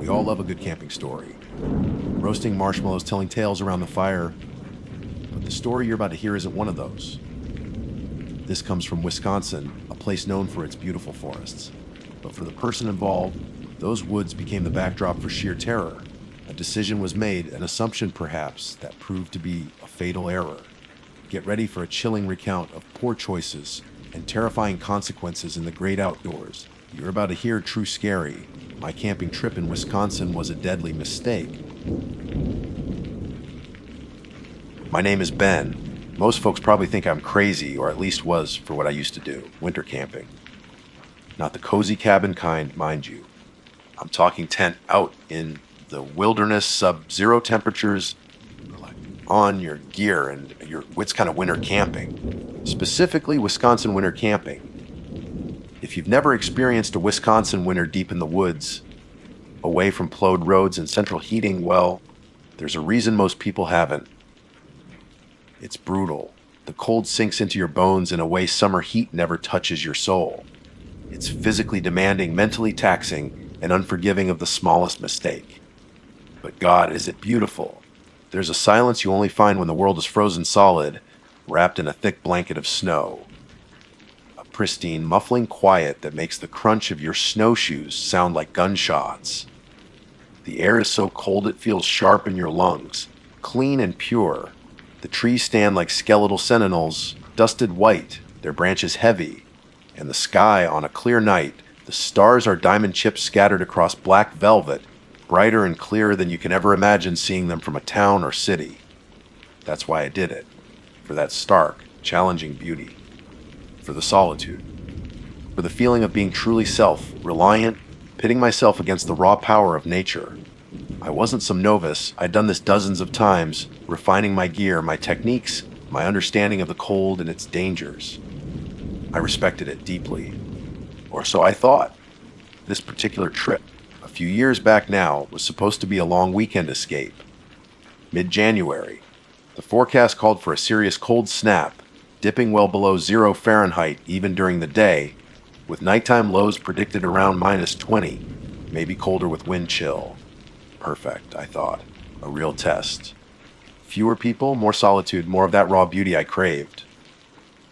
We all love a good camping story. Roasting marshmallows, telling tales around the fire. But the story you're about to hear isn't one of those. This comes from Wisconsin, a place known for its beautiful forests. But for the person involved, those woods became the backdrop for sheer terror. A decision was made, an assumption perhaps, that proved to be a fatal error. Get ready for a chilling recount of poor choices and terrifying consequences in the great outdoors. You're about to hear true scary. My camping trip in Wisconsin was a deadly mistake. My name is Ben. Most folks probably think I'm crazy, or at least was for what I used to do, winter camping. Not the cozy cabin kind, mind you. I'm talking tent out in the wilderness, sub-zero temperatures, on your gear, and it's kind of winter camping. Specifically, Wisconsin winter camping. If you've never experienced a Wisconsin winter deep in the woods, away from plowed roads and central heating, well, there's a reason most people haven't. It's brutal. The cold sinks into your bones in a way summer heat never touches your soul. It's physically demanding, mentally taxing, and unforgiving of the smallest mistake. But God, is it beautiful. There's a silence you only find when the world is frozen solid, wrapped in a thick blanket of snow. A pristine, muffling quiet that makes the crunch of your snowshoes sound like gunshots. The air is so cold it feels sharp in your lungs, clean and pure. The trees stand like skeletal sentinels, dusted white, their branches heavy, and the sky on a clear night, the stars are diamond chips scattered across black velvet, brighter and clearer than you can ever imagine seeing them from a town or city. That's why I did it, for that stark, challenging beauty, for the solitude, for the feeling of being truly self-reliant, pitting myself against the raw power of nature. I wasn't some novice. I'd done this dozens of times, refining my gear, my techniques, my understanding of the cold and its dangers. I respected it deeply, or so I thought. This particular trip, a few years back now, was supposed to be a long weekend escape. Mid-January, the forecast called for a serious cold snap, dipping well below 0 Fahrenheit even during the day, with nighttime lows predicted around -20, maybe colder with wind chill. Perfect, I thought. A real test. Fewer people, more solitude, more of that raw beauty I craved.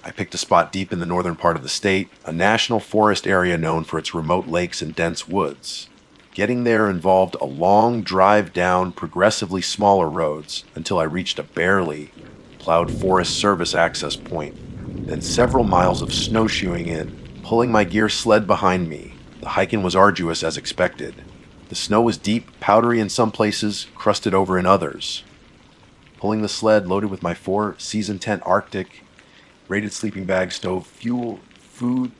I picked a spot deep in the northern part of the state, a national forest area known for its remote lakes and dense woods. Getting there involved a long drive down progressively smaller roads until I reached a barely plowed Forest Service access point, then several miles of snowshoeing in, pulling my gear sled behind me. The hiking was arduous as expected. The snow was deep, powdery in some places, crusted over in others. Pulling the sled loaded with my 4-season tent Arctic, rated sleeping bag, stove, fuel, food,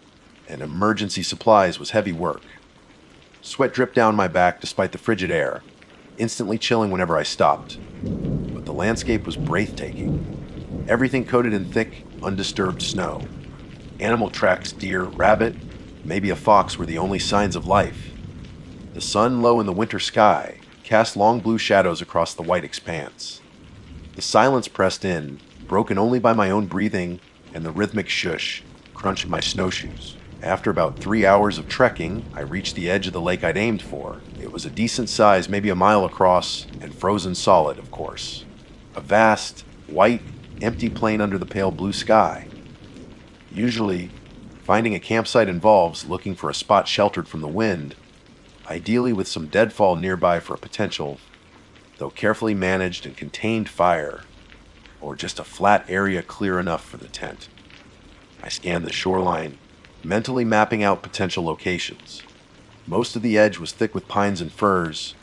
and emergency supplies was heavy work. Sweat dripped down my back despite the frigid air, instantly chilling whenever I stopped. But the landscape was breathtaking. Everything coated in thick, undisturbed snow. Animal tracks, deer, rabbit, maybe a fox were the only signs of life. The sun, low in the winter sky, cast long blue shadows across the white expanse. The silence pressed in, broken only by my own breathing and the rhythmic shush, crunch of my snowshoes. After about 3 hours of trekking, I reached the edge of the lake I'd aimed for. It was a decent size, maybe a mile across, and frozen solid, of course. A vast, white, empty plain under the pale blue sky. Usually, finding a campsite involves looking for a spot sheltered from the wind, ideally with some deadfall nearby for a potential, though carefully managed and contained fire, or just a flat area clear enough for the tent. I scanned the shoreline, mentally mapping out potential locations. Most of the edge was thick with pines and firs,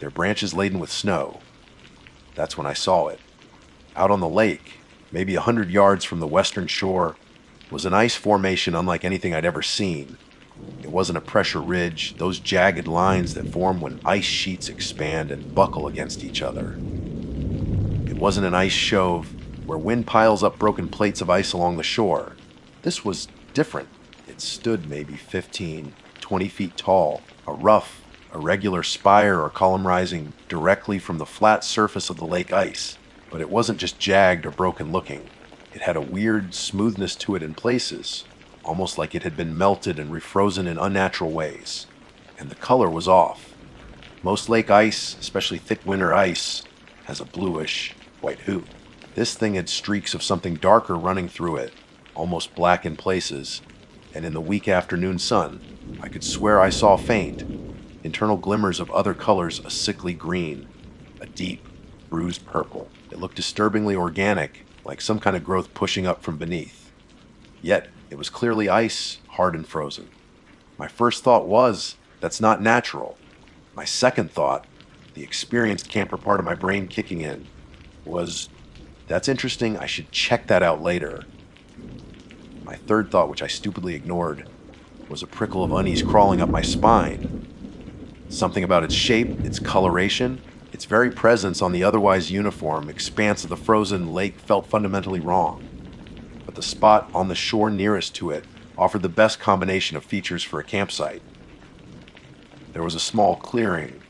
their branches laden with snow. That's when I saw it. Out on the lake, maybe 100 yards from the western shore, was an ice formation unlike anything I'd ever seen. It wasn't a pressure ridge, those jagged lines that form when ice sheets expand and buckle against each other. It wasn't an ice shove where wind piles up broken plates of ice along the shore. This was different. It stood maybe 15, 20 feet tall, a rough, irregular spire or column rising directly from the flat surface of the lake ice. But it wasn't just jagged or broken looking. It had a weird smoothness to it in places, almost like it had been melted and refrozen in unnatural ways. And the color was off. Most lake ice, especially thick winter ice, has a bluish white hue. This thing had streaks of something darker running through it, almost black in places, and in the weak afternoon sun, I could swear I saw faint, internal glimmers of other colors, a sickly green, a deep, bruised purple. It looked disturbingly organic, like some kind of growth pushing up from beneath. Yet, it was clearly ice, hard and frozen. My first thought was, that's not natural. My second thought, the experienced camper part of my brain kicking in, was, that's interesting, I should check that out later. My third thought, which I stupidly ignored, was a prickle of unease crawling up my spine. Something about its shape, its coloration, its very presence on the otherwise uniform expanse of the frozen lake felt fundamentally wrong. But the spot on the shore nearest to it offered the best combination of features for a campsite. There was a small clearing,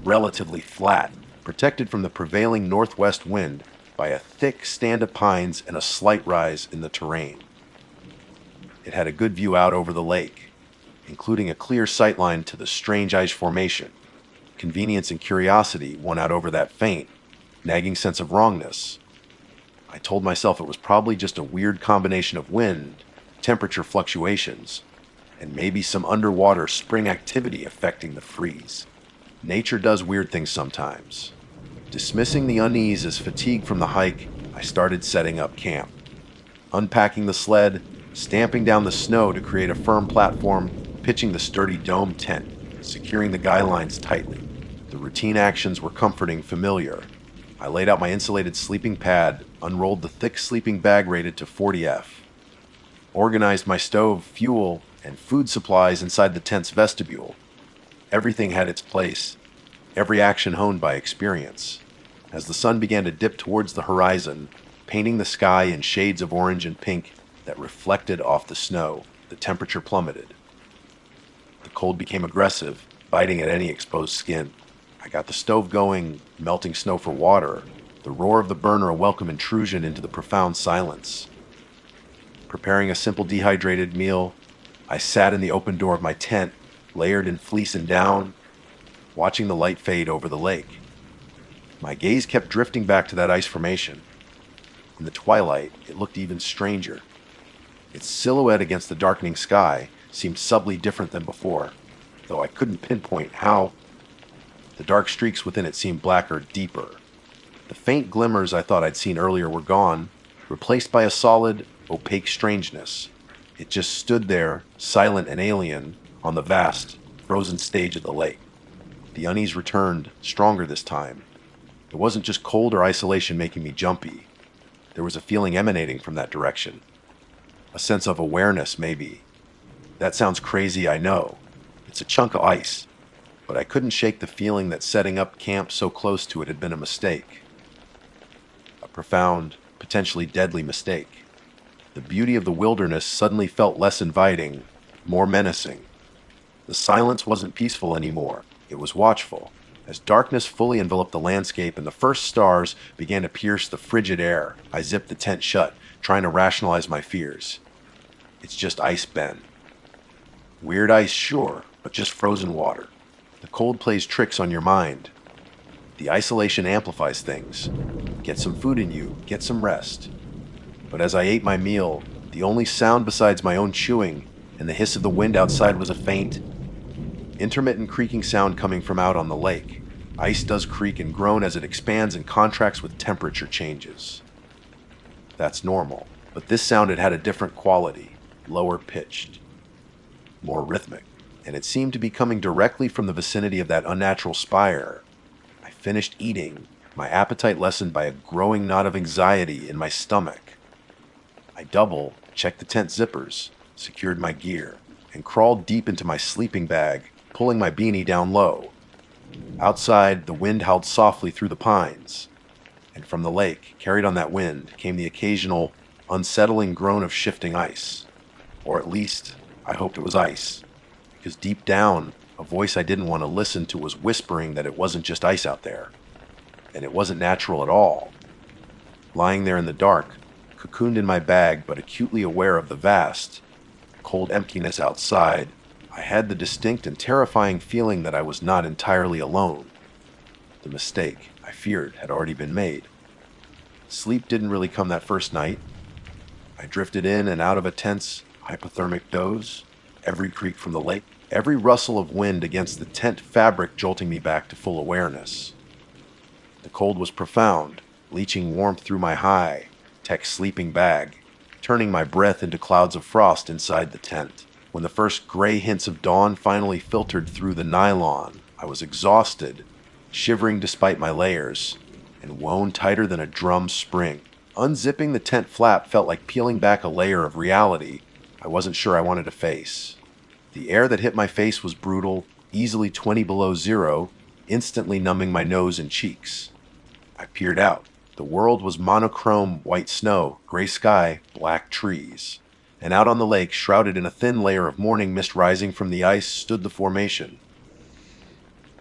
relatively flat, protected from the prevailing northwest wind by a thick stand of pines and a slight rise in the terrain. It had a good view out over the lake, including a clear sightline to the strange ice formation. Convenience and curiosity won out over that faint, nagging sense of wrongness. I told myself it was probably just a weird combination of wind, temperature fluctuations, and maybe some underwater spring activity affecting the freeze. Nature does weird things sometimes. Dismissing the unease as fatigue from the hike, I started setting up camp. Unpacking the sled, stamping down the snow to create a firm platform, pitching the sturdy dome tent, securing the guy lines tightly. The routine actions were comforting, familiar. I laid out my insulated sleeping pad, unrolled the thick sleeping bag rated to 40F, organized my stove, fuel, and food supplies inside the tent's vestibule. Everything had its place, every action honed by experience. As the sun began to dip towards the horizon, painting the sky in shades of orange and pink that reflected off the snow, the temperature plummeted. The cold became aggressive, biting at any exposed skin. I got the stove going, melting snow for water, the roar of the burner a welcome intrusion into the profound silence. Preparing a simple dehydrated meal, I sat in the open door of my tent, layered in fleece and down, watching the light fade over the lake. My gaze kept drifting back to that ice formation. In the twilight, it looked even stranger. Its silhouette against the darkening sky seemed subtly different than before, though I couldn't pinpoint how. The dark streaks within it seemed blacker, deeper. The faint glimmers I thought I'd seen earlier were gone, replaced by a solid, opaque strangeness. It just stood there, silent and alien, on the vast, frozen stage of the lake. The unease returned, stronger this time. It wasn't just cold or isolation making me jumpy. There was a feeling emanating from that direction. A sense of awareness, maybe. That sounds crazy, I know. It's a chunk of ice. But I couldn't shake the feeling that setting up camp so close to it had been a mistake. A profound, potentially deadly mistake. The beauty of the wilderness suddenly felt less inviting, more menacing. The silence wasn't peaceful anymore. It was watchful. As darkness fully enveloped the landscape and the first stars began to pierce the frigid air, I zipped the tent shut, trying to rationalize my fears. It's just ice, Ben. Weird ice, sure, but just frozen water. The cold plays tricks on your mind. The isolation amplifies things. Get some food in you, get some rest. But as I ate my meal, the only sound besides my own chewing and the hiss of the wind outside was a faint, intermittent creaking sound coming from out on the lake. Ice does creak and groan as it expands and contracts with temperature changes. That's normal, but this sound had a different quality, lower pitched, more rhythmic, and it seemed to be coming directly from the vicinity of that unnatural spire. I finished eating, my appetite lessened by a growing knot of anxiety in my stomach. I checked the tent zippers, secured my gear, and crawled deep into my sleeping bag, pulling my beanie down low. Outside, the wind howled softly through the pines, and from the lake, carried on that wind, came the occasional, unsettling groan of shifting ice. Or at least, I hoped it was ice, because deep down, a voice I didn't want to listen to was whispering that it wasn't just ice out there, and it wasn't natural at all. Lying there in the dark, cocooned in my bag but acutely aware of the vast, cold emptiness outside, I had the distinct and terrifying feeling that I was not entirely alone. The mistake I feared had already been made. Sleep didn't really come that first night. I drifted in and out of a tense, hypothermic doze, every creak from the lake, every rustle of wind against the tent fabric jolting me back to full awareness. The cold was profound, leaching warmth through my high-tech sleeping bag, turning my breath into clouds of frost inside the tent. When the first gray hints of dawn finally filtered through the nylon, I was exhausted, shivering despite my layers, and wound tighter than a drum spring. Unzipping the tent flap felt like peeling back a layer of reality I wasn't sure I wanted to face. The air that hit my face was brutal, easily 20 below zero, instantly numbing my nose and cheeks. I peered out. The world was monochrome white snow, gray sky, black trees. And out on the lake, shrouded in a thin layer of morning mist rising from the ice, stood the formation.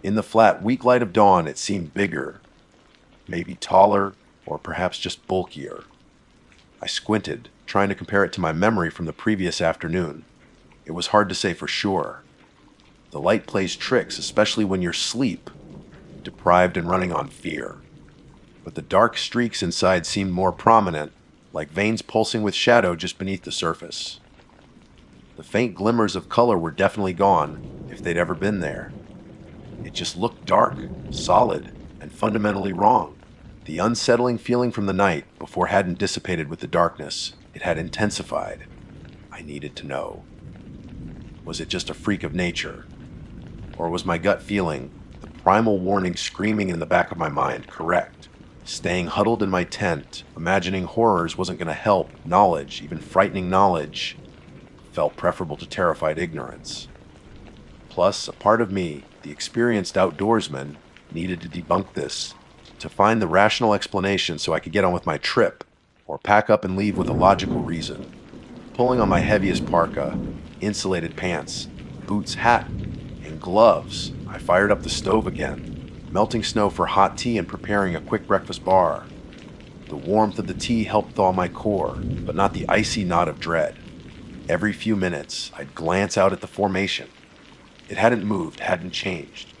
In the flat, weak light of dawn, it seemed bigger, maybe taller, or perhaps just bulkier. I squinted, trying to compare it to my memory from the previous afternoon. It was hard to say for sure. The light plays tricks, especially when you're asleep, deprived and running on fear. But the dark streaks inside seemed more prominent, like veins pulsing with shadow just beneath the surface. The faint glimmers of color were definitely gone, if they'd ever been there. It just looked dark, solid, and fundamentally wrong. The unsettling feeling from the night before hadn't dissipated with the darkness. It had intensified. I needed to know. Was it just a freak of nature? Or was my gut feeling, the primal warning screaming in the back of my mind, correct? Staying huddled in my tent, imagining horrors wasn't going to help. Knowledge, even frightening knowledge, felt preferable to terrified ignorance. Plus, a part of me, the experienced outdoorsman, needed to debunk this, to find the rational explanation so I could get on with my trip, or pack up and leave with a logical reason. Pulling on my heaviest parka, insulated pants, boots, hat, and gloves, I fired up the stove again, melting snow for hot tea and preparing a quick breakfast bar. The warmth of the tea helped thaw my core, but not the icy knot of dread. Every few minutes, I'd glance out at the formation. It hadn't moved, hadn't changed.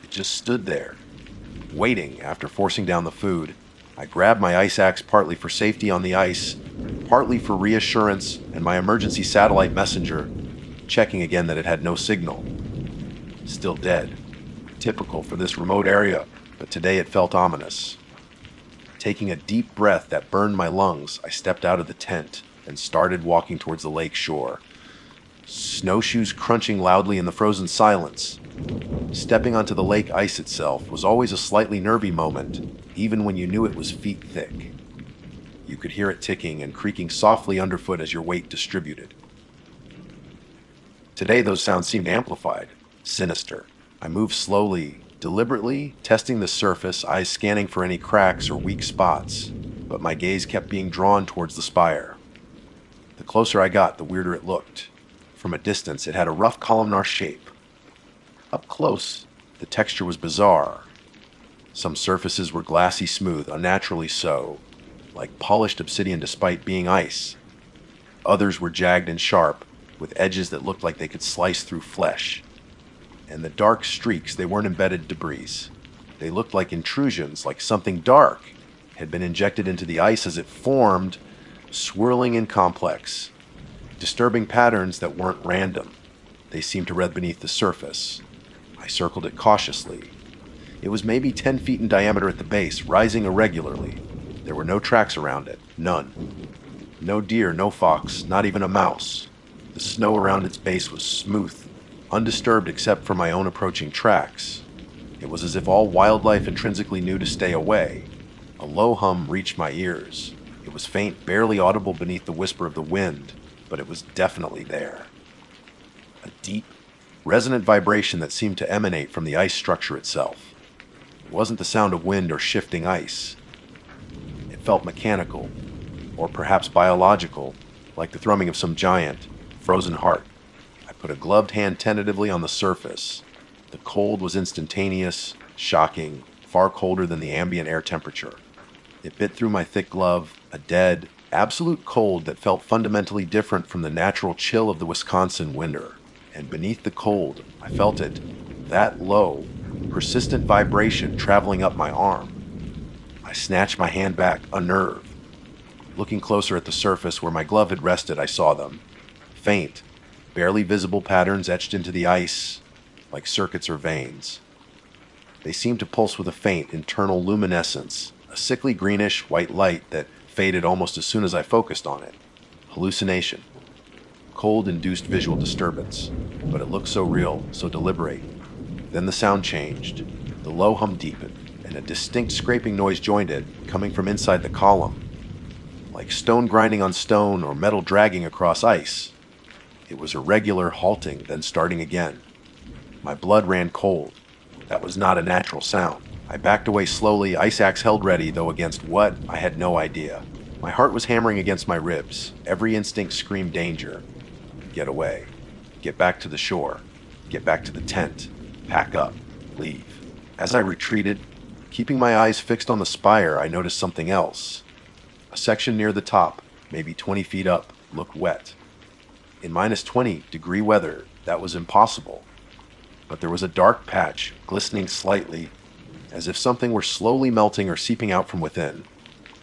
It just stood there, waiting. After forcing down the food, I grabbed my ice axe, partly for safety on the ice, partly for reassurance, and my emergency satellite messenger, checking again that it had no signal. Still dead. Typical for this remote area, but today it felt ominous. Taking a deep breath that burned my lungs, I stepped out of the tent and started walking towards the lake shore. Snowshoes crunching loudly in the frozen silence. Stepping onto the lake ice itself was always a slightly nervy moment, even when you knew it was feet thick. You could hear it ticking and creaking softly underfoot as your weight distributed. Today those sounds seemed amplified, sinister. I moved slowly, deliberately, testing the surface, eyes scanning for any cracks or weak spots, but my gaze kept being drawn towards the spire. The closer I got, the weirder it looked. From a distance, it had a rough columnar shape. Up close, the texture was bizarre. Some surfaces were glassy smooth, unnaturally so, like polished obsidian despite being ice. Others were jagged and sharp, with edges that looked like they could slice through flesh. And the dark streaks, they weren't embedded debris. They looked like intrusions, like something dark had been injected into the ice as it formed, swirling and complex. Disturbing patterns that weren't random. They seemed to read beneath the surface. I circled it cautiously. It was maybe 10 feet in diameter at the base, rising irregularly. There were no tracks around it. None. No deer, no fox, not even a mouse. The snow around its base was smooth, undisturbed except for my own approaching tracks. It was as if all wildlife intrinsically knew to stay away. A low hum reached my ears. It was faint, barely audible beneath the whisper of the wind, but it was definitely there. A deep, resonant vibration that seemed to emanate from the ice structure itself. It wasn't the sound of wind or shifting ice. It felt mechanical, or perhaps biological, like the thrumming of some giant, frozen heart. I put a gloved hand tentatively on the surface. The cold was instantaneous, shocking, far colder than the ambient air temperature. It bit through my thick glove, a dead, absolute cold that felt fundamentally different from the natural chill of the Wisconsin winter. and beneath the cold, I felt it, that low, persistent vibration traveling up my arm. I snatched my hand back, unnerved. Looking closer at the surface where my glove had rested, I saw them. Faint, barely visible patterns etched into the ice, like circuits or veins. They seemed to pulse with a faint internal luminescence, a sickly greenish white light that faded almost as soon as I focused on it. Hallucination. Cold-induced visual disturbance, but it looked so real, so deliberate. Then the sound changed. The low hum deepened, and a distinct scraping noise joined it, coming from inside the column. Like stone grinding on stone or metal dragging across ice. It was irregular, halting, then starting again. My blood ran cold. That was not a natural sound. I backed away slowly, ice axe held ready, though against what, I had no idea. My heart was hammering against my ribs. Every instinct screamed danger. Get away. Get back to the shore. Get back to the tent. Pack up. Leave. As I retreated, keeping my eyes fixed on the spire, I noticed something else. A section near the top, maybe 20 feet up, looked wet. In -20-degree weather, that was impossible. But there was a dark patch, glistening slightly, as if something were slowly melting or seeping out from within.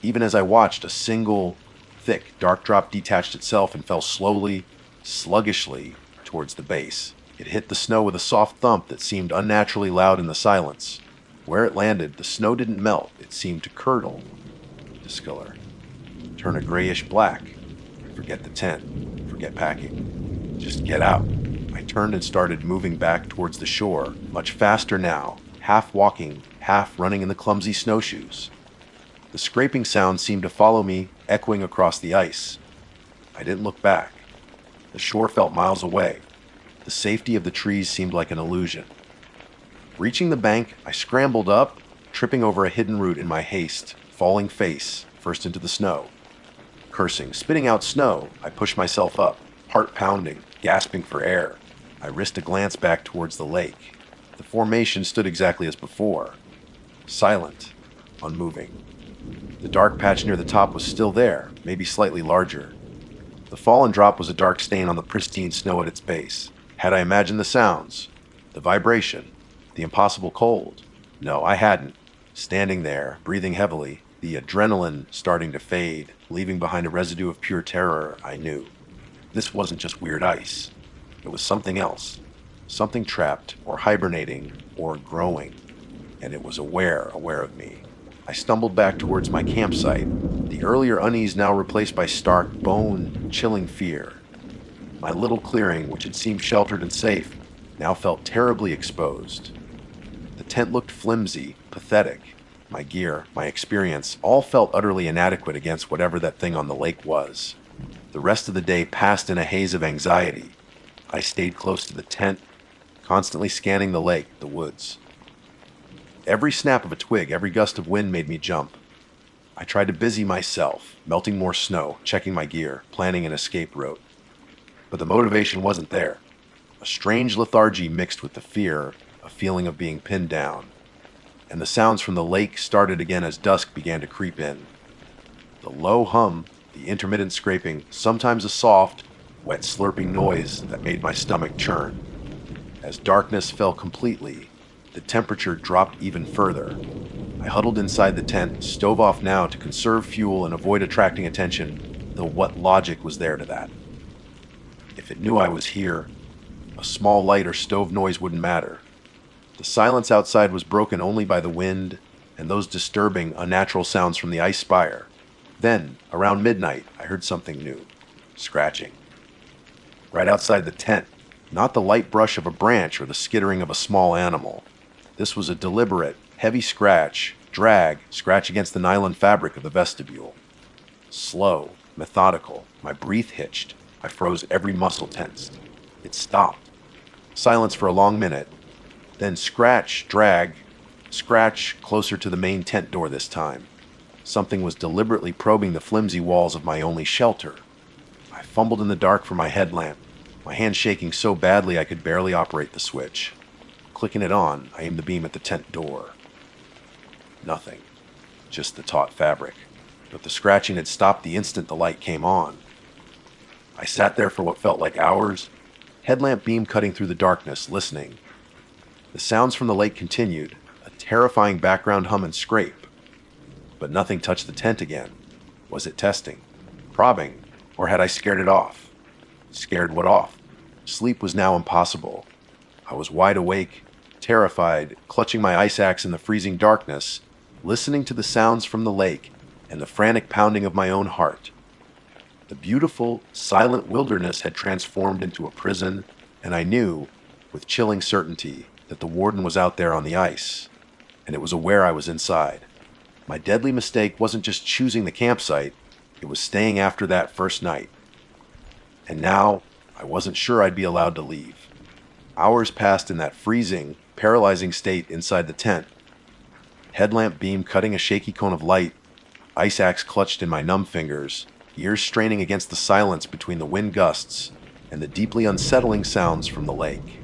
Even as I watched, a single, thick, dark drop detached itself and fell slowly, sluggishly, towards the base. It hit the snow with a soft thump that seemed unnaturally loud in the silence. Where it landed, the snow didn't melt. It seemed to curdle, discolor, turn a grayish black. Forget the tent. Forget packing. Just get out. I turned and started moving back towards the shore, much faster now, half walking, half running in the clumsy snowshoes. The scraping sound seemed to follow me, echoing across the ice. I didn't look back. The shore felt miles away. The safety of the trees seemed like an illusion. Reaching the bank, I scrambled up, tripping over a hidden root in my haste, falling face first into the snow. Cursing, spitting out snow, I pushed myself up, heart pounding, gasping for air. I risked a glance back towards the lake. The formation stood exactly as before. Silent, unmoving. The dark patch near the top was still there, maybe slightly larger. The fallen drop was a dark stain on the pristine snow at its base. Had I imagined the sounds, the vibration, the impossible cold? No, I hadn't. Standing there, breathing heavily, the adrenaline starting to fade, leaving behind a residue of pure terror, I knew. This wasn't just weird ice. It was something else. Something trapped, or hibernating, or growing. And it was aware of me. I stumbled back towards my campsite, the earlier unease now replaced by stark, bone-chilling fear. My little clearing, which had seemed sheltered and safe, now felt terribly exposed. The tent looked flimsy, pathetic. My gear, my experience, all felt utterly inadequate against whatever that thing on the lake was. The rest of the day passed in a haze of anxiety. I stayed close to the tent, constantly scanning the lake, the woods. Every snap of a twig, every gust of wind made me jump. I tried to busy myself, melting more snow, checking my gear, planning an escape route. But the motivation wasn't there. A strange lethargy mixed with the fear, a feeling of being pinned down. And the sounds from the lake started again as dusk began to creep in. The low hum, the intermittent scraping, sometimes a soft, wet slurping noise that made my stomach churn. As darkness fell completely, the temperature dropped even further. I huddled inside the tent, stove off now to conserve fuel and avoid attracting attention, though what logic was there to that? If it knew I was here, a small light or stove noise wouldn't matter. The silence outside was broken only by the wind and those disturbing, unnatural sounds from the ice spire. Then, around midnight, I heard something new. Scratching. Right outside the tent, not the light brush of a branch or the skittering of a small animal. This was a deliberate, heavy scratch against the nylon fabric of the vestibule. Slow, methodical, my breath hitched. I froze, every muscle tensed. It stopped. Silence for a long minute. Then scratch, drag, scratch closer to the main tent door this time. Something was deliberately probing the flimsy walls of my only shelter. I fumbled in the dark for my headlamp, my hand shaking so badly I could barely operate the switch. Clicking it on, I aimed the beam at the tent door. Nothing. Just the taut fabric. But the scratching had stopped the instant the light came on. I sat there for what felt like hours, Headlamp beam cutting through the darkness, listening. The sounds from the lake continued, a terrifying background hum and scrape. But nothing touched the tent again. Was it testing? Probing? Or had I scared it off? Scared what off? Sleep was now impossible. I was wide awake, terrified, clutching my ice axe in the freezing darkness, listening to the sounds from the lake and the frantic pounding of my own heart. The beautiful, silent wilderness had transformed into a prison, and I knew, with chilling certainty, that the warden was out there on the ice, and it was aware I was inside. My deadly mistake wasn't just choosing the campsite, it was staying after that first night. And now, I wasn't sure I'd be allowed to leave. Hours passed in that freezing, paralyzing state inside the tent. Headlamp beam cutting a shaky cone of light, ice axe clutched in my numb fingers, ears straining against the silence between the wind gusts and the deeply unsettling sounds from the lake.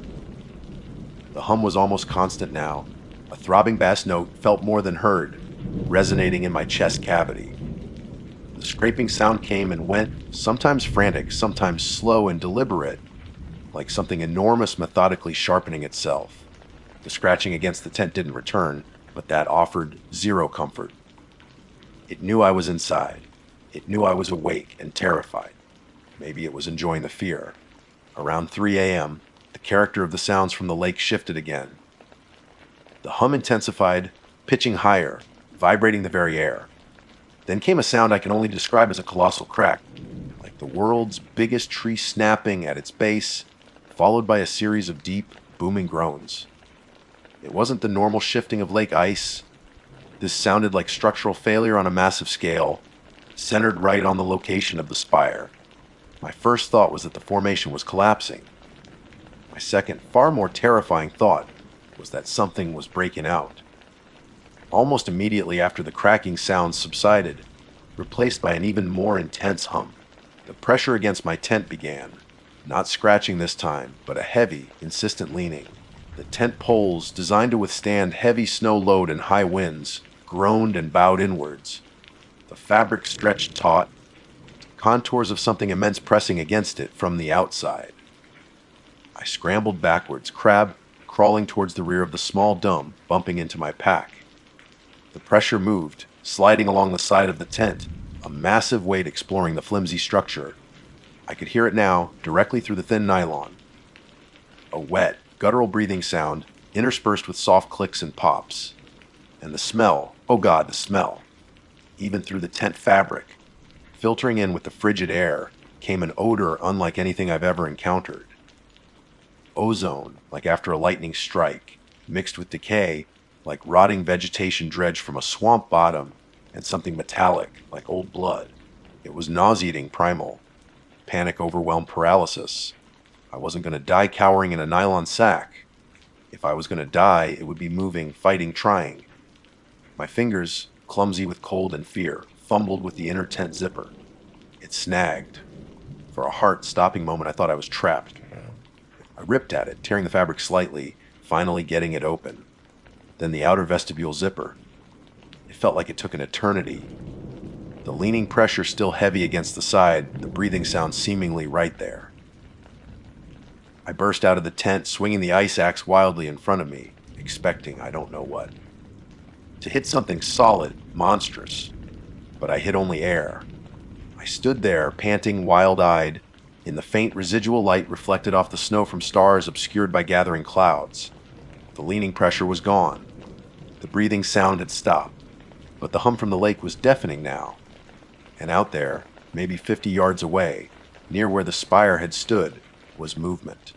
The hum was almost constant now. A throbbing bass note felt more than heard, resonating in my chest cavity. The scraping sound came and went, sometimes frantic, sometimes slow and deliberate, like something enormous methodically sharpening itself. The scratching against the tent didn't return, but that offered zero comfort. It knew I was inside. It knew I was awake and terrified. Maybe it was enjoying the fear. Around 3 a.m., the character of the sounds from the lake shifted again. The hum intensified, pitching higher, vibrating the very air. Then came a sound I can only describe as a colossal crack, like the world's biggest tree snapping at its base, followed by a series of deep, booming groans. It wasn't the normal shifting of lake ice. This sounded like structural failure on a massive scale, centered right on the location of the spire. My first thought was that the formation was collapsing. My second, far more terrifying thought was that something was breaking out. Almost immediately after the cracking sound subsided, replaced by an even more intense hum, the pressure against my tent began, not scratching this time, but a heavy, insistent leaning. The tent poles, designed to withstand heavy snow load and high winds, groaned and bowed inwards. The fabric stretched taut, contours of something immense pressing against it from the outside. I scrambled backwards, crawling towards the rear of the small dome, bumping into my pack. The pressure moved, sliding along the side of the tent, a massive weight exploring the flimsy structure. I could hear it now, directly through the thin nylon. A wet, guttural breathing sound, interspersed with soft clicks and pops. And the smell, oh God, the smell. Even through the tent fabric, filtering in with the frigid air, came an odor unlike anything I've ever encountered. Ozone, like after a lightning strike, mixed with decay, like rotting vegetation dredged from a swamp bottom, and something metallic, like old blood. It was nauseating primal. Panic overwhelmed paralysis. I wasn't going to die cowering in a nylon sack. If I was going to die, it would be moving, fighting, trying. My fingers, clumsy with cold and fear, fumbled with the inner tent zipper. It snagged. For a heart-stopping moment, I thought I was trapped. I ripped at it, tearing the fabric slightly, finally getting it open. Then the outer vestibule zipper. It felt like it took an eternity. The leaning pressure still heavy against the side, the breathing sound seemingly right there. I burst out of the tent, swinging the ice axe wildly in front of me, expecting I don't know what. To hit something solid, monstrous. But I hit only air. I stood there, panting, wild-eyed, in the faint residual light reflected off the snow from stars obscured by gathering clouds. The leaning pressure was gone. The breathing sound had stopped, but the hum from the lake was deafening now. And out there, maybe 50 yards away, near where the spire had stood, was movement.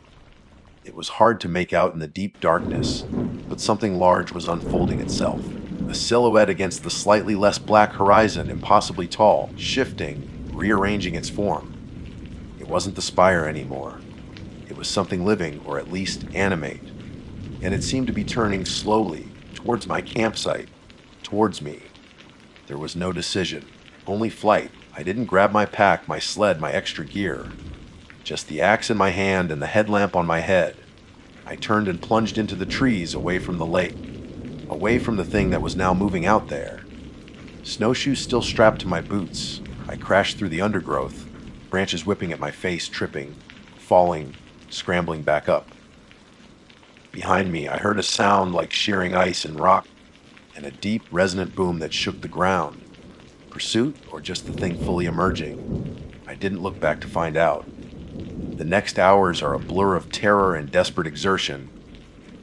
It was hard to make out in the deep darkness, but something large was unfolding itself. A silhouette against the slightly less black horizon, impossibly tall, shifting, rearranging its form. It wasn't the spire anymore. It was something living, or at least animate. And it seemed to be turning slowly towards my campsite, towards me. There was no decision, only flight. I didn't grab my pack, my sled, my extra gear. Just the axe in my hand and the headlamp on my head. I turned and plunged into the trees away from the lake, away from the thing that was now moving out there. Snowshoes still strapped to my boots, I crashed through the undergrowth, branches whipping at my face, tripping, falling, scrambling back up. Behind me, I heard a sound like shearing ice and rock, and a deep, resonant boom that shook the ground. Pursuit, or just the thing fully emerging? I didn't look back to find out. The next hours are a blur of terror and desperate exertion.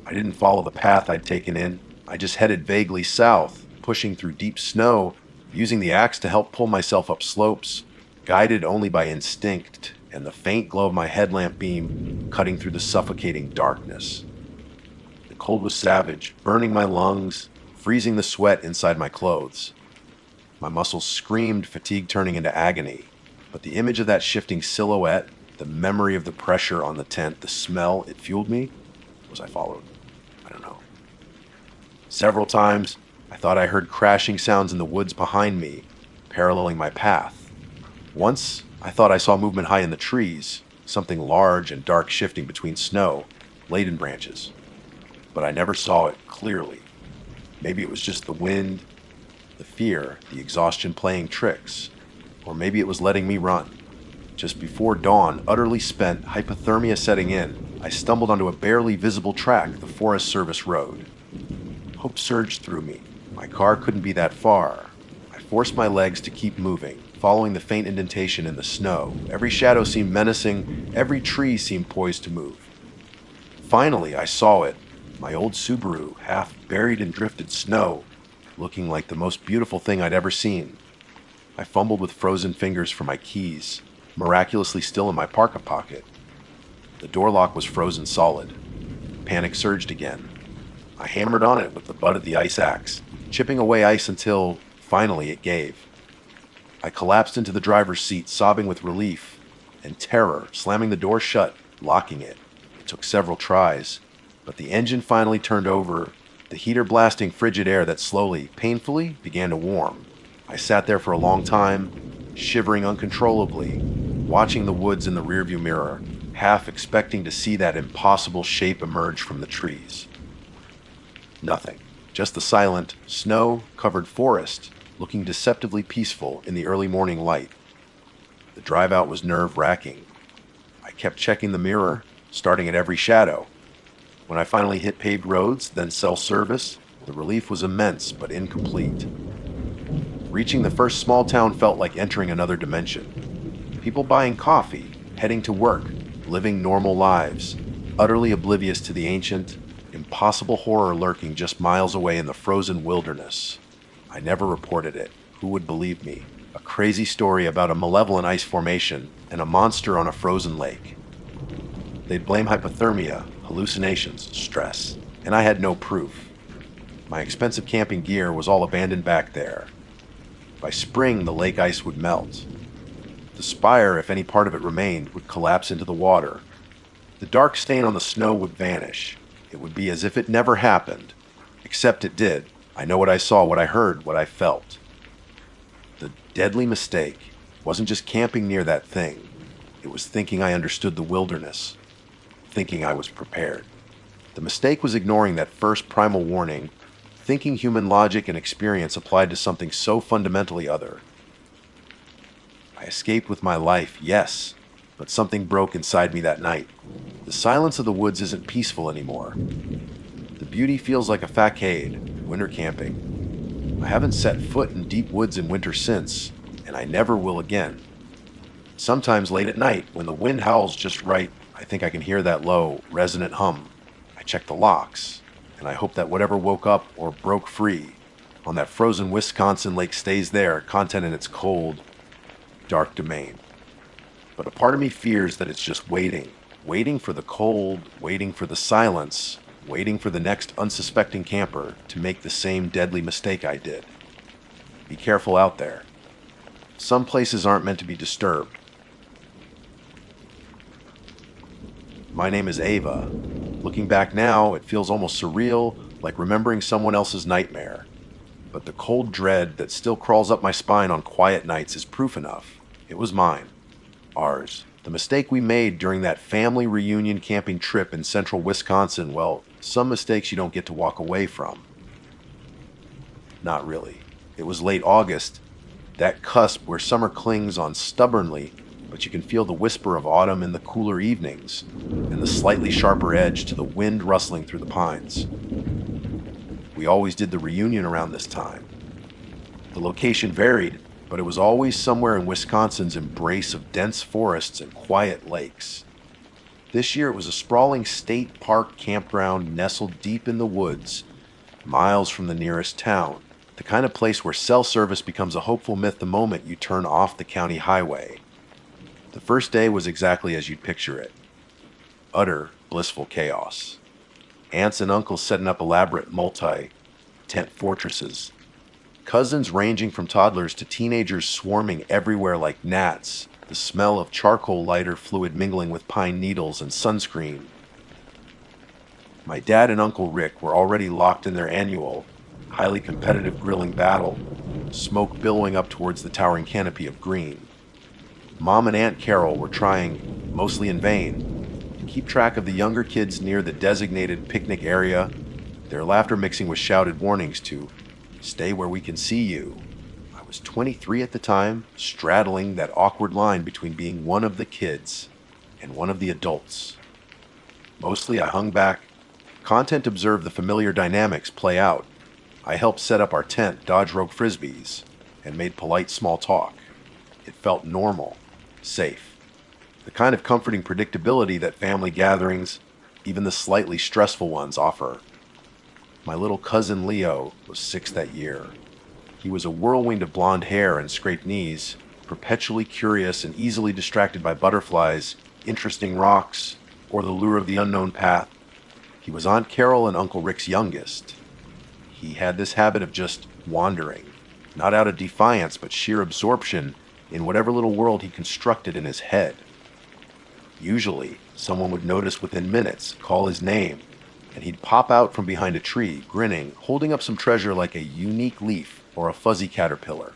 I didn't follow the path I'd taken in. I just headed vaguely south, pushing through deep snow, using the axe to help pull myself up slopes, guided only by instinct and the faint glow of my headlamp beam cutting through the suffocating darkness. The cold was savage, burning my lungs, freezing the sweat inside my clothes. My muscles screamed, fatigue turning into agony, but the image of that shifting silhouette, the memory of the pressure on the tent, the smell it fueled me. Was I followed? I don't know. Several times, I thought I heard crashing sounds in the woods behind me, paralleling my path. Once, I thought I saw movement high in the trees, something large and dark shifting between snow-laden branches. But I never saw it clearly. Maybe it was just the wind, the fear, the exhaustion playing tricks. Or maybe it was letting me run. Just before dawn, utterly spent, hypothermia setting in, I stumbled onto a barely visible track, the Forest Service road. Hope surged through me. My car couldn't be that far. I forced my legs to keep moving, following the faint indentation in the snow. Every shadow seemed menacing, every tree seemed poised to move. Finally, I saw it. My old Subaru, half buried in drifted snow, looking like the most beautiful thing I'd ever seen. I fumbled with frozen fingers for my keys, miraculously still in my parka pocket. The door lock was frozen solid. Panic surged again. I hammered on it with the butt of the ice axe, chipping away ice until, finally, it gave. I collapsed into the driver's seat, sobbing with relief and terror, slamming the door shut, locking it. It took several tries, but the engine finally turned over, the heater blasting frigid air that slowly, painfully, began to warm. I sat there for a long time, shivering uncontrollably, watching the woods in the rearview mirror, half expecting to see that impossible shape emerge from the trees. Nothing. Just the silent, snow-covered forest, looking deceptively peaceful in the early morning light. The drive out was nerve-wracking. I kept checking the mirror, starting at every shadow. When I finally hit paved roads, then self-service, the relief was immense but incomplete. Reaching the first small town felt like entering another dimension. People buying coffee, heading to work, living normal lives, utterly oblivious to the ancient, impossible horror lurking just miles away in the frozen wilderness. I never reported it. Who would believe me? A crazy story about a malevolent ice formation and a monster on a frozen lake. They'd blame hypothermia, hallucinations, stress, and I had no proof. My expensive camping gear was all abandoned back there. By spring, the lake ice would melt. The spire, if any part of it remained, would collapse into the water. The dark stain on the snow would vanish. It would be as if it never happened. Except it did. I know what I saw, what I heard, what I felt. The deadly mistake wasn't just camping near that thing. It was thinking I understood the wilderness. Thinking I was prepared. The mistake was ignoring that first primal warning, thinking human logic and experience applied to something so fundamentally other. I escaped with my life, yes, but something broke inside me that night. The silence of the woods isn't peaceful anymore. The beauty feels like a facade, winter camping. I haven't set foot in deep woods in winter since, and I never will again. Sometimes late at night, when the wind howls just right, I think I can hear that low, resonant hum. I check the locks, and I hope that whatever woke up or broke free on that frozen Wisconsin lake stays there, content in its cold, dark domain. But a part of me fears that it's just waiting for the cold, waiting for the silence, waiting for the next unsuspecting camper to make the same deadly mistake I did. Be careful out there. Some places aren't meant to be disturbed. My name is Ava. Looking back now, it feels almost surreal, like remembering someone else's nightmare. But the cold dread that still crawls up my spine on quiet nights is proof enough. It was mine. Ours. The mistake we made during that family reunion camping trip in central Wisconsin, well, some mistakes you don't get to walk away from. Not really. It was late August, that cusp where summer clings on stubbornly, but you can feel the whisper of autumn in the cooler evenings and the slightly sharper edge to the wind rustling through the pines. We always did the reunion around this time. The location varied, but it was always somewhere in Wisconsin's embrace of dense forests and quiet lakes. This year it was a sprawling state park campground nestled deep in the woods, miles from the nearest town, the kind of place where cell service becomes a hopeful myth the moment you turn off the county highway. The first day was exactly as you'd picture it. Utter, blissful chaos. Aunts and uncles setting up elaborate multi-tent fortresses. Cousins ranging from toddlers to teenagers swarming everywhere like gnats, the smell of charcoal lighter fluid mingling with pine needles and sunscreen. My dad and Uncle Rick were already locked in their annual, highly competitive grilling battle, smoke billowing up towards the towering canopy of green. Mom and Aunt Carol were trying, mostly in vain, to keep track of the younger kids near the designated picnic area, their laughter mixing with shouted warnings to stay where we can see you. I was 23 at the time, straddling that awkward line between being one of the kids and one of the adults. Mostly I hung back, content observed the familiar dynamics play out. I helped set up our tent, dodge rogue frisbees, and made polite small talk. It felt normal, safe. The kind of comforting predictability that family gatherings, even the slightly stressful ones, offer. My little cousin Leo was 6 that year. He was a whirlwind of blonde hair and scraped knees, perpetually curious and easily distracted by butterflies, interesting rocks, or the lure of the unknown path. He was Aunt Carol and Uncle Rick's youngest. He had this habit of just wandering, not out of defiance, but sheer absorption in whatever little world he constructed in his head. Usually, someone would notice within minutes, call his name, and he'd pop out from behind a tree, grinning, holding up some treasure like a unique leaf or a fuzzy caterpillar.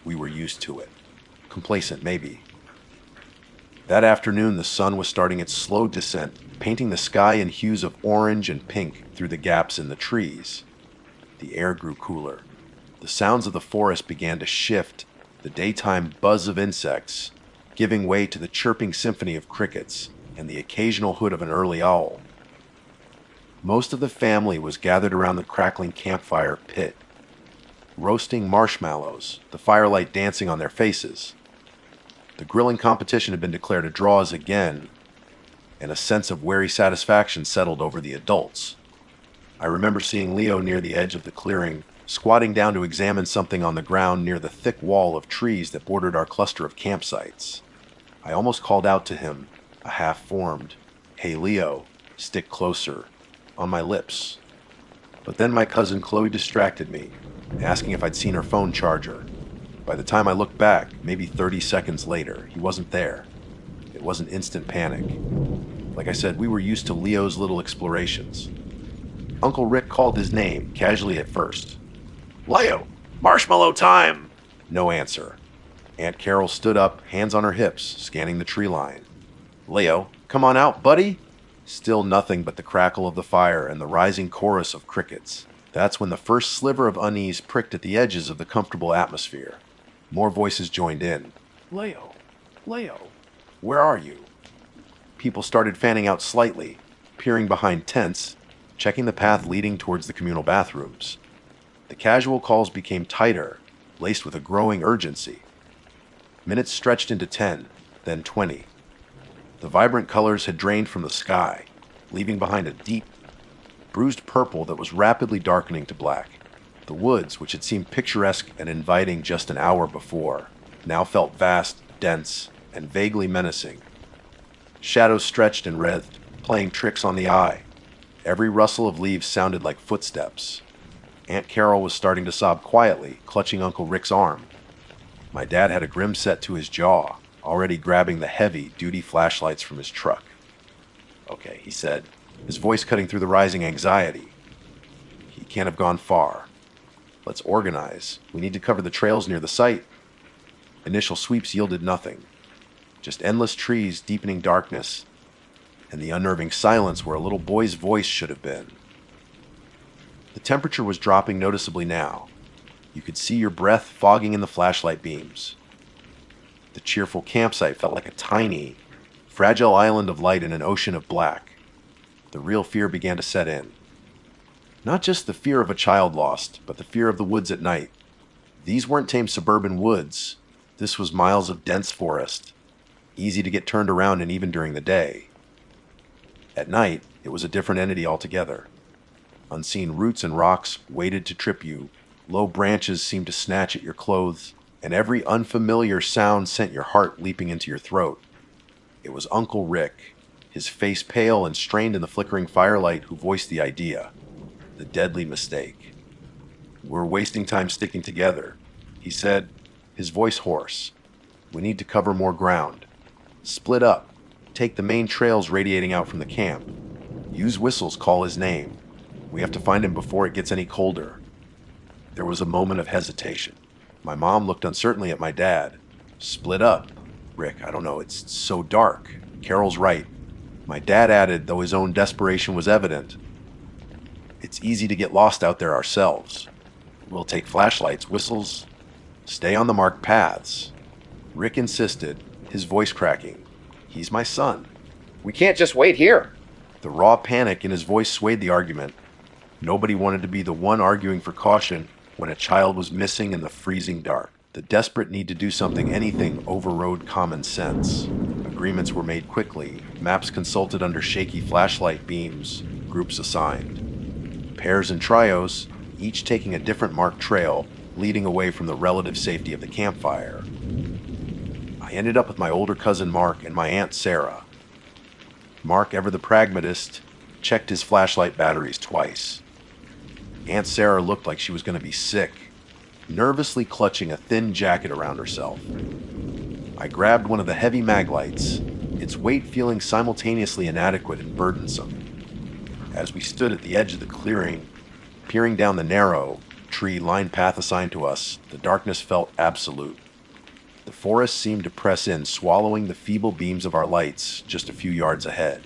We were used to it. Complacent, maybe. That afternoon, the sun was starting its slow descent, painting the sky in hues of orange and pink through the gaps in the trees. The air grew cooler. The sounds of the forest began to shift, the daytime buzz of insects giving way to the chirping symphony of crickets and the occasional hoot of an early owl. Most of the family was gathered around the crackling campfire pit, roasting marshmallows, the firelight dancing on their faces. The grilling competition had been declared a draw again, and a sense of wary satisfaction settled over the adults. I remember seeing Leo near the edge of the clearing, squatting down to examine something on the ground near the thick wall of trees that bordered our cluster of campsites. I almost called out to him, a half-formed, "Hey Leo, stick closer," on my lips. But then my cousin Chloe distracted me, asking if I'd seen her phone charger. By the time I looked back, maybe 30 seconds later, he wasn't there. It wasn't instant panic. Like I said, we were used to Leo's little explorations. Uncle Rick called his name, casually at first. "Leo, marshmallow time!" No answer. Aunt Carol stood up, hands on her hips, scanning the tree line. "Leo, come on out, buddy!" Still nothing but the crackle of the fire and the rising chorus of crickets. That's when the first sliver of unease pricked at the edges of the comfortable atmosphere. More voices joined in. "Leo, Leo, where are you?" People started fanning out slightly, peering behind tents, checking the path leading towards the communal bathrooms. The casual calls became tighter, laced with a growing urgency. Minutes stretched into 10, then 20. The vibrant colors had drained from the sky, leaving behind a deep, bruised purple that was rapidly darkening to black. The woods, which had seemed picturesque and inviting just an hour before, now felt vast, dense, and vaguely menacing. Shadows stretched and writhed, playing tricks on the eye. Every rustle of leaves sounded like footsteps. Aunt Carol was starting to sob quietly, clutching Uncle Rick's arm. My dad had a grim set to his jaw, already grabbing the heavy, duty flashlights from his truck. "Okay," he said, his voice cutting through the rising anxiety. "He can't have gone far. Let's organize. We need to cover the trails near the site." Initial sweeps yielded nothing. Just endless trees, deepening darkness, and the unnerving silence where a little boy's voice should have been. The temperature was dropping noticeably now. You could see your breath fogging in the flashlight beams. The cheerful campsite felt like a tiny, fragile island of light in an ocean of black. The real fear began to set in. Not just the fear of a child lost, but the fear of the woods at night. These weren't tame suburban woods. This was miles of dense forest, easy to get turned around in even during the day. At night, it was a different entity altogether. Unseen roots and rocks waited to trip you, low branches seemed to snatch at your clothes, and every unfamiliar sound sent your heart leaping into your throat. It was Uncle Rick, his face pale and strained in the flickering firelight, who voiced the idea, the deadly mistake. "We're wasting time sticking together," he said, his voice hoarse. "We need to cover more ground. Split up. Take the main trails radiating out from the camp. Use whistles, call his name. We have to find him before it gets any colder." There was a moment of hesitation. My mom looked uncertainly at my dad. "Split up. Rick, I don't know, it's so dark." "Carol's right." My dad added, though his own desperation was evident. "It's easy to get lost out there ourselves. We'll take flashlights, whistles, stay on the marked paths." Rick insisted, his voice cracking. "He's my son." "We can't just wait here." The raw panic in his voice swayed the argument. Nobody wanted to be the one arguing for caution when a child was missing in the freezing dark. The desperate need to do something, anything, overrode common sense. Agreements were made quickly, maps consulted under shaky flashlight beams, groups assigned. Pairs and trios, each taking a different marked trail, leading away from the relative safety of the campfire. I ended up with my older cousin Mark and my Aunt Sarah. Mark, ever the pragmatist, checked his flashlight batteries twice. Aunt Sarah looked like she was going to be sick, nervously clutching a thin jacket around herself. I grabbed one of the heavy mag lights, its weight feeling simultaneously inadequate and burdensome. As we stood at the edge of the clearing, peering down the narrow, tree-lined path assigned to us, the darkness felt absolute. The forest seemed to press in, swallowing the feeble beams of our lights just a few yards ahead.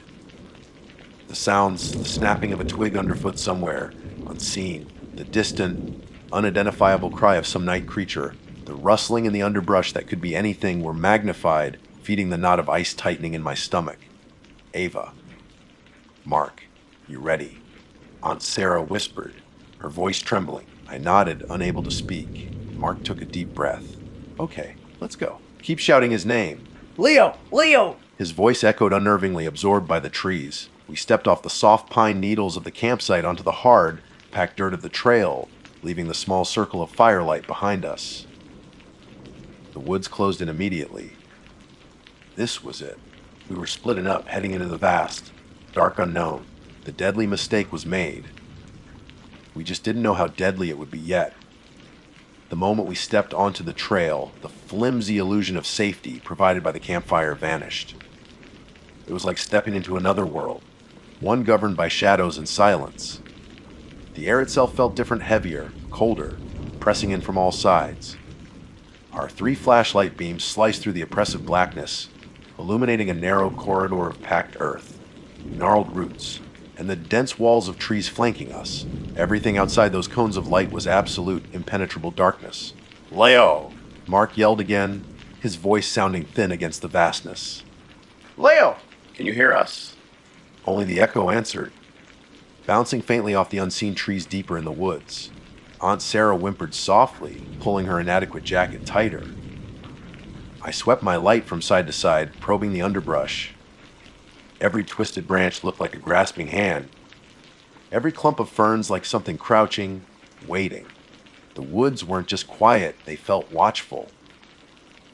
The sounds, the snapping of a twig underfoot somewhere, unseen, the distant, unidentifiable cry of some night creature, the rustling in the underbrush that could be anything, were magnified, feeding the knot of ice tightening in my stomach. "Ava." "Mark, you ready?" Aunt Sarah whispered, her voice trembling. I nodded, unable to speak. Mark took a deep breath. "Okay, let's go." Keep shouting his name. "Leo! Leo!" His voice echoed unnervingly, absorbed by the trees. We stepped off the soft pine needles of the campsite onto the hard, packed dirt of the trail, leaving the small circle of firelight behind us. The woods closed in immediately. This was it. We were splitting up, heading into the vast, dark unknown. The deadly mistake was made. We just didn't know how deadly it would be yet. The moment we stepped onto the trail, the flimsy illusion of safety provided by the campfire vanished. It was like stepping into another world, one governed by shadows and silence. The air itself felt different, heavier, colder, pressing in from all sides. Our 3 flashlight beams sliced through the oppressive blackness, illuminating a narrow corridor of packed earth, gnarled roots, and the dense walls of trees flanking us. Everything outside those cones of light was absolute, impenetrable darkness. "Leo!" Mark yelled again, his voice sounding thin against the vastness. "Leo! Can you hear us?" Only the echo answered, bouncing faintly off the unseen trees deeper in the woods. Aunt Sarah whimpered softly, pulling her inadequate jacket tighter. I swept my light from side to side, probing the underbrush. Every twisted branch looked like a grasping hand. Every clump of ferns like something crouching, waiting. The woods weren't just quiet, they felt watchful.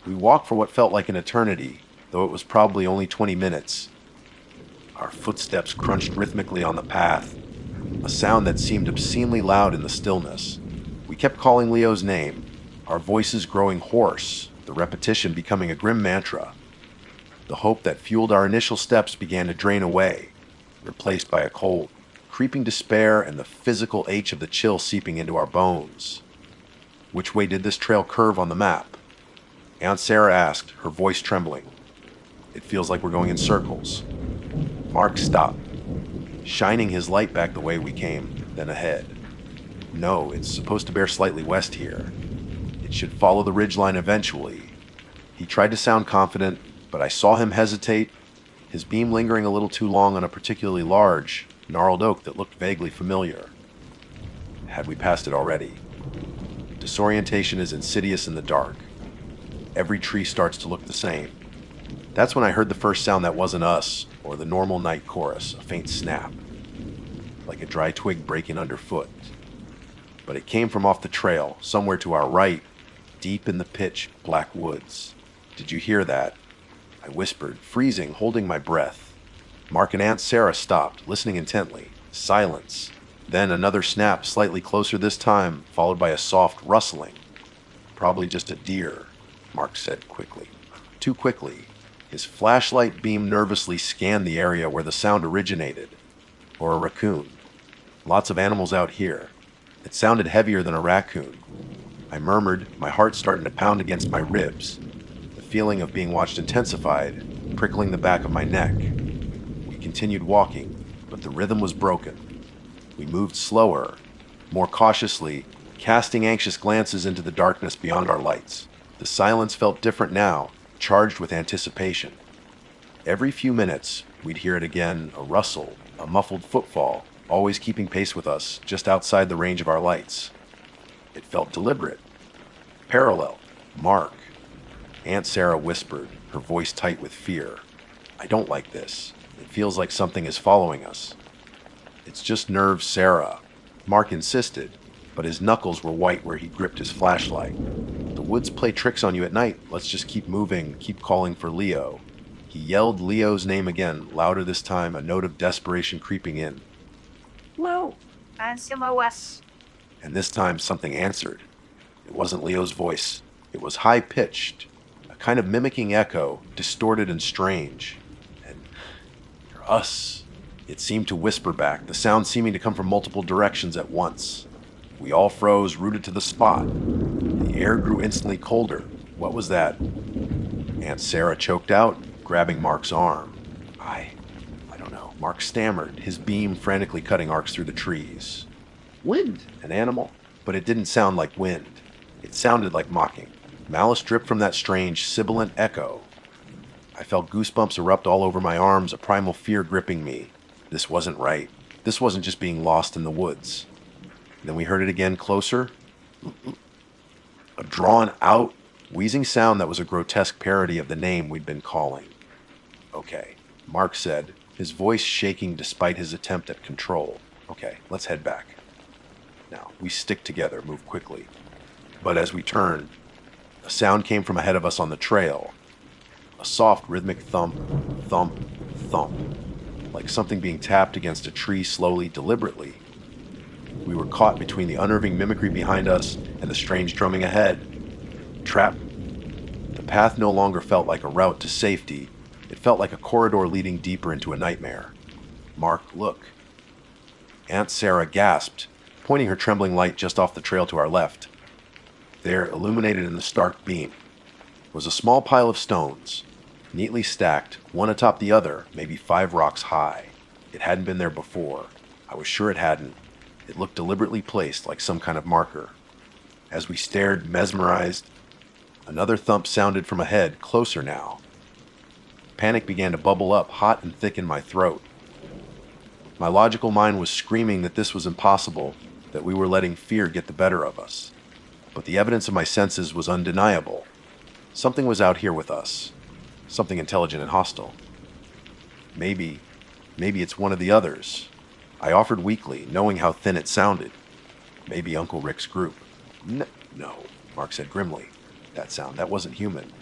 We walked for what felt like an eternity, though it was probably only 20 minutes. Our footsteps crunched rhythmically on the path, a sound that seemed obscenely loud in the stillness. We kept calling Leo's name, our voices growing hoarse, the repetition becoming a grim mantra. The hope that fueled our initial steps began to drain away, replaced by a cold, creeping despair and the physical ache of the chill seeping into our bones. Which way did this trail curve on the map? Aunt Sarah asked, her voice trembling. "It feels like we're going in circles." Mark stopped, shining his light back the way we came, then ahead. "No, it's supposed to bear slightly west here. It should follow the ridgeline eventually." He tried to sound confident, but I saw him hesitate, his beam lingering a little too long on a particularly large, gnarled oak that looked vaguely familiar. Had we passed it already? Disorientation is insidious in the dark. Every tree starts to look the same. That's when I heard the first sound that wasn't us, or the normal night chorus, a faint snap, like a dry twig breaking underfoot. But it came from off the trail, somewhere to our right, deep in the pitch black woods. Did you hear that? I whispered, freezing, holding my breath. Mark and Aunt Sarah stopped, listening intently. Silence. Then another snap, slightly closer this time, followed by a soft rustling. Probably just a deer, Mark said quickly. Too quickly. His flashlight beam nervously scanned the area where the sound originated. Or a raccoon. Lots of animals out here. It sounded heavier than a raccoon. I murmured, my heart starting to pound against my ribs. The feeling of being watched intensified, prickling the back of my neck. We continued walking, but the rhythm was broken. We moved slower, more cautiously, casting anxious glances into the darkness beyond our lights. The silence felt different now, charged with anticipation. Every few minutes, we'd hear it again, a rustle, a muffled footfall, always keeping pace with us, just outside the range of our lights. It felt deliberate. Parallel. Mark. Aunt Sarah whispered, her voice tight with fear. I don't like this. It feels like something is following us. It's just nerves, Sarah. Mark insisted, but his knuckles were white where he gripped his flashlight. The woods play tricks on you at night. Let's just keep moving, keep calling for Leo. He yelled Leo's name again, louder this time, a note of desperation creeping in. Lo, SOS. And this time something answered. It wasn't Leo's voice. It was high-pitched, a kind of mimicking echo, distorted and strange. And you're us. It seemed to whisper back, the sound seeming to come from multiple directions at once. We all froze, rooted to the spot. The air grew instantly colder. What was that? Aunt Sarah choked out, grabbing Mark's arm. I don't know. Mark stammered, his beam frantically cutting arcs through the trees. Wind, an animal? But it didn't sound like wind. It sounded like mocking. Malice dripped from that strange, sibilant echo. I felt goosebumps erupt all over my arms, a primal fear gripping me. This wasn't right. This wasn't just being lost in the woods. Then we heard it again, closer. A drawn-out, wheezing sound that was a grotesque parody of the name we'd been calling. Okay, Mark said, his voice shaking despite his attempt at control. Okay, let's head back. Now, we stick together, move quickly. But as we turned, a sound came from ahead of us on the trail. A soft, rhythmic thump, thump, thump. Like something being tapped against a tree slowly, deliberately. We were caught between the unnerving mimicry behind us and the strange drumming ahead. Trapped. The path no longer felt like a route to safety. It felt like a corridor leading deeper into a nightmare. Mark, look. Aunt Sarah gasped, pointing her trembling light just off the trail to our left. There, illuminated in the stark beam, was a small pile of stones, neatly stacked, one atop the other, maybe 5 rocks high. It hadn't been there before. I was sure it hadn't. It looked deliberately placed, like some kind of marker. As we stared, mesmerized, another thump sounded from ahead, closer now. Panic began to bubble up, hot and thick in my throat. My logical mind was screaming that this was impossible, that we were letting fear get the better of us. But the evidence of my senses was undeniable. Something was out here with us. Something intelligent and hostile. Maybe it's one of the others. I offered weakly, knowing how thin it sounded. Maybe Uncle Rick's group. No, Mark said grimly. That wasn't human.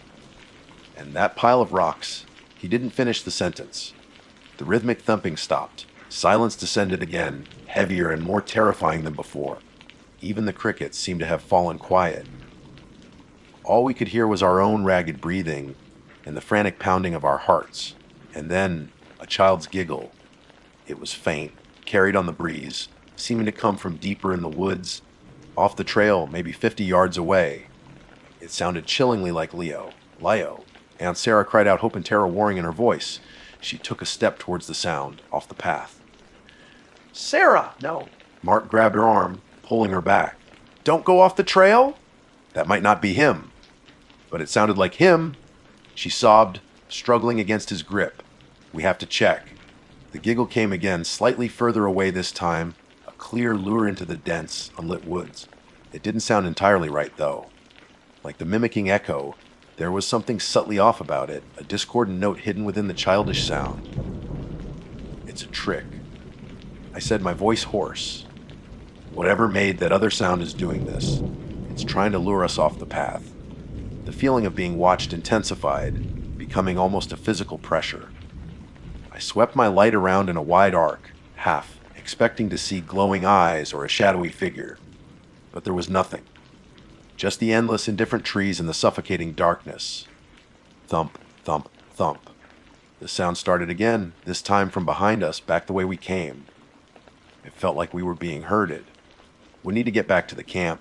And that pile of rocks, he didn't finish the sentence. The rhythmic thumping stopped. Silence descended again, heavier and more terrifying than before. Even the crickets seemed to have fallen quiet. All we could hear was our own ragged breathing and the frantic pounding of our hearts. And then a child's giggle. It was faint, carried on the breeze, seeming to come from deeper in the woods, off the trail, maybe 50 yards away. It sounded chillingly like Leo. Aunt Sarah cried out, hope and terror warring in her voice. She took a step towards the sound, off the path. Sarah! No. Mark grabbed her arm, pulling her back. Don't go off the trail? That might not be him. But it sounded like him, She sobbed, struggling against his grip. "We have to check." The giggle came again, slightly further away this time, a clear lure into the dense, unlit woods. It didn't sound entirely right, though. Like the mimicking echo, there was something subtly off about it, a discordant note hidden within the childish sound. "It's a trick," I said, my voice hoarse. "Whatever made that other sound is doing this. It's trying to lure us off the path." The feeling of being watched intensified, becoming almost a physical pressure. I swept my light around in a wide arc, half expecting to see glowing eyes or a shadowy figure. But there was nothing. Just the endless, indifferent trees and the suffocating darkness. Thump, thump, thump. The sound started again, this time from behind us, back the way we came. It felt like we were being herded. "We need to get back to the camp,"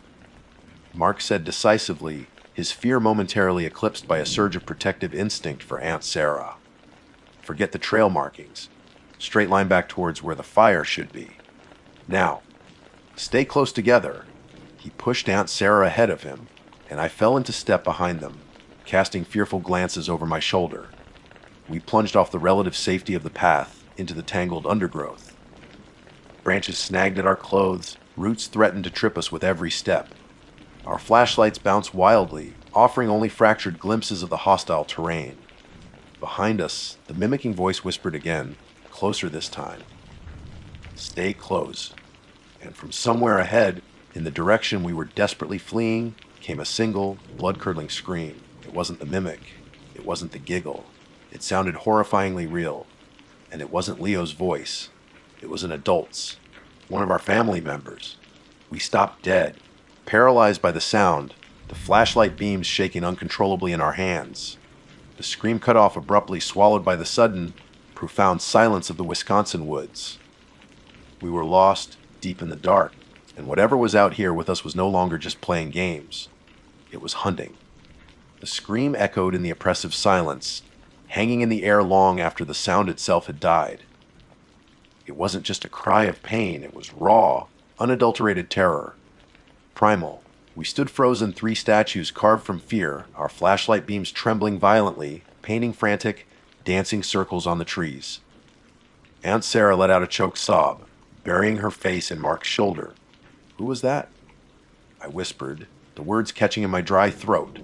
Mark said decisively, his fear momentarily eclipsed by a surge of protective instinct for Aunt Sarah. "Forget the trail markings. Straight line back towards where the fire should be. Now, stay close together." He pushed Aunt Sarah ahead of him, and I fell into step behind them, casting fearful glances over my shoulder. We plunged off the relative safety of the path into the tangled undergrowth. Branches snagged at our clothes, roots threatened to trip us with every step. Our flashlights bounced wildly, offering only fractured glimpses of the hostile terrain. Behind us, the mimicking voice whispered again, closer this time. "Stay close." And from somewhere ahead, in the direction we were desperately fleeing, came a single, blood-curdling scream. It wasn't the mimic. It wasn't the giggle. It sounded horrifyingly real. And it wasn't Leo's voice. It was an adult's. One of our family members. We stopped dead, paralyzed by the sound, the flashlight beams shaking uncontrollably in our hands. The scream cut off abruptly, swallowed by the sudden, profound silence of the Wisconsin woods. We were lost, deep in the dark, and whatever was out here with us was no longer just playing games. It was hunting. The scream echoed in the oppressive silence, hanging in the air long after the sound itself had died. It wasn't just a cry of pain, it was raw, unadulterated terror. Primal. We stood frozen, three statues carved from fear, our flashlight beams trembling violently, painting frantic, dancing circles on the trees. Aunt Sarah let out a choked sob, burying her face in Mark's shoulder. "Who was that?" I whispered, the words catching in my dry throat.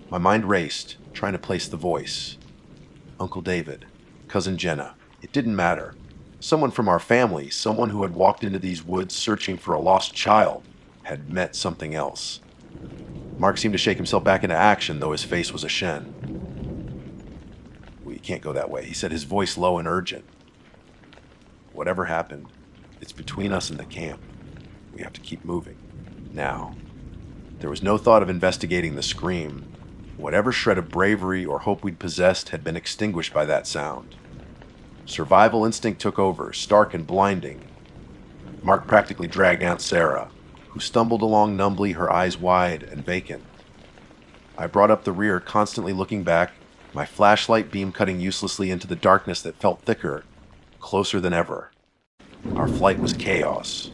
My mind raced, trying to place the voice. Uncle David, Cousin Jenna. It didn't matter. Someone from our family, someone who had walked into these woods searching for a lost child, had met something else. Mark seemed to shake himself back into action, though his face was ashen. "We can't go that way," he said, his voice low and urgent. "Whatever happened, it's between us and the camp. We have to keep moving. Now." There was no thought of investigating the scream. Whatever shred of bravery or hope we'd possessed had been extinguished by that sound. Survival instinct took over, stark and blinding. Mark practically dragged Aunt Sarah, who stumbled along numbly, her eyes wide and vacant. I brought up the rear, constantly looking back, my flashlight beam cutting uselessly into the darkness that felt thicker, closer than ever. Our flight was chaos.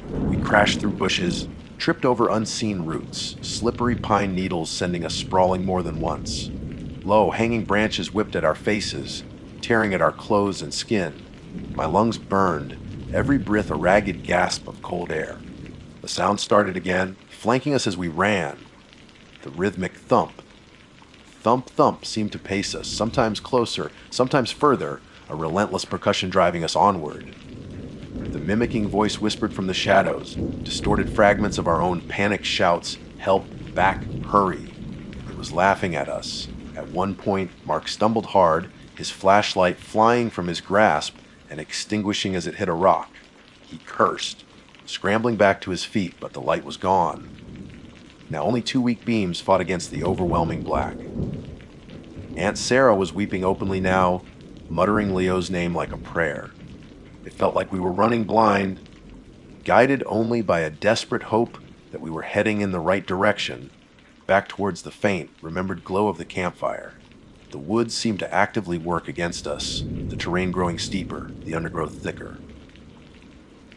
We crashed through bushes, tripped over unseen roots, slippery pine needles sending us sprawling more than once. Low, hanging branches whipped at our faces, tearing at our clothes and skin. My lungs burned, every breath a ragged gasp of cold air. The sound started again, flanking us as we ran. The rhythmic thump. Thump, thump seemed to pace us, sometimes closer, sometimes further, a relentless percussion driving us onward. The mimicking voice whispered from the shadows, distorted fragments of our own panicked shouts, "Help, back, hurry." It was laughing at us. At one point, Mark stumbled hard, his flashlight flying from his grasp and extinguishing as it hit a rock. He cursed, scrambling back to his feet, but the light was gone. Now only two weak beams fought against the overwhelming black. Aunt Sarah was weeping openly now, muttering Leo's name like a prayer. It felt like we were running blind, guided only by a desperate hope that we were heading in the right direction, back towards the faint, remembered glow of the campfire. The woods seemed to actively work against us, the terrain growing steeper, the undergrowth thicker.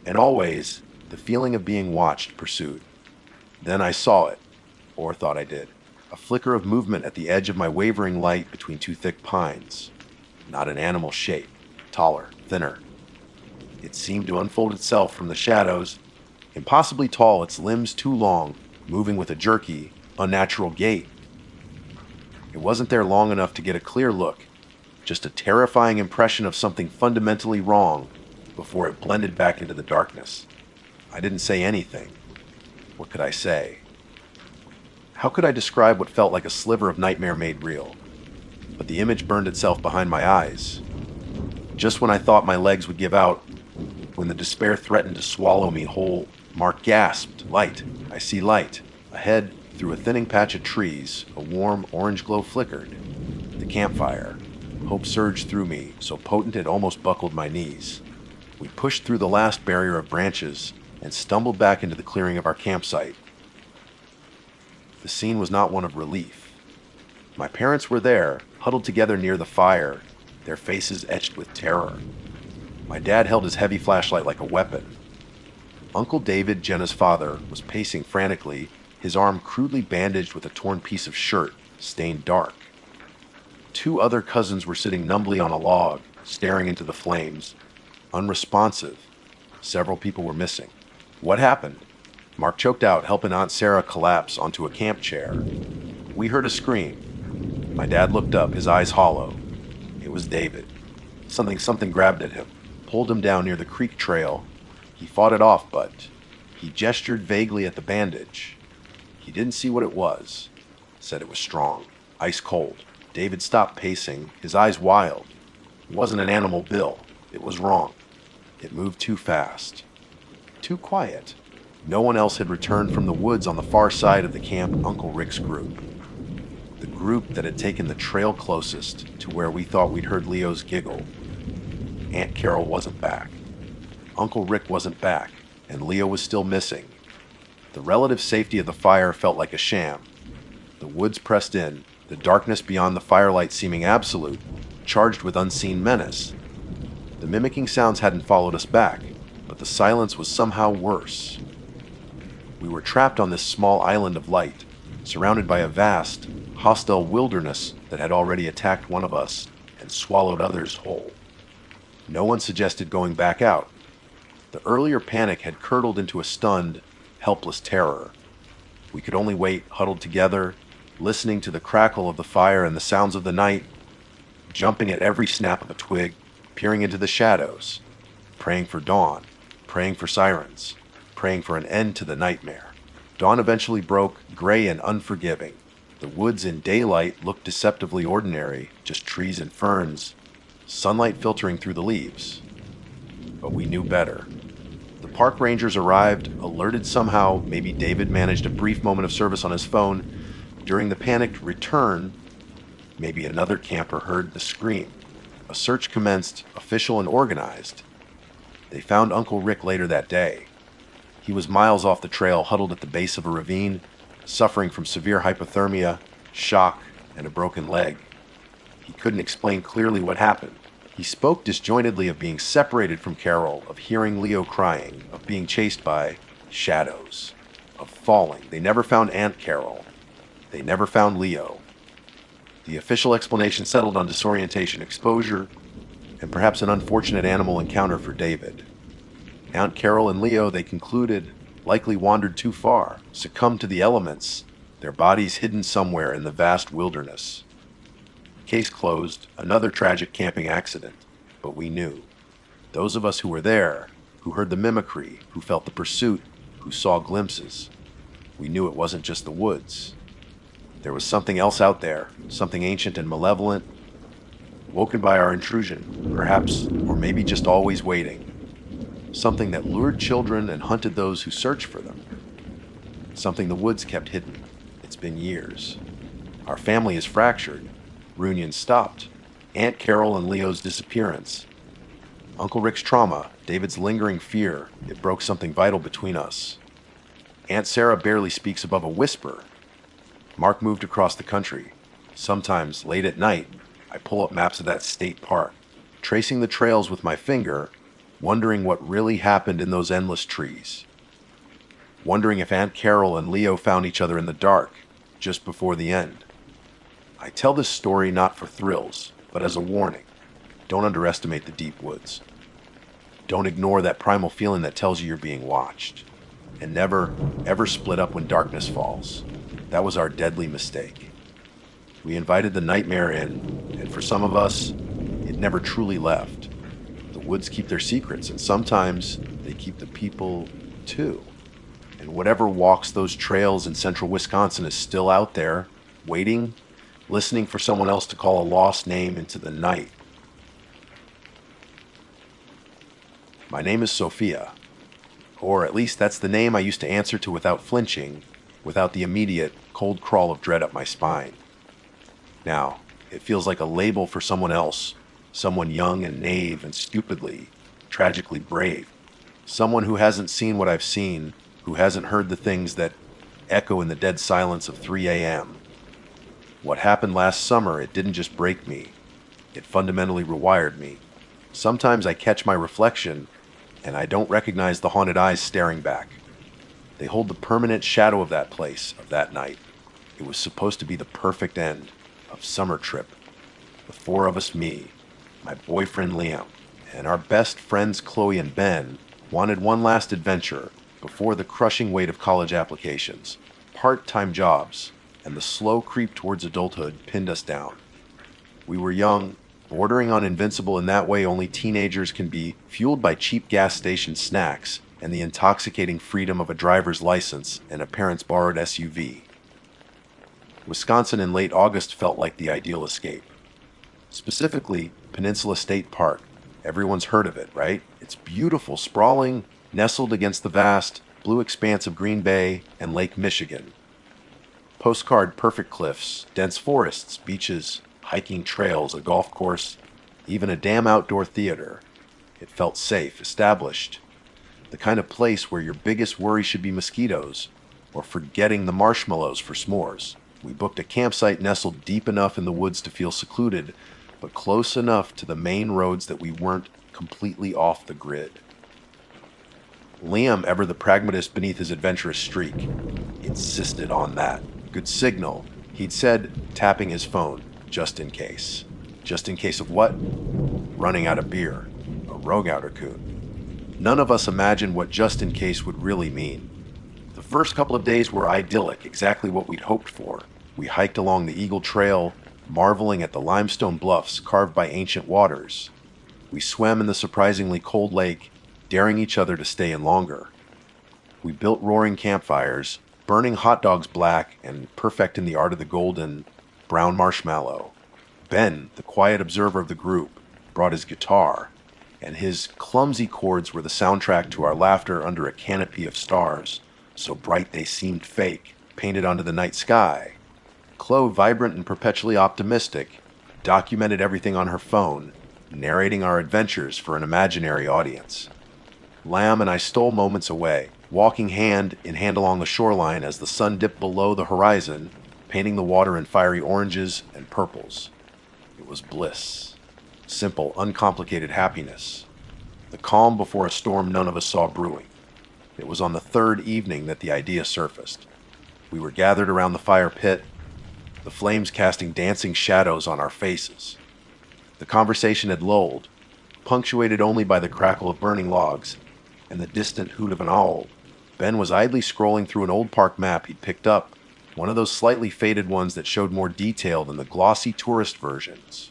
And always, the feeling of being watched pursued. Then I saw it, or thought I did. A flicker of movement at the edge of my wavering light between two thick pines. Not an animal shape, taller, thinner. It seemed to unfold itself from the shadows, impossibly tall, its limbs too long, moving with a jerky, unnatural gait. It wasn't there long enough to get a clear look, just a terrifying impression of something fundamentally wrong before it blended back into the darkness. I didn't say anything. What could I say? How could I describe what felt like a sliver of nightmare made real? But the image burned itself behind my eyes. Just when I thought my legs would give out, when the despair threatened to swallow me whole, Mark gasped, "Light! I see light!" Ahead, through a thinning patch of trees, a warm orange glow flickered. The campfire. Hope surged through me, so potent it almost buckled my knees. We pushed through the last barrier of branches and stumbled back into the clearing of our campsite. The scene was not one of relief. My parents were there, huddled together near the fire, their faces etched with terror. My dad held his heavy flashlight like a weapon. Uncle David, Jenna's father, was pacing frantically, his arm crudely bandaged with a torn piece of shirt, stained dark. 2 other cousins were sitting numbly on a log, staring into the flames, unresponsive. Several people were missing. What happened? Mark choked out, helping Aunt Sarah collapse onto a camp chair. We heard a scream. My dad looked up, his eyes hollow. It was David. Something grabbed at him, pulled him down near the creek trail. He fought it off, but he gestured vaguely at the bandage. He didn't see what it was. Said it was strong, ice cold. David stopped pacing, his eyes wild. It wasn't an animal bill. It was wrong. It moved too fast. Too quiet. No one else had returned from the woods on the far side of the camp Uncle Rick's group. The group that had taken the trail closest to where we thought we'd heard Leo's giggle. Aunt Carol wasn't back. Uncle Rick wasn't back, and Leo was still missing. The relative safety of the fire felt like a sham. The woods pressed in, the darkness beyond the firelight seeming absolute, charged with unseen menace. The mimicking sounds hadn't followed us back, but the silence was somehow worse. We were trapped on this small island of light, surrounded by a vast, hostile wilderness that had already attacked one of us and swallowed others whole. No one suggested going back out. The earlier panic had curdled into a stunned, helpless terror. We could only wait, huddled together, listening to the crackle of the fire and the sounds of the night, jumping at every snap of a twig, peering into the shadows, praying for dawn, praying for sirens, praying for an end to the nightmare. Dawn eventually broke, gray and unforgiving. The woods in daylight looked deceptively ordinary, just trees and ferns, sunlight filtering through the leaves. But we knew better. The park rangers arrived, alerted somehow. Maybe David managed a brief moment of service on his phone. During the panicked return, maybe another camper heard the scream. A search commenced, official and organized. They found Uncle Rick later that day. He was miles off the trail, huddled at the base of a ravine, suffering from severe hypothermia, shock, and a broken leg. He couldn't explain clearly what happened. He spoke disjointedly of being separated from Carol, of hearing Leo crying, of being chased by shadows, of falling. They never found Aunt Carol. They never found Leo. The official explanation settled on disorientation, exposure, and perhaps an unfortunate animal encounter for David. Aunt Carol and Leo, they concluded, likely wandered too far, succumbed to the elements, their bodies hidden somewhere in the vast wilderness. Case closed, another tragic camping accident. But we knew. Those of us who were there, who heard the mimicry, who felt the pursuit, who saw glimpses, we knew it wasn't just the woods. There was something else out there, something ancient and malevolent, woken by our intrusion, perhaps, or maybe just always waiting. Something that lured children and hunted those who searched for them. Something the woods kept hidden. It's been years. Our family is fractured. Reunion stopped. Aunt Carol and Leo's disappearance. Uncle Rick's trauma, David's lingering fear, it broke something vital between us. Aunt Sarah barely speaks above a whisper. Mark moved across the country. Sometimes, late at night, I pull up maps of that state park, tracing the trails with my finger, wondering what really happened in those endless trees. Wondering if Aunt Carol and Leo found each other in the dark, just before the end. I tell this story not for thrills, but as a warning. Don't underestimate the deep woods. Don't ignore that primal feeling that tells you you're being watched. And never, ever split up when darkness falls. That was our deadly mistake. We invited the nightmare in, and for some of us, it never truly left. The woods keep their secrets, and sometimes they keep the people too. And whatever walks those trails in central Wisconsin is still out there, waiting, listening for someone else to call a lost name into the night. My name is Sophia, or at least that's the name I used to answer to without flinching, without the immediate cold crawl of dread up my spine. Now, it feels like a label for someone else, someone young and naive and stupidly, tragically brave, someone who hasn't seen what I've seen, who hasn't heard the things that echo in the dead silence of 3 a.m. What happened last summer, it didn't just break me, it fundamentally rewired me. Sometimes I catch my reflection, and I don't recognize the haunted eyes staring back. They hold the permanent shadow of that place, of that night. It was supposed to be the perfect end of summer trip. The four of us, me, my boyfriend Liam, and our best friends Chloe and Ben, wanted one last adventure before the crushing weight of college applications, part-time jobs, and the slow creep towards adulthood pinned us down. We were young, bordering on invincible in that way only teenagers can be, fueled by cheap gas station snacks and the intoxicating freedom of a driver's license and a parent's borrowed SUV. Wisconsin in late August felt like the ideal escape. Specifically, Peninsula State Park. Everyone's heard of it, right? It's beautiful, sprawling, nestled against the vast, blue expanse of Green Bay and Lake Michigan. Postcard perfect cliffs, dense forests, beaches, hiking trails, a golf course, even a damn outdoor theater. It felt safe, established. The kind of place where your biggest worry should be mosquitoes, or forgetting the marshmallows for s'mores. We booked a campsite nestled deep enough in the woods to feel secluded, but close enough to the main roads that we weren't completely off the grid. Liam, ever the pragmatist beneath his adventurous streak, insisted on that. Good signal, he'd said, tapping his phone, just in case. Just in case of what? Running out of beer. A rogue outer coon. None of us imagined what just in case would really mean. The first couple of days were idyllic, exactly what we'd hoped for. We hiked along the Eagle Trail, marveling at the limestone bluffs carved by ancient waters. We swam in the surprisingly cold lake, daring each other to stay in longer. We built roaring campfires, burning hot dogs black and perfecting the art of the golden brown marshmallow. Ben, the quiet observer of the group, brought his guitar, and his clumsy chords were the soundtrack to our laughter under a canopy of stars, so bright they seemed fake, painted onto the night sky. Chloe, vibrant and perpetually optimistic, documented everything on her phone, narrating our adventures for an imaginary audience. Lamb and I stole moments away, walking hand in hand along the shoreline as the sun dipped below the horizon, painting the water in fiery oranges and purples. It was bliss. Simple, uncomplicated happiness. The calm before a storm none of us saw brewing. It was on the third evening that the idea surfaced. We were gathered around the fire pit, the flames casting dancing shadows on our faces. The conversation had lulled, punctuated only by the crackle of burning logs and the distant hoot of an owl. Ben was idly scrolling through an old park map he'd picked up, one of those slightly faded ones that showed more detail than the glossy tourist versions.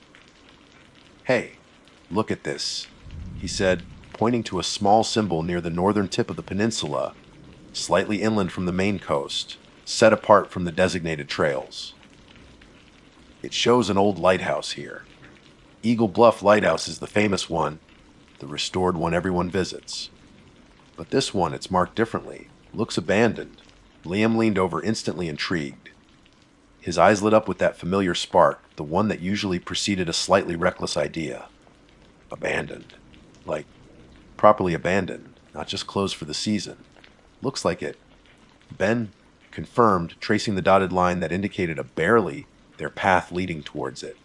"Hey, look at this," he said, pointing to a small symbol near the northern tip of the peninsula, slightly inland from the main coast, set apart from the designated trails. It shows an old lighthouse here. Eagle Bluff Lighthouse is the famous one, the restored one everyone visits. But this one, it's marked differently, looks abandoned. Liam leaned over, instantly intrigued. His eyes lit up with that familiar spark, the one that usually preceded a slightly reckless idea. Abandoned. Like, properly abandoned, not just closed for the season. Looks like it. Ben confirmed, tracing the dotted line that indicated their path leading towards it.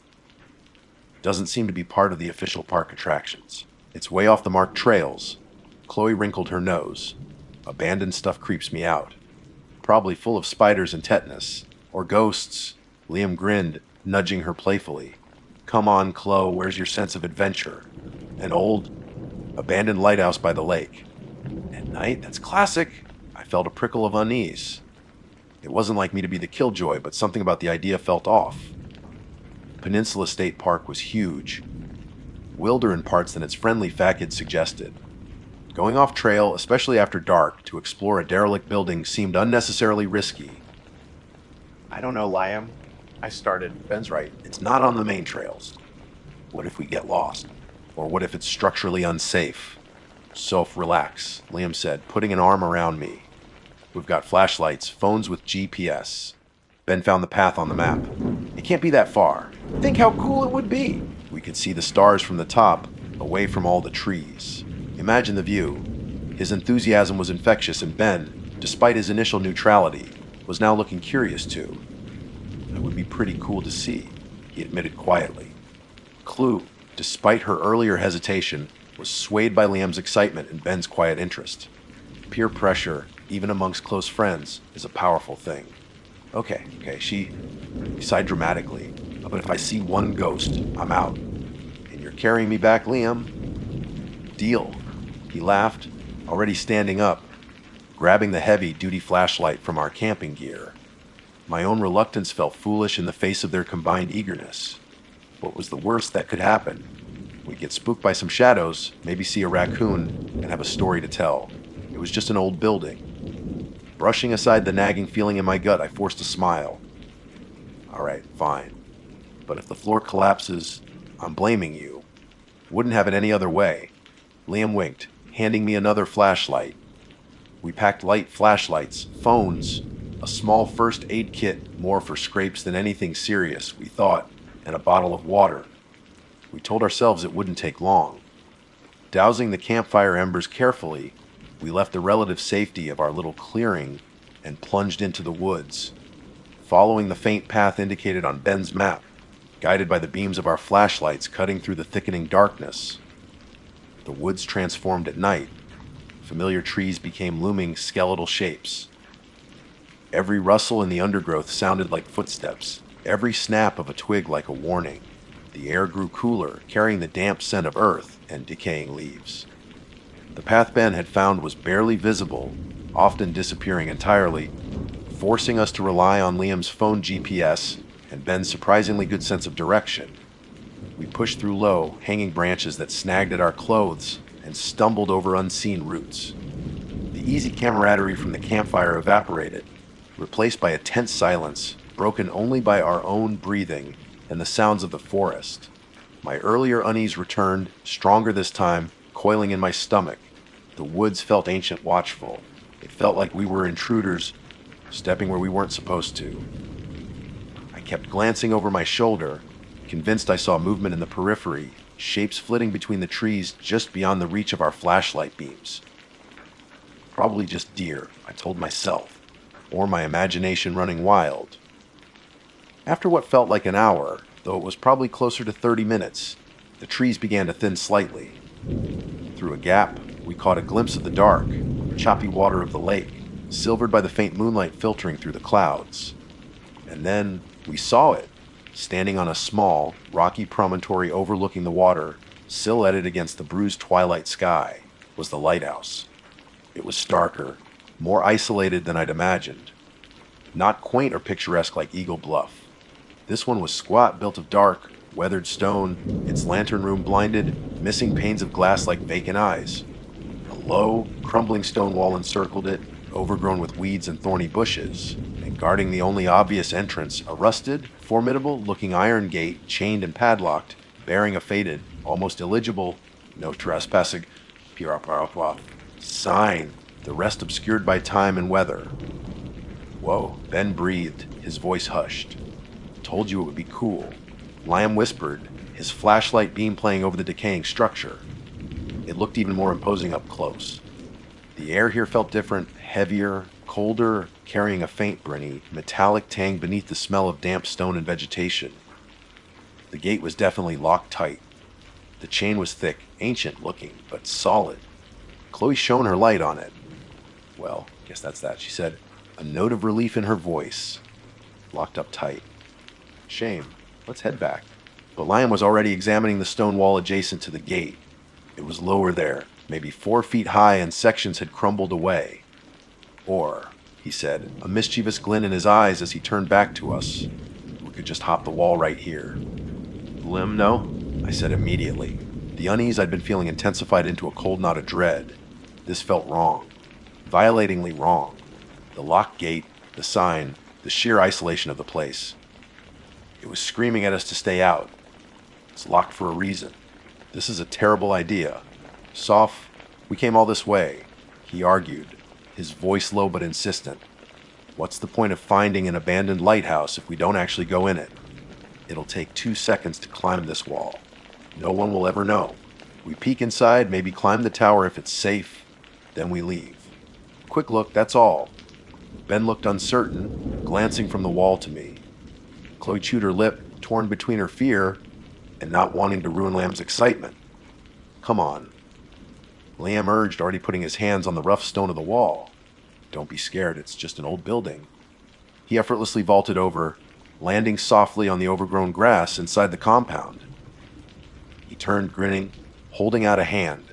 Doesn't seem to be part of the official park attractions. It's way off the marked trails. Chloe wrinkled her nose. Abandoned stuff creeps me out. Probably full of spiders and tetanus. Or ghosts? Liam grinned, nudging her playfully. Come on, Chloe, where's your sense of adventure? An old, abandoned lighthouse by the lake. At night? That's classic. I felt a prickle of unease. It wasn't like me to be the killjoy, but something about the idea felt off. Peninsula State Park was huge, wilder in parts than its friendly facade suggested. Going off trail, especially after dark, to explore a derelict building seemed unnecessarily risky. I don't know, Liam. I started. Ben's right. It's not on the main trails. What if we get lost? Or what if it's structurally unsafe? Soph, relax, Liam said, putting an arm around me. We've got flashlights, phones with GPS. Ben found the path on the map. It can't be that far. Think how cool it would be. We could see the stars from the top, away from all the trees. Imagine the view. His enthusiasm was infectious, and Ben, despite his initial neutrality, was now looking curious too. It would be pretty cool to see, he admitted quietly. Clue, despite her earlier hesitation, was swayed by Liam's excitement and Ben's quiet interest. Peer pressure, even amongst close friends, is a powerful thing. Okay, she sighed dramatically. But if I see one ghost, I'm out. And you're carrying me back, Liam? Deal. He laughed, already standing up, grabbing the heavy-duty flashlight from our camping gear. My own reluctance felt foolish in the face of their combined eagerness. What was the worst that could happen? We'd get spooked by some shadows, maybe see a raccoon, and have a story to tell. It was just an old building. Brushing aside the nagging feeling in my gut, I forced a smile. All right, fine. But if the floor collapses, I'm blaming you. Wouldn't have it any other way. Liam winked, handing me another flashlight. We packed light flashlights, phones, a small first aid kit, more for scrapes than anything serious, we thought, and a bottle of water. We told ourselves it wouldn't take long. Dousing the campfire embers carefully, we left the relative safety of our little clearing and plunged into the woods, following the faint path indicated on Ben's map, guided by the beams of our flashlights cutting through the thickening darkness. The woods transformed at night. Familiar trees became looming skeletal shapes. Every rustle in the undergrowth sounded like footsteps, every snap of a twig like a warning. The air grew cooler, carrying the damp scent of earth and decaying leaves. The path Ben had found was barely visible, often disappearing entirely, forcing us to rely on Liam's phone GPS and Ben's surprisingly good sense of direction. We pushed through low, hanging branches that snagged at our clothes and stumbled over unseen roots. The easy camaraderie from the campfire evaporated, replaced by a tense silence, broken only by our own breathing and the sounds of the forest. My earlier unease returned, stronger this time, coiling in my stomach. The woods felt ancient watchful. It felt like we were intruders, stepping where we weren't supposed to. I kept glancing over my shoulder, convinced I saw movement in the periphery, shapes flitting between the trees just beyond the reach of our flashlight beams. Probably just deer, I told myself, or my imagination running wild. After what felt like an hour, though it was probably closer to 30 minutes, the trees began to thin slightly. Through a gap, we caught a glimpse of the dark, choppy water of the lake, silvered by the faint moonlight filtering through the clouds. And then we saw it, standing on a small, rocky promontory overlooking the water, silhouetted against the bruised twilight sky, was the lighthouse. It was starker, more isolated than I'd imagined. Not quaint or picturesque like Eagle Bluff. This one was squat, built of dark, weathered stone, its lantern room blinded, missing panes of glass like vacant eyes. A low, crumbling stone wall encircled it, overgrown with weeds and thorny bushes, and guarding the only obvious entrance, a rusted, formidable-looking iron gate, chained and padlocked, bearing a faded, almost illegible, "No trespassing," sign, the rest obscured by time and weather. Whoa, Ben breathed, his voice hushed. Told you it would be cool. Liam whispered, his flashlight beam playing over the decaying structure. It looked even more imposing up close. The air here felt different, heavier, colder, carrying a faint, briny, metallic tang beneath the smell of damp stone and vegetation. The gate was definitely locked tight. The chain was thick, ancient looking, but solid. Chloe shone her light on it. Well, guess that's that, she said, a note of relief in her voice. locked up tight. Shame. Let's head back. But Liam was already examining the stone wall adjacent to the gate. It was lower there, maybe 4 feet high, and sections had crumbled away. Or, he said, a mischievous glint in his eyes as he turned back to us. We could just hop the wall right here. Lim, no? I said immediately. The unease I'd been feeling intensified into a cold knot of dread. This felt wrong. Violatingly wrong. The locked gate, the sign, the sheer isolation of the place. It was screaming at us to stay out. It's locked for a reason. This is a terrible idea. Soph, we came all this way, he argued, his voice low but insistent. What's the point of finding an abandoned lighthouse if we don't actually go in it? It'll take 2 seconds to climb this wall. No one will ever know. We peek inside, maybe climb the tower if it's safe, then we leave. Quick look, that's all. Ben looked uncertain, glancing from the wall to me. Chloe chewed her lip, torn between her fear and not wanting to ruin Liam's excitement. Come on. Liam urged, already putting his hands on the rough stone of the wall. Don't be scared, it's just an old building. He effortlessly vaulted over, landing softly on the overgrown grass inside the compound. He turned, grinning, holding out a hand.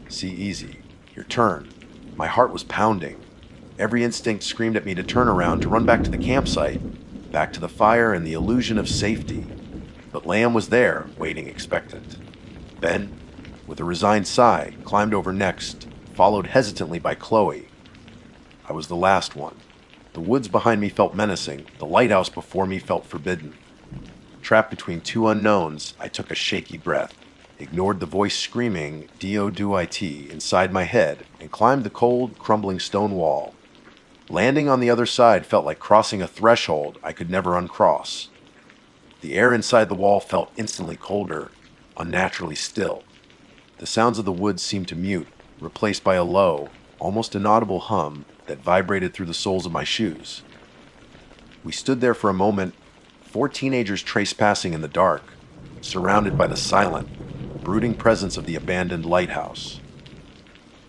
See, easy. Your turn. My heart was pounding. Every instinct screamed at me to turn around, to run back to the campsite, back to the fire and the illusion of safety. But Liam was there, waiting expectant. Ben, with a resigned sigh, climbed over next, followed hesitantly by Chloe. I was the last one. The woods behind me felt menacing. The lighthouse before me felt forbidden. Trapped between 2 unknowns, I took a shaky breath, ignored the voice screaming D-O-D-I-T inside my head, and climbed the cold, crumbling stone wall. Landing on the other side felt like crossing a threshold I could never uncross. The air inside the wall felt instantly colder, unnaturally still. The sounds of the woods seemed to mute, replaced by a low, almost inaudible hum that vibrated through the soles of my shoes. We stood there for a moment, 4 teenagers trespassing in the dark, surrounded by the silent, brooding presence of the abandoned lighthouse.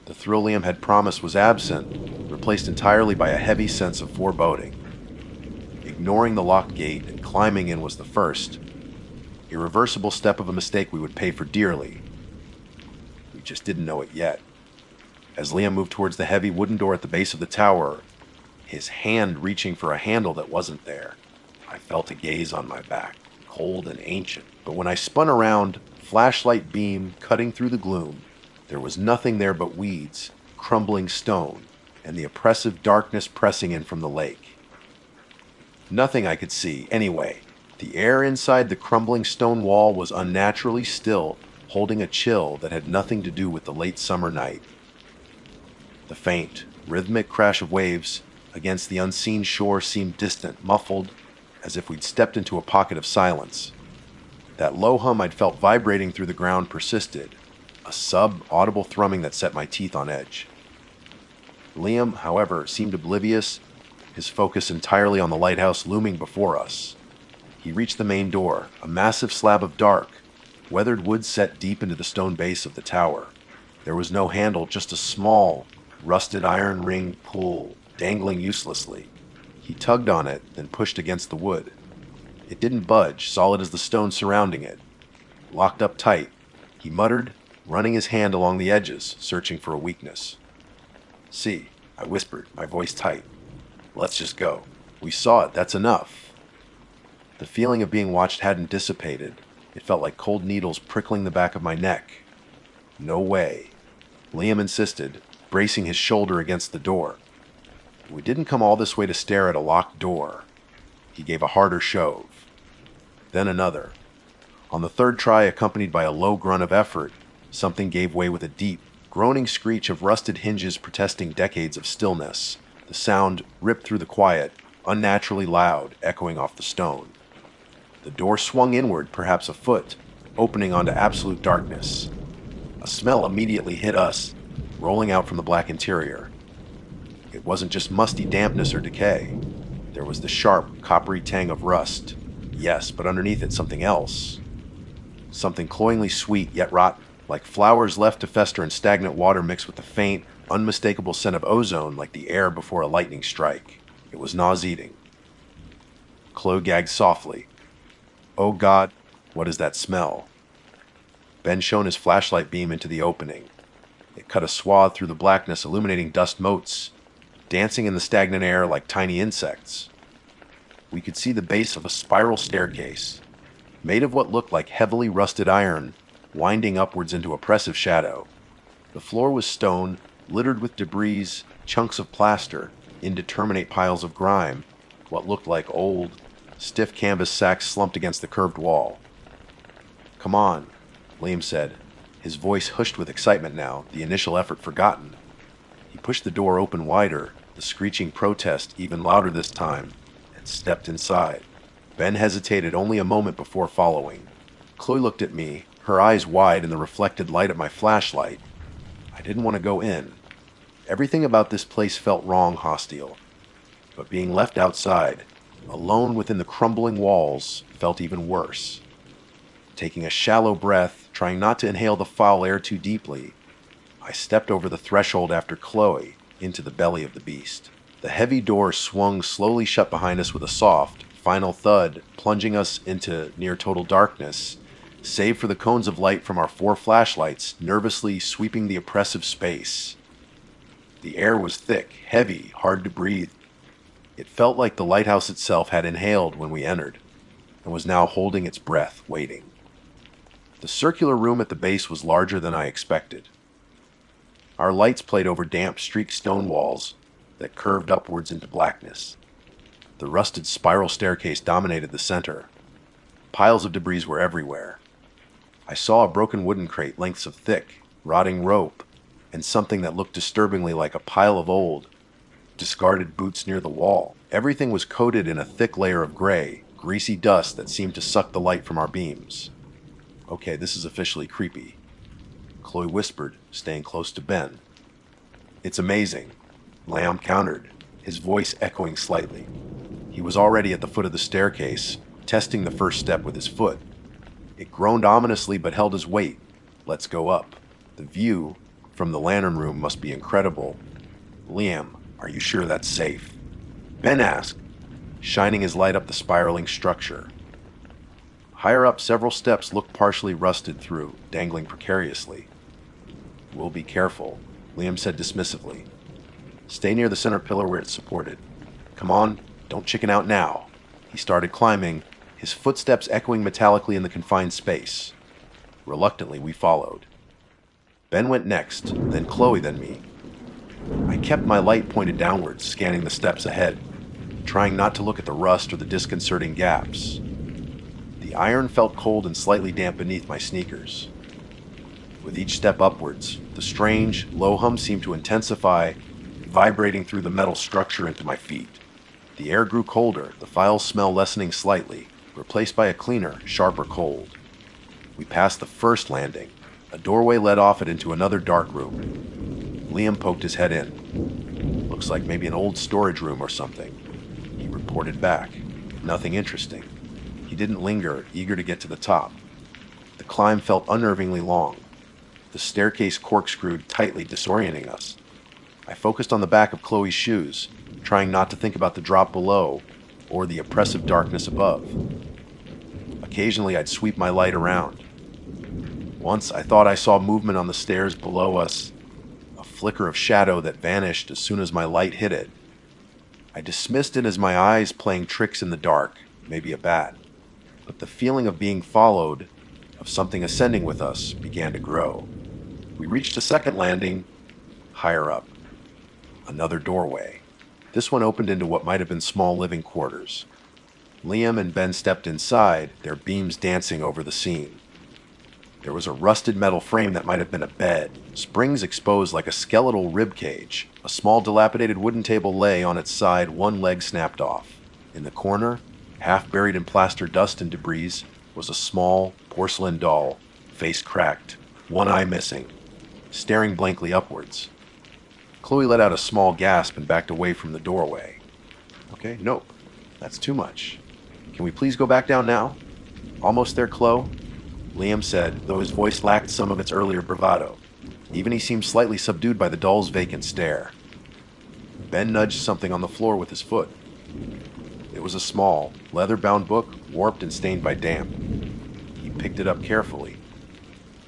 The thrill Liam had promised was absent, replaced entirely by a heavy sense of foreboding. Ignoring the locked gate and climbing in was the first, irreversible step of a mistake we would pay for dearly. We just didn't know it yet. As Liam moved towards the heavy wooden door at the base of the tower, his hand reaching for a handle that wasn't there, I felt a gaze on my back, cold and ancient. But when I spun around, flashlight beam cutting through the gloom, there was nothing there but weeds, crumbling stone, and the oppressive darkness pressing in from the lake. Nothing I could see, anyway. The air inside the crumbling stone wall was unnaturally still, holding a chill that had nothing to do with the late summer night. The faint, rhythmic crash of waves against the unseen shore seemed distant, muffled, as if we'd stepped into a pocket of silence. That low hum I'd felt vibrating through the ground persisted, a sub-audible thrumming that set my teeth on edge. Liam, however, seemed oblivious, his focus entirely on the lighthouse looming before us. He reached the main door, a massive slab of dark, weathered wood set deep into the stone base of the tower. There was no handle, just a small, rusted iron ring pull, dangling uselessly. He tugged on it, then pushed against the wood. It didn't budge, solid as the stone surrounding it. Locked up tight, he muttered, running his hand along the edges, searching for a weakness. See, I whispered, my voice tight. Let's just go. We saw it, that's enough. The feeling of being watched hadn't dissipated. It felt like cold needles prickling the back of my neck. No way. Liam insisted, bracing his shoulder against the door. We didn't come all this way to stare at a locked door. He gave a harder shove. Then another. On the third try, accompanied by a low grunt of effort, something gave way with a deep, groaning screech of rusted hinges protesting decades of stillness. The sound ripped through the quiet, unnaturally loud, echoing off the stone. The door swung inward, perhaps a foot, opening onto absolute darkness. A smell immediately hit us, rolling out from the black interior. It wasn't just musty dampness or decay. There was the sharp, coppery tang of rust. Yes, but underneath it something else. Something cloyingly sweet, yet rotten, like flowers left to fester in stagnant water mixed with the faint, unmistakable scent of ozone like the air before a lightning strike. It was nauseating. Chloe gagged softly. Oh God, what is that smell? Ben shone his flashlight beam into the opening. It cut a swath through the blackness, illuminating dust motes, dancing in the stagnant air like tiny insects. We could see the base of a spiral staircase, made of what looked like heavily rusted iron, winding upwards into oppressive shadow. The floor was stone, littered with debris, chunks of plaster, indeterminate piles of grime, what looked like old, stiff canvas sacks slumped against the curved wall. Come on, Liam said, his voice hushed with excitement now, the initial effort forgotten. He pushed the door open wider, the screeching protest even louder this time, and stepped inside. Ben hesitated only a moment before following. Chloe looked at me, her eyes wide in the reflected light of my flashlight. I didn't want to go in. Everything about this place felt wrong, hostile. But being left outside, alone within the crumbling walls, felt even worse. Taking a shallow breath, trying not to inhale the foul air too deeply, I stepped over the threshold after Chloe into the belly of the beast. The heavy door swung slowly shut behind us with a soft, final thud, plunging us into near-total darkness, save for the cones of light from our 4 flashlights nervously sweeping the oppressive space. The air was thick, heavy, hard to breathe. It felt like the lighthouse itself had inhaled when we entered, and was now holding its breath, waiting. The circular room at the base was larger than I expected. Our lights played over damp, streaked stone walls that curved upwards into blackness. The rusted spiral staircase dominated the center. Piles of debris were everywhere. I saw a broken wooden crate, lengths of thick, rotting rope, and something that looked disturbingly like a pile of old, discarded boots near the wall. Everything was coated in a thick layer of gray, greasy dust that seemed to suck the light from our beams. Okay, this is officially creepy, Chloe whispered, staying close to Ben. It's amazing, Liam countered, his voice echoing slightly. He was already at the foot of the staircase, testing the first step with his foot. It groaned ominously but held his weight. Let's go up. The view from the lantern room must be incredible. Liam, are you sure that's safe? Ben asked, shining his light up the spiraling structure. Higher up, several steps looked partially rusted through, dangling precariously. We'll be careful, Liam said dismissively. Stay near the center pillar where it's supported. Come on, don't chicken out now. He started climbing, his footsteps echoing metallically in the confined space. Reluctantly, we followed. Ben went next, then Chloe, then me. I kept my light pointed downwards, scanning the steps ahead, trying not to look at the rust or the disconcerting gaps. The iron felt cold and slightly damp beneath my sneakers. With each step upwards, the strange, low hum seemed to intensify, vibrating through the metal structure into my feet. The air grew colder, the foul smell lessening slightly, replaced by a cleaner, sharper cold. We passed the first landing. A doorway led off it into another dark room. Liam poked his head in. Looks like maybe an old storage room or something. He reported back. Nothing interesting. He didn't linger, eager to get to the top. The climb felt unnervingly long. The staircase corkscrewed tightly, disorienting us. I focused on the back of Chloe's shoes, trying not to think about the drop below or the oppressive darkness above. Occasionally, I'd sweep my light around. Once, I thought I saw movement on the stairs below us, a flicker of shadow that vanished as soon as my light hit it. I dismissed it as my eyes playing tricks in the dark, maybe a bat. But the feeling of being followed, of something ascending with us, began to grow. We reached a second landing, higher up. Another doorway. This one opened into what might have been small living quarters. Liam and Ben stepped inside, their beams dancing over the scene. There was a rusted metal frame that might have been a bed, springs exposed like a skeletal rib cage. A small dilapidated wooden table lay on its side, one leg snapped off. In the corner, half buried in plaster dust and debris, was a small porcelain doll, face cracked, one eye missing, staring blankly upwards. Chloe let out a small gasp and backed away from the doorway. Okay, nope, that's too much. Can we please go back down now? Almost there, Chloe? Liam said, though his voice lacked some of its earlier bravado. Even he seemed slightly subdued by the doll's vacant stare. Ben nudged something on the floor with his foot. It It was a small, leather-bound book, warped and stained by damp. He picked it up carefully.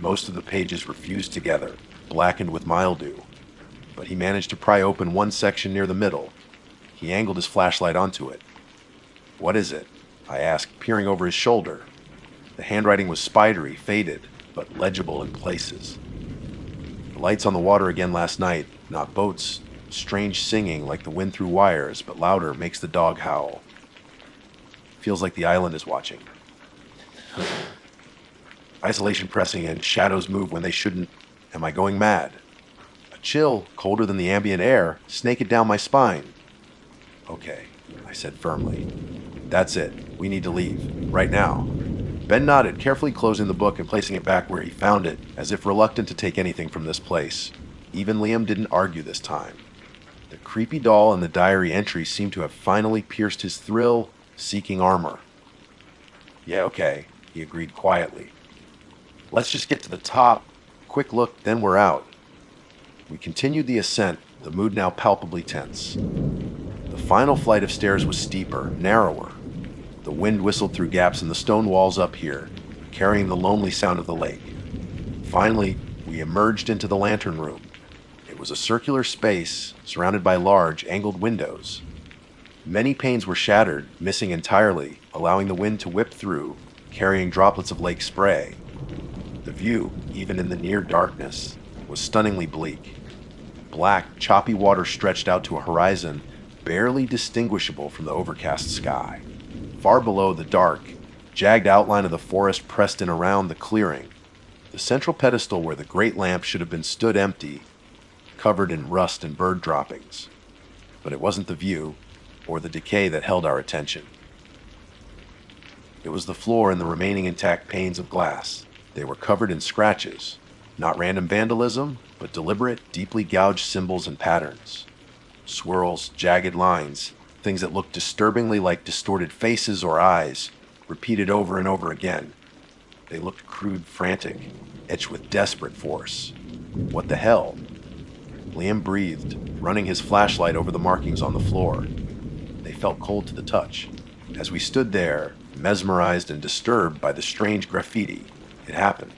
Most of the pages were fused together, blackened with mildew, but he managed to pry open one section near the middle. He angled his flashlight onto it. "What is it?" I asked, peering over his shoulder. The handwriting was spidery, faded, but legible in places. The lights on the water again last night, not boats. Strange singing like the wind through wires, but louder, makes the dog howl. Feels like the island is watching. Isolation pressing in, shadows move when they shouldn't. Am I going mad? A chill, colder than the ambient air, snaked down my spine. "Okay," I said firmly. "That's it. We need to leave. Right now." Ben nodded, carefully closing the book and placing it back where he found it, as if reluctant to take anything from this place. Even Liam didn't argue this time. The creepy doll and the diary entries seemed to have finally pierced his thrill-seeking armor. "Yeah, okay," he agreed quietly. "Let's just get to the top. Quick look, then we're out." We continued the ascent, the mood now palpably tense. The final flight of stairs was steeper, narrower. The wind whistled through gaps in the stone walls up here, carrying the lonely sound of the lake. Finally, we emerged into the lantern room. It was a circular space surrounded by large, angled windows. Many panes were shattered, missing entirely, allowing the wind to whip through, carrying droplets of lake spray. The view, even in the near darkness, was stunningly bleak. Black, choppy water stretched out to a horizon barely distinguishable from the overcast sky. Far below, the dark, jagged outline of the forest pressed in around the clearing. The central pedestal where the great lamp should have been stood empty, covered in rust and bird droppings. But it wasn't the view, or the decay that held our attention. It was the floor and the remaining intact panes of glass. They were covered in scratches, not random vandalism, but deliberate, deeply gouged symbols and patterns. Swirls, jagged lines, things that looked disturbingly like distorted faces or eyes, repeated over and over again. They looked crude, frantic, etched with desperate force. What the hell? Liam breathed, running his flashlight over the markings on the floor. They felt cold to the touch. As we stood there, mesmerized and disturbed by the strange graffiti, it happened.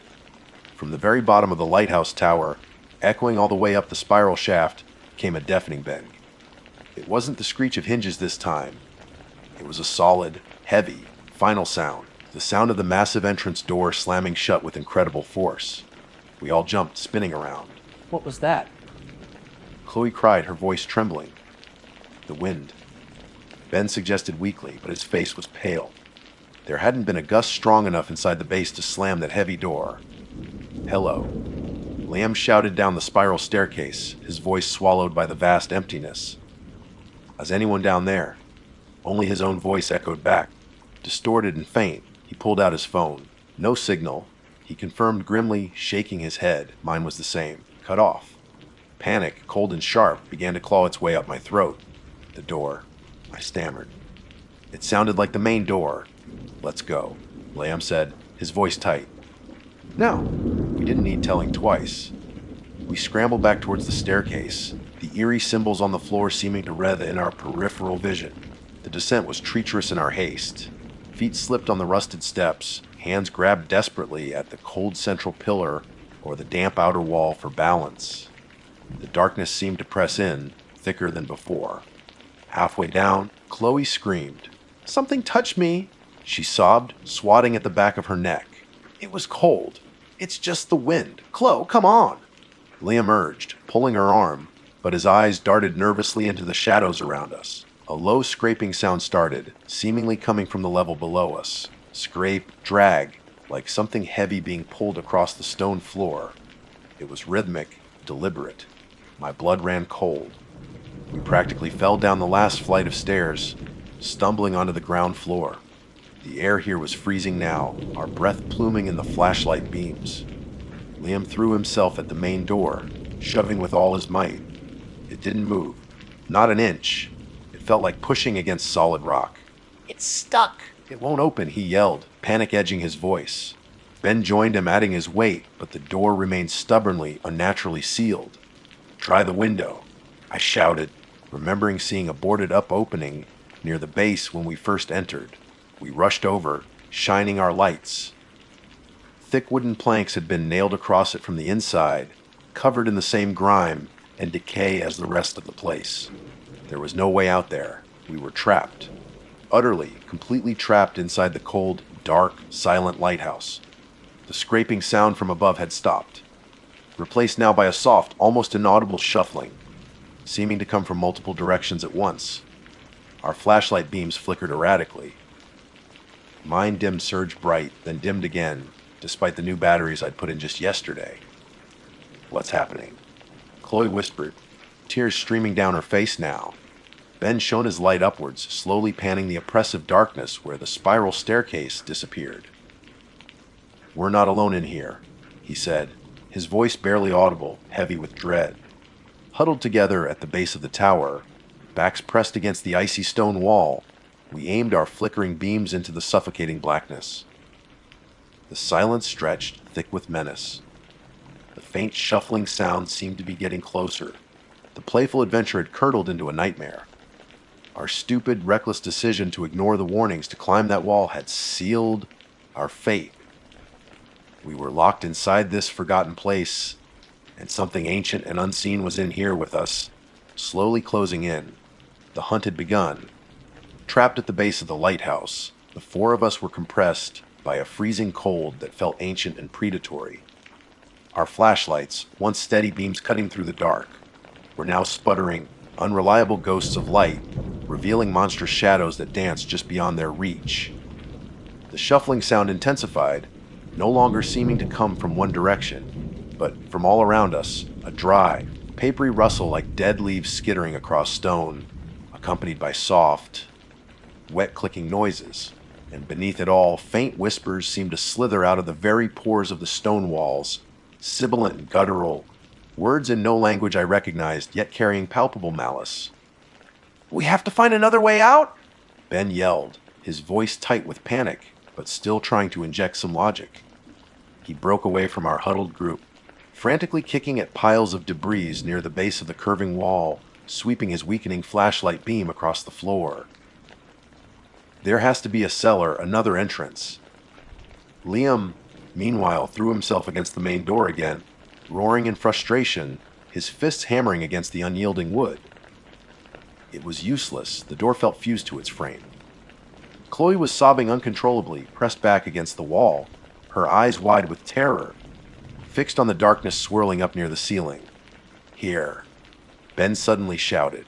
From the very bottom of the lighthouse tower, echoing all the way up the spiral shaft, came a deafening bang. It wasn't the screech of hinges this time. It was a solid, heavy, final sound, the sound of the massive entrance door slamming shut with incredible force. We all jumped, spinning around. What was that? Chloe cried, her voice trembling. The wind. Ben suggested weakly, but his face was pale. There hadn't been a gust strong enough inside the base to slam that heavy door. "Hello." Liam shouted down the spiral staircase, his voice swallowed by the vast emptiness. "Is anyone down there?" Only his own voice echoed back. Distorted and faint, he pulled out his phone. No signal. He confirmed grimly, shaking his head. Mine was the same. Cut off. Panic, cold and sharp, began to claw its way up my throat. The door. I stammered. It sounded like the main door. "Let's go," Liam said, his voice tight. No, we didn't need telling twice. We scrambled back towards the staircase, the eerie symbols on the floor seeming to wreathe in our peripheral vision. The descent was treacherous in our haste. Feet slipped on the rusted steps, hands grabbed desperately at the cold central pillar or the damp outer wall for balance. The darkness seemed to press in, thicker than before. Halfway down, Chloe screamed. "Something touched me," she sobbed, swatting at the back of her neck. It was cold. "It's just the wind. Chloe, come on." Liam urged, pulling her arm, but his eyes darted nervously into the shadows around us. A low scraping sound started, seemingly coming from the level below us. Scrape, drag, like something heavy being pulled across the stone floor. It was rhythmic, deliberate. My blood ran cold. We practically fell down the last flight of stairs, stumbling onto the ground floor. The air here was freezing now, our breath pluming in the flashlight beams. Liam threw himself at the main door, shoving with all his might. It didn't move. Not an inch. It felt like pushing against solid rock. It's stuck. "It won't open," he yelled, panic edging his voice. Ben joined him, adding his weight, but the door remained stubbornly, unnaturally sealed. "Try the window," I shouted, remembering seeing a boarded-up opening near the base when we first entered. We rushed over, shining our lights. Thick wooden planks had been nailed across it from the inside, covered in the same grime and decay as the rest of the place. There was no way out there. We were trapped. Utterly, completely trapped inside the cold, dark, silent lighthouse. The scraping sound from above had stopped, replaced now by a soft, almost inaudible shuffling, seeming to come from multiple directions at once. Our flashlight beams flickered erratically. Mine dimmed surged bright, then dimmed again, despite the new batteries I'd put in just yesterday. What's happening? Chloe whispered, tears streaming down her face now. Ben shone his light upwards, slowly panning the oppressive darkness where the spiral staircase disappeared. "We're not alone in here," he said, his voice barely audible, heavy with dread. Huddled together at the base of the tower, backs pressed against the icy stone wall, we aimed our flickering beams into the suffocating blackness. The silence stretched, thick with menace. The faint shuffling sound seemed to be getting closer. The playful adventure had curdled into a nightmare. Our stupid, reckless decision to ignore the warnings to climb that wall had sealed our fate. We were locked inside this forgotten place, and something ancient and unseen was in here with us, slowly closing in. The hunt had begun. Trapped at the base of the lighthouse, the four of us were compressed by a freezing cold that felt ancient and predatory. Our flashlights, once steady beams cutting through the dark, were now sputtering, unreliable ghosts of light, revealing monstrous shadows that danced just beyond their reach. The shuffling sound intensified, no longer seeming to come from one direction, but from all around us, a dry, papery rustle like dead leaves skittering across stone, accompanied by soft, wet clicking noises, and beneath it all, faint whispers seemed to slither out of the very pores of the stone walls, sibilant and guttural, words in no language I recognized, yet carrying palpable malice. "We have to find another way out!" Ben yelled, his voice tight with panic, but still trying to inject some logic. He broke away from our huddled group, frantically kicking at piles of debris near the base of the curving wall, sweeping his weakening flashlight beam across the floor. There has to be a cellar, another entrance. Liam, meanwhile, threw himself against the main door again, roaring in frustration, his fists hammering against the unyielding wood. It was useless. The door felt fused to its frame. Chloe was sobbing uncontrollably, pressed back against the wall, her eyes wide with terror, fixed on the darkness swirling up near the ceiling. "Here," Ben suddenly shouted.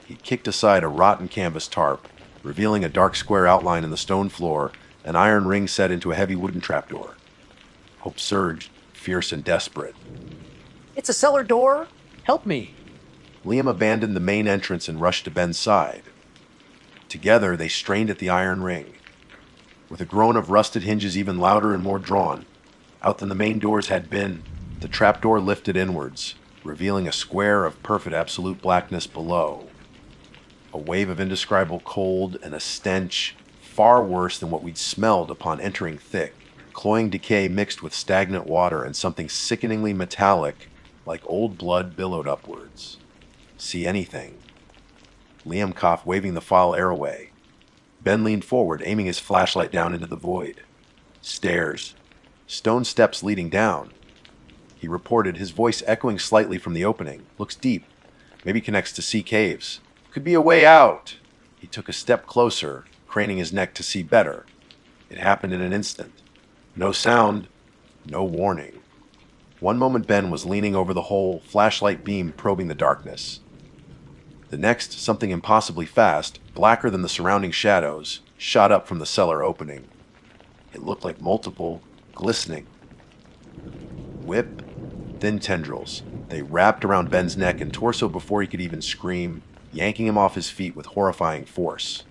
He kicked aside a rotten canvas tarp, revealing a dark square outline in the stone floor, an iron ring set into a heavy wooden trapdoor. Hope surged, fierce and desperate. "It's a cellar door! Help me!" Liam abandoned the main entrance and rushed to Ben's side. Together, they strained at the iron ring. With a groan of rusted hinges even louder and more drawn, out than the main doors had been, the trapdoor lifted inwards, revealing a square of perfect absolute blackness below. A wave of indescribable cold and a stench far worse than what we'd smelled upon entering thick, cloying decay mixed with stagnant water and something sickeningly metallic like old blood billowed upwards. "See anything?" Liam coughed, waving the foul air away. Ben leaned forward, aiming his flashlight down into the void. Stairs. Stone steps leading down. He reported, his voice echoing slightly from the opening. "Looks deep. Maybe connects to sea caves. Could be a way out." He took a step closer, craning his neck to see better. It happened in an instant. No sound, no warning. One moment Ben was leaning over the hole, flashlight beam probing the darkness. The next, something impossibly fast, blacker than the surrounding shadows, shot up from the cellar opening. It looked like multiple, glistening, whip, thin tendrils. They wrapped around Ben's neck and torso before he could even scream, yanking him off his feet with horrifying force.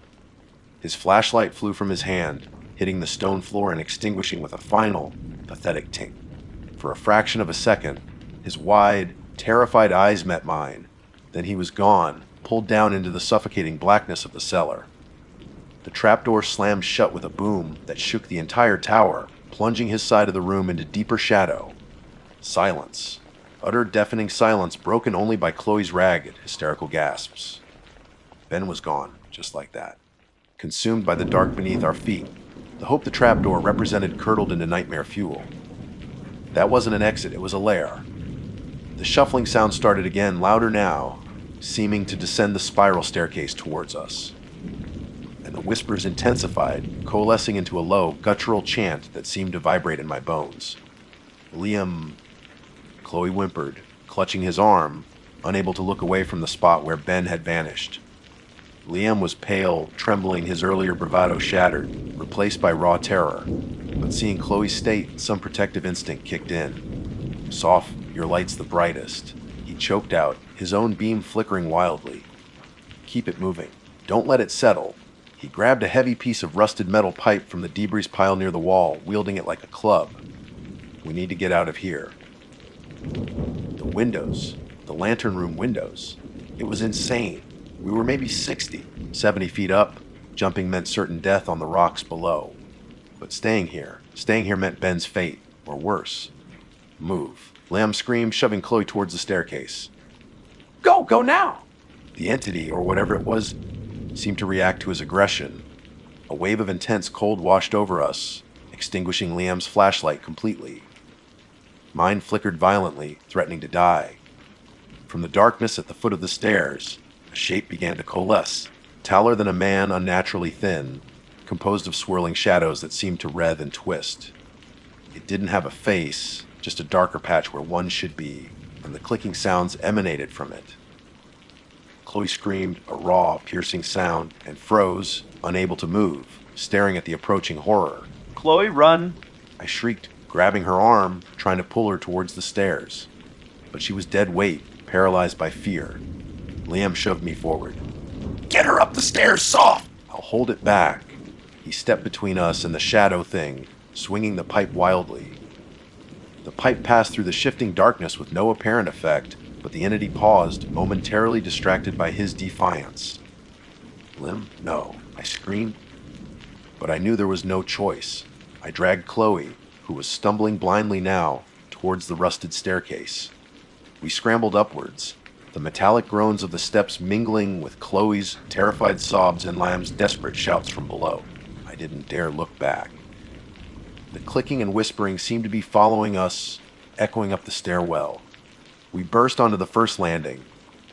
His flashlight flew from his hand, hitting the stone floor and extinguishing with a final, pathetic tink. For a fraction of a second, his wide, terrified eyes met mine. Then he was gone, pulled down into the suffocating blackness of the cellar. The trapdoor slammed shut with a boom that shook the entire tower, plunging his side of the room into deeper shadow. Silence. Utter deafening silence broken only by Chloe's ragged, hysterical gasps. Ben was gone, just just like that, consumed by the dark beneath our feet. The hope the trapdoor represented curdled into nightmare fuel. That wasn't an exit, it was a lair. The shuffling sound started again, louder now, seeming to descend the spiral staircase towards us. And the whispers intensified, coalescing into a low, guttural chant that seemed to vibrate in my bones. Liam, Chloe whimpered, clutching his arm, unable to look away from the spot where Ben had vanished. Liam was pale, trembling, his earlier bravado shattered, replaced by raw terror. But seeing Chloe's state, some protective instinct kicked in. Soft, your light's the brightest. He choked out, his own beam flickering wildly. Keep it moving. Don't let it settle. He grabbed a heavy piece of rusted metal pipe from the debris pile near the wall, wielding it like a club. We need to get out of here. The windows. The lantern room windows. It was insane. We were maybe 60, 70 feet up. Jumping meant certain death on the rocks below. But staying here meant Ben's fate, or worse. Move. Liam screamed, shoving Chloe towards the staircase. Go now! The entity, or whatever it was, seemed to react to his aggression. A wave of intense cold washed over us, extinguishing Liam's flashlight completely. Mine flickered violently, threatening to die. From the darkness at the foot of the stairs, a shape began to coalesce, taller than a man, unnaturally thin, composed of swirling shadows that seemed to writhe and twist. It didn't have a face, just a darker patch where one should be, and the clicking sounds emanated from it. Chloe screamed, a raw, piercing sound, and froze, unable to move, staring at the approaching horror. Chloe, run! I shrieked, grabbing her arm, trying to pull her towards the stairs. But she was dead weight, paralyzed by fear. Liam shoved me forward. Get her up the stairs, soft! I'll hold it back. He stepped between us and the shadow thing, swinging the pipe wildly. The pipe passed through the shifting darkness with no apparent effect, but the entity paused, momentarily distracted by his defiance. Lim? No, I screamed. But I knew there was no choice. I dragged Chloe, who was stumbling blindly now, towards the rusted staircase. We scrambled upwards, the metallic groans of the steps mingling with Chloe's terrified sobs and Liam's desperate shouts from below. I didn't dare look back. The clicking and whispering seemed to be following us, echoing up the stairwell. We burst onto the first landing,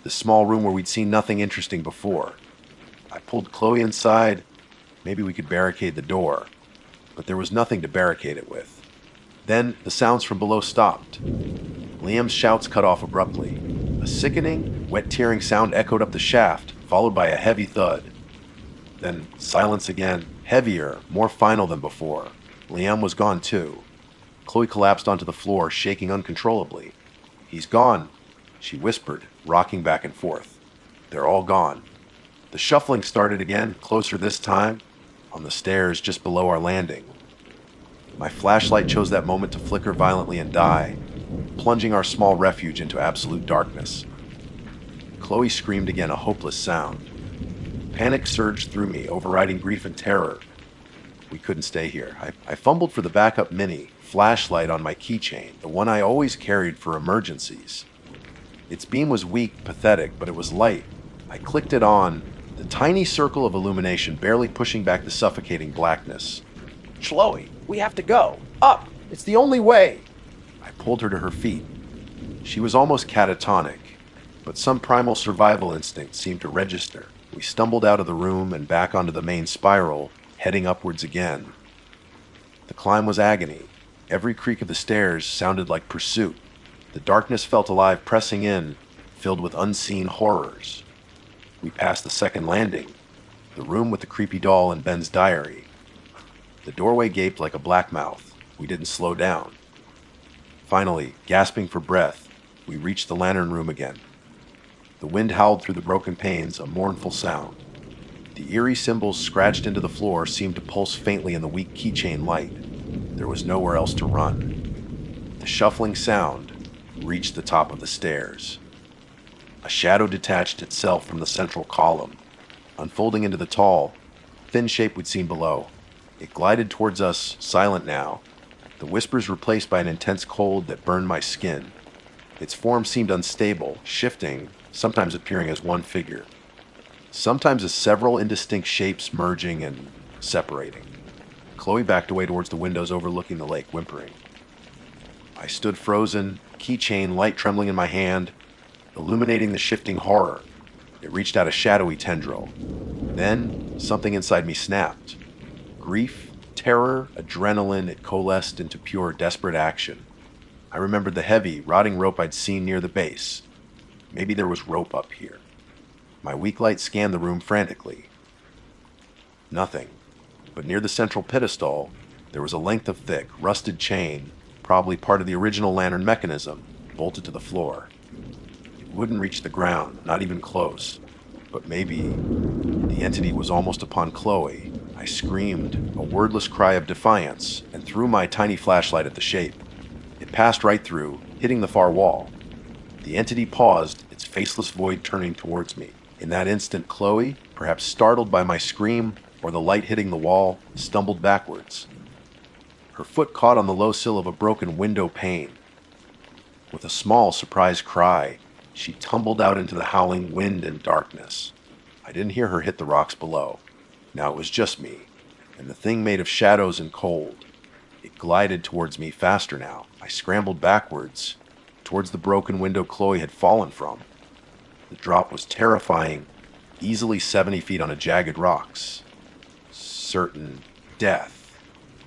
the small room where we'd seen nothing interesting before. I pulled Chloe inside. Maybe we could barricade the door, but there was nothing to barricade it with. Then the sounds from below stopped. Liam's shouts cut off abruptly. A sickening, wet-tearing sound echoed up the shaft, followed by a heavy thud. Then silence again, heavier, more final than before. Liam was gone too. Chloe collapsed onto the floor, shaking uncontrollably. He's gone, she whispered, rocking back and forth. They're all gone. The shuffling started again, closer this time, on the stairs just below our landing. My flashlight chose that moment to flicker violently and die, plunging our small refuge into absolute darkness. Chloe screamed again, a hopeless sound. Panic surged through me, overriding grief and terror. We couldn't stay here. I fumbled for the backup mini flashlight on my keychain, the one I always carried for emergencies. Its beam was weak, pathetic, but it was light. I clicked it on, the tiny circle of illumination barely pushing back the suffocating blackness. Chloe, we have to go. Up! It's the only way! I pulled her to her feet. She was almost catatonic, but some primal survival instinct seemed to register. We stumbled out of the room and back onto the main spiral, heading upwards again. The climb was agony. Every creak of the stairs sounded like pursuit. The darkness felt alive, pressing in, filled with unseen horrors. We passed the second landing, the room with the creepy doll and Ben's diary. The doorway gaped like a black mouth. We didn't slow down. Finally, gasping for breath, we reached the lantern room again. The wind howled through the broken panes, a mournful sound. The eerie symbols scratched into the floor seemed to pulse faintly in the weak keychain light. There was nowhere else to run. The shuffling sound reached the top of the stairs. A shadow detached itself from the central column, unfolding into the tall, thin shape we'd seen below. It glided towards us, silent now, the whispers replaced by an intense cold that burned my skin. Its form seemed unstable, shifting, sometimes appearing as one figure. sometimes as several indistinct shapes merging and separating. Chloe backed away towards the windows overlooking the lake, whimpering. I stood frozen, keychain light trembling in my hand, illuminating the shifting horror. It reached out a shadowy tendril. Then, something inside me snapped. Grief, terror, adrenaline, it coalesced into pure, desperate action. I remembered the heavy, rotting rope I'd seen near the base. Maybe there was rope up here. My weak light scanned the room frantically. Nothing. But near the central pedestal, there was a length of thick, rusted chain, probably part of the original lantern mechanism, bolted to the floor. It wouldn't reach the ground, not even close. But maybe the entity was almost upon Chloe. I screamed, a wordless cry of defiance, and threw my tiny flashlight at the shape. It passed right through, hitting the far wall. The entity paused, its faceless void turning towards me. In that instant, Chloe, perhaps startled by my scream or the light hitting the wall, stumbled backwards. Her foot caught on the low sill of a broken window pane. With a small, surprised cry, she tumbled out into the howling wind and darkness. I didn't hear her hit the rocks below. Now it was just me, and the thing made of shadows and cold. It glided towards me faster now. I scrambled backwards, towards the broken window Chloe had fallen from. The drop was terrifying, easily 70 feet on a jagged rocks. Certain death.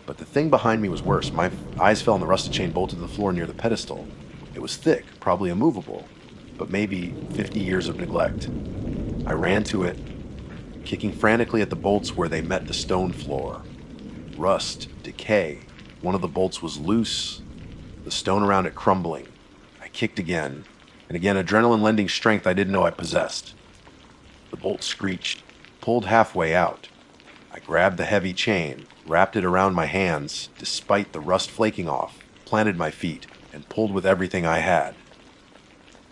But the thing behind me was worse. My eyes fell on the rusted chain bolted to the floor near the pedestal. It was thick, probably immovable, but maybe 50 years of neglect. I ran to it, kicking frantically at the bolts where they met the stone floor. Rust, decay. One of the bolts was loose, the stone around it crumbling. I kicked again, and again, adrenaline lending strength I didn't know I possessed. The bolt screeched, pulled halfway out. I grabbed the heavy chain, wrapped it around my hands, despite the rust flaking off, planted my feet, and pulled with everything I had.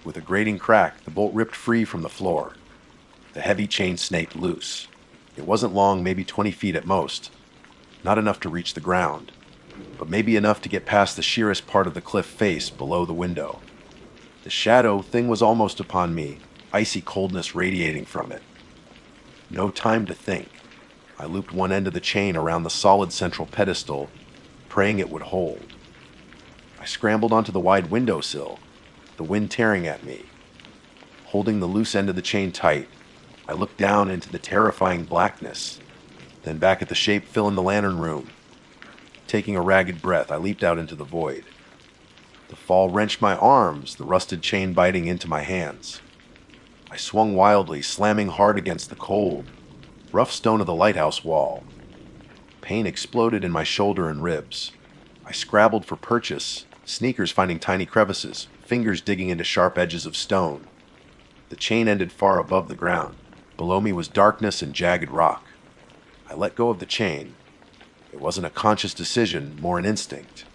With a grating crack, the bolt ripped free from the floor. The heavy chain snaked loose. It wasn't long, maybe 20 feet at most. Not enough to reach the ground, but maybe enough to get past the sheerest part of the cliff face below the window. The shadow thing was almost upon me, icy coldness radiating from it. No time to think. I looped one end of the chain around the solid central pedestal, praying it would hold. I scrambled onto the wide windowsill, the wind tearing at me. Holding the loose end of the chain tight, I looked down into the terrifying blackness, then back at the shape filling the lantern room. Taking a ragged breath, I leaped out into the void. The fall wrenched my arms, the rusted chain biting into my hands. I swung wildly, slamming hard against the cold, rough stone of the lighthouse wall. Pain exploded in my shoulder and ribs. I scrabbled for purchase, sneakers finding tiny crevices, fingers digging into sharp edges of stone. The chain ended far above the ground. Below me was darkness and jagged rock. I let go of the chain. It wasn't a conscious decision, more an instinct.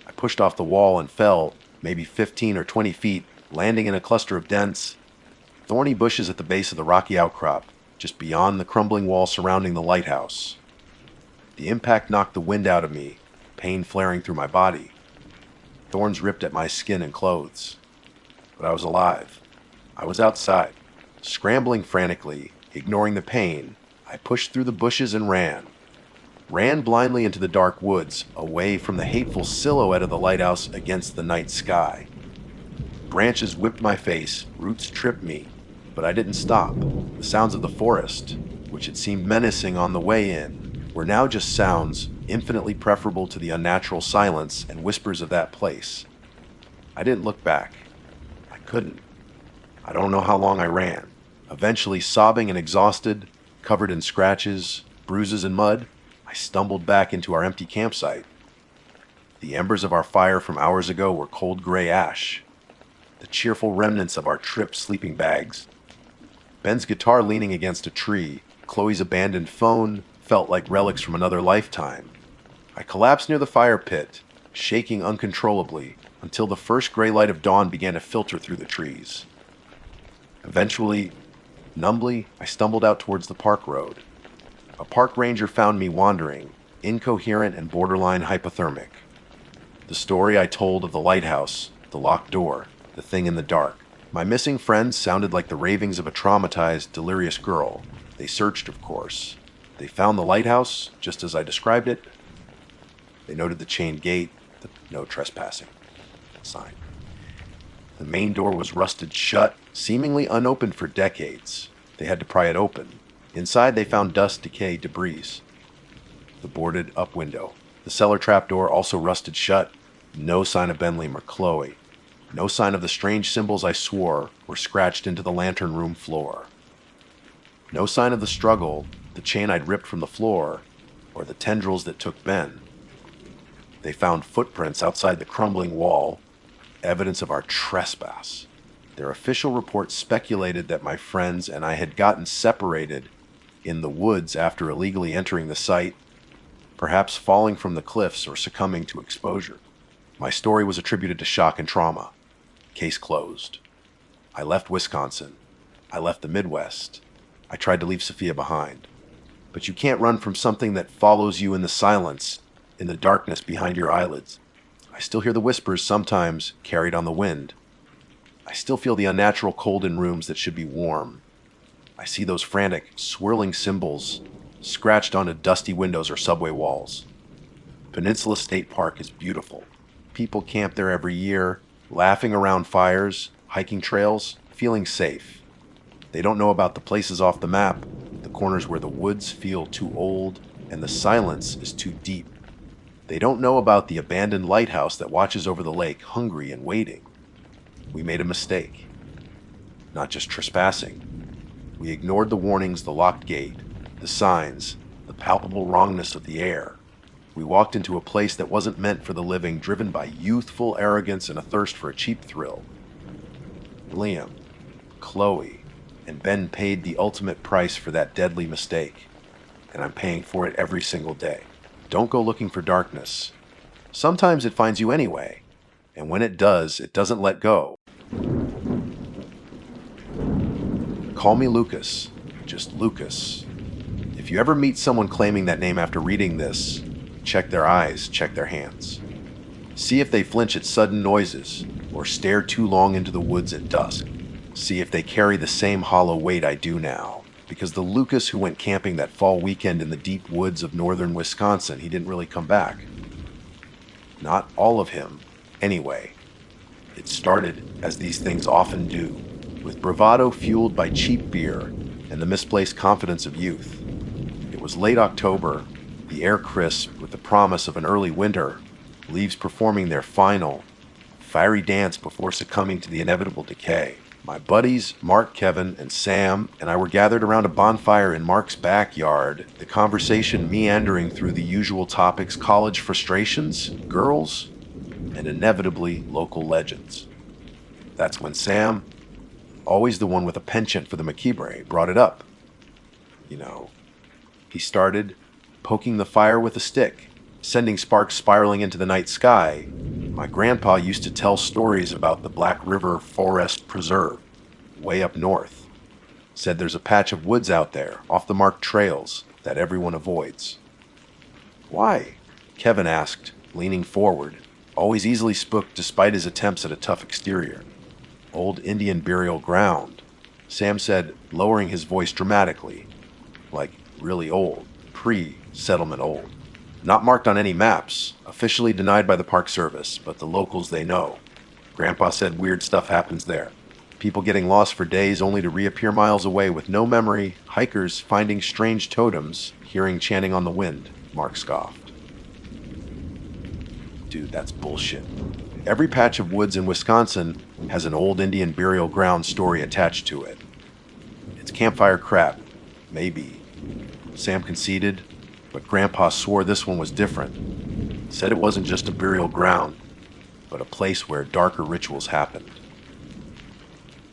I pushed off the wall and fell, maybe 15 or 20 feet, landing in a cluster of dense, thorny bushes at the base of the rocky outcrop, just beyond the crumbling wall surrounding the lighthouse. The impact knocked the wind out of me, pain flaring through my body. Thorns ripped at my skin and clothes. But I was alive. I was outside. Scrambling frantically, ignoring the pain, I pushed through the bushes and ran. Ran blindly into the dark woods, away from the hateful silhouette of the lighthouse against the night sky. Branches whipped my face, roots tripped me, but I didn't stop. The sounds of the forest, which had seemed menacing on the way in, were now just sounds infinitely preferable to the unnatural silence and whispers of that place. I didn't look back. I couldn't. I don't know how long I ran. Eventually, sobbing and exhausted, covered in scratches, bruises, and mud, I stumbled back into our empty campsite. The embers of our fire from hours ago were cold gray ash, the cheerful remnants of our tripped sleeping bags. Ben's guitar leaning against a tree, Chloe's abandoned phone, felt like relics from another lifetime. I collapsed near the fire pit, shaking uncontrollably, until the first gray light of dawn began to filter through the trees. Eventually, numbly, I stumbled out towards the park road. A park ranger found me wandering, incoherent and borderline hypothermic. The story I told of the lighthouse, the locked door, the thing in the dark, My missing friends sounded like the ravings of a traumatized, delirious girl. They searched, of course. They found the lighthouse, just as I described it. They noted the chained gate, the no trespassing sign. The main door was rusted shut, seemingly unopened for decades. They had to pry it open. Inside, they found dust, decay, debris. The boarded up window. The cellar trapdoor also rusted shut. No sign of Ben Lim or Chloe. No sign of the strange symbols I swore were scratched into the lantern room floor. No sign of the struggle, the chain I'd ripped from the floor, or the tendrils that took Ben. They found footprints outside the crumbling wall, evidence of our trespass. Their official report speculated that my friends and I had gotten separated in the woods after illegally entering the site, perhaps falling from the cliffs or succumbing to exposure. My story was attributed to shock and trauma. Case closed. I left Wisconsin. I left the Midwest. I tried to leave Sophia behind. But you can't run from something that follows you in the silence, in the darkness behind your eyelids. I still hear the whispers sometimes carried on the wind. I still feel the unnatural cold in rooms that should be warm. I see those frantic, swirling symbols scratched onto dusty windows or subway walls. Peninsula State Park is beautiful. People camp there every year, laughing around fires, hiking trails, feeling safe. They don't know about the places off the map, the corners where the woods feel too old and the silence is too deep. They don't know about the abandoned lighthouse that watches over the lake, hungry and waiting. We made a mistake. Not just trespassing. We ignored the warnings, the locked gate, the signs, the palpable wrongness of the air. We walked into a place that wasn't meant for the living, driven by youthful arrogance and a thirst for a cheap thrill. Liam, Chloe, and Ben paid the ultimate price for that deadly mistake, and I'm paying for it every single day. Don't go looking for darkness. Sometimes it finds you anyway, and when it does, it doesn't let go. Call me Lucas, just Lucas. If you ever meet someone claiming that name after reading this, check their eyes, check their hands. See if they flinch at sudden noises or stare too long into the woods at dusk. See if they carry the same hollow weight I do now. Because the Lucas who went camping that fall weekend in the deep woods of northern Wisconsin, he didn't really come back. Not all of him, anyway. It started, as these things often do, with bravado fueled by cheap beer and the misplaced confidence of youth. It was late October, the air crisp with the promise of an early winter, leaves performing their final, fiery dance before succumbing to the inevitable decay. My buddies, Mark, Kevin, and Sam, and I were gathered around a bonfire in Mark's backyard, the conversation meandering through the usual topics: college frustrations, girls, and inevitably local legends. That's when Sam, always the one with a penchant for the macabre, brought it up. You know, he started poking the fire with a stick, sending sparks spiraling into the night sky. My grandpa used to tell stories about the Black River Forest Preserve, way up north. Said there's a patch of woods out there, off the marked trails, that everyone avoids. Why? Kevin asked, leaning forward, always easily spooked despite his attempts at a tough exterior. Old Indian burial ground, Sam said, lowering his voice dramatically, like really old, pre-settlement old. Not marked on any maps, officially denied by the Park Service, but the locals they know. Grandpa said weird stuff happens there. People getting lost for days only to reappear miles away with no memory, hikers finding strange totems, hearing chanting on the wind, Mark scoffed. Dude, that's bullshit. Every patch of woods in Wisconsin has an old Indian burial ground story attached to it. It's campfire crap, maybe. Sam conceded, but Grandpa swore this one was different. Said it wasn't just a burial ground, but a place where darker rituals happened.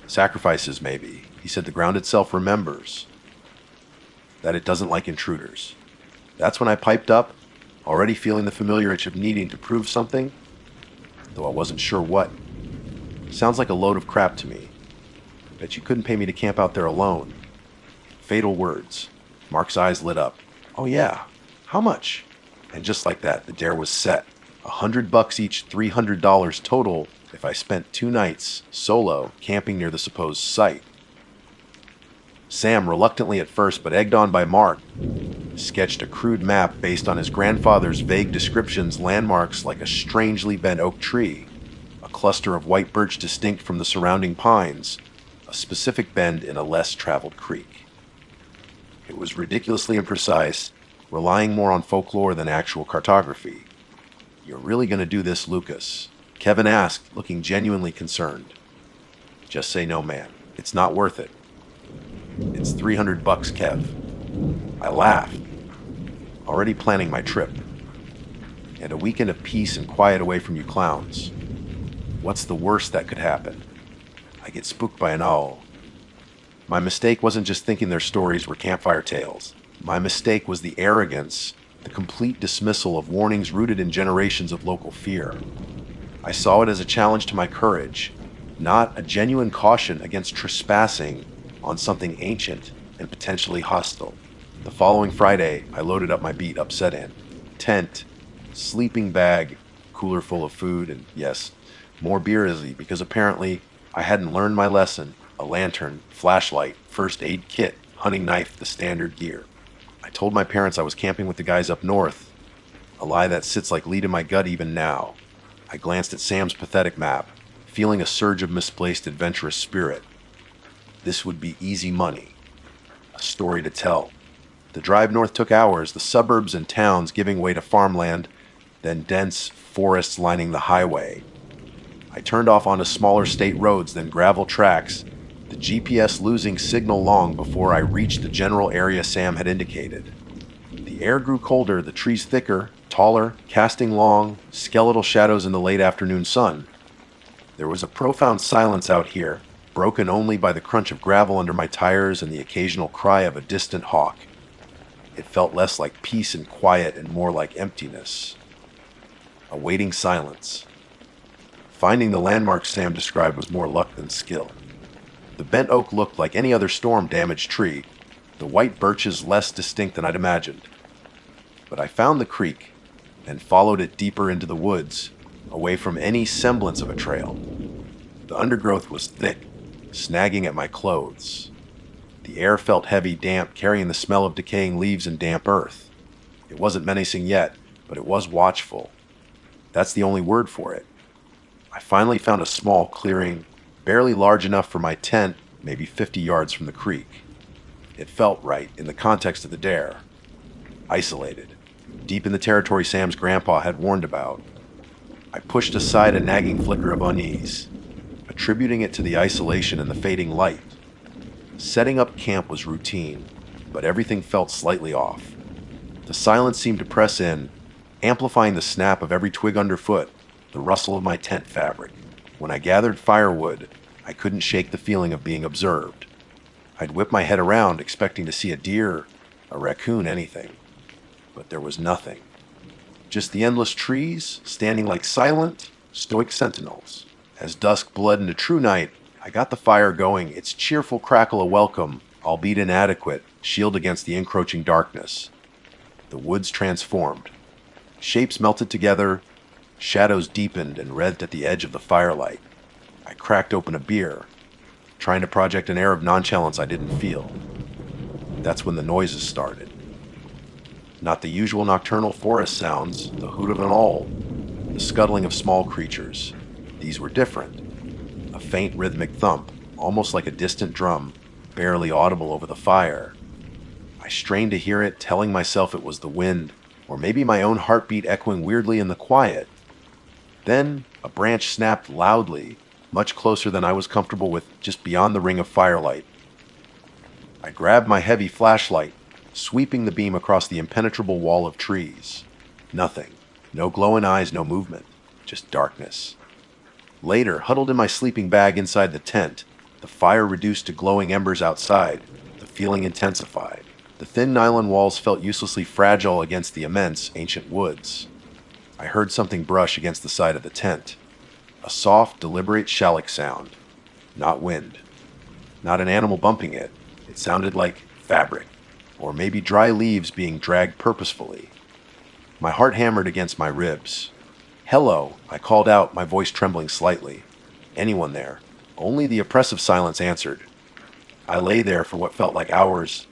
Sacrifices, maybe. He said the ground itself remembers. That it doesn't like intruders. That's when I piped up, already feeling the familiar itch of needing to prove something, though I wasn't sure what. Sounds like a load of crap to me. Bet you couldn't pay me to camp out there alone. Fatal words. Mark's eyes lit up. Oh yeah, how much? And just like that, the dare was set. $100 each, $300 total if I spent 2 nights solo camping near the supposed site. Sam, reluctantly at first but egged on by Mark, sketched a crude map based on his grandfather's vague descriptions, landmarks like a strangely bent oak tree, a cluster of white birch distinct from the surrounding pines, a specific bend in a less traveled creek. It was ridiculously imprecise, relying more on folklore than actual cartography. "You're really going to do this, Lucas?" Kevin asked, looking genuinely concerned. "Just say no, man. It's not worth it." "It's $300, Kev." I laughed, already planning my trip. And a weekend of peace and quiet away from you clowns. What's the worst that could happen? I get spooked by an owl. My mistake wasn't just thinking their stories were campfire tales. My mistake was the arrogance, the complete dismissal of warnings rooted in generations of local fear. I saw it as a challenge to my courage, not a genuine caution against trespassing on something ancient and potentially hostile. The following Friday, I loaded up my beat up set-in. Tent, sleeping bag, cooler full of food, and yes, more beer because apparently I hadn't learned my lesson. A lantern, flashlight, first aid kit, hunting knife, the standard gear. I told my parents I was camping with the guys up north, a lie that sits like lead in my gut even now. I glanced at Sam's pathetic map, feeling a surge of misplaced adventurous spirit. This would be easy money, a story to tell. The drive north took hours, the suburbs and towns giving way to farmland, then dense forests lining the highway. I turned off onto smaller state roads, then gravel tracks, the GPS losing signal long before I reached the general area Sam had indicated. The air grew colder, the trees thicker, taller, casting long, skeletal shadows in the late afternoon sun. There was a profound silence out here, broken only by the crunch of gravel under my tires and the occasional cry of a distant hawk. It felt less like peace and quiet and more like emptiness. A waiting silence. Finding the landmark Sam described was more luck than skill. The bent oak looked like any other storm-damaged tree, the white birches less distinct than I'd imagined. But I found the creek and followed it deeper into the woods, away from any semblance of a trail. The undergrowth was thick, snagging at my clothes. The air felt heavy, damp, carrying the smell of decaying leaves and damp earth. It wasn't menacing yet, but it was watchful. That's the only word for it. I finally found a small clearing, barely large enough for my tent, maybe 50 yards from the creek. It felt right in the context of the dare. Isolated, deep in the territory Sam's grandpa had warned about. I pushed aside a nagging flicker of unease, attributing it to the isolation and the fading light. Setting up camp was routine, but everything felt slightly off. The silence seemed to press in, amplifying the snap of every twig underfoot, the rustle of my tent fabric. When I gathered firewood, I couldn't shake the feeling of being observed. I'd whip my head around, expecting to see a deer, a raccoon, anything. But there was nothing. Just the endless trees, standing like silent, stoic sentinels. As dusk bled into true night, I got the fire going, its cheerful crackle a welcome, albeit inadequate, shield against the encroaching darkness. The woods transformed. Shapes melted together, shadows deepened and wreathed at the edge of the firelight. I cracked open a beer, trying to project an air of nonchalance I didn't feel. That's when the noises started. Not the usual nocturnal forest sounds, the hoot of an owl, the scuttling of small creatures. These were different. A faint rhythmic thump, almost like a distant drum, barely audible over the fire. I strained to hear it, telling myself it was the wind, or maybe my own heartbeat echoing weirdly in the quiet. Then a branch snapped loudly, much closer than I was comfortable with, just beyond the ring of firelight. I grabbed my heavy flashlight, sweeping the beam across the impenetrable wall of trees. Nothing. No glowing eyes, no movement. Just darkness. Later, huddled in my sleeping bag inside the tent, the fire reduced to glowing embers outside, the feeling intensified. The thin nylon walls felt uselessly fragile against the immense, ancient woods. I heard something brush against the side of the tent. A soft, deliberate shallak sound. Not wind. Not an animal bumping it. It sounded like fabric, or maybe dry leaves being dragged purposefully. My heart hammered against my ribs. "Hello," I called out, my voice trembling slightly. "Anyone there?" Only the oppressive silence answered. I lay there for what felt like hours,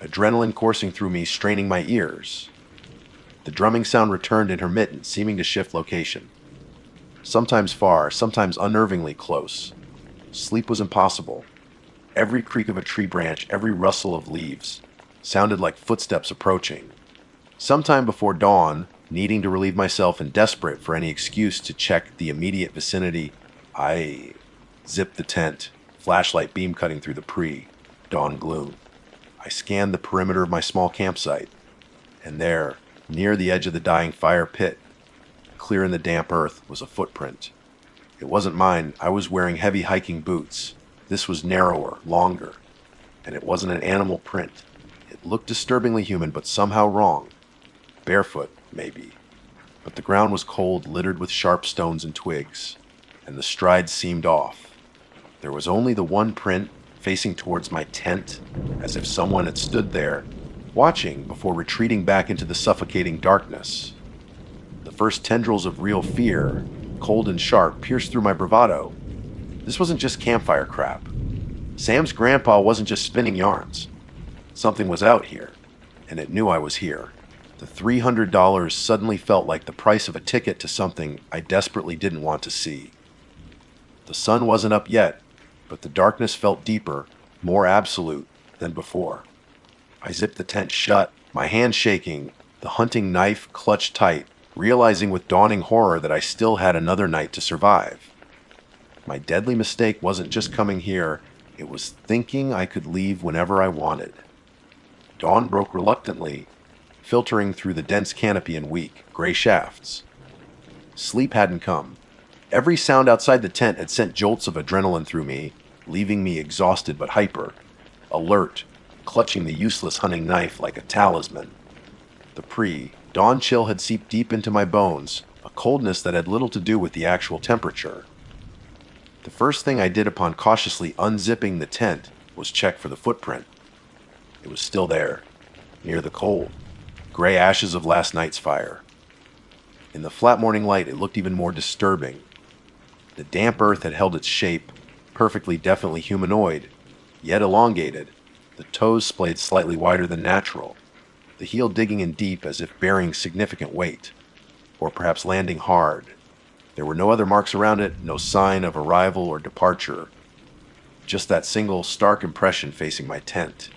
adrenaline coursing through me, straining my ears. The drumming sound returned intermittent, seeming to shift location. Sometimes far, sometimes unnervingly close. Sleep was impossible. Every creak of a tree branch, every rustle of leaves, sounded like footsteps approaching. Sometime before dawn, needing to relieve myself and desperate for any excuse to check the immediate vicinity, I zipped the tent, flashlight beam cutting through the pre-dawn gloom. I scanned the perimeter of my small campsite, and there, near the edge of the dying fire pit, clear in the damp earth, was a footprint. It wasn't mine. I was wearing heavy hiking boots. This was narrower, longer, and it wasn't an animal print. It looked disturbingly human, but somehow wrong. Barefoot, maybe. But the ground was cold, littered with sharp stones and twigs, and the strides seemed off. There was only the one print facing towards my tent, as if someone had stood there, watching before retreating back into the suffocating darkness. The first tendrils of real fear, cold and sharp, pierced through my bravado. This wasn't just campfire crap. Sam's grandpa wasn't just spinning yarns. Something was out here, and it knew I was here. The $300 suddenly felt like the price of a ticket to something I desperately didn't want to see. The sun wasn't up yet, but the darkness felt deeper, more absolute than before. I zipped the tent shut, my hand shaking, the hunting knife clutched tight, realizing with dawning horror that I still had another night to survive. My deadly mistake wasn't just coming here, it was thinking I could leave whenever I wanted. Dawn broke reluctantly, filtering through the dense canopy in weak, gray shafts. Sleep hadn't come. Every sound outside the tent had sent jolts of adrenaline through me, leaving me exhausted but hyper, alert, clutching the useless hunting knife like a talisman. The pre-dawn chill had seeped deep into my bones, a coldness that had little to do with the actual temperature. The first thing I did upon cautiously unzipping the tent was check for the footprint. It was still there, near the coal, gray ashes of last night's fire. In the flat morning light, it looked even more disturbing. The damp earth had held its shape, perfectly, definitely humanoid, yet elongated, the toes splayed slightly wider than natural, the heel digging in deep as if bearing significant weight, or perhaps landing hard. There were no other marks around it, no sign of arrival or departure, just that single stark impression facing my tent.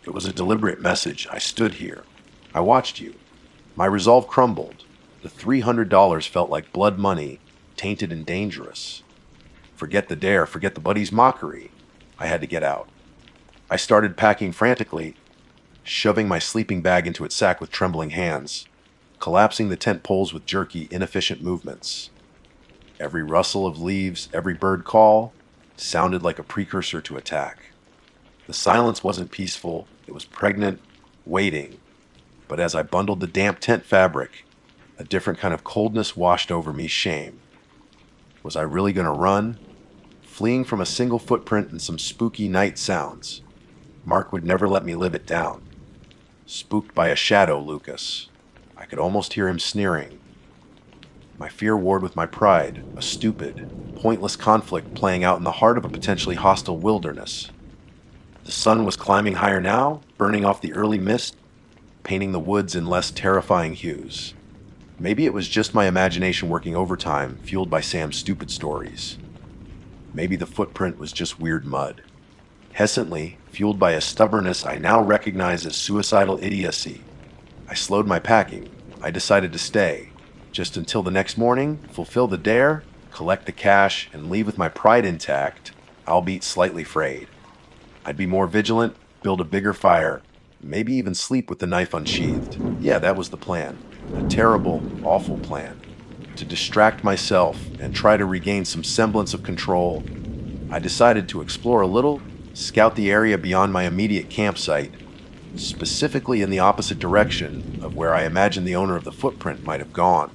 It was a deliberate message. I stood here. I watched you. My resolve crumbled. The $300 felt like blood money, tainted and dangerous. Forget the dare, forget the buddy's mockery. I had to get out. I started packing frantically, shoving my sleeping bag into its sack with trembling hands, collapsing the tent poles with jerky, inefficient movements. Every rustle of leaves, every bird call, sounded like a precursor to attack. The silence wasn't peaceful, it was pregnant, waiting. But as I bundled the damp tent fabric, a different kind of coldness washed over me, shame. Was I really going to run? Fleeing from a single footprint and some spooky night sounds. Mark would never let me live it down. Spooked by a shadow, Lucas. I could almost hear him sneering. My fear warred with my pride, a stupid, pointless conflict playing out in the heart of a potentially hostile wilderness. The sun was climbing higher now, burning off the early mist, painting the woods in less terrifying hues. Maybe it was just my imagination working overtime, fueled by Sam's stupid stories. Maybe the footprint was just weird mud. Hesitantly, fueled by a stubbornness I now recognize as suicidal idiocy, I slowed my packing. I decided to stay, just until the next morning, fulfill the dare, collect the cash, and leave with my pride intact, albeit slightly frayed. I'd be more vigilant, build a bigger fire, maybe even sleep with the knife unsheathed. Yeah, that was the plan. A terrible, awful plan. To distract myself and try to regain some semblance of control, I decided to explore a little, scout the area beyond my immediate campsite, specifically in the opposite direction of where I imagined the owner of the footprint might have gone.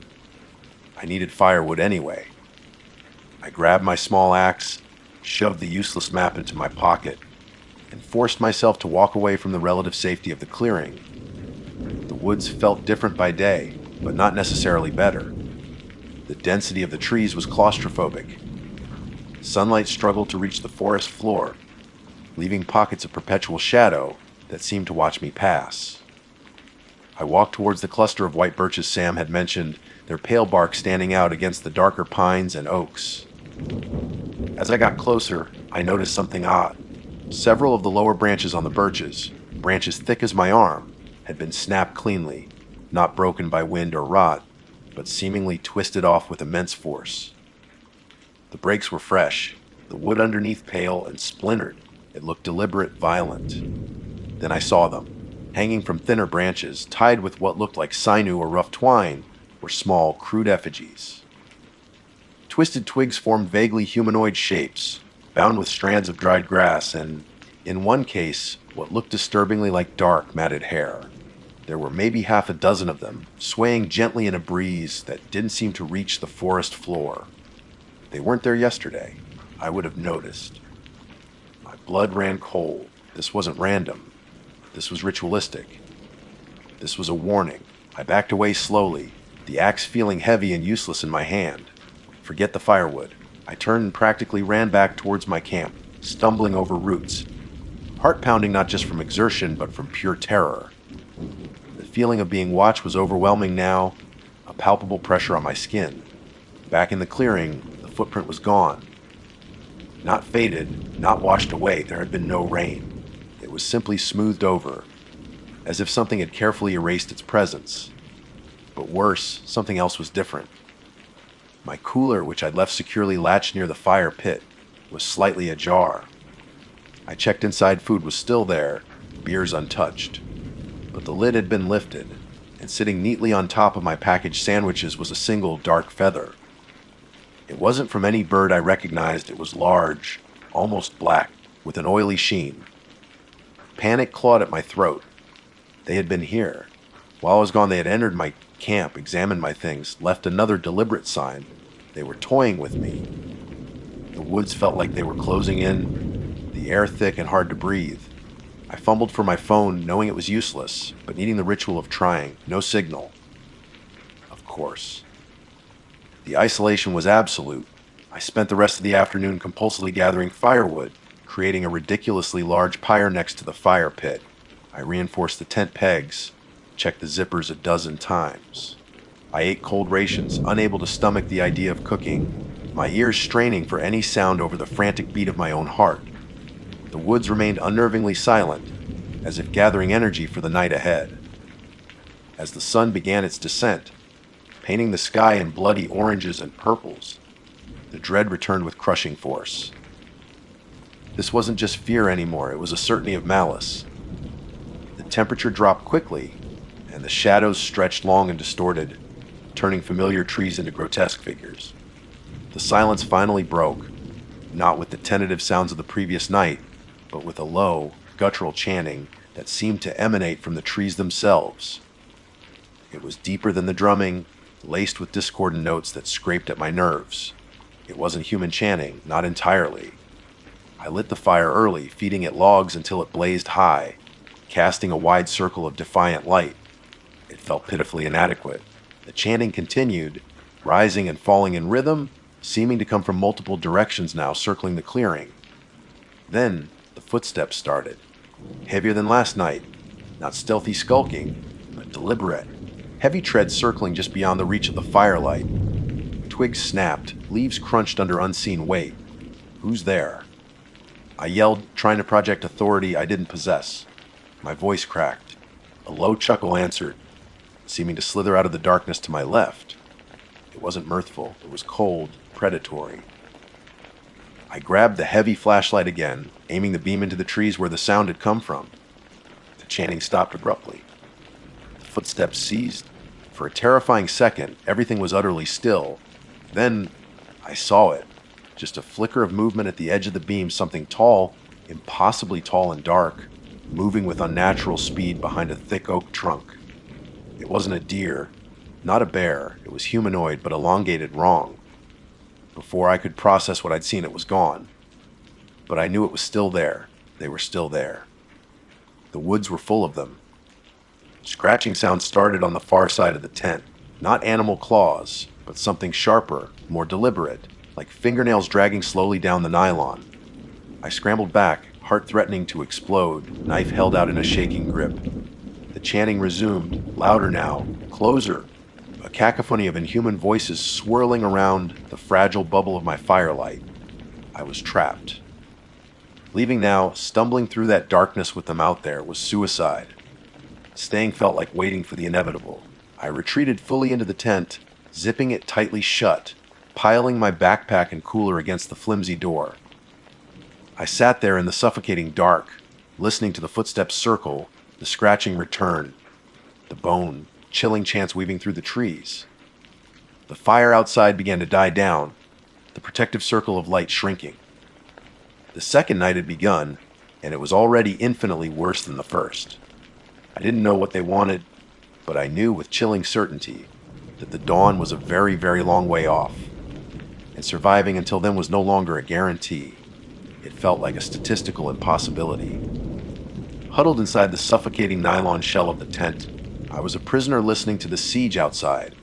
I needed firewood anyway. I grabbed my small axe, shoved the useless map into my pocket, and forced myself to walk away from the relative safety of the clearing. The woods felt different by day, but not necessarily better. The density of the trees was claustrophobic. Sunlight struggled to reach the forest floor, leaving pockets of perpetual shadow that seemed to watch me pass. I walked towards the cluster of white birches Sam had mentioned, their pale bark standing out against the darker pines and oaks. As I got closer, I noticed something odd. Several of the lower branches on the birches, branches thick as my arm, had been snapped cleanly, not broken by wind or rot, but seemingly twisted off with immense force. The breaks were fresh, the wood underneath pale and splintered. It looked deliberate, violent. Then I saw them, hanging from thinner branches, tied with what looked like sinew or rough twine, were small, crude effigies. Twisted twigs formed vaguely humanoid shapes, bound with strands of dried grass and, in one case, what looked disturbingly like dark, matted hair. There were maybe half a dozen of them, swaying gently in a breeze that didn't seem to reach the forest floor. They weren't there yesterday. I would have noticed. My blood ran cold. This wasn't random. This was ritualistic. This was a warning. I backed away slowly, the axe feeling heavy and useless in my hand. Forget the firewood. I turned and practically ran back towards my camp, stumbling over roots. Heart pounding not just from exertion, but from pure terror. The feeling of being watched was overwhelming now, a palpable pressure on my skin. Back in the clearing, the footprint was gone. Not faded, not washed away, there had been no rain. It was simply smoothed over, as if something had carefully erased its presence. But worse, something else was different. My cooler, which I'd left securely latched near the fire pit, was slightly ajar. I checked inside, food was still there, beers untouched. But the lid had been lifted, and sitting neatly on top of my packaged sandwiches was a single dark feather. It wasn't from any bird I recognized. It was large, almost black, with an oily sheen. Panic clawed at my throat. They had been here. While I was gone, they had entered my camp, examined my things, left another deliberate sign. They were toying with me. The woods felt like they were closing in, the air thick and hard to breathe. I fumbled for my phone, knowing it was useless, but needing the ritual of trying. No signal. Of course. The isolation was absolute. I spent the rest of the afternoon compulsively gathering firewood, creating a ridiculously large pyre next to the fire pit. I reinforced the tent pegs, checked the zippers a dozen times. I ate cold rations, unable to stomach the idea of cooking, my ears straining for any sound over the frantic beat of my own heart. The woods remained unnervingly silent, as if gathering energy for the night ahead. As the sun began its descent, painting the sky in bloody oranges and purples, the dread returned with crushing force. This wasn't just fear anymore, it was a certainty of malice. The temperature dropped quickly, and the shadows stretched long and distorted, turning familiar trees into grotesque figures. The silence finally broke, not with the tentative sounds of the previous night, but with a low, guttural chanting that seemed to emanate from the trees themselves. It was deeper than the drumming, laced with discordant notes that scraped at my nerves. It wasn't human chanting, not entirely. I lit the fire early, feeding it logs until it blazed high, casting a wide circle of defiant light. It felt pitifully inadequate. The chanting continued, rising and falling in rhythm, seeming to come from multiple directions now, circling the clearing. Then the footsteps started, heavier than last night, not stealthy skulking, but deliberate. Heavy treads circling just beyond the reach of the firelight. Twigs snapped, leaves crunched under unseen weight. Who's there? I yelled, trying to project authority I didn't possess. My voice cracked. A low chuckle answered, seeming to slither out of the darkness to my left. It wasn't mirthful, it was cold, predatory. I grabbed the heavy flashlight again, aiming the beam into the trees where the sound had come from. The chanting stopped abruptly. The footsteps ceased. For a terrifying second, everything was utterly still. Then, I saw it. Just a flicker of movement at the edge of the beam, something tall, impossibly tall and dark, moving with unnatural speed behind a thick oak trunk. It wasn't a deer, not a bear. It was humanoid, but elongated wrong. Before I could process what I'd seen, it was gone. But I knew it was still there. They were still there. The woods were full of them. Scratching sounds started on the far side of the tent. Not animal claws, but something sharper, more deliberate, like fingernails dragging slowly down the nylon. I scrambled back, heart threatening to explode, knife held out in a shaking grip. The chanting resumed, louder now, closer, a cacophony of inhuman voices swirling around the fragile bubble of my firelight. I was trapped. Leaving now, stumbling through that darkness with them out there, was suicide. Staying felt like waiting for the inevitable. I retreated fully into the tent, zipping it tightly shut, piling my backpack and cooler against the flimsy door. I sat there in the suffocating dark, listening to the footsteps circle, the scratching return, the bone, chilling chants weaving through the trees. The fire outside began to die down, the protective circle of light shrinking. The second night had begun, and it was already infinitely worse than the first. I didn't know what they wanted, but I knew with chilling certainty that the dawn was a very, very long way off, and surviving until then was no longer a guarantee. It felt like a statistical impossibility. Huddled inside the suffocating nylon shell of the tent, I was a prisoner listening to the siege outside.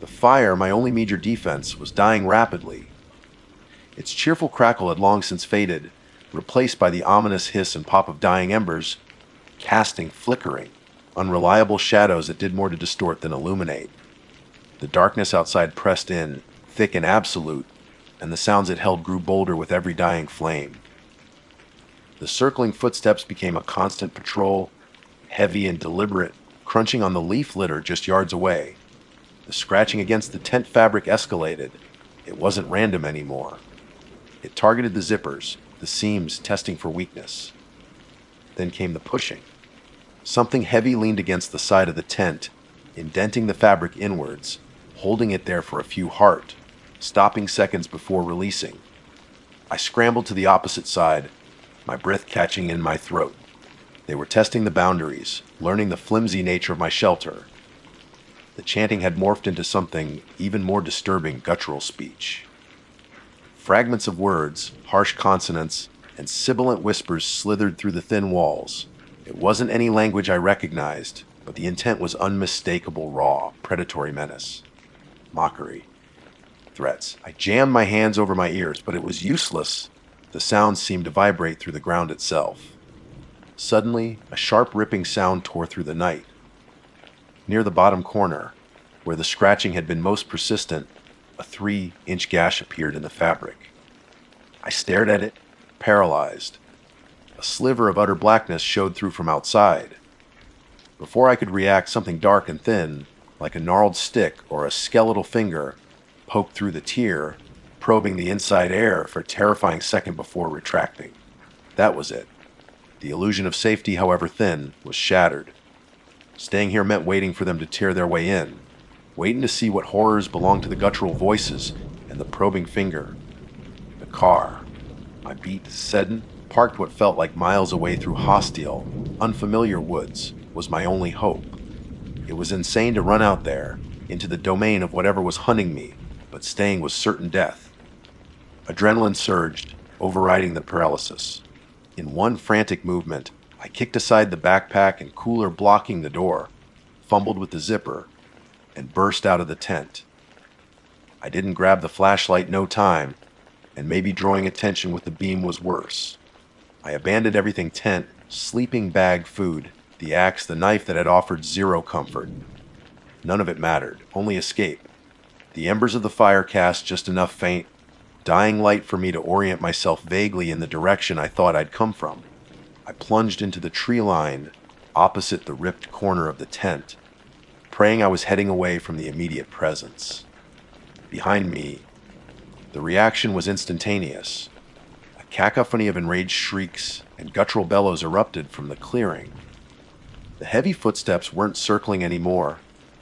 The fire, my only major defense, was dying rapidly. Its cheerful crackle had long since faded, replaced by the ominous hiss and pop of dying embers, casting flickering, unreliable shadows that did more to distort than illuminate. The darkness outside pressed in, thick and absolute, and the sounds it held grew bolder with every dying flame. The circling footsteps became a constant patrol, heavy and deliberate, crunching on the leaf litter just yards away. The scratching against the tent fabric escalated. It wasn't random anymore. It targeted the zippers, the seams testing for weakness. Then came the pushing. Something heavy leaned against the side of the tent, indenting the fabric inwards, holding it there for a few heart, stopping seconds before releasing. I scrambled to the opposite side, my breath catching in my throat. They were testing the boundaries, learning the flimsy nature of my shelter. The chanting had morphed into something even more disturbing, guttural speech. Fragments of words, harsh consonants, and sibilant whispers slithered through the thin walls. It wasn't any language I recognized, but the intent was unmistakable, raw, predatory menace. Mockery. Threats. I jammed my hands over my ears, but it was useless. The sounds seemed to vibrate through the ground itself. Suddenly, a sharp ripping sound tore through the night. Near the bottom corner, where the scratching had been most persistent, a 3-inch gash appeared in the fabric. I stared at it, paralyzed. A sliver of utter blackness showed through from outside. Before I could react, something dark and thin, like a gnarled stick or a skeletal finger, poked through the tear, probing the inside air for a terrifying second before retracting. That was it. The illusion of safety, however thin, was shattered. Staying here meant waiting for them to tear their way in, waiting to see what horrors belonged to the guttural voices and the probing finger. The car, my beat sudden, parked what felt like miles away through hostile, unfamiliar woods, was my only hope. It was insane to run out there, into the domain of whatever was hunting me, but staying was certain death. Adrenaline surged, overriding the paralysis. In one frantic movement, I kicked aside the backpack and cooler blocking the door, fumbled with the zipper, and burst out of the tent. I didn't grab the flashlight no time, and maybe drawing attention with the beam was worse. I abandoned everything: tent, sleeping bag, food, the axe, the knife that had offered zero comfort. None of it mattered, only escape. The embers of the fire cast just enough faint, dying light for me to orient myself vaguely in the direction I thought I'd come from. I plunged into the tree line opposite the ripped corner of the tent, praying I was heading away from the immediate presence. Behind me, the reaction was instantaneous. A cacophony of enraged shrieks and guttural bellows erupted from the clearing. The heavy footsteps weren't circling anymore.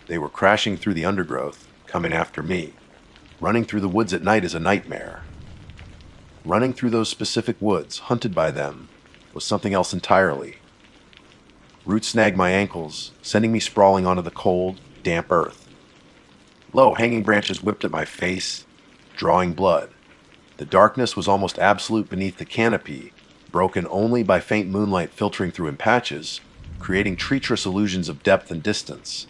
They were crashing through the undergrowth, coming after me. Running through the woods at night is a nightmare. Running through those specific woods, hunted by them, was something else entirely. Roots snagged my ankles, sending me sprawling onto the cold, damp earth. Low-hanging branches whipped at my face, drawing blood. The darkness was almost absolute beneath the canopy, broken only by faint moonlight filtering through in patches, creating treacherous illusions of depth and distance.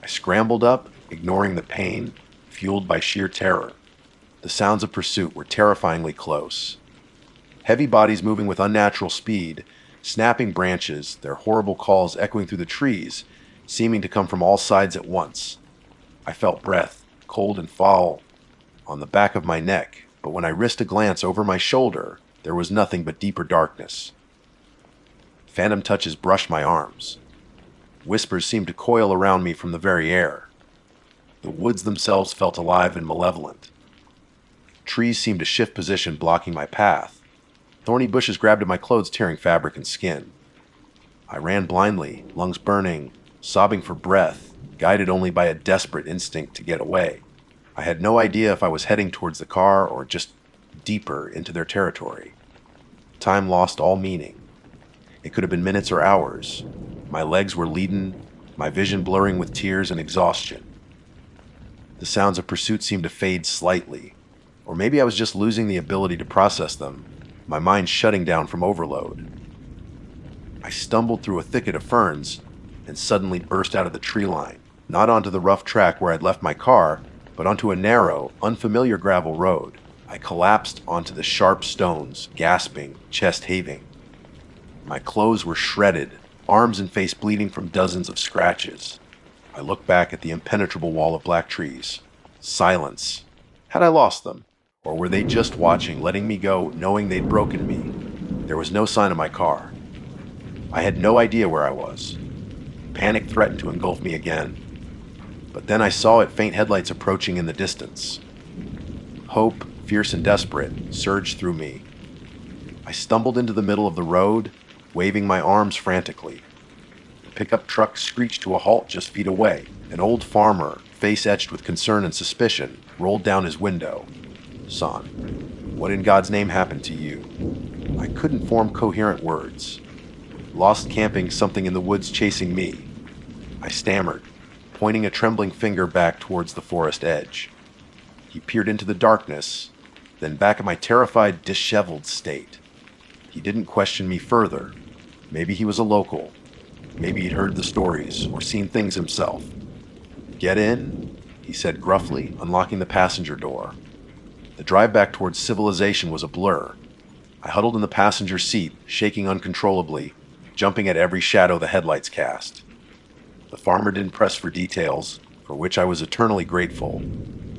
I scrambled up, ignoring the pain, fueled by sheer terror. The sounds of pursuit were terrifyingly close. Heavy bodies moving with unnatural speed, snapping branches, their horrible calls echoing through the trees, seeming to come from all sides at once. I felt breath, cold and foul, on the back of my neck, but when I risked a glance over my shoulder, there was nothing but deeper darkness. Phantom touches brushed my arms. Whispers seemed to coil around me from the very air. The woods themselves felt alive and malevolent. Trees seemed to shift position, blocking my path. Thorny bushes grabbed at my clothes, tearing fabric and skin. I ran blindly, lungs burning, sobbing for breath, guided only by a desperate instinct to get away. I had no idea if I was heading towards the car or just deeper into their territory. Time lost all meaning. It could have been minutes or hours. My legs were leaden, my vision blurring with tears and exhaustion. The sounds of pursuit seemed to fade slightly, or maybe I was just losing the ability to process them, my mind shutting down from overload. I stumbled through a thicket of ferns and suddenly burst out of the tree line, not onto the rough track where I'd left my car, but onto a narrow, unfamiliar gravel road. I collapsed onto the sharp stones, gasping, chest heaving. My clothes were shredded, arms and face bleeding from dozens of scratches. I looked back at the impenetrable wall of black trees. Silence. Had I lost them? Or were they just watching, letting me go, knowing they'd broken me? There was no sign of my car. I had no idea where I was. Panic threatened to engulf me again. But then I saw it, faint headlights approaching in the distance. Hope, fierce and desperate, surged through me. I stumbled into the middle of the road, waving my arms frantically. The pickup truck screeched to a halt just feet away. An old farmer, face etched with concern and suspicion, rolled down his window. "Son, what in God's name happened to you?" I couldn't form coherent words. Lost camping, something in the woods chasing me. I stammered, pointing a trembling finger back towards the forest edge. He peered into the darkness, then back at my terrified, disheveled state. He didn't question me further. Maybe he was a local. Maybe he'd heard the stories or seen things himself. "Get in," he said gruffly, unlocking the passenger door. The drive back towards civilization was a blur. I huddled in the passenger seat, shaking uncontrollably, jumping at every shadow the headlights cast. The farmer didn't press for details, for which I was eternally grateful.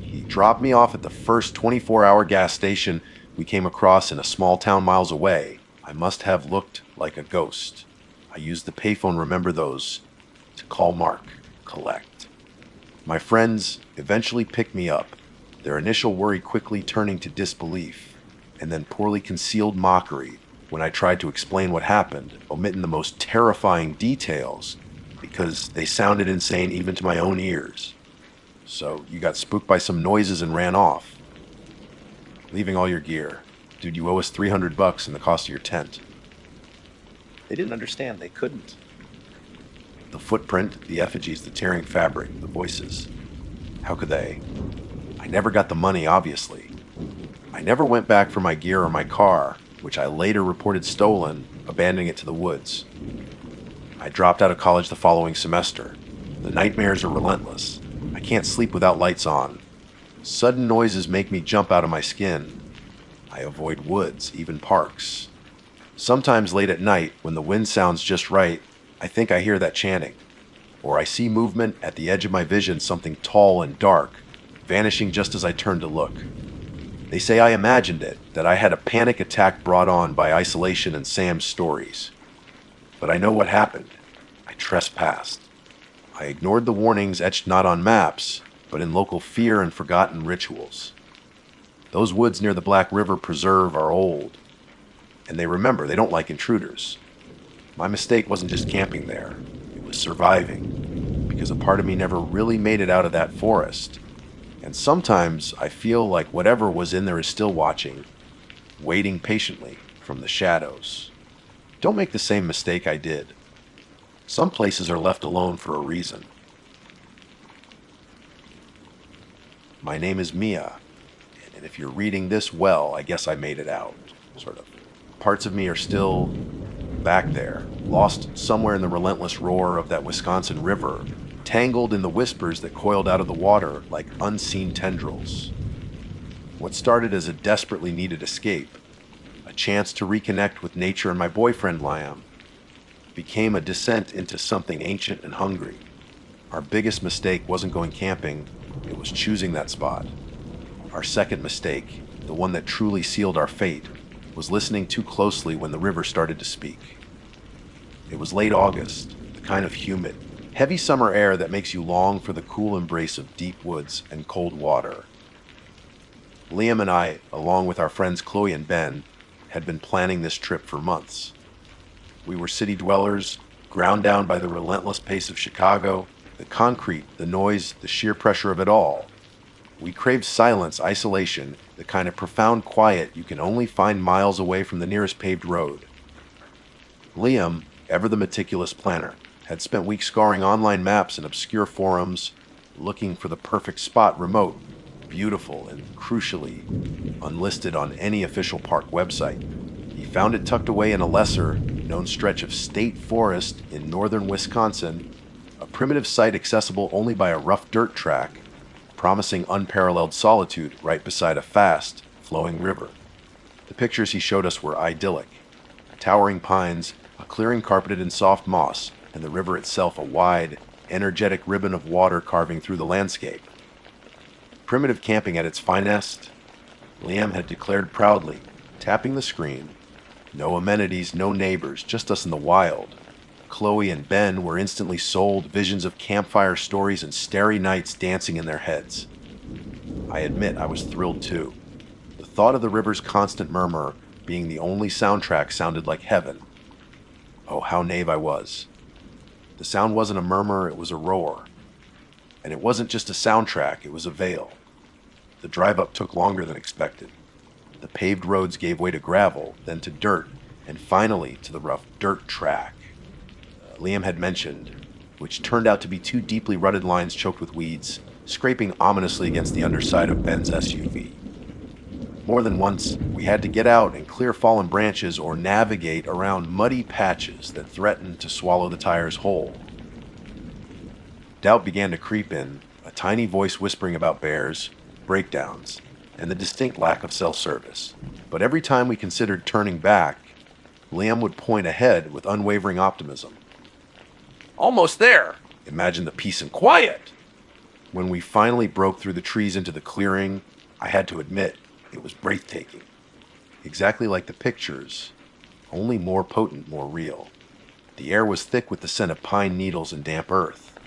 He dropped me off at the first 24-hour gas station we came across in a small town miles away. I must have looked like a ghost. I used the payphone, remember those, to call Mark, collect. My friends eventually picked me up, their initial worry quickly turning to disbelief, and then poorly concealed mockery when I tried to explain what happened, omitting the most terrifying details because they sounded insane even to my own ears. "So you got spooked by some noises and ran off, leaving all your gear. Dude, you owe us $300 and the cost of your tent." They didn't understand. They couldn't. The footprint, the effigies, the tearing fabric, the voices. How could they? I never got the money, obviously. I never went back for my gear or my car, which I later reported stolen, abandoning it to the woods. I dropped out of college the following semester. The nightmares are relentless. I can't sleep without lights on. Sudden noises make me jump out of my skin. I avoid woods, even parks. Sometimes late at night, when the wind sounds just right, I think I hear that chanting. Or I see movement at the edge of my vision, something tall and dark, vanishing just as I turn to look. They say I imagined it, that I had a panic attack brought on by isolation and Sam's stories. But I know what happened. I trespassed. I ignored the warnings etched not on maps, but in local fear and forgotten rituals. Those woods near the Black River Preserve are old, and they remember they don't like intruders. My mistake wasn't just camping there, it was surviving, because a part of me never really made it out of that forest. And sometimes I feel like whatever was in there is still watching, waiting patiently from the shadows. Don't make the same mistake I did. Some places are left alone for a reason. My name is Mia, and if you're reading this well, I guess I made it out, sort of. Parts of me are still back there, lost somewhere in the relentless roar of that Wisconsin river, entangled in the whispers that coiled out of the water like unseen tendrils. What started as a desperately needed escape, a chance to reconnect with nature and my boyfriend Liam, became a descent into something ancient and hungry. Our biggest mistake wasn't going camping, it was choosing that spot. Our second mistake, the one that truly sealed our fate, was listening too closely when the river started to speak. It was late August, the kind of humid, heavy summer air that makes you long for the cool embrace of deep woods and cold water. Liam and I, along with our friends Chloe and Ben, had been planning this trip for months. We were city dwellers, ground down by the relentless pace of Chicago, the concrete, the noise, the sheer pressure of it all. We craved silence, isolation, the kind of profound quiet you can only find miles away from the nearest paved road. Liam, ever the meticulous planner, had spent weeks scouring online maps and obscure forums, looking for the perfect spot remote, beautiful, and crucially, unlisted on any official park website. He found it tucked away in a lesser-known stretch of state forest in northern Wisconsin, a primitive site accessible only by a rough dirt track, promising unparalleled solitude right beside a fast, flowing river. The pictures he showed us were idyllic. Towering pines, a clearing carpeted in soft moss, and the river itself a wide, energetic ribbon of water carving through the landscape. Primitive camping at its finest, Liam had declared proudly, tapping the screen. No amenities, no neighbors, just us in the wild. Chloe and Ben were instantly sold, visions of campfire stories and starry nights dancing in their heads. I admit I was thrilled too. The thought of the river's constant murmur being the only soundtrack sounded like heaven. Oh, how naive I was. The sound wasn't a murmur, it was a roar. And it wasn't just a soundtrack, it was a veil. The drive up took longer than expected. The paved roads gave way to gravel, then to dirt, and finally to the rough dirt track Liam had mentioned, which turned out to be two deeply rutted lines choked with weeds, scraping ominously against the underside of Ben's SUV. More than once, we had to get out and clear fallen branches or navigate around muddy patches that threatened to swallow the tires whole. Doubt began to creep in, a tiny voice whispering about bears, breakdowns, and the distinct lack of self-service. But every time we considered turning back, Liam would point ahead with unwavering optimism. Almost there. Imagine the peace and quiet! When we finally broke through the trees into the clearing, I had to admit, it was breathtaking. Exactly like the pictures, only more potent, more real. The air was thick with the scent of pine needles and damp earth.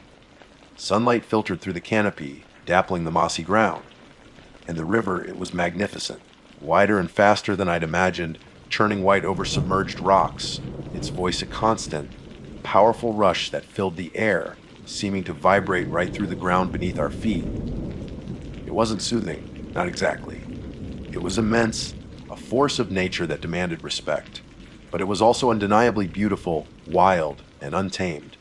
Sunlight filtered through the canopy, dappling the mossy ground. And the river, it was magnificent, wider and faster than I'd imagined, churning white over submerged rocks, its voice a constant, powerful rush that filled the air, seeming to vibrate right through the ground beneath our feet. It wasn't soothing, not exactly. It was immense, a force of nature that demanded respect. But it was also undeniably beautiful, wild, and untamed.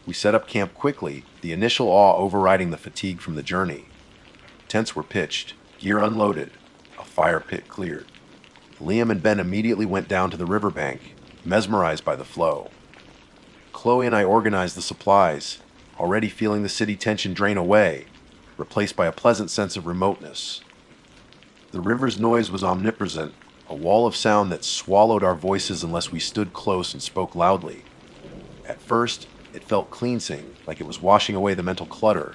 We set up camp quickly, the initial awe overriding the fatigue from the journey. Tents were pitched, gear unloaded, a fire pit cleared. Liam and Ben immediately went down to the riverbank, mesmerized by the flow. Chloe and I organized the supplies, already feeling the city tension drain away, replaced by a pleasant sense of remoteness. The river's noise was omnipresent, a wall of sound that swallowed our voices unless we stood close and spoke loudly. At first, it felt cleansing, like it was washing away the mental clutter.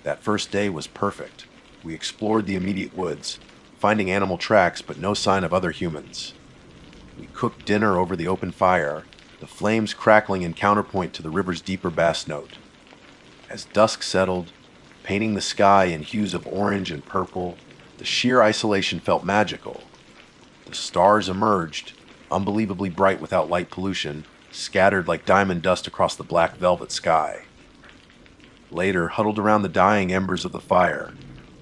That first day was perfect. We explored the immediate woods, finding animal tracks but no sign of other humans. We cooked dinner over the open fire, the flames crackling in counterpoint to the river's deeper bass note. As dusk settled, painting the sky in hues of orange and purple, the sheer isolation felt magical. The stars emerged, unbelievably bright without light pollution, scattered like diamond dust across the black velvet sky. Later, huddled around the dying embers of the fire,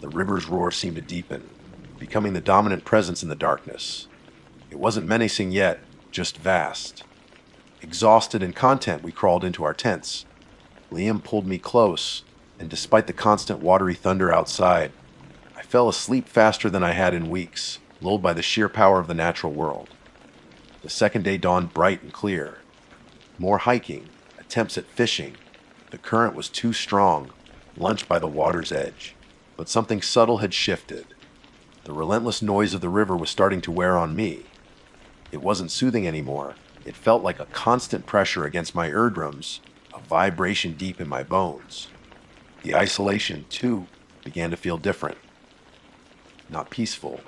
the river's roar seemed to deepen, becoming the dominant presence in the darkness. It wasn't menacing yet, just vast. Exhausted and content, we crawled into our tents. Liam pulled me close, and despite the constant watery thunder outside, I fell asleep faster than I had in weeks, lulled by the sheer power of the natural world. The second day dawned bright and clear. More hiking, attempts at fishing, The current was too strong, lunched by the water's edge. But something subtle had shifted. The relentless noise of the river was starting to wear on me. It wasn't soothing anymore. It felt like a constant pressure against my eardrums, a vibration deep in my bones. The isolation, too, began to feel different. Not peaceful,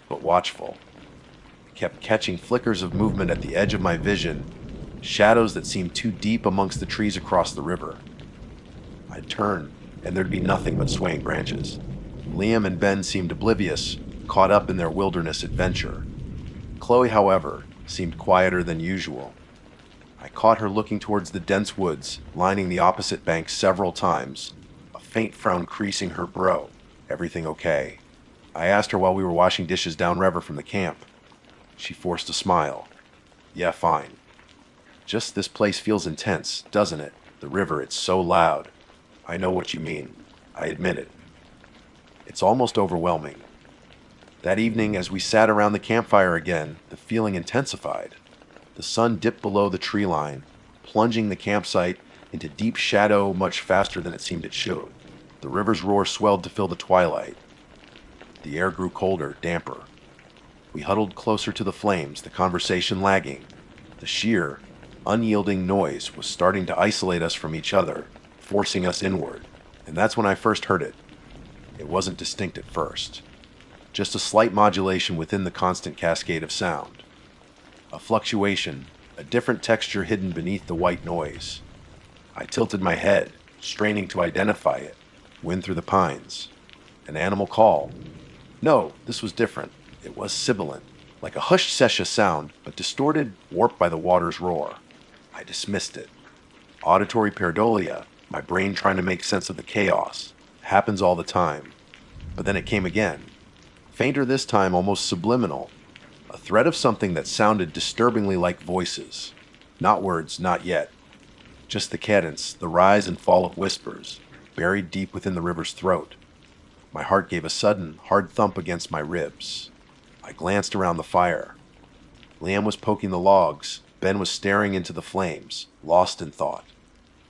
but watchful. I kept catching flickers of movement at the edge of my vision, shadows that seemed too deep amongst the trees across the river. I'd turn, and there'd be nothing but swaying branches. Liam and Ben seemed oblivious, caught up in their wilderness adventure. Chloe, however, seemed quieter than usual. I caught her looking towards the dense woods, lining the opposite bank several times, a faint frown creasing her brow. Everything okay? I asked her while we were washing dishes downriver from the camp. She forced a smile. Yeah, fine. Just this place feels intense, doesn't it? The river, it's so loud. I know what you mean. I admit it. It's almost overwhelming. That evening, as we sat around the campfire again, the feeling intensified. The sun dipped below the tree line, plunging the campsite into deep shadow much faster than it seemed it should. The river's roar swelled to fill the twilight. The air grew colder, damper. We huddled closer to the flames, the conversation lagging. The sheer, unyielding noise was starting to isolate us from each other, forcing us inward. And that's when I first heard it. It wasn't distinct at first. Just a slight modulation within the constant cascade of sound. A fluctuation, a different texture hidden beneath the white noise. I tilted my head, straining to identify it. Wind through the pines. An animal call. No, this was different. It was sibilant, like a hushed sesha sound, but distorted, warped by the water's roar. I dismissed it. Auditory pareidolia, my brain trying to make sense of the chaos. Happens all the time. But then it came again. Fainter this time, almost subliminal. A thread of something that sounded disturbingly like voices. Not words, not yet. Just the cadence, the rise and fall of whispers, buried deep within the river's throat. My heart gave a sudden, hard thump against my ribs. I glanced around the fire. Liam was poking the logs. Ben was staring into the flames, lost in thought.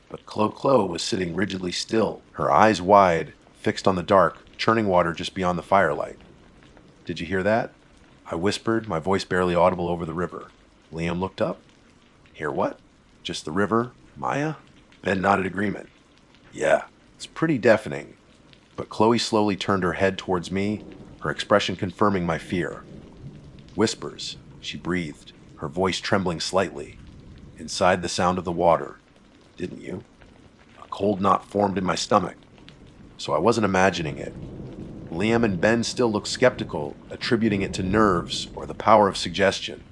But Chloe was sitting rigidly still, her eyes wide, fixed on the dark, churning water just beyond the firelight. Did you hear that? I whispered, my voice barely audible over the river. Liam looked up. Hear what? Just the river? Maya? Ben nodded agreement. Yeah, it's pretty deafening. But Chloe slowly turned her head towards me, her expression confirming my fear. Whispers, she breathed, her voice trembling slightly. Inside the sound of the water. Didn't you? A cold knot formed in my stomach. So I wasn't imagining it. Liam and Ben still looked skeptical, attributing it to nerves or the power of suggestion.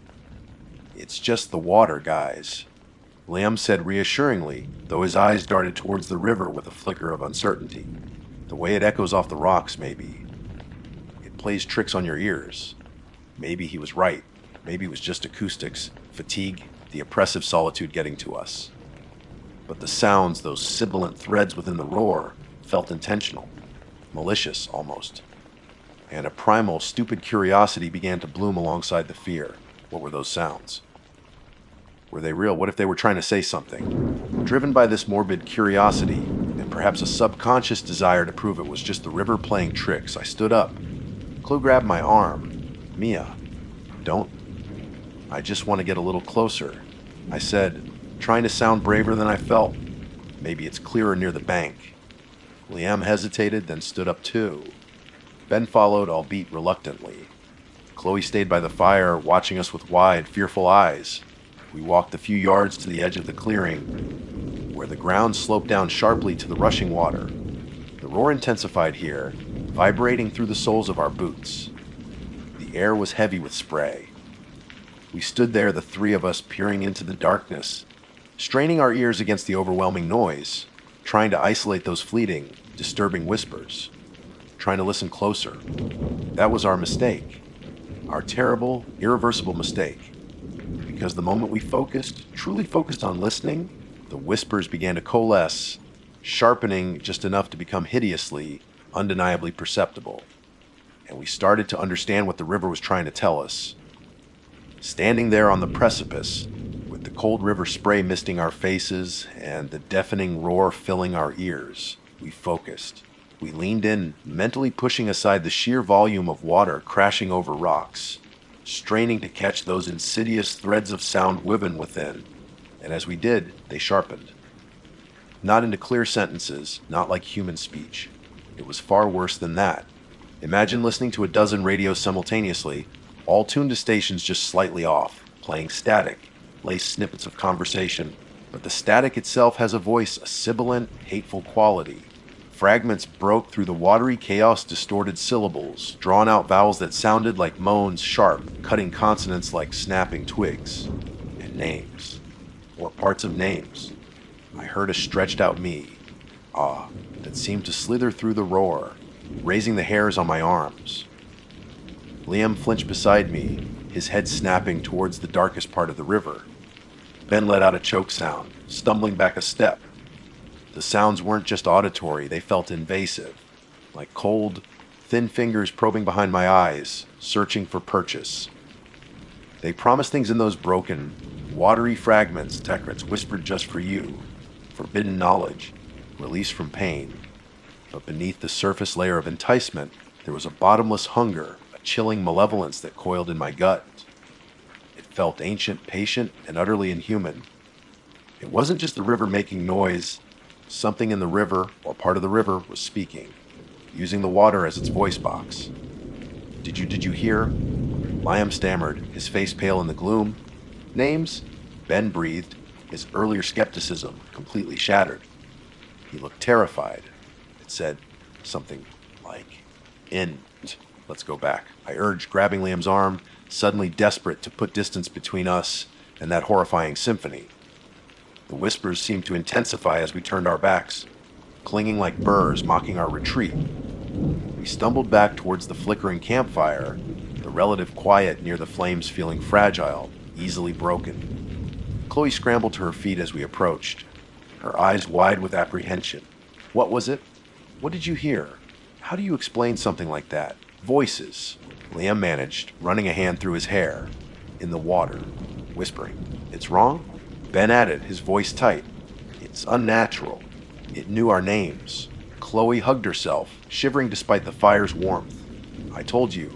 It's just the water, guys. Liam said reassuringly, though his eyes darted towards the river with a flicker of uncertainty. The way it echoes off the rocks, maybe. It plays tricks on your ears. Maybe he was right. Maybe it was just acoustics, fatigue, the oppressive solitude getting to us. But the sounds, those sibilant threads within the roar, felt intentional. Malicious, almost. And a primal, stupid curiosity began to bloom alongside the fear. What were those sounds? Were they real? What if they were trying to say something? Driven by this morbid curiosity, and perhaps a subconscious desire to prove it was just the river playing tricks, I stood up. Chloe grabbed my arm. Mia, don't. I just want to get a little closer. I said, trying to sound braver than I felt. Maybe it's clearer near the bank. Liam hesitated, then stood up too. Ben followed, albeit reluctantly. Chloe stayed by the fire, watching us with wide, fearful eyes. We walked a few yards to the edge of the clearing, where the ground sloped down sharply to the rushing water. The roar intensified here, vibrating through the soles of our boots. The air was heavy with spray. We stood there, the three of us, peering into the darkness, straining our ears against the overwhelming noise, trying to isolate those fleeting, disturbing whispers, trying to listen closer. That was our mistake. Our terrible, irreversible mistake. Because the moment we focused, truly focused on listening, the whispers began to coalesce, sharpening just enough to become hideously, undeniably perceptible. And we started to understand what the river was trying to tell us. Standing there on the precipice, with the cold river spray misting our faces and the deafening roar filling our ears. We focused. We leaned in, mentally pushing aside the sheer volume of water crashing over rocks, straining to catch those insidious threads of sound woven within. And as we did, they sharpened. Not into clear sentences, not like human speech. It was far worse than that. Imagine listening to a dozen radios simultaneously, all tuned to stations just slightly off, playing static, laced snippets of conversation, but the static itself has a voice, a sibilant, hateful quality. Fragments broke through the watery chaos, distorted syllables, drawn out vowels that sounded like moans, sharp, cutting consonants like snapping twigs. And names. Or parts of names. I heard a stretched out me, that seemed to slither through the roar, raising the hairs on my arms. Liam flinched beside me, his head snapping towards the darkest part of the river. Ben let out a choke sound, stumbling back a step. The sounds weren't just auditory, they felt invasive, like cold, thin fingers probing behind my eyes, searching for purchase. They promised things in those broken, watery fragments Tekrets whispered just for you. Forbidden knowledge, release from pain. But beneath the surface layer of enticement, there was a bottomless hunger, a chilling malevolence that coiled in my gut. It felt ancient, patient, and utterly inhuman. It wasn't just the river making noise. Something in the river, or part of the river, was speaking, using the water as its voice box. Did you hear? Liam stammered, his face pale in the gloom. Names? Ben breathed, his earlier skepticism completely shattered. He looked terrified. It said something like, "Int." Let's go back, I urged, grabbing Liam's arm, suddenly desperate to put distance between us and that horrifying symphony. The whispers seemed to intensify as we turned our backs, clinging like burrs, mocking our retreat. We stumbled back towards the flickering campfire, the relative quiet near the flames feeling fragile, easily broken. Chloe scrambled to her feet as we approached, her eyes wide with apprehension. What was it? What did you hear? How do you explain something like that? Voices. Liam managed, running a hand through his hair, in the water, whispering. It's wrong? Ben added, his voice tight. It's unnatural. It knew our names. Chloe hugged herself, shivering despite the fire's warmth. I told you.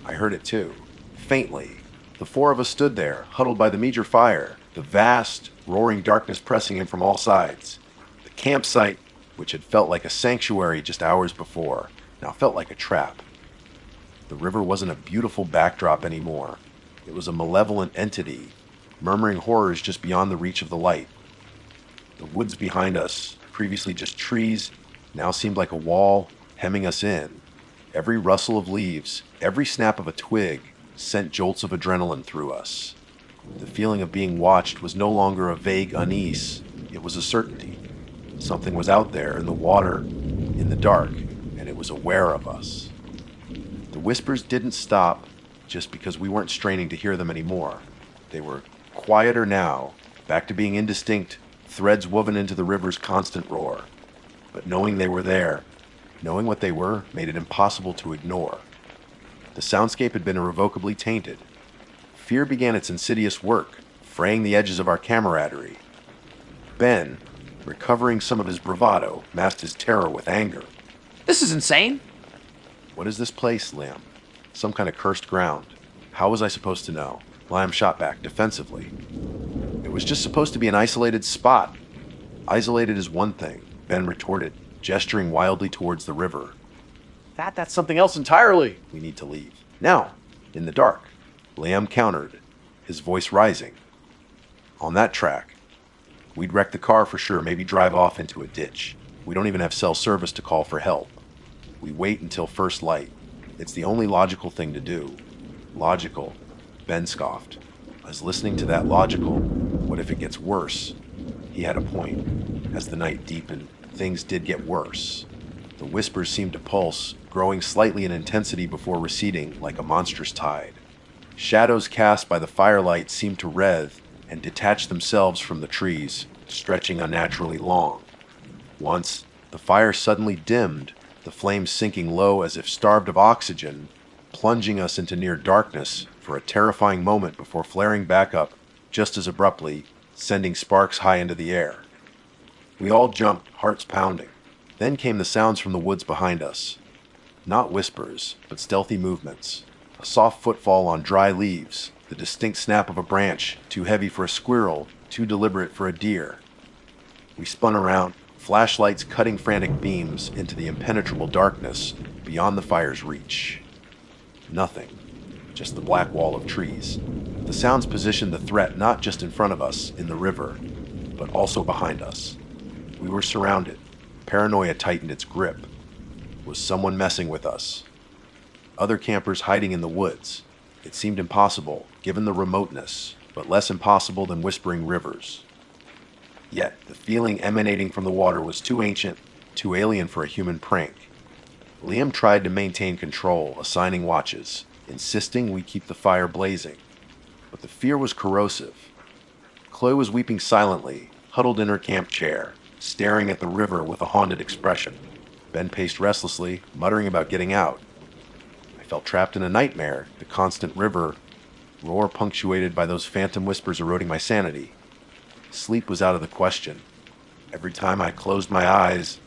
I heard it too. Faintly. The four of us stood there, huddled by the meager fire, the vast, roaring darkness pressing in from all sides. The campsite, which had felt like a sanctuary just hours before, now felt like a trap. The river wasn't a beautiful backdrop anymore. It was a malevolent entity, murmuring horrors just beyond the reach of the light. The woods behind us, previously just trees, now seemed like a wall, hemming us in. Every rustle of leaves, every snap of a twig, sent jolts of adrenaline through us. The feeling of being watched was no longer a vague unease, it was a certainty. Something was out there in the water, in the dark, and it was aware of us. The whispers didn't stop just because we weren't straining to hear them anymore. They were quieter now, back to being indistinct, threads woven into the river's constant roar. But knowing they were there, knowing what they were, made it impossible to ignore. The soundscape had been irrevocably tainted. Fear began its insidious work, fraying the edges of our camaraderie. Ben, recovering some of his bravado, masked his terror with anger. This is insane. What is this place, Liam? Some kind of cursed ground. How was I supposed to know? Liam shot back, defensively. It was just supposed to be an isolated spot. Isolated is one thing, Ben retorted, gesturing wildly towards the river. That's something else entirely. We need to leave. Now, in the dark. Liam countered, his voice rising. On that track. We'd wreck the car for sure, maybe drive off into a ditch. We don't even have cell service to call for help. We wait until first light. It's the only logical thing to do. Logical, Ben scoffed. I was listening to that logical. What if it gets worse? He had a point. As the night deepened, things did get worse. The whispers seemed to pulse, growing slightly in intensity before receding like a monstrous tide. Shadows cast by the firelight seemed to writhe and detach themselves from the trees, stretching unnaturally long. Once, the fire suddenly dimmed, the flames sinking low as if starved of oxygen, plunging us into near darkness for a terrifying moment before flaring back up, just as abruptly, sending sparks high into the air. We all jumped, hearts pounding. Then came the sounds from the woods behind us. Not whispers, but stealthy movements. A soft footfall on dry leaves, the distinct snap of a branch, too heavy for a squirrel, too deliberate for a deer. We spun around, flashlights cutting frantic beams into the impenetrable darkness beyond the fire's reach. Nothing, just the black wall of trees. The sounds positioned the threat not just in front of us, in the river, but also behind us. We were surrounded. Paranoia tightened its grip. Was someone messing with us? Other campers hiding in the woods. It seemed impossible, given the remoteness, but less impossible than whispering rivers. Yet, the feeling emanating from the water was too ancient, too alien for a human prank. Liam tried to maintain control, assigning watches, insisting we keep the fire blazing. But the fear was corrosive. Chloe was weeping silently, huddled in her camp chair, staring at the river with a haunted expression. Ben paced restlessly, muttering about getting out. I felt trapped in a nightmare, the constant river roar punctuated by those phantom whispers eroding my sanity. Sleep was out of the question. Every time I closed my eyes,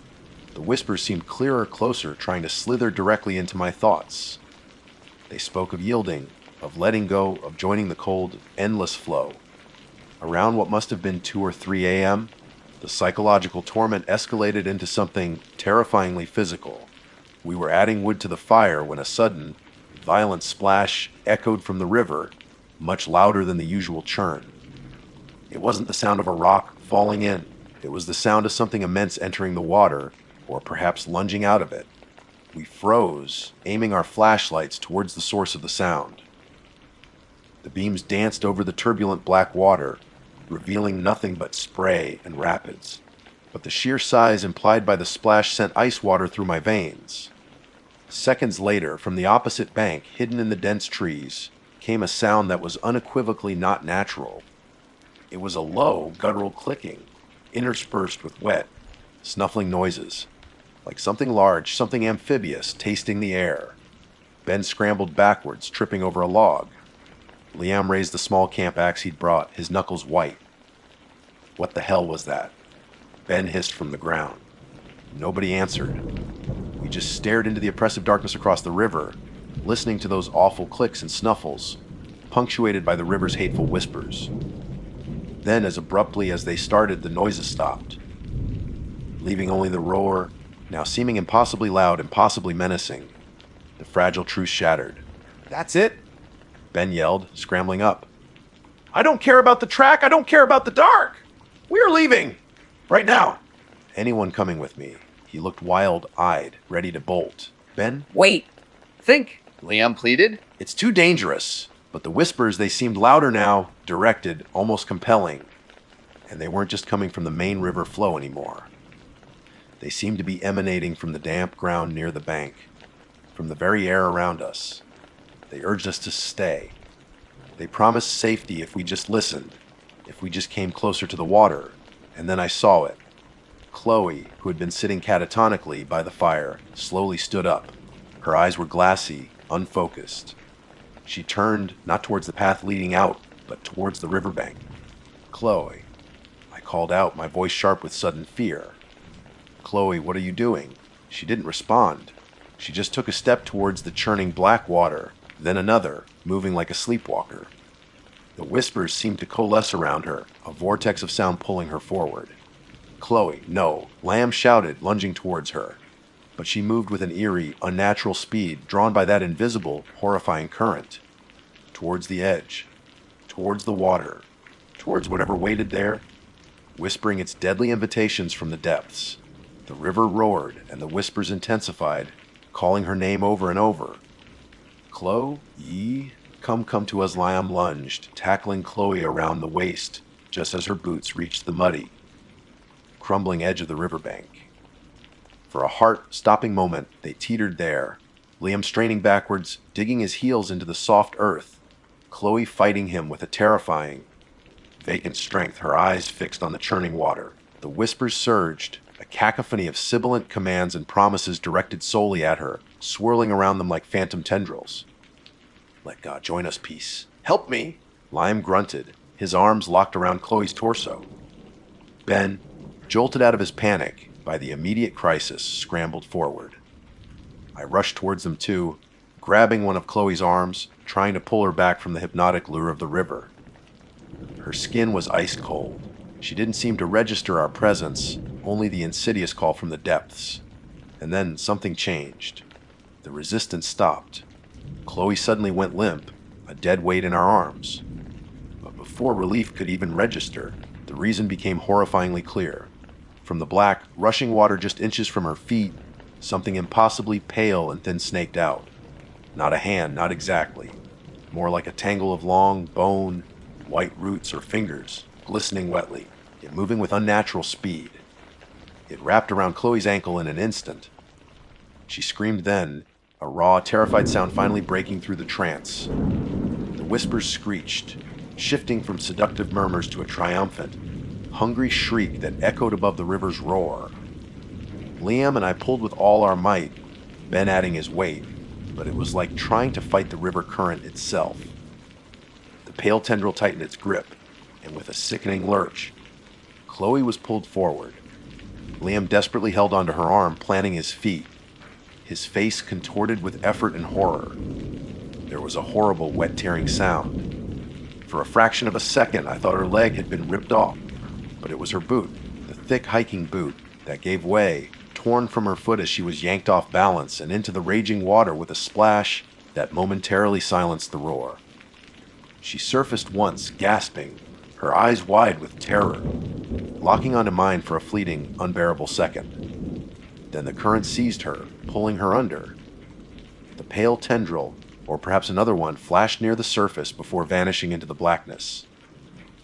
the whispers seemed clearer, closer, trying to slither directly into my thoughts. They spoke of yielding, of letting go, of joining the cold, endless flow. Around what must have been 2 or 3 a.m., the psychological torment escalated into something terrifyingly physical. We were adding wood to the fire when a sudden, violent splash echoed from the river, much louder than the usual churn. It wasn't the sound of a rock falling in. It was the sound of something immense entering the water, or perhaps lunging out of it. We froze, aiming our flashlights towards the source of the sound. The beams danced over the turbulent black water, revealing nothing but spray and rapids. But the sheer size implied by the splash sent ice water through my veins. Seconds later, from the opposite bank, hidden in the dense trees, came a sound that was unequivocally not natural. It was a low, guttural clicking, interspersed with wet, snuffling noises, like something large, something amphibious, tasting the air. Ben scrambled backwards, tripping over a log. Liam raised the small camp axe he'd brought, his knuckles white. What the hell was that? Ben hissed from the ground. Nobody answered. We just stared into the oppressive darkness across the river, listening to those awful clicks and snuffles, punctuated by the river's hateful whispers. Then, as abruptly as they started, the noises stopped, leaving only the roar, now seeming impossibly loud, impossibly menacing. The fragile truce shattered. That's it? Ben yelled, scrambling up. I don't care about the track. I don't care about the dark. We're leaving. Right now. Anyone coming with me? He looked wild-eyed, ready to bolt. Ben? Wait. Think. Liam pleaded. It's too dangerous. But the whispers, they seemed louder now, directed, almost compelling. And they weren't just coming from the main river flow anymore. They seemed to be emanating from the damp ground near the bank, from the very air around us. They urged us to stay. They promised safety if we just listened, if we just came closer to the water. And then I saw it. Chloe, who had been sitting catatonically by the fire, slowly stood up. Her eyes were glassy, unfocused. She turned, not towards the path leading out, but towards the riverbank. Chloe. I called out, my voice sharp with sudden fear. Chloe, what are you doing? She didn't respond. She just took a step towards the churning black water, then another, moving like a sleepwalker. The whispers seemed to coalesce around her, a vortex of sound pulling her forward. Chloe, no. Lamb shouted, lunging towards her. But she moved with an eerie, unnatural speed, drawn by that invisible, horrifying current. Towards the edge. Towards the water. Towards whatever waited there, whispering its deadly invitations from the depths. The river roared, and the whispers intensified, calling her name over and over. Chloe, come to us, Liam lunged, tackling Chloe around the waist, just as her boots reached the muddy, crumbling edge of the riverbank. For a heart-stopping moment, they teetered there, Liam straining backwards, digging his heels into the soft earth, Chloe fighting him with a terrifying, vacant strength, her eyes fixed on the churning water. The whispers surged, a cacophony of sibilant commands and promises directed solely at her, swirling around them like phantom tendrils. Let God join us, peace. Help me! Liam grunted, his arms locked around Chloe's torso. Ben, jolted out of his panic by the immediate crisis, scrambled forward. I rushed towards them too, grabbing one of Chloe's arms, trying to pull her back from the hypnotic lure of the river. Her skin was ice cold. She didn't seem to register our presence, only the insidious call from the depths. And then something changed. The resistance stopped. Chloe suddenly went limp, a dead weight in our arms. But before relief could even register, the reason became horrifyingly clear. From the black, rushing water just inches from her feet, something impossibly pale and thin snaked out. Not a hand, not exactly. More like a tangle of long bone, white roots or fingers, glistening wetly, yet moving with unnatural speed. It wrapped around Chloe's ankle in an instant. She screamed then, a raw, terrified sound finally breaking through the trance. The whispers screeched, shifting from seductive murmurs to a triumphant, hungry shriek that echoed above the river's roar. Liam and I pulled with all our might, Ben adding his weight, but it was like trying to fight the river current itself. The pale tendril tightened its grip, and with a sickening lurch, Chloe was pulled forward. Liam desperately held onto her arm, planting his feet, his face contorted with effort and horror. There was a horrible, wet-tearing sound. For a fraction of a second, I thought her leg had been ripped off, but it was her boot, the thick hiking boot, that gave way, torn from her foot as she was yanked off balance and into the raging water with a splash that momentarily silenced the roar. She surfaced once, gasping, her eyes wide with terror, locking onto mine for a fleeting, unbearable second. Then the current seized her, pulling her under. The pale tendril, or perhaps another one, flashed near the surface before vanishing into the blackness.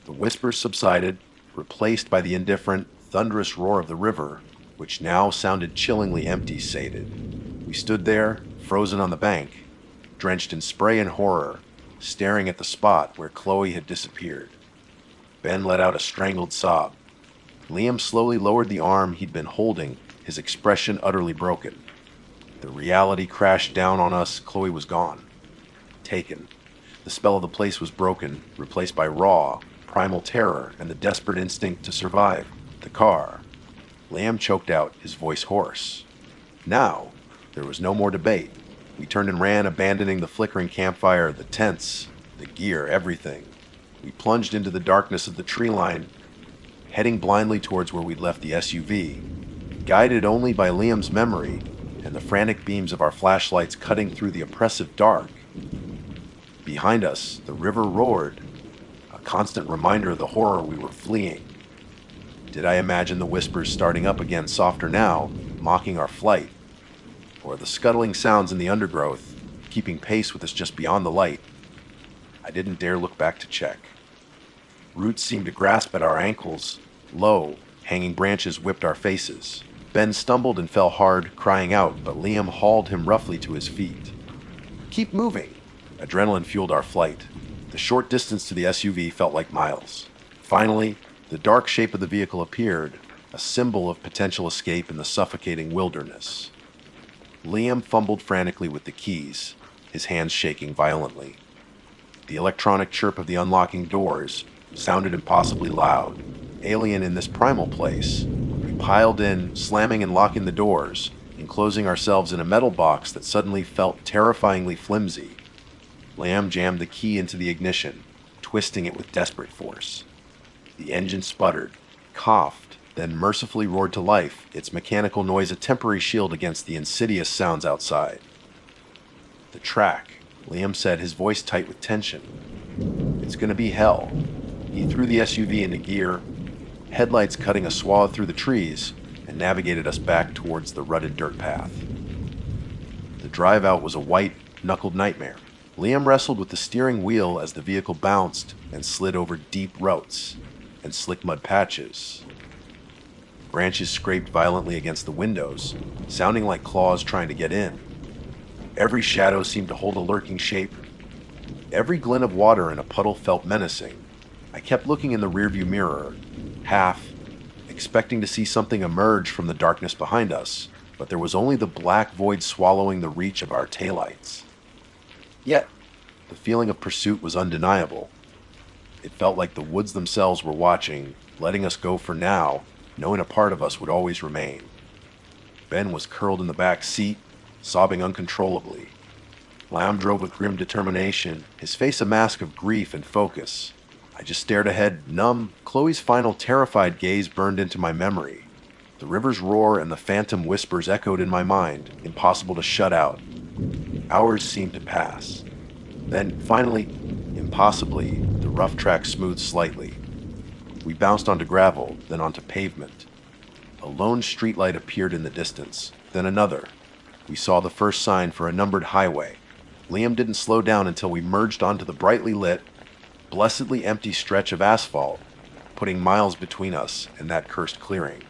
The whispers subsided, replaced by the indifferent, thunderous roar of the river, which now sounded chillingly empty, sated. We stood there, frozen on the bank, drenched in spray and horror, staring at the spot where Chloe had disappeared. Ben let out a strangled sob. Liam slowly lowered the arm he'd been holding, his expression utterly broken. The reality crashed down on us. Chloe was gone. Taken. The spell of the place was broken, replaced by raw, primal terror and the desperate instinct to survive. The car. Liam choked out, his voice hoarse. Now, there was no more debate. We turned and ran, abandoning the flickering campfire, the tents, the gear, everything. We plunged into the darkness of the tree line, heading blindly towards where we'd left the SUV, guided only by Liam's memory and the frantic beams of our flashlights cutting through the oppressive dark. Behind us, the river roared, a constant reminder of the horror we were fleeing. Did I imagine the whispers starting up again, softer now, mocking our flight? Or the scuttling sounds in the undergrowth, keeping pace with us just beyond the light? I didn't dare look back to check. Roots seemed to grasp at our ankles. Low, hanging branches whipped our faces. Ben stumbled and fell hard, crying out, but Liam hauled him roughly to his feet. Keep moving! Adrenaline fueled our flight. The short distance to the SUV felt like miles. Finally, the dark shape of the vehicle appeared, a symbol of potential escape in the suffocating wilderness. Liam fumbled frantically with the keys, his hands shaking violently. The electronic chirp of the unlocking doors sounded impossibly loud, alien in this primal place. We piled in, slamming and locking the doors, enclosing ourselves in a metal box that suddenly felt terrifyingly flimsy. Liam jammed the key into the ignition, twisting it with desperate force. The engine sputtered, coughed, then mercifully roared to life, its mechanical noise a temporary shield against the insidious sounds outside. The track, Liam said, his voice tight with tension. It's gonna be hell. He threw the SUV into gear, headlights cutting a swath through the trees, and navigated us back towards the rutted dirt path. The drive out was a white, knuckled nightmare. Liam wrestled with the steering wheel as the vehicle bounced and slid over deep ruts and slick mud patches. Branches scraped violently against the windows, sounding like claws trying to get in. Every shadow seemed to hold a lurking shape. Every glint of water in a puddle felt menacing. I kept looking in the rearview mirror, half expecting to see something emerge from the darkness behind us, but there was only the black void swallowing the reach of our taillights. Yet, the feeling of pursuit was undeniable. It felt like the woods themselves were watching, letting us go for now, knowing a part of us would always remain. Ben was curled in the back seat, sobbing uncontrollably. Liam drove with grim determination, his face a mask of grief and focus. I just stared ahead, numb. Chloe's final terrified gaze burned into my memory. The river's roar and the phantom whispers echoed in my mind, impossible to shut out. Hours seemed to pass. Then, finally, impossibly, the rough track smoothed slightly. We bounced onto gravel, then onto pavement. A lone streetlight appeared in the distance, then another. We saw the first sign for a numbered highway. Liam didn't slow down until we merged onto the brightly lit, blessedly empty stretch of asphalt, putting miles between us and that cursed clearing.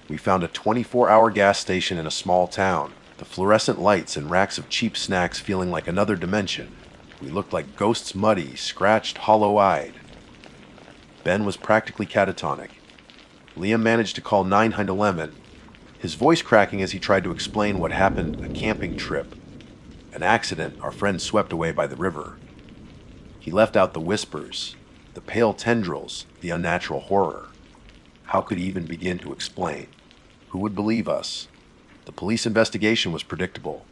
We found a 24-hour gas station in a small town, the fluorescent lights and racks of cheap snacks feeling like another dimension. We looked like ghosts, muddy, scratched, hollow-eyed. Ben was practically catatonic. Liam managed to call 911, his voice cracking as he tried to explain what happened, a camping trip. An accident, our friend swept away by the river. He left out the whispers, the pale tendrils, the unnatural horror. How could he even begin to explain? Who would believe us? The police investigation was predictable.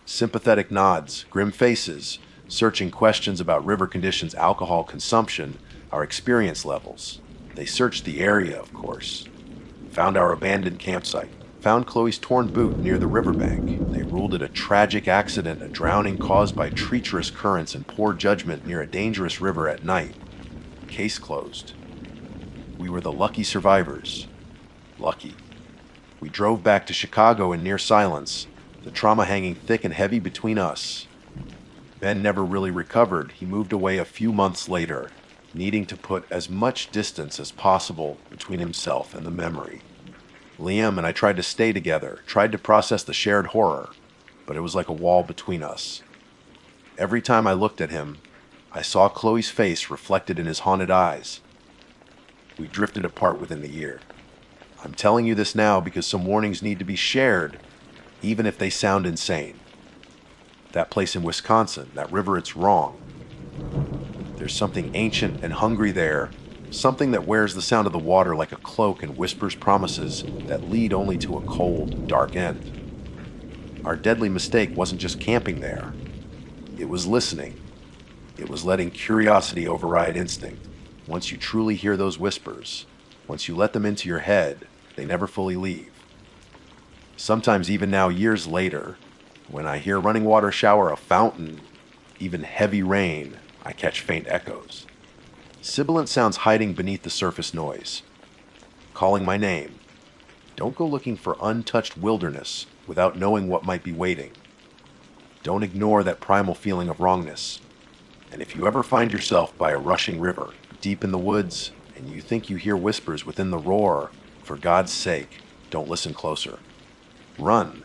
Sympathetic nods, grim faces, searching questions about river conditions, alcohol consumption, our experience levels. They searched the area, of course. Found our abandoned campsite. Found Chloe's torn boot near the riverbank. They ruled it a tragic accident, a drowning caused by treacherous currents and poor judgment near a dangerous river at night. Case closed. We were the lucky survivors. Lucky. We drove back to Chicago in near silence, the trauma hanging thick and heavy between us. Ben never really recovered. He moved away a few months later, needing to put as much distance as possible between himself and the memory. Liam and I tried to stay together, tried to process the shared horror, but it was like a wall between us. Every time I looked at him, I saw Chloe's face reflected in his haunted eyes. We drifted apart within the year. I'm telling you this now because some warnings need to be shared, even if they sound insane. That place in Wisconsin, that river, it's wrong. There's something ancient and hungry there, something that wears the sound of the water like a cloak and whispers promises that lead only to a cold, dark end. Our deadly mistake wasn't just camping there. It was listening. It was letting curiosity override instinct. Once you truly hear those whispers, once you let them into your head, they never fully leave. Sometimes even now, years later, when I hear running water shower, a fountain, even heavy rain, I catch faint echoes. Sibilant sounds hiding beneath the surface noise. Calling my name. Don't go looking for untouched wilderness without knowing what might be waiting. Don't ignore that primal feeling of wrongness. And if you ever find yourself by a rushing river, deep in the woods, and you think you hear whispers within the roar, for God's sake, don't listen closer. Run.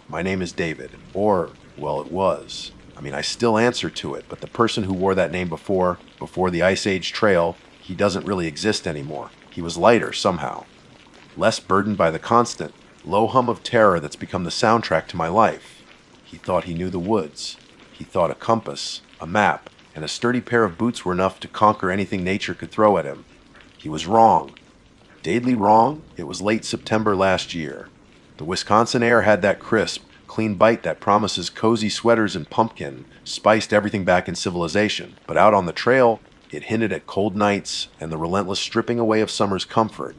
My name is David, or, well, it was. I still answer to it, but the person who wore that name before the Ice Age Trail, he doesn't really exist anymore. He was lighter somehow. Less burdened by the constant, low hum of terror that's become the soundtrack to my life. He thought he knew the woods. He thought a compass, a map, and a sturdy pair of boots were enough to conquer anything nature could throw at him. He was wrong. Deadly wrong. It was late September last year. The Wisconsin air had that crisp, clean bite that promises cozy sweaters and pumpkin, spiced everything back in civilization. But out on the trail, it hinted at cold nights and the relentless stripping away of summer's comfort.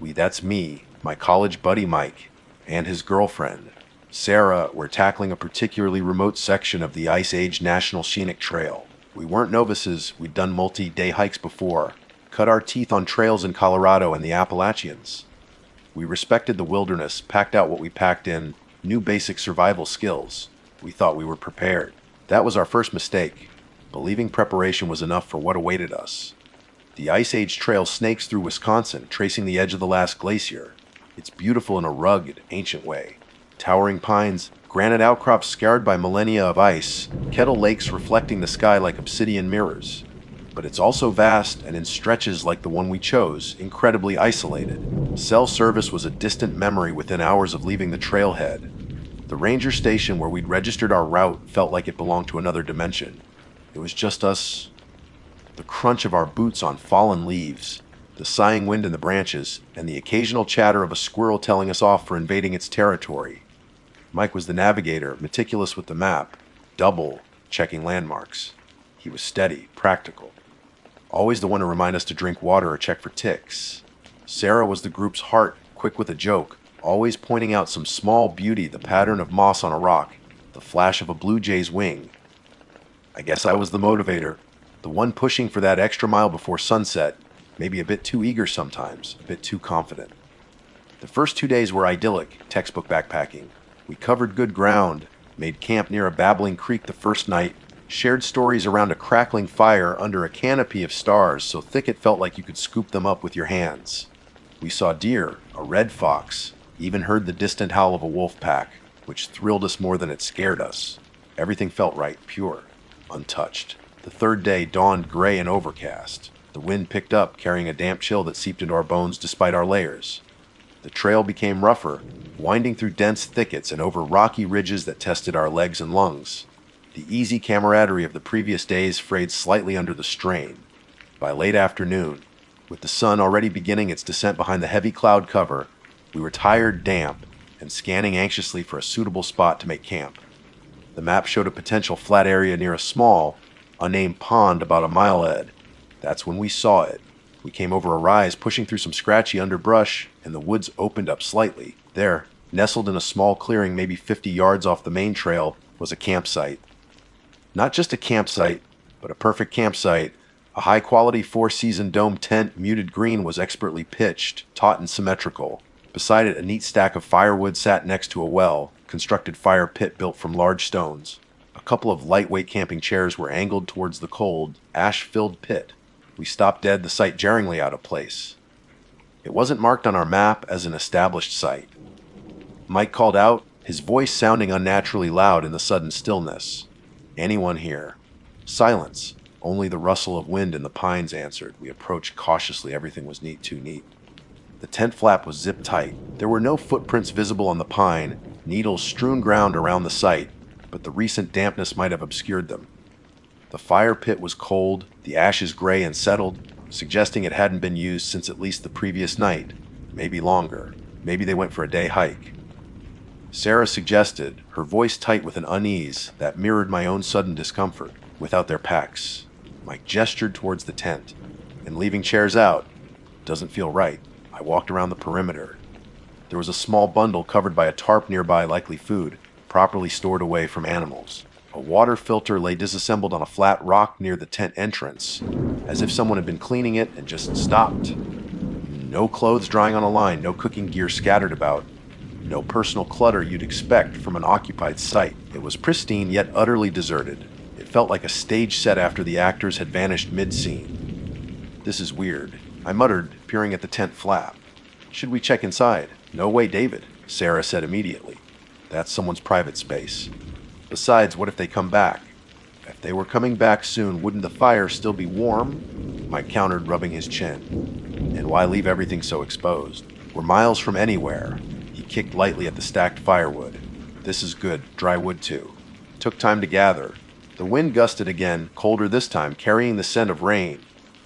That's me, my college buddy Mike, and his girlfriend, Sarah, were tackling a particularly remote section of the Ice Age National Scenic Trail. We weren't novices, we'd done multi-day hikes before, cut our teeth on trails in Colorado and the Appalachians. We respected the wilderness, packed out what we packed in, knew basic survival skills. We thought we were prepared. That was our first mistake. Believing preparation was enough for what awaited us. The Ice Age Trail snakes through Wisconsin, tracing the edge of the last glacier. It's beautiful in a rugged, ancient way. Towering pines, granite outcrops scarred by millennia of ice, kettle lakes reflecting the sky like obsidian mirrors. But it's also vast and in stretches like the one we chose, incredibly isolated. Cell service was a distant memory within hours of leaving the trailhead. The ranger station where we'd registered our route felt like it belonged to another dimension. It was just us, the crunch of our boots on fallen leaves, the sighing wind in the branches, and the occasional chatter of a squirrel telling us off for invading its territory. Mike was the navigator, meticulous with the map, double checking landmarks. He was steady, practical, always the one to remind us to drink water or check for ticks. Sarah was the group's heart, quick with a joke, always pointing out some small beauty, the pattern of moss on a rock, the flash of a blue jay's wing. I guess I was the motivator, the one pushing for that extra mile before sunset, maybe a bit too eager sometimes, a bit too confident. The first 2 days were idyllic, textbook backpacking. We covered good ground, made camp near a babbling creek the first night, shared stories around a crackling fire under a canopy of stars so thick it felt like you could scoop them up with your hands. We saw deer, a red fox, even heard the distant howl of a wolf pack, which thrilled us more than it scared us. Everything felt right, pure, untouched. The third day dawned gray and overcast. The wind picked up, carrying a damp chill that seeped into our bones despite our layers. The trail became rougher, winding through dense thickets and over rocky ridges that tested our legs and lungs. The easy camaraderie of the previous days frayed slightly under the strain. By late afternoon, with the sun already beginning its descent behind the heavy cloud cover, we were tired, damp, and scanning anxiously for a suitable spot to make camp. The map showed a potential flat area near a small, unnamed pond about a mile ahead. That's when we saw it. We came over a rise, pushing through some scratchy underbrush, and the woods opened up slightly. There, nestled in a small clearing maybe 50 yards off the main trail, was a campsite. Not just a campsite, but a perfect campsite. A high-quality four-season dome tent, muted green, was expertly pitched, taut and symmetrical. Beside it, a neat stack of firewood sat next to a well-constructed fire pit built from large stones. A couple of lightweight camping chairs were angled towards the cold, ash-filled pit. We stopped dead, the site jarringly out of place. It wasn't marked on our map as an established site. Mike called out, his voice sounding unnaturally loud in the sudden stillness. "Anyone here?" Silence. Only the rustle of wind in the pines answered. We approached cautiously. Everything was neat, too neat. The tent flap was zipped tight. There were no footprints visible on the pine, needles strewn ground around the site, but the recent dampness might have obscured them. The fire pit was cold, the ashes gray and settled, suggesting it hadn't been used since at least the previous night, maybe longer. Maybe they went for a day hike. Sarah suggested, her voice tight with an unease that mirrored my own sudden discomfort. Without their packs. Mike gestured towards the tent. And leaving chairs out doesn't feel right. I walked around the perimeter. There was a small bundle covered by a tarp nearby, likely food, properly stored away from animals. A water filter lay disassembled on a flat rock near the tent entrance, as if someone had been cleaning it and just stopped. No clothes drying on a line, no cooking gear scattered about. No personal clutter you'd expect from an occupied site. It was pristine yet utterly deserted. It felt like a stage set after the actors had vanished mid-scene. "This is weird," I muttered, peering at the tent flap. "Should we check inside?" "No way, David," Sarah said immediately. "That's someone's private space. Besides, what if they come back?" "If they were coming back soon, wouldn't the fire still be warm?" Mike countered, rubbing his chin. "And why leave everything so exposed? We're miles from anywhere." He kicked lightly at the stacked firewood. "This is good, dry wood too." Took time to gather. The wind gusted again, colder this time, carrying the scent of rain.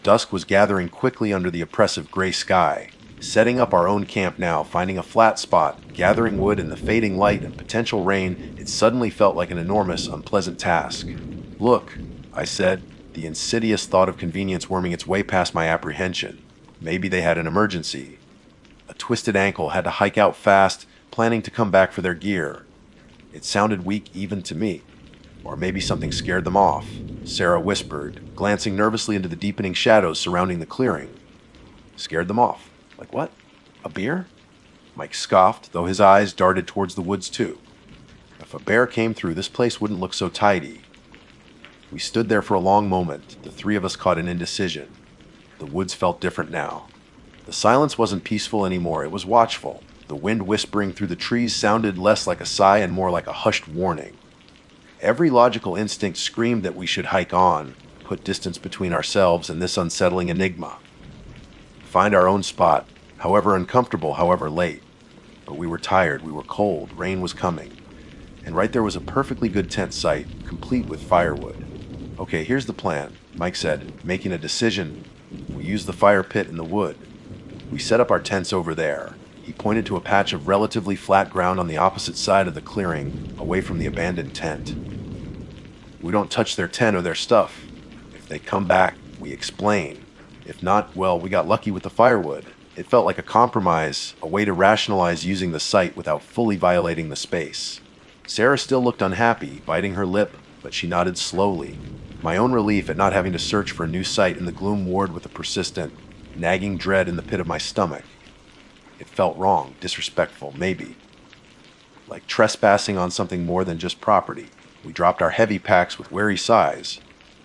Dusk was gathering quickly under the oppressive gray sky. Setting up our own camp now, finding a flat spot, gathering wood in the fading light and potential rain, it suddenly felt like an enormous, unpleasant task. "Look," I said, the insidious thought of convenience worming its way past my apprehension. Maybe they had an emergency. A twisted ankle, had to hike out fast, planning to come back for their gear. It sounded weak even to me. Or maybe something scared them off, Sarah whispered, glancing nervously into the deepening shadows surrounding the clearing. Scared them off? Like what? A bear? Mike scoffed, though his eyes darted towards the woods too. If a bear came through, this place wouldn't look so tidy. We stood there for a long moment, the three of us caught in indecision. The woods felt different now. The silence wasn't peaceful anymore, it was watchful. The wind whispering through the trees sounded less like a sigh and more like a hushed warning. Every logical instinct screamed that we should hike on, put distance between ourselves and this unsettling enigma. Find our own spot, however uncomfortable, however late. But we were tired, we were cold, rain was coming. And right there was a perfectly good tent site, complete with firewood. Okay, here's the plan, Mike said, making a decision. We use the fire pit in the wood. We set up our tents over there. He pointed to a patch of relatively flat ground on the opposite side of the clearing, away from the abandoned tent. We don't touch their tent or their stuff. If they come back, we explain. If not, well, we got lucky with the firewood. It felt like a compromise, a way to rationalize using the site without fully violating the space. Sarah still looked unhappy, biting her lip, but she nodded slowly. My own relief at not having to search for a new site in the gloom warred with a persistent, nagging dread in the pit of my stomach. It felt wrong, disrespectful, maybe. Like trespassing on something more than just property. We dropped our heavy packs with wary sighs.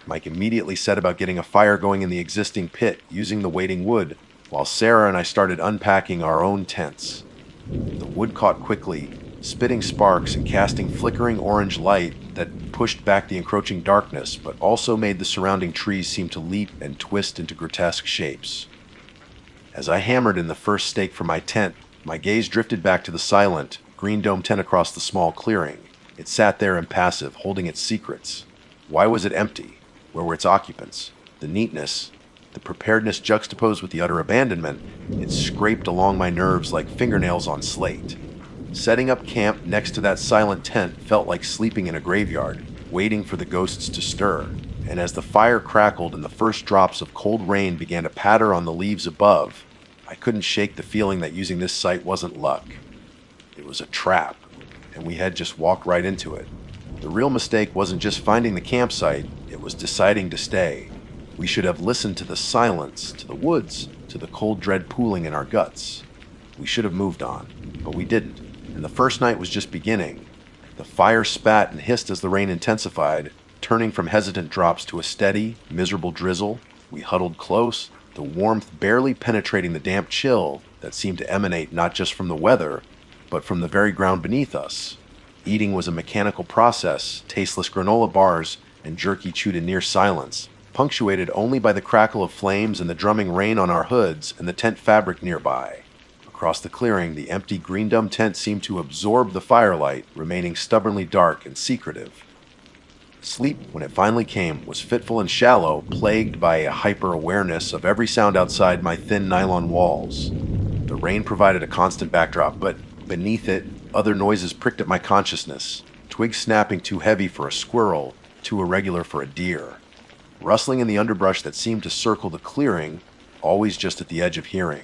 Mike immediately set about getting a fire going in the existing pit using the waiting wood, while Sarah and I started unpacking our own tents. The wood caught quickly, spitting sparks and casting flickering orange light that pushed back the encroaching darkness, but also made the surrounding trees seem to leap and twist into grotesque shapes. As I hammered in the first stake for my tent, my gaze drifted back to the silent, green dome tent across the small clearing. It sat there impassive, holding its secrets. Why was it empty? Where were its occupants? The neatness, the preparedness juxtaposed with the utter abandonment, it scraped along my nerves like fingernails on slate. Setting up camp next to that silent tent felt like sleeping in a graveyard, waiting for the ghosts to stir. And as the fire crackled and the first drops of cold rain began to patter on the leaves above, I couldn't shake the feeling that using this site wasn't luck. It was a trap, and we had just walked right into it. The real mistake wasn't just finding the campsite, it was deciding to stay. We should have listened to the silence, to the woods, to the cold dread pooling in our guts. We should have moved on, but we didn't. And the first night was just beginning. The fire spat and hissed as the rain intensified, turning from hesitant drops to a steady, miserable drizzle. We huddled close, the warmth barely penetrating the damp chill that seemed to emanate not just from the weather, but from the very ground beneath us. Eating was a mechanical process, tasteless granola bars and jerky chewed in near silence, punctuated only by the crackle of flames and the drumming rain on our hoods and the tent fabric nearby. Across the clearing, the empty green dome tent seemed to absorb the firelight, remaining stubbornly dark and secretive. Sleep, when it finally came, was fitful and shallow, plagued by a hyper-awareness of every sound outside my thin nylon walls. The rain provided a constant backdrop, but beneath it, other noises pricked at my consciousness. Twigs snapping too heavy for a squirrel, too irregular for a deer. Rustling in the underbrush that seemed to circle the clearing, always just at the edge of hearing.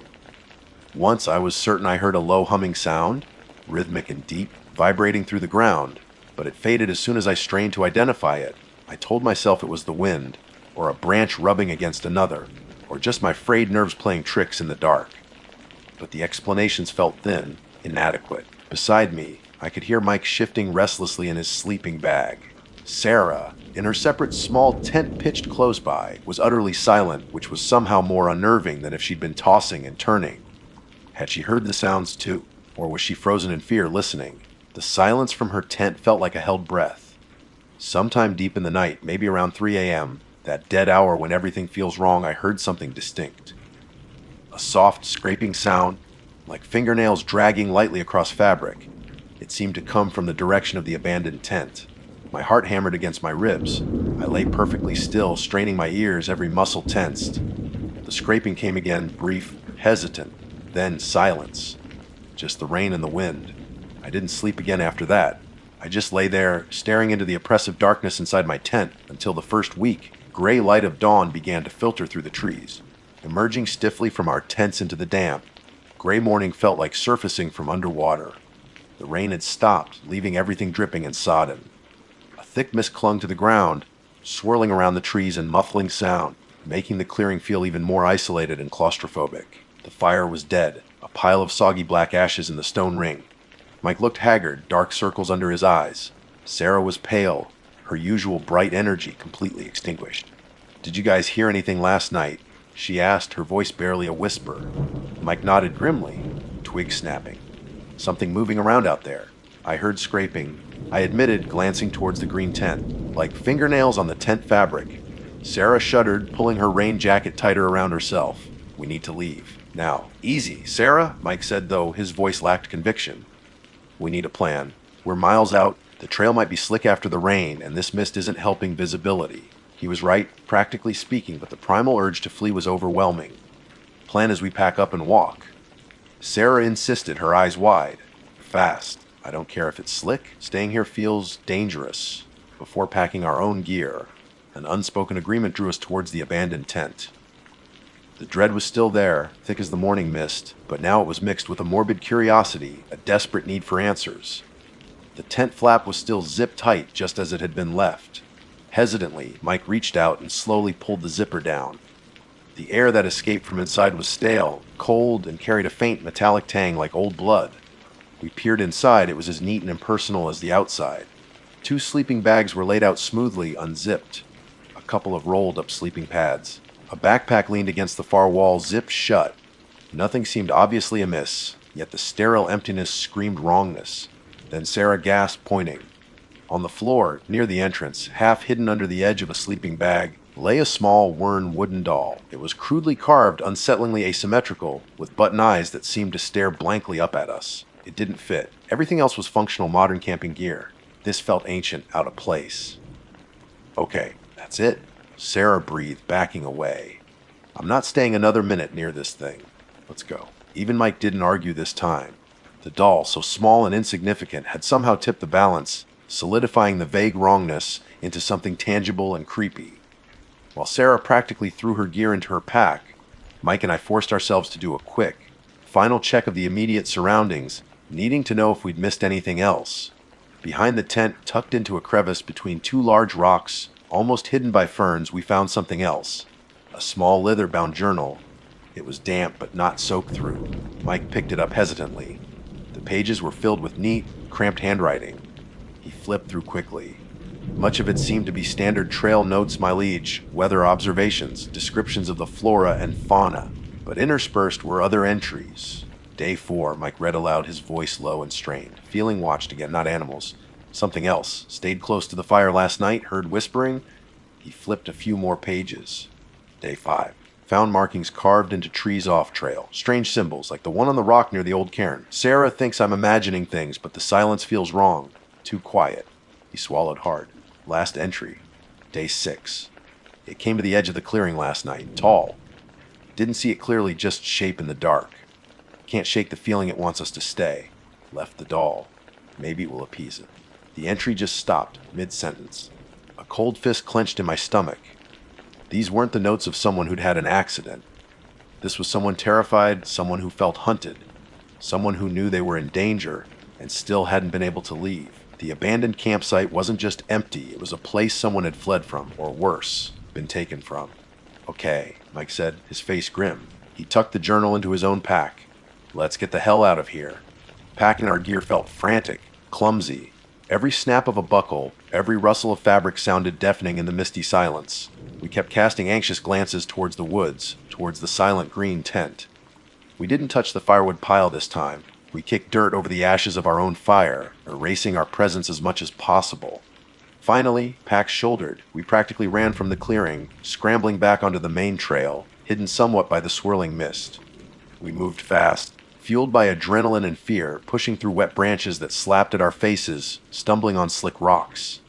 Once I was certain I heard a low humming sound, rhythmic and deep, vibrating through the ground, but it faded as soon as I strained to identify it. I told myself it was the wind, or a branch rubbing against another, or just my frayed nerves playing tricks in the dark. But the explanations felt thin, inadequate. Beside me, I could hear Mike shifting restlessly in his sleeping bag. Sarah, in her separate small tent pitched close by, was utterly silent, which was somehow more unnerving than if she'd been tossing and turning. Had she heard the sounds too, or was she frozen in fear listening? The silence from her tent felt like a held breath. Sometime deep in the night, maybe around 3 a.m., that dead hour when everything feels wrong, I heard something distinct. A soft, scraping sound, like fingernails dragging lightly across fabric. It seemed to come from the direction of the abandoned tent. My heart hammered against my ribs. I lay perfectly still, straining my ears, every muscle tensed. The scraping came again, brief, hesitant, then silence. Just the rain and the wind. I didn't sleep again after that. I just lay there, staring into the oppressive darkness inside my tent until the first weak, gray light of dawn began to filter through the trees. Emerging stiffly from our tents into the damp, gray morning felt like surfacing from underwater. The rain had stopped, leaving everything dripping and sodden. A thick mist clung to the ground, swirling around the trees and muffling sound, making the clearing feel even more isolated and claustrophobic. The fire was dead, a pile of soggy black ashes in the stone ring. Mike looked haggard, dark circles under his eyes. Sarah was pale, her usual bright energy completely extinguished. "Did you guys hear anything last night?" she asked, her voice barely a whisper. Mike nodded grimly, twigs snapping. "Something moving around out there." I heard scraping, I admitted, glancing towards the green tent, like fingernails on the tent fabric. Sarah shuddered, pulling her rain jacket tighter around herself. "We need to leave. Now." "Easy, Sarah," Mike said, though his voice lacked conviction. "We need a plan. We're miles out, the trail might be slick after the rain, and this mist isn't helping visibility. He was right, practically speaking, but the primal urge to flee was overwhelming. Plan as we pack up and walk. Sarah insisted, her eyes wide. Fast. I don't care if it's slick. Staying here feels dangerous. Before packing our own gear, an unspoken agreement drew us towards the abandoned tent. The dread was still there, thick as the morning mist, but now it was mixed with a morbid curiosity, a desperate need for answers. The tent flap was still zipped tight, just as it had been left. Hesitantly, Mike reached out and slowly pulled the zipper down. The air that escaped from inside was stale, cold, and carried a faint metallic tang like old blood. We peered inside. It was as neat and impersonal as the outside. 2 sleeping bags were laid out smoothly, unzipped. A couple of rolled-up sleeping pads. A backpack leaned against the far wall, zipped shut. Nothing seemed obviously amiss, yet the sterile emptiness screamed wrongness. Then Sarah gasped, pointing. On the floor, near the entrance, half hidden under the edge of a sleeping bag, lay a small, worn wooden doll. It was crudely carved, unsettlingly asymmetrical, with button eyes that seemed to stare blankly up at us. It didn't fit. Everything else was functional modern camping gear. This felt ancient, out of place. Okay, that's it. Sarah breathed, backing away. I'm not staying another minute near this thing. Let's go. Even Mike didn't argue this time. The doll, so small and insignificant, had somehow tipped the balance, solidifying the vague wrongness into something tangible and creepy. While Sarah practically threw her gear into her pack, Mike and I forced ourselves to do a quick, final check of the immediate surroundings, needing to know if we'd missed anything else. Behind the tent, tucked into a crevice between 2 large rocks, almost hidden by ferns, we found something else. A small leather-bound journal. It was damp but not soaked through. Mike picked it up hesitantly. The pages were filled with neat, cramped handwriting. He flipped through quickly. Much of it seemed to be standard trail notes, my liege, weather observations, descriptions of the flora and fauna. But interspersed were other entries. Day 4, Mike read aloud, his voice low and strained. Feeling watched again, not animals. Something else. Stayed close to the fire last night, heard whispering. He flipped a few more pages. Day 5. Found markings carved into trees off trail. Strange symbols, like the one on the rock near the old cairn. Sarah thinks I'm imagining things, but the silence feels wrong. Too quiet. He swallowed hard. Last entry. Day 6. It came to the edge of the clearing last night. Tall. Didn't see it clearly, just shape in the dark. Can't shake the feeling it wants us to stay. Left the doll. Maybe it will appease it. The entry just stopped, mid-sentence. A cold fist clenched in my stomach. These weren't the notes of someone who'd had an accident. This was someone terrified, someone who felt hunted, someone who knew they were in danger and still hadn't been able to leave. The abandoned campsite wasn't just empty, it was a place someone had fled from, or worse, been taken from. Okay, Mike said, his face grim. He tucked the journal into his own pack. Let's get the hell out of here. Packing our gear felt frantic, clumsy. Every snap of a buckle, every rustle of fabric sounded deafening in the misty silence. We kept casting anxious glances towards the woods, towards the silent green tent. We didn't touch the firewood pile this time. We kicked dirt over the ashes of our own fire, erasing our presence as much as possible. Finally, pack shouldered, we practically ran from the clearing, scrambling back onto the main trail, hidden somewhat by the swirling mist. We moved fast, fueled by adrenaline and fear, pushing through wet branches that slapped at our faces, stumbling on slick rocks.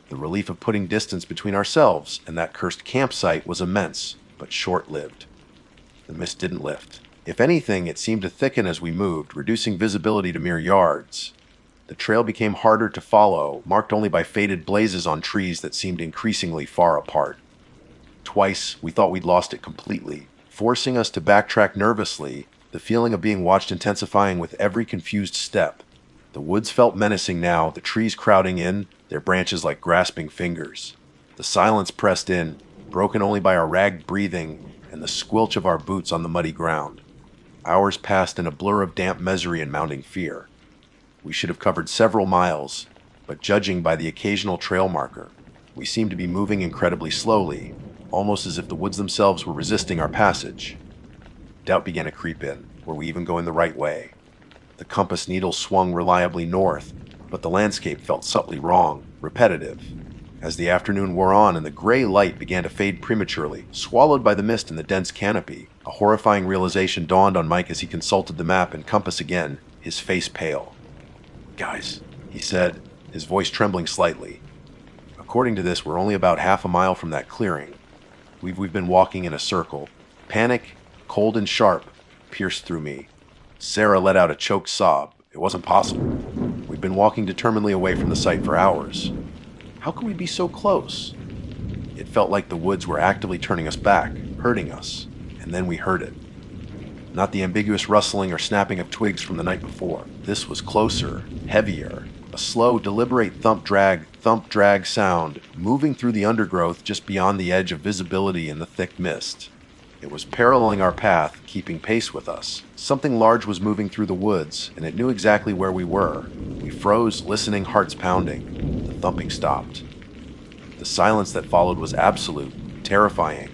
The relief of putting distance between ourselves and that cursed campsite was immense, but short-lived. The mist didn't lift. If anything, it seemed to thicken as we moved, reducing visibility to mere yards. The trail became harder to follow, marked only by faded blazes on trees that seemed increasingly far apart. Twice, we thought we'd lost it completely, forcing us to backtrack nervously, the feeling of being watched intensifying with every confused step. The woods felt menacing now, the trees crowding in, their branches like grasping fingers. The silence pressed in, broken only by our ragged breathing and the squelch of our boots on the muddy ground. Hours passed in a blur of damp misery and mounting fear. We should have covered several miles, but judging by the occasional trail marker, we seemed to be moving incredibly slowly, almost as if the woods themselves were resisting our passage. Doubt began to creep in. Were we even going the right way? The compass needle swung reliably north, but the landscape felt subtly wrong, repetitive. As the afternoon wore on and the gray light began to fade prematurely, swallowed by the mist in the dense canopy, a horrifying realization dawned on Mike as he consulted the map and compass again, his face pale. "Guys," he said, his voice trembling slightly. "A According to this, we're only about half a mile from that clearing. We've been walking in a circle. Panic, cold and sharp, pierced through me. Sarah let out a choked sob. It wasn't possible. We'd been walking determinedly away from the site for hours. How could we be so close? It felt like the woods were actively turning us back, hurting us, and then we heard it. Not the ambiguous rustling or snapping of twigs from the night before. This was closer, heavier, a slow, deliberate thump-drag sound moving through the undergrowth just beyond the edge of visibility in the thick mist. It was paralleling our path, keeping pace with us. Something large was moving through the woods, and it knew exactly where we were. We froze, listening, hearts pounding. The thumping stopped. The silence that followed was absolute, terrifying.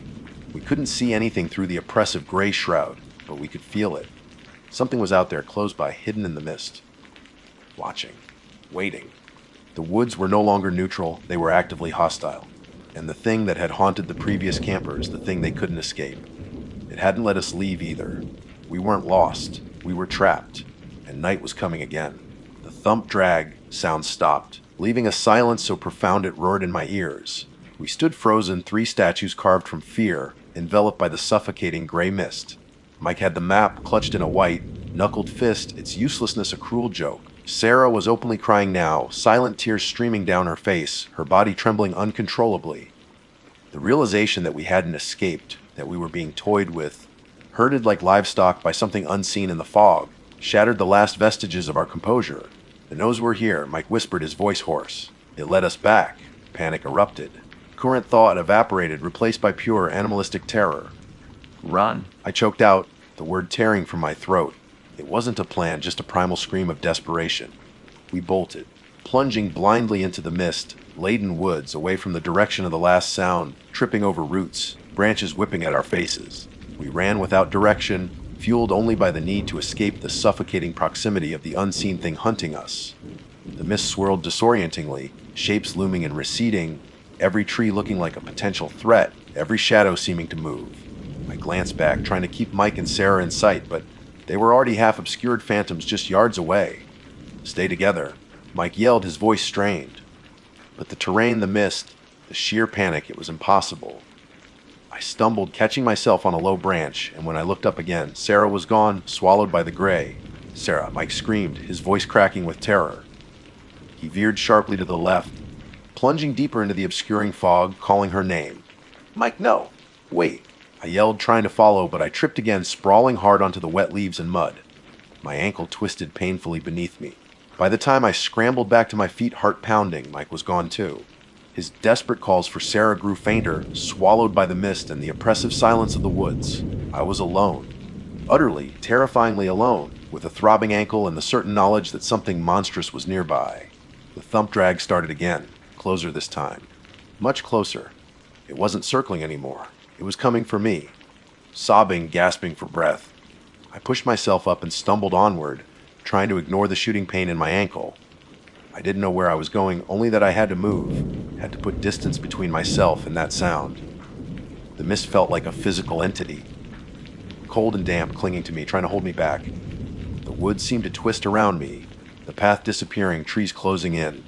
We couldn't see anything through the oppressive gray shroud, but we could feel it. Something was out there, close by, hidden in the mist. Watching. Waiting. The woods were no longer neutral, they were actively hostile. And the thing that had haunted the previous campers, the thing they couldn't escape. It hadn't let us leave either. We weren't lost, we were trapped, and night was coming again. The thump-drag sound stopped, leaving a silence so profound it roared in my ears. We stood frozen, 3 statues carved from fear, enveloped by the suffocating gray mist. Mike had the map clutched in a white, knuckled fist, its uselessness a cruel joke. Sarah was openly crying now, silent tears streaming down her face, her body trembling uncontrollably. The realization that we hadn't escaped, that we were being toyed with, herded like livestock by something unseen in the fog, shattered the last vestiges of our composure. The nose were here, Mike whispered, his voice hoarse. It led us back. Panic erupted. Current thought evaporated, replaced by pure animalistic terror. Run. I choked out, the word tearing from my throat. It wasn't a plan, just a primal scream of desperation. We bolted, plunging blindly into the mist-laden woods, away from the direction of the last sound, tripping over roots, branches whipping at our faces. We ran without direction, fueled only by the need to escape the suffocating proximity of the unseen thing hunting us. The mist swirled disorientingly, shapes looming and receding, every tree looking like a potential threat, every shadow seeming to move. I glanced back, trying to keep Mike and Sarah in sight, but they were already half-obscured phantoms just yards away. Stay together, Mike yelled, his voice strained. But the terrain, the mist, the sheer panic, it was impossible. I stumbled, catching myself on a low branch, and when I looked up again, Sarah was gone, swallowed by the gray. Sarah, Mike screamed, his voice cracking with terror. He veered sharply to the left, plunging deeper into the obscuring fog, calling her name. Mike, no! Wait! I yelled, trying to follow, but I tripped again, sprawling hard onto the wet leaves and mud. My ankle twisted painfully beneath me. By the time I scrambled back to my feet, heart pounding, Mike was gone too. His desperate calls for Sarah grew fainter, swallowed by the mist and the oppressive silence of the woods. I was alone. Utterly, terrifyingly alone, with a throbbing ankle and the certain knowledge that something monstrous was nearby. The thump drag started again, closer this time. Much closer. It wasn't circling anymore. It was coming for me. Sobbing, gasping for breath. I pushed myself up and stumbled onward, trying to ignore the shooting pain in my ankle. I didn't know where I was going, only that I had to move, had to put distance between myself and that sound. The mist felt like a physical entity, cold and damp, clinging to me, trying to hold me back. The woods seemed to twist around me, the path disappearing, trees closing in.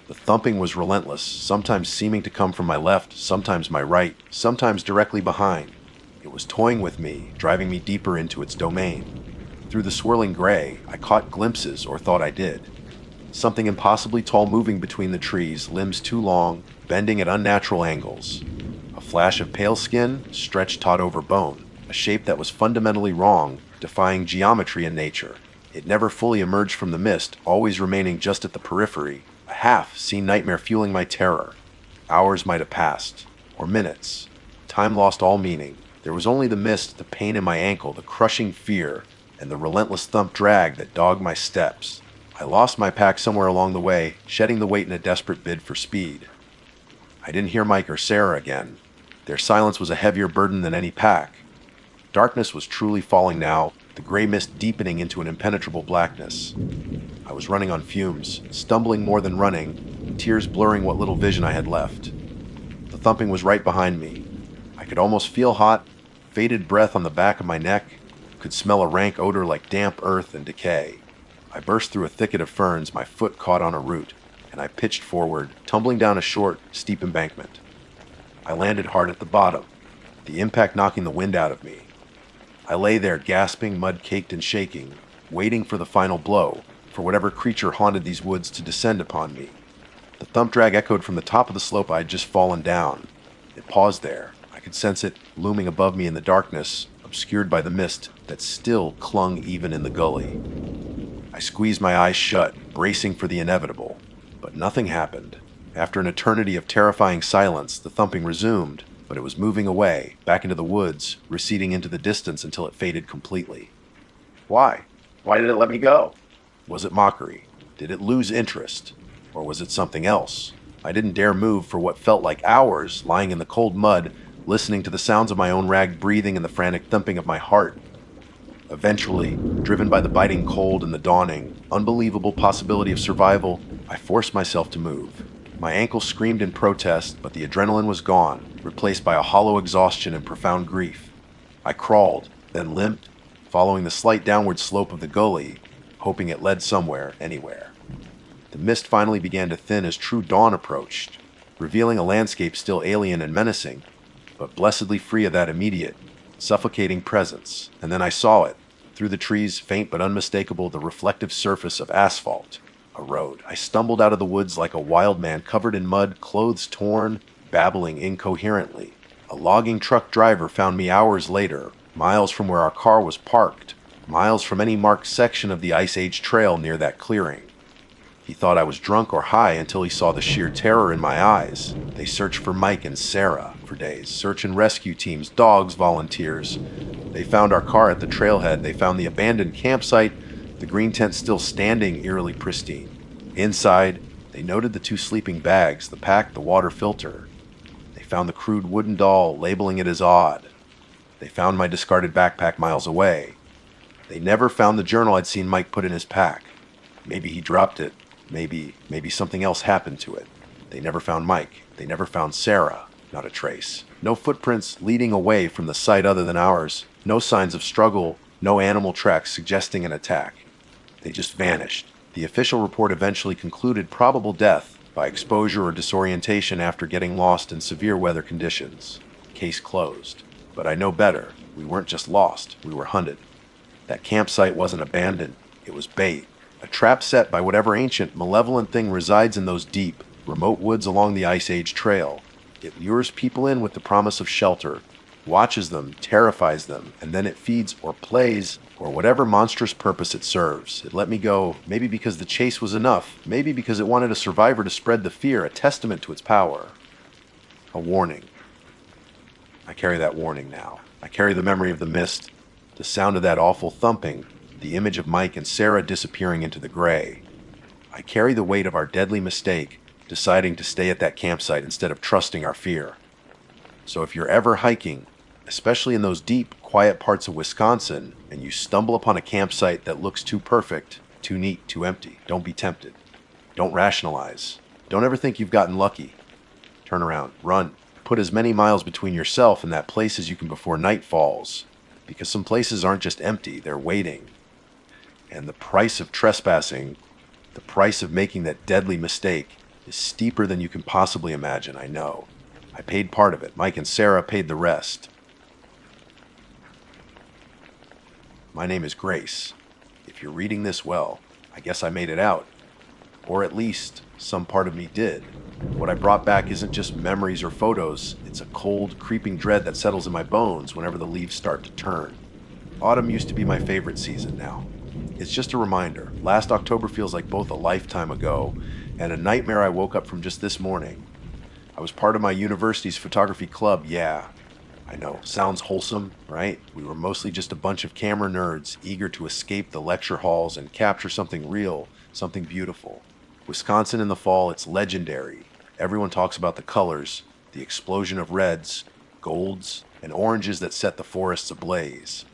The thumping was relentless, sometimes seeming to come from my left, sometimes my right, sometimes directly behind. It was toying with me, driving me deeper into its domain. Through the swirling gray, I caught glimpses, or thought I did. Something impossibly tall moving between the trees, limbs too long, bending at unnatural angles. A flash of pale skin, stretched taut over bone, a shape that was fundamentally wrong, defying geometry and nature. It never fully emerged from the mist, always remaining just at the periphery, a half-seen nightmare fueling my terror. Hours might have passed, or minutes. Time lost all meaning. There was only the mist, the pain in my ankle, the crushing fear, and the relentless thump drag that dogged my steps. I lost my pack somewhere along the way, shedding the weight in a desperate bid for speed. I didn't hear Mike or Sarah again. Their silence was a heavier burden than any pack. Darkness was truly falling now, the gray mist deepening into an impenetrable blackness. I was running on fumes, stumbling more than running, tears blurring what little vision I had left. The thumping was right behind me. I could almost feel hot, faded breath on the back of my neck, could smell a rank odor like damp earth and decay. I burst through a thicket of ferns, my foot caught on a root, and I pitched forward, tumbling down a short, steep embankment. I landed hard at the bottom, the impact knocking the wind out of me. I lay there gasping, mud-caked and shaking, waiting for the final blow, for whatever creature haunted these woods to descend upon me. The thump drag echoed from the top of the slope I had just fallen down. It paused there. I could sense it looming above me in the darkness, obscured by the mist that still clung even in the gully. I squeezed my eyes shut, bracing for the inevitable, but nothing happened. After an eternity of terrifying silence, the thumping resumed, but it was moving away, back into the woods, receding into the distance until it faded completely. Why? Why did it let me go? Was it mockery? Did it lose interest? Or was it something else? I didn't dare move for what felt like hours, lying in the cold mud, listening to the sounds of my own ragged breathing and the frantic thumping of my heart. Eventually, driven by the biting cold and the dawning, unbelievable possibility of survival, I forced myself to move. My ankle screamed in protest, but the adrenaline was gone, replaced by a hollow exhaustion and profound grief. I crawled, then limped, following the slight downward slope of the gully, hoping it led somewhere, anywhere. The mist finally began to thin as true dawn approached, revealing a landscape still alien and menacing, but blessedly free of that immediate, suffocating presence. And then I saw it, through the trees, faint but unmistakable, the reflective surface of asphalt, a road. I stumbled out of the woods like a wild man, covered in mud, clothes torn, babbling incoherently. A logging truck driver found me hours later, miles from where our car was parked, miles from any marked section of the Ice Age trail near that clearing. He thought I was drunk or high until he saw the sheer terror in my eyes. They searched for Mike and Sarah for days. Search and rescue teams, dogs, volunteers. They found our car at the trailhead. They found the abandoned campsite, the green tent still standing eerily pristine. Inside, they noted the 2 sleeping bags, the pack, the water filter. They found the crude wooden doll, labeling it as odd. They found my discarded backpack miles away. They never found the journal I'd seen Mike put in his pack. Maybe he dropped it. Maybe something else happened to it. They never found Mike. They never found Sarah. Not a trace. No footprints leading away from the site other than ours. No signs of struggle. No animal tracks suggesting an attack. They just vanished. The official report eventually concluded probable death by exposure or disorientation after getting lost in severe weather conditions. Case closed. But I know better. We weren't just lost. We were hunted. That campsite wasn't abandoned. It was bait. A trap set by whatever ancient, malevolent thing resides in those deep, remote woods along the Ice Age trail. It lures people in with the promise of shelter, watches them, terrifies them, and then it feeds or plays for whatever monstrous purpose it serves. It let me go, maybe because the chase was enough, maybe because it wanted a survivor to spread the fear, a testament to its power. A warning. I carry that warning now. I carry the memory of the mist, the sound of that awful thumping, the image of Mike and Sarah disappearing into the gray. I carry the weight of our deadly mistake, deciding to stay at that campsite instead of trusting our fear. So if you're ever hiking, especially in those deep, quiet parts of Wisconsin, and you stumble upon a campsite that looks too perfect, too neat, too empty, don't be tempted. Don't rationalize. Don't ever think you've gotten lucky. Turn around, run. Put as many miles between yourself and that place as you can before night falls, because some places aren't just empty, they're waiting. And the price of trespassing, the price of making that deadly mistake, is steeper than you can possibly imagine, I know. I paid part of it. Mike and Sarah paid the rest. My name is Grace. If you're reading this, well, I guess I made it out. Or at least, some part of me did. What I brought back isn't just memories or photos. It's a cold, creeping dread that settles in my bones whenever the leaves start to turn. Autumn used to be my favorite season now. It's just a reminder. Last October feels like both a lifetime ago and a nightmare I woke up from just this morning. I was part of my university's photography club, yeah. I know, sounds wholesome, right? We were mostly just a bunch of camera nerds eager to escape the lecture halls and capture something real, something beautiful. Wisconsin in the fall, it's legendary. Everyone talks about the colors, the explosion of reds, golds, and oranges that set the forests ablaze.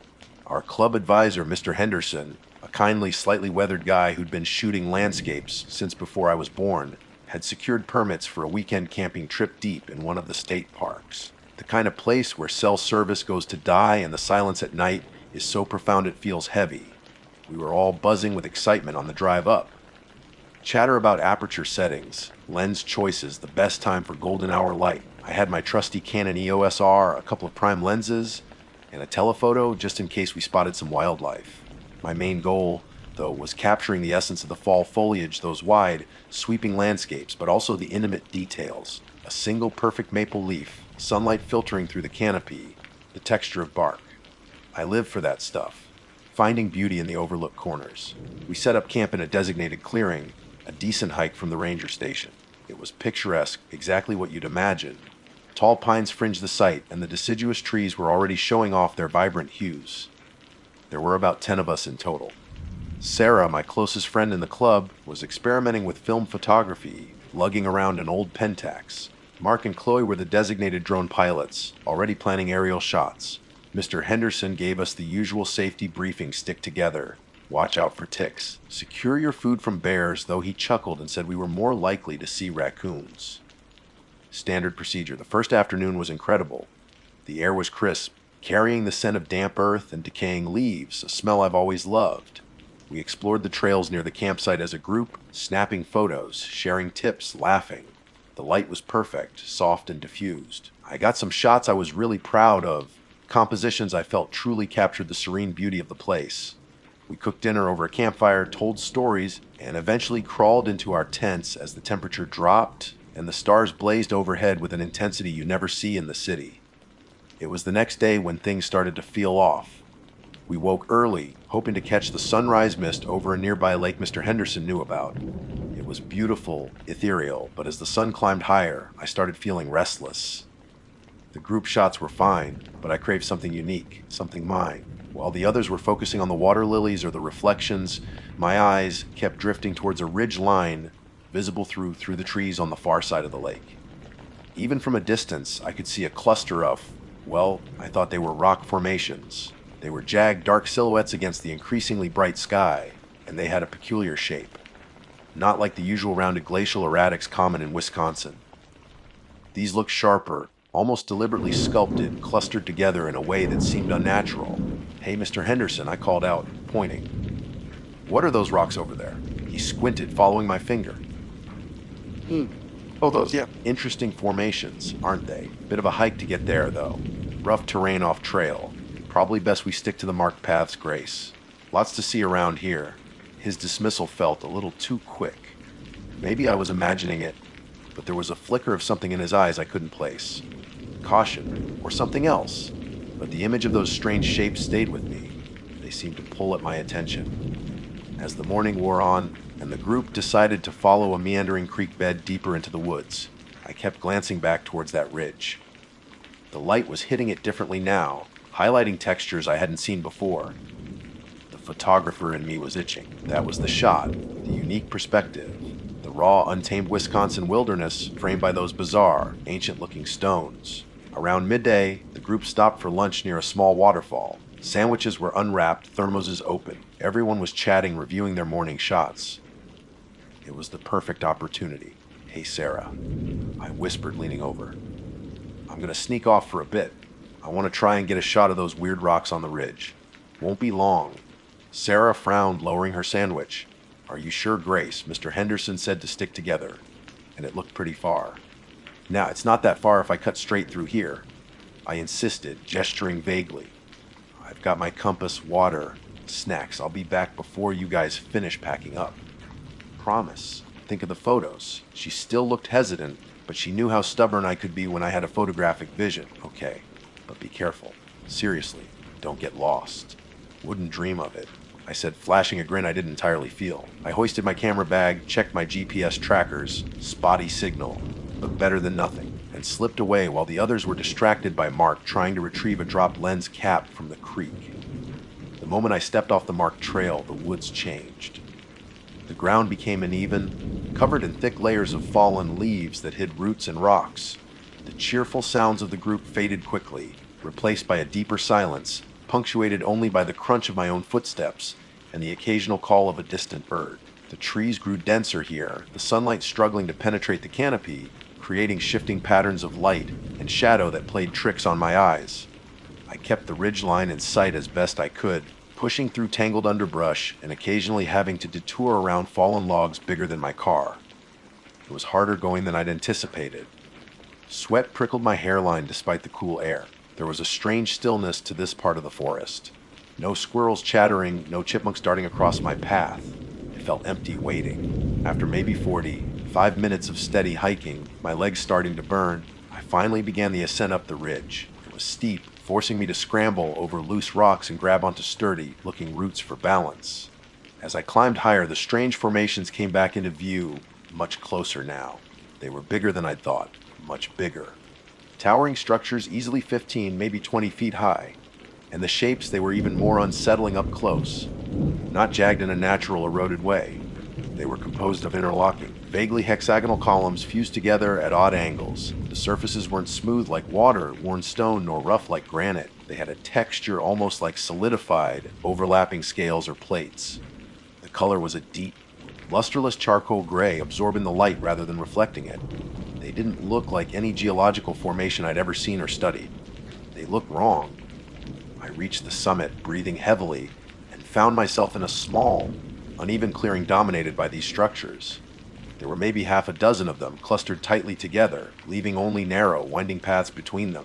Our club advisor, Mr. Henderson, a kindly, slightly weathered guy who'd been shooting landscapes since before I was born, had secured permits for a weekend camping trip deep in one of the state parks. The kind of place where cell service goes to die and the silence at night is so profound it feels heavy. We were all buzzing with excitement on the drive up. Chatter about aperture settings, lens choices, the best time for golden hour light. I had my trusty Canon EOS R, a couple of prime lenses, and a telephoto just in case we spotted some wildlife. My main goal, though, was capturing the essence of the fall foliage, those wide, sweeping landscapes, but also the intimate details. A single perfect maple leaf, sunlight filtering through the canopy, the texture of bark. I live for that stuff, finding beauty in the overlooked corners. We set up camp in a designated clearing, a decent hike from the ranger station. It was picturesque, exactly what you'd imagine. Tall pines fringed the site, and the deciduous trees were already showing off their vibrant hues. There were about 10 of us in total. Sarah, my closest friend in the club, was experimenting with film photography, lugging around an old Pentax. Mark and Chloe were the designated drone pilots, already planning aerial shots. Mr. Henderson gave us the usual safety briefing: stick together, watch out for ticks, secure your food from bears, though he chuckled and said we were more likely to see raccoons. Standard procedure. The first afternoon was incredible. The air was crisp, carrying the scent of damp earth and decaying leaves, a smell I've always loved. We explored the trails near the campsite as a group, snapping photos, sharing tips, laughing. The light was perfect, soft and diffused. I got some shots I was really proud of, compositions I felt truly captured the serene beauty of the place. We cooked dinner over a campfire, told stories, and eventually crawled into our tents as the temperature dropped and the stars blazed overhead with an intensity you never see in the city. It was the next day when things started to feel off. We woke early, hoping to catch the sunrise mist over a nearby lake Mr. Henderson knew about. It was beautiful, ethereal, but as the sun climbed higher, I started feeling restless. The group shots were fine, but I craved something unique, something mine. While the others were focusing on the water lilies or the reflections, my eyes kept drifting towards a ridge line visible through the trees on the far side of the lake. Even from a distance, I could see a cluster of, well, I thought they were rock formations. They were jagged, dark silhouettes against the increasingly bright sky, and they had a peculiar shape. Not like the usual rounded glacial erratics common in Wisconsin. These looked sharper, almost deliberately sculpted, clustered together in a way that seemed unnatural. "Hey, Mr. Henderson," I called out, pointing. "What are those rocks over there?" He squinted, following my finger. Oh, those, yeah. Interesting formations, aren't they? Bit of a hike to get there, though. Rough terrain off trail. Probably best we stick to the marked paths, Grace. Lots to see around here. His dismissal felt a little too quick. Maybe I was imagining it, but there was a flicker of something in his eyes I couldn't place. Caution, or something else. But the image of those strange shapes stayed with me. They seemed to pull at my attention. As the morning wore on, and the group decided to follow a meandering creek bed deeper into the woods, I kept glancing back towards that ridge. The light was hitting it differently now, highlighting textures I hadn't seen before. The photographer in me was itching. That was the shot, the unique perspective. The raw, untamed Wisconsin wilderness framed by those bizarre, ancient-looking stones. Around midday, the group stopped for lunch near a small waterfall. Sandwiches were unwrapped, thermoses open. Everyone was chatting, reviewing their morning shots. It was the perfect opportunity. "Hey, Sarah," I whispered, leaning over. "I'm going to sneak off for a bit. I want to try and get a shot of those weird rocks on the ridge. Won't be long." Sarah frowned, lowering her sandwich. "Are you sure, Grace? Mr. Henderson said to stick together, and it looked pretty far." "Now, it's not that far if I cut straight through here," I insisted, gesturing vaguely. "I've got my compass, water, snacks. I'll be back before you guys finish packing up. Promise. Think of the photos." She still looked hesitant, but she knew how stubborn I could be when I had a photographic vision. "Okay, but be careful. Seriously, don't get lost." "Wouldn't dream of it," I said, flashing a grin I didn't entirely feel. I hoisted my camera bag, checked my GPS trackers, spotty signal, but better than nothing, and slipped away while the others were distracted by Mark trying to retrieve a dropped lens cap from the creek. The moment I stepped off the marked trail, the woods changed. The ground became uneven, covered in thick layers of fallen leaves that hid roots and rocks. The cheerful sounds of the group faded quickly, replaced by a deeper silence, punctuated only by the crunch of my own footsteps and the occasional call of a distant bird. The trees grew denser here, the sunlight struggling to penetrate the canopy, creating shifting patterns of light and shadow that played tricks on my eyes. I kept the ridgeline in sight as best I could, pushing through tangled underbrush and occasionally having to detour around fallen logs bigger than my car. It was harder going than I'd anticipated. Sweat prickled my hairline despite the cool air. There was a strange stillness to this part of the forest. No squirrels chattering, no chipmunks darting across my path. It felt empty waiting. After maybe 45 minutes of steady hiking, my legs starting to burn, I finally began the ascent up the ridge. It was steep, forcing me to scramble over loose rocks and grab onto sturdy, looking roots for balance. As I climbed higher, the strange formations came back into view, much closer now. They were bigger than I'd thought, much bigger. Towering structures easily 15, maybe 20 feet high. And the shapes, they were even more unsettling up close. Not jagged in a natural, eroded way. They were composed of interlocking, vaguely hexagonal columns fused together at odd angles. The surfaces weren't smooth like water, worn stone, nor rough like granite. They had a texture almost like solidified, overlapping scales or plates. The color was a deep, lusterless charcoal gray, absorbing the light rather than reflecting it. They didn't look like any geological formation I'd ever seen or studied. They looked wrong. I reached the summit, breathing heavily, and found myself in a small, uneven clearing dominated by these structures. There were maybe half a dozen of them, clustered tightly together, leaving only narrow, winding paths between them.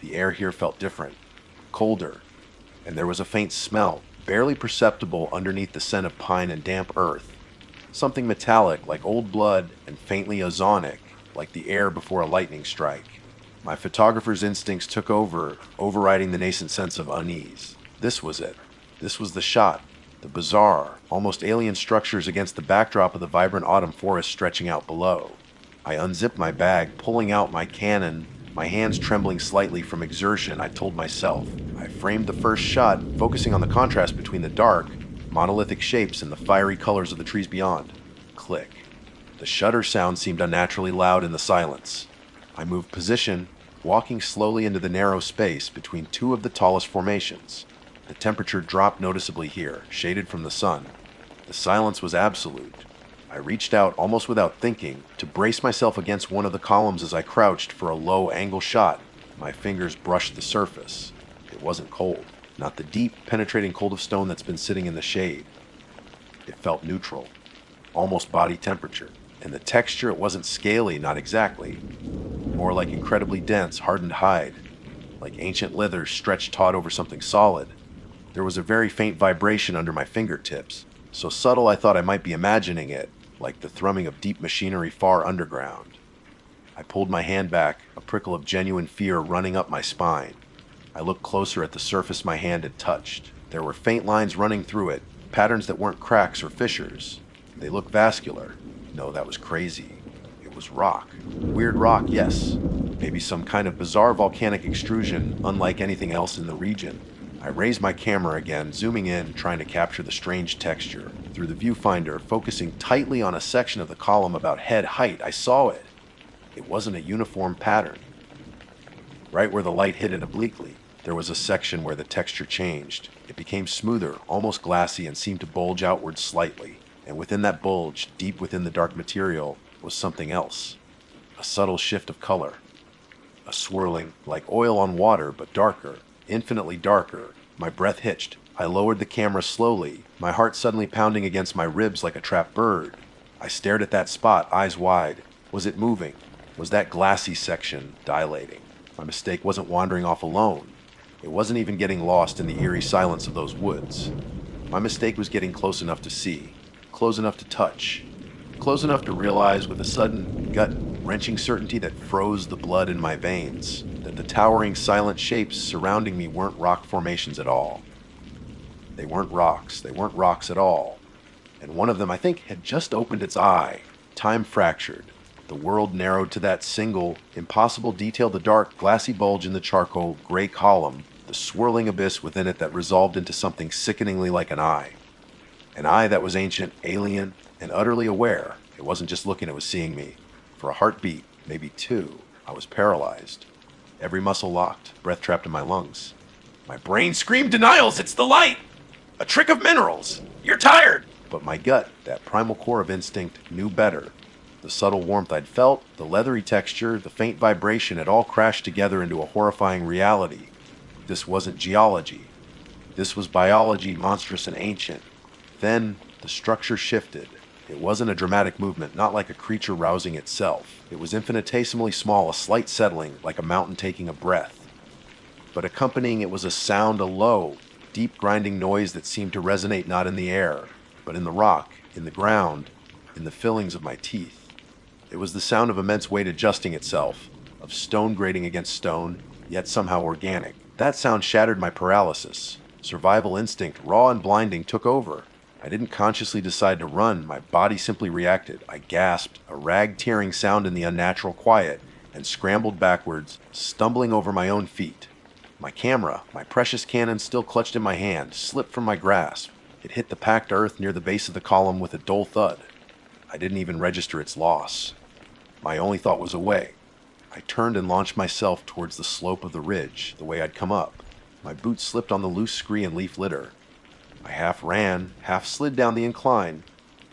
The air here felt different, colder, and there was a faint smell, barely perceptible underneath the scent of pine and damp earth. Something metallic, like old blood, and faintly ozonic, like the air before a lightning strike. My photographer's instincts took over, overriding the nascent sense of unease. This was it. This was the shot. The bizarre, almost alien structures against the backdrop of the vibrant autumn forest stretching out below. I unzipped my bag, pulling out my Canon, my hands trembling slightly from exertion. I told myself. I framed the first shot, focusing on the contrast between the dark, monolithic shapes and the fiery colors of the trees beyond. Click. The shutter sound seemed unnaturally loud in the silence. I moved position, walking slowly into the narrow space between two of the tallest formations. The temperature dropped noticeably here, shaded from the sun. The silence was absolute. I reached out almost without thinking to brace myself against one of the columns as I crouched for a low-angle shot. My fingers brushed the surface. It wasn't cold, not the deep, penetrating cold of stone that's been sitting in the shade. It felt neutral, almost body temperature. And the texture, it wasn't scaly, not exactly. More like incredibly dense, hardened hide, like ancient leather stretched taut over something solid. There was a very faint vibration under my fingertips, so subtle I thought I might be imagining it, like the thrumming of deep machinery far underground. I pulled my hand back, a prickle of genuine fear running up my spine. I looked closer at the surface my hand had touched. There were faint lines running through it, patterns that weren't cracks or fissures. They looked vascular. No, that was crazy. It was rock. Weird rock, yes. Maybe some kind of bizarre volcanic extrusion, unlike anything else in the region. I raised my camera again, zooming in, trying to capture the strange texture. Through the viewfinder, focusing tightly on a section of the column about head height, I saw it. It wasn't a uniform pattern. Right where the light hit it obliquely, there was a section where the texture changed. It became smoother, almost glassy, and seemed to bulge outward slightly. And within that bulge, deep within the dark material, was something else. A subtle shift of color. A swirling, like oil on water, but darker, infinitely darker. My breath hitched. I lowered the camera slowly, my heart suddenly pounding against my ribs like a trapped bird. I stared at that spot, eyes wide. Was it moving? Was that glassy section dilating? My mistake wasn't wandering off alone. It wasn't even getting lost in the eerie silence of those woods. My mistake was getting close enough to see. Close enough to touch, close enough to realize with a sudden, gut-wrenching certainty that froze the blood in my veins, that the towering, silent shapes surrounding me weren't rock formations at all. They weren't rocks at all. And one of them, I think, had just opened its eye. Time fractured. The world narrowed to that single, impossible detail, the dark, glassy bulge in the charcoal, gray column, the swirling abyss within it that resolved into something sickeningly like an eye. An eye that was ancient, alien, and utterly aware. It wasn't just looking, it was seeing me. For a heartbeat, maybe two, I was paralyzed. Every muscle locked, breath trapped in my lungs. My brain screamed denials, it's the light! A trick of minerals! You're tired! But my gut, that primal core of instinct, knew better. The subtle warmth I'd felt, the leathery texture, the faint vibration, it all crashed together into a horrifying reality. This wasn't geology. This was biology, monstrous and ancient. Then the structure shifted. It wasn't a dramatic movement, not like a creature rousing itself. It was infinitesimally small, a slight settling, like a mountain taking a breath. But accompanying it was a sound, a low, deep grinding noise that seemed to resonate not in the air, but in the rock, in the ground, in the fillings of my teeth. It was the sound of immense weight adjusting itself, of stone grating against stone, yet somehow organic. That sound shattered my paralysis. Survival instinct, raw and blinding, took over. I didn't consciously decide to run, my body simply reacted. I gasped, a rag-tearing sound in the unnatural quiet, and scrambled backwards, stumbling over my own feet. My camera, my precious Canon still clutched in my hand, slipped from my grasp. It hit the packed earth near the base of the column with a dull thud. I didn't even register its loss. My only thought was away. I turned and launched myself towards the slope of the ridge, the way I'd come up. My boots slipped on the loose scree and leaf litter. I half ran, half slid down the incline,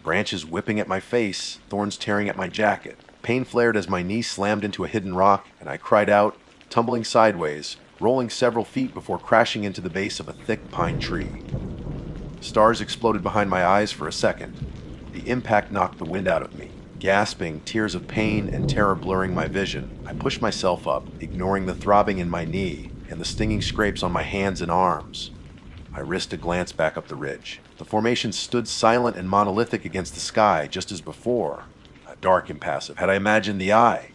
branches whipping at my face, thorns tearing at my jacket. Pain flared as my knee slammed into a hidden rock, and I cried out, tumbling sideways, rolling several feet before crashing into the base of a thick pine tree. Stars exploded behind my eyes for a second. The impact knocked the wind out of me. Gasping, tears of pain and terror blurring my vision, I pushed myself up, ignoring the throbbing in my knee and the stinging scrapes on my hands and arms. I risked a glance back up the ridge. The formation stood silent and monolithic against the sky, just as before. Dark, impassive. Had I imagined the eye,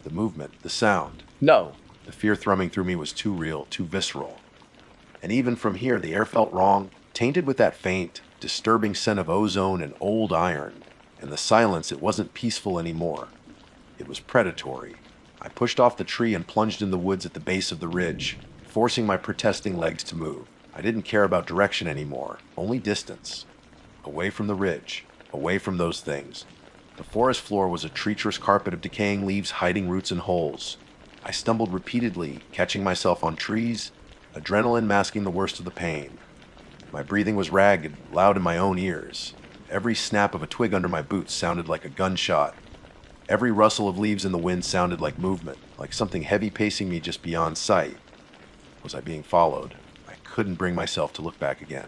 the movement, the sound? No. The fear thrumming through me was too real, too visceral. And even from here, the air felt wrong, tainted with that faint, disturbing scent of ozone and old iron. And the silence, it wasn't peaceful anymore. It was predatory. I pushed off the tree and plunged in the woods at the base of the ridge, forcing my protesting legs to move. I didn't care about direction anymore, only distance. Away from the ridge, away from those things. The forest floor was a treacherous carpet of decaying leaves hiding roots in holes. I stumbled repeatedly, catching myself on trees, adrenaline masking the worst of the pain. My breathing was ragged, loud in my own ears. Every snap of a twig under my boots sounded like a gunshot. Every rustle of leaves in the wind sounded like movement, like something heavy pacing me just beyond sight. Was I being followed? I couldn't bring myself to look back again.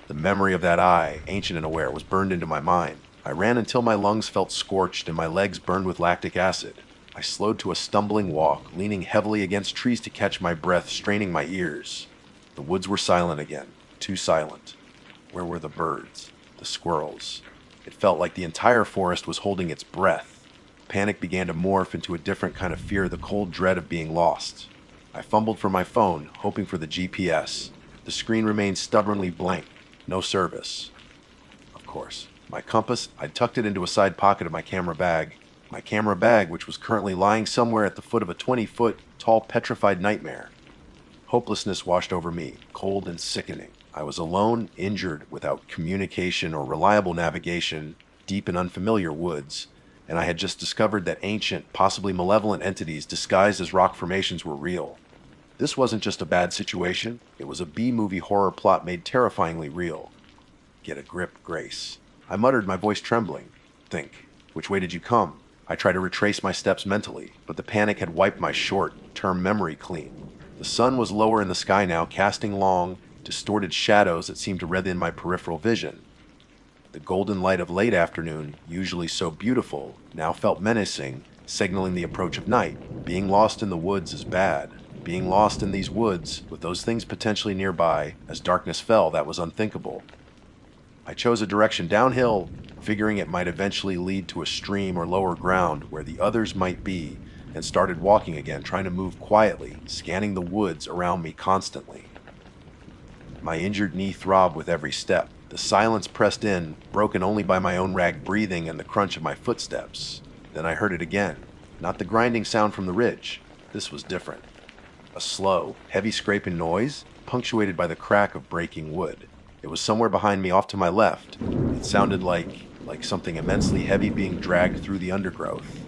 The memory of that eye, ancient and aware, was burned into my mind. I ran until my lungs felt scorched and my legs burned with lactic acid. I slowed to a stumbling walk, leaning heavily against trees to catch my breath, straining my ears. The woods were silent again, too silent. Where were the birds? The squirrels? It felt like the entire forest was holding its breath. Panic began to morph into a different kind of fear, the cold dread of being lost. I fumbled for my phone, hoping for the GPS. The screen remained stubbornly blank. No service. Of course. My compass, I'd tucked it into a side pocket of my camera bag. My camera bag, which was currently lying somewhere at the foot of a 20-foot tall petrified nightmare. Hopelessness washed over me, cold and sickening. I was alone, injured, without communication or reliable navigation, deep in unfamiliar woods, and I had just discovered that ancient, possibly malevolent entities disguised as rock formations were real. This wasn't just a bad situation, it was a B-movie horror plot made terrifyingly real. Get a grip, Grace. I muttered, my voice trembling. Think. Which way did you come? I tried to retrace my steps mentally, but the panic had wiped my short-term memory clean. The sun was lower in the sky now, casting long, distorted shadows that seemed to redden my peripheral vision. The golden light of late afternoon, usually so beautiful, now felt menacing, signaling the approach of night. Being lost in the woods is bad. Being lost in these woods, with those things potentially nearby, as darkness fell, that was unthinkable. I chose a direction downhill, figuring it might eventually lead to a stream or lower ground where the others might be, and started walking again, trying to move quietly, scanning the woods around me constantly. My injured knee throbbed with every step. The silence pressed in, broken only by my own ragged breathing and the crunch of my footsteps. Then I heard it again. Not the grinding sound from the ridge. This was different. A slow, heavy scraping noise, punctuated by the crack of breaking wood. It was somewhere behind me off to my left. It sounded like something immensely heavy being dragged through the undergrowth.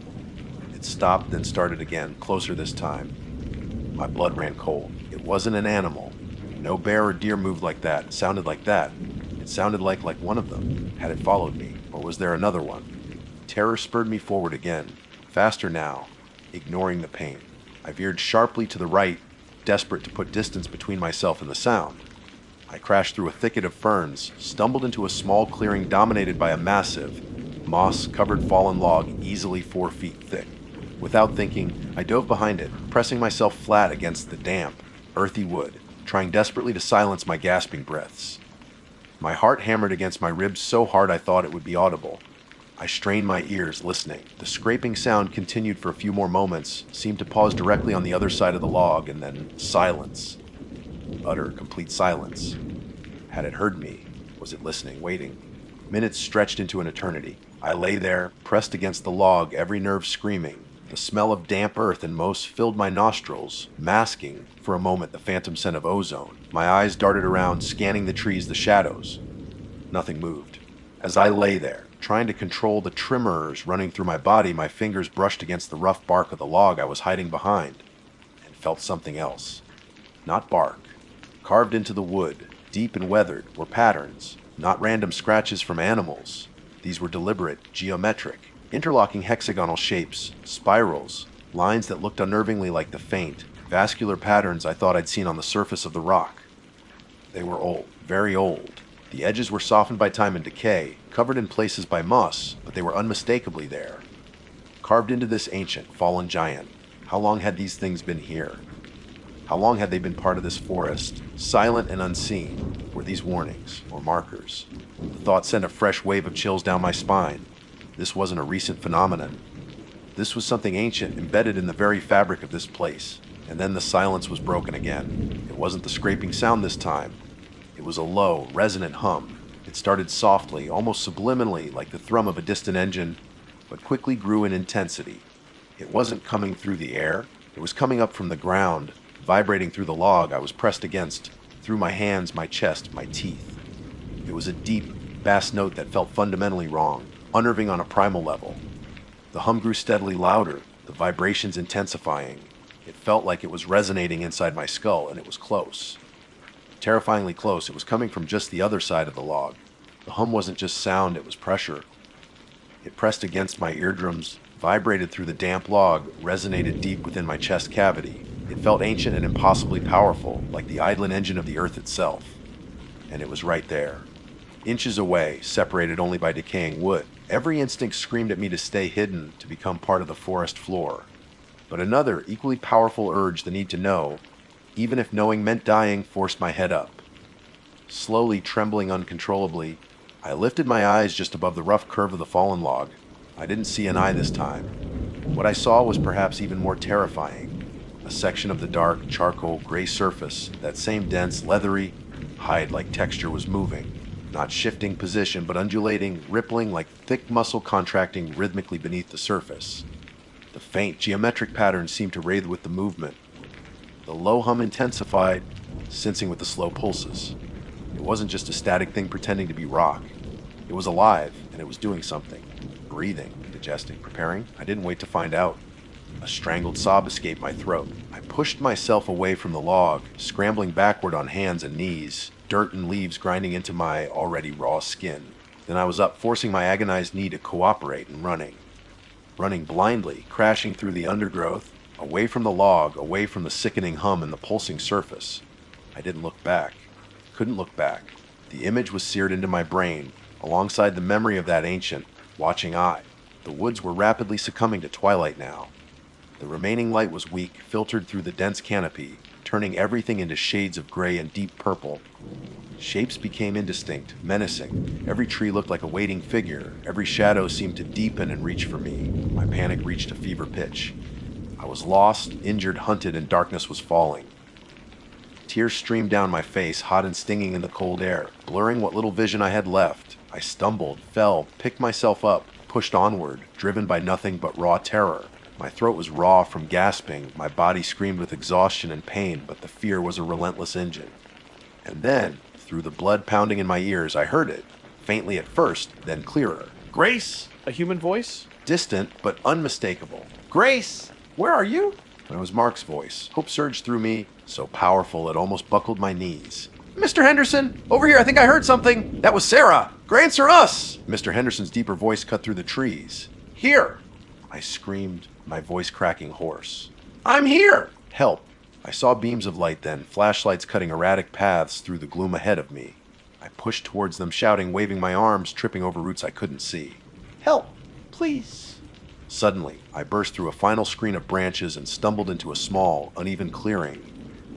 It stopped, then started again, closer this time. My blood ran cold. It wasn't an animal. No bear or deer moved like that. It sounded like that. It sounded like one of them. Had it followed me? Or was there another one? Terror spurred me forward again. Faster now, ignoring the pain. I veered sharply to the right, desperate to put distance between myself and the sound. I crashed through a thicket of ferns, stumbled into a small clearing dominated by a massive, moss-covered fallen log easily 4 feet thick. Without thinking, I dove behind it, pressing myself flat against the damp, earthy wood, trying desperately to silence my gasping breaths. My heart hammered against my ribs so hard I thought it would be audible. I strained my ears, listening. The scraping sound continued for a few more moments, seemed to pause directly on the other side of the log, and then silence. Utter, complete silence. Had it heard me? Was it listening, waiting? Minutes stretched into an eternity. I lay there, pressed against the log, every nerve screaming. The smell of damp earth and moss filled my nostrils, masking, for a moment, the phantom scent of ozone. My eyes darted around, scanning the trees, the shadows. Nothing moved. As I lay there, trying to control the tremors running through my body, my fingers brushed against the rough bark of the log I was hiding behind, and felt something else. Not bark. Carved into the wood, deep and weathered, were patterns, not random scratches from animals. These were deliberate, geometric, interlocking hexagonal shapes, spirals, lines that looked unnervingly like the faint, vascular patterns I thought I'd seen on the surface of the rock. They were old, very old. The edges were softened by time and decay, covered in places by moss, but they were unmistakably there. Carved into this ancient, fallen giant, how long had these things been here? How long had they been part of this forest, silent and unseen? Were these warnings, or markers? The thought sent a fresh wave of chills down my spine. This wasn't a recent phenomenon. This was something ancient embedded in the very fabric of this place. And then the silence was broken again. It wasn't the scraping sound this time. It was a low, resonant hum. It started softly, almost subliminally, like the thrum of a distant engine, but quickly grew in intensity. It wasn't coming through the air. It was coming up from the ground, vibrating through the log I was pressed against, through my hands, my chest, my teeth. It was a deep, bass note that felt fundamentally wrong, unnerving on a primal level. The hum grew steadily louder, the vibrations intensifying. It felt like it was resonating inside my skull, and it was close. Terrifyingly close. It was coming from just the other side of the log. The hum wasn't just sound, it was pressure. It pressed against my eardrums, vibrated through the damp log, resonated deep within my chest cavity. It felt ancient and impossibly powerful, like the idling engine of the earth itself. And it was right there. Inches away, separated only by decaying wood. Every instinct screamed at me to stay hidden, to become part of the forest floor. But another, equally powerful urge, the need to know, even if knowing meant dying, forced my head up. Slowly, trembling uncontrollably, I lifted my eyes just above the rough curve of the fallen log. I didn't see an eye this time. What I saw was perhaps even more terrifying. A section of the dark, charcoal, gray surface, that same dense, leathery, hide-like texture was moving. Not shifting position, but undulating, rippling like thick muscle contracting rhythmically beneath the surface. The faint, geometric pattern seemed to writhe with the movement. The low hum intensified, sensing with the slow pulses. It wasn't just a static thing pretending to be rock. It was alive, and it was doing something. Breathing, digesting, preparing. I didn't wait to find out. A strangled sob escaped my throat. I pushed myself away from the log, scrambling backward on hands and knees, dirt and leaves grinding into my already raw skin. Then I was up, forcing my agonized knee to cooperate and running. Running blindly, crashing through the undergrowth, away from the log, away from the sickening hum and the pulsing surface. I didn't look back. Couldn't look back. The image was seared into my brain, alongside the memory of that ancient, watching eye. The woods were rapidly succumbing to twilight now. The remaining light was weak, filtered through the dense canopy, turning everything into shades of gray and deep purple. Shapes became indistinct, menacing. Every tree looked like a waiting figure. Every shadow seemed to deepen and reach for me. My panic reached a fever pitch. I was lost, injured, hunted, and darkness was falling. Tears streamed down my face, hot and stinging in the cold air, blurring what little vision I had left. I stumbled, fell, picked myself up, pushed onward, driven by nothing but raw terror. My throat was raw from gasping, my body screamed with exhaustion and pain, but the fear was a relentless engine. And then, through the blood pounding in my ears, I heard it, faintly at first, then clearer. Grace? A human voice? Distant, but unmistakable. Grace, where are you? It was Mark's voice. Hope surged through me, so powerful it almost buckled my knees. Mr. Henderson, over here, I think I heard something. That was Sarah. Go answer us. Mr. Henderson's deeper voice cut through the trees. Here. I screamed, my voice cracking hoarse. I'm here. Help. I saw beams of light then, flashlights cutting erratic paths through the gloom ahead of me. I pushed towards them, shouting, waving my arms, tripping over roots I couldn't see. Help! Please! Suddenly, I burst through a final screen of branches and stumbled into a small, uneven clearing.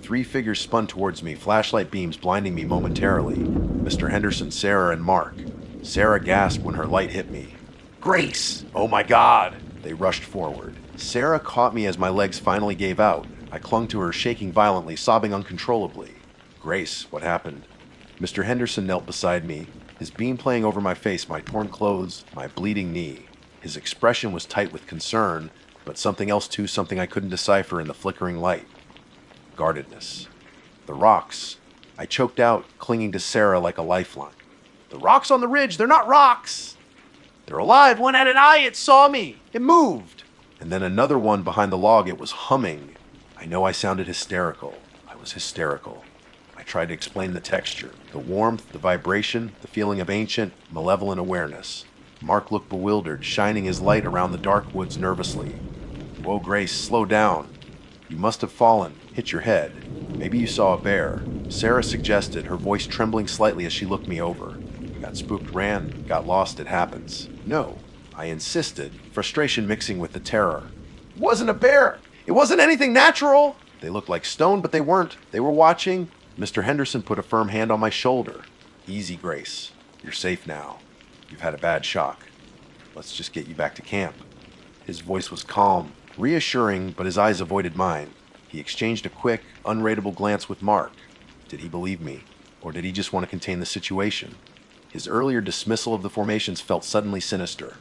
3 figures spun towards me, flashlight beams blinding me momentarily. Mr. Henderson, Sarah, and Mark. Sarah gasped when her light hit me. Grace! Oh my God! They rushed forward. Sarah caught me as my legs finally gave out. I clung to her, shaking violently, sobbing uncontrollably. Grace, what happened? Mr. Henderson knelt beside me, his beam playing over my face, my torn clothes, my bleeding knee. His expression was tight with concern, but something else too, something I couldn't decipher in the flickering light. Guardedness. The rocks. I choked out, clinging to Sarah like a lifeline. The rocks on the ridge, they're not rocks! They're alive, one had an eye, it saw me! It moved! And then another one behind the log, it was humming. I know I sounded hysterical. I was hysterical. I tried to explain the texture, the warmth, the vibration, the feeling of ancient, malevolent awareness. Mark looked bewildered, shining his light around the dark woods nervously. Whoa, Grace, slow down. You must have fallen, hit your head. Maybe you saw a bear. Sarah suggested, her voice trembling slightly as she looked me over. Got spooked, ran, got lost, it happens. No, I insisted, frustration mixing with the terror. It wasn't a bear! It wasn't anything natural! They looked like stone, but they weren't. They were watching. Mr. Henderson put a firm hand on my shoulder. Easy, Grace. You're safe now. You've had a bad shock. Let's just get you back to camp. His voice was calm, reassuring, but his eyes avoided mine. He exchanged a quick, unreadable glance with Mark. Did he believe me? Or did he just want to contain the situation? His earlier dismissal of the formations felt suddenly sinister.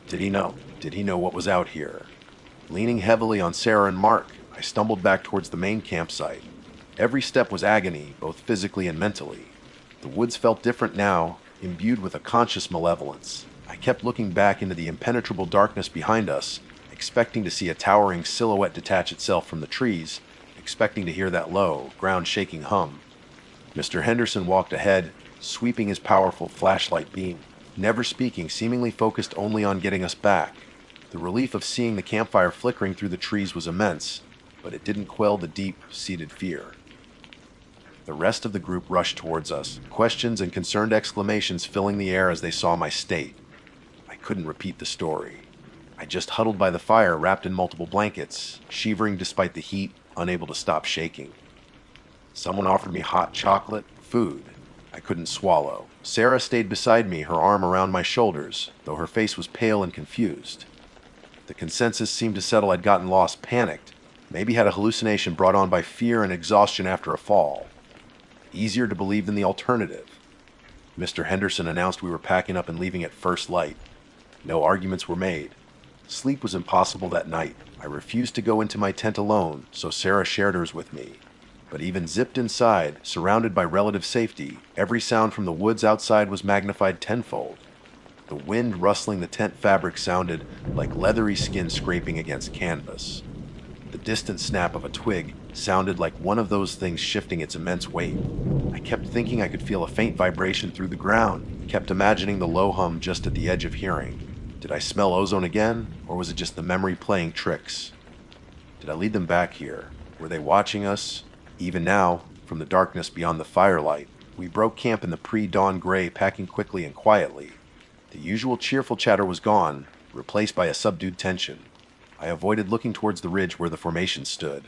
Did he know? Did he know what was out here? Leaning heavily on Sarah and Mark, I stumbled back towards the main campsite. Every step was agony, both physically and mentally. The woods felt different now, imbued with a conscious malevolence. I kept looking back into the impenetrable darkness behind us, expecting to see a towering silhouette detach itself from the trees, expecting to hear that low, ground-shaking hum. Mr. Henderson walked ahead, sweeping his powerful flashlight beam, never speaking, seemingly focused only on getting us back. The relief of seeing the campfire flickering through the trees was immense, but it didn't quell the deep-seated fear. The rest of the group rushed towards us, questions and concerned exclamations filling the air as they saw my state. I couldn't repeat the story. I just huddled by the fire, wrapped in multiple blankets, shivering despite the heat, unable to stop shaking. Someone offered me hot chocolate, food. I couldn't swallow. Sarah stayed beside me, her arm around my shoulders, though her face was pale and confused. The consensus seemed to settle I'd gotten lost, panicked, maybe had a hallucination brought on by fear and exhaustion after a fall. Easier to believe than the alternative. Mr. Henderson announced we were packing up and leaving at first light. No arguments were made. Sleep was impossible that night. I refused to go into my tent alone, so Sarah shared hers with me. But even zipped inside, surrounded by relative safety, every sound from the woods outside was magnified tenfold. The wind rustling the tent fabric sounded like leathery skin scraping against canvas. The distant snap of a twig sounded like one of those things shifting its immense weight. I kept thinking I could feel a faint vibration through the ground, kept imagining the low hum just at the edge of hearing. Did I smell ozone again, or was it just the memory playing tricks? Did I lead them back here? Were they watching us? Even now, from the darkness beyond the firelight, we broke camp in the pre-dawn gray, packing quickly and quietly. The usual cheerful chatter was gone, replaced by a subdued tension. I avoided looking towards the ridge where the formation stood.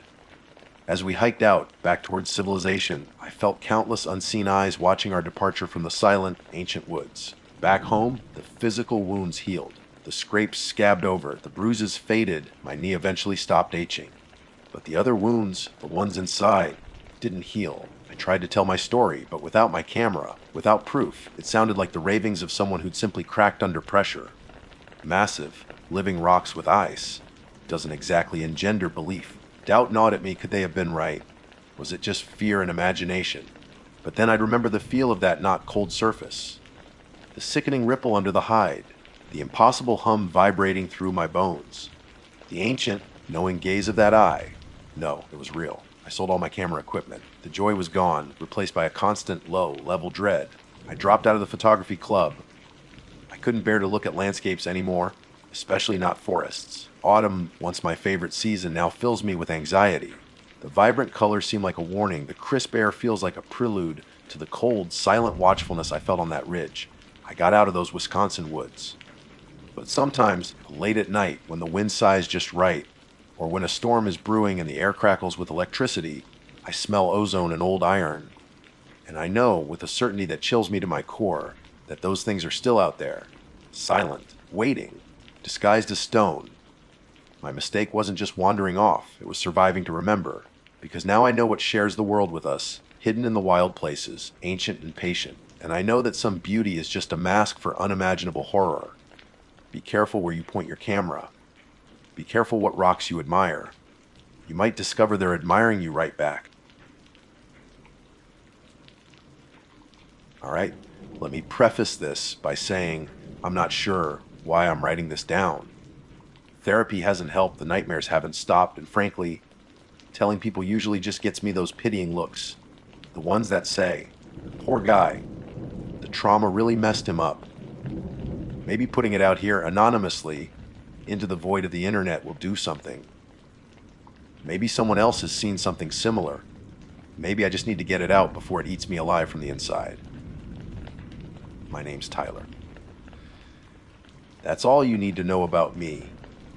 As we hiked out, back towards civilization, I felt countless unseen eyes watching our departure from the silent, ancient woods. Back home, the physical wounds healed. The scrapes scabbed over, the bruises faded, my knee eventually stopped aching. But the other wounds, the ones inside, didn't heal. I tried to tell my story, but without my camera, without proof, it sounded like the ravings of someone who'd simply cracked under pressure. Massive, living rocks with ice doesn't exactly engender belief. Doubt gnawed at me, could they have been right? Was it just fear and imagination? But then I'd remember the feel of that not cold surface. The sickening ripple under the hide, the impossible hum vibrating through my bones. The ancient, knowing gaze of that eye. No, it was real. I sold all my camera equipment. The joy was gone, replaced by a constant, low-level dread. I dropped out of the photography club. I couldn't bear to look at landscapes anymore, especially not forests. Autumn, once my favorite season, now fills me with anxiety. The vibrant colors seem like a warning. The crisp air feels like a prelude to the cold, silent watchfulness I felt on that ridge. I got out of those Wisconsin woods. But sometimes, late at night, when the wind sighs just right, or when a storm is brewing and the air crackles with electricity, I smell ozone and old iron. And I know, with a certainty that chills me to my core, that those things are still out there, silent, waiting, disguised as stone. My mistake wasn't just wandering off, it was surviving to remember, because now I know what shares the world with us, hidden in the wild places, ancient and patient, and I know that some beauty is just a mask for unimaginable horror. Be careful where you point your camera. Be careful what rocks you admire. You might discover they're admiring you right back. All right, let me preface this by saying I'm not sure why I'm writing this down. Therapy hasn't helped, the nightmares haven't stopped, and frankly, telling people usually just gets me those pitying looks. The ones that say, poor guy, the trauma really messed him up. Maybe putting it out here anonymously into the void of the internet will do something. Maybe someone else has seen something similar. Maybe I just need to get it out before it eats me alive from the inside. My name's Tyler. That's all you need to know about me,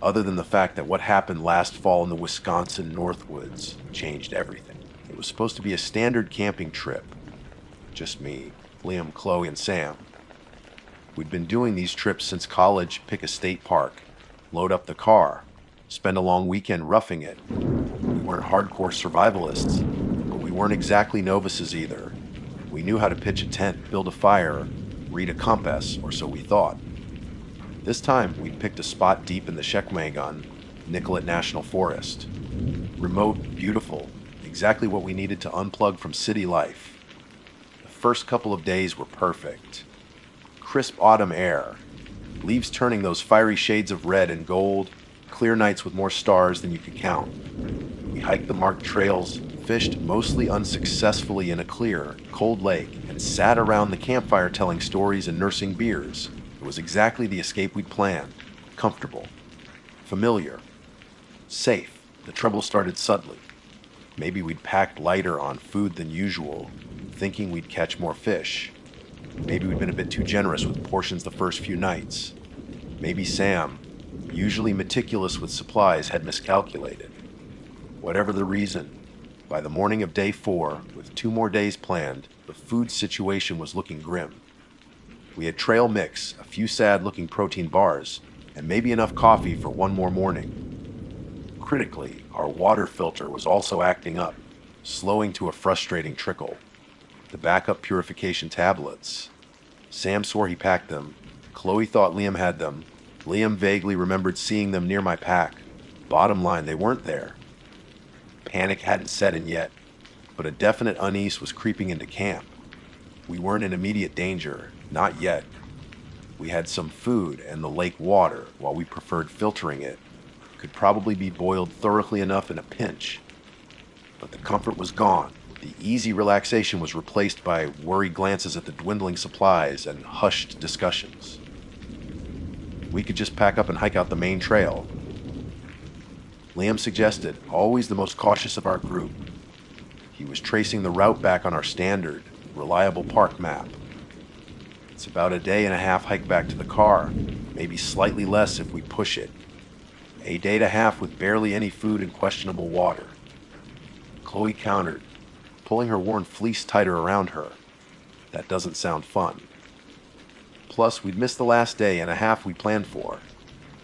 other than the fact that what happened last fall in the Wisconsin Northwoods changed everything. It was supposed to be a standard camping trip. Just me, Liam, Chloe, and Sam. We'd been doing these trips since college, pick a state park, load up the car, spend a long weekend roughing it. We weren't hardcore survivalists, but we weren't exactly novices either. We knew how to pitch a tent, build a fire, read a compass, or so we thought. This time, we'd picked a spot deep in the Shekmagon, Nicollet National Forest. Remote, beautiful, exactly what we needed to unplug from city life. The first couple of days were perfect. Crisp autumn air, leaves turning those fiery shades of red and gold, clear nights with more stars than you could count. We hiked the marked trails, fished mostly unsuccessfully in a clear, cold lake, and sat around the campfire telling stories and nursing beers. It was exactly the escape we'd planned. Comfortable. Familiar. Safe. The trouble started subtly. Maybe we'd packed lighter on food than usual, thinking we'd catch more fish. Maybe we'd been a bit too generous with portions the first few nights. Maybe Sam, usually meticulous with supplies, had miscalculated. Whatever the reason, by the morning of day 4, with 2 more days planned, the food situation was looking grim. We had trail mix, a few sad-looking protein bars, and maybe enough coffee for 1 more morning. Critically, our water filter was also acting up, slowing to a frustrating trickle. The backup purification tablets. Sam swore he packed them. Chloe thought Liam had them. Liam vaguely remembered seeing them near my pack. Bottom line, they weren't there. Panic hadn't set in yet, but a definite unease was creeping into camp. We weren't in immediate danger, not yet. We had some food, and the lake water, while we preferred filtering it, could probably be boiled thoroughly enough in a pinch. But the comfort was gone. The easy relaxation was replaced by worried glances at the dwindling supplies and hushed discussions. We could just pack up and hike out the main trail. Liam suggested, always the most cautious of our group. He was tracing the route back on our standard, reliable park map. It's about a day and a half hike back to the car, maybe slightly less if we push it. A day and a half with barely any food and questionable water. Chloe countered, pulling her worn fleece tighter around her. That doesn't sound fun. Plus, we'd missed the last day and a half we planned for.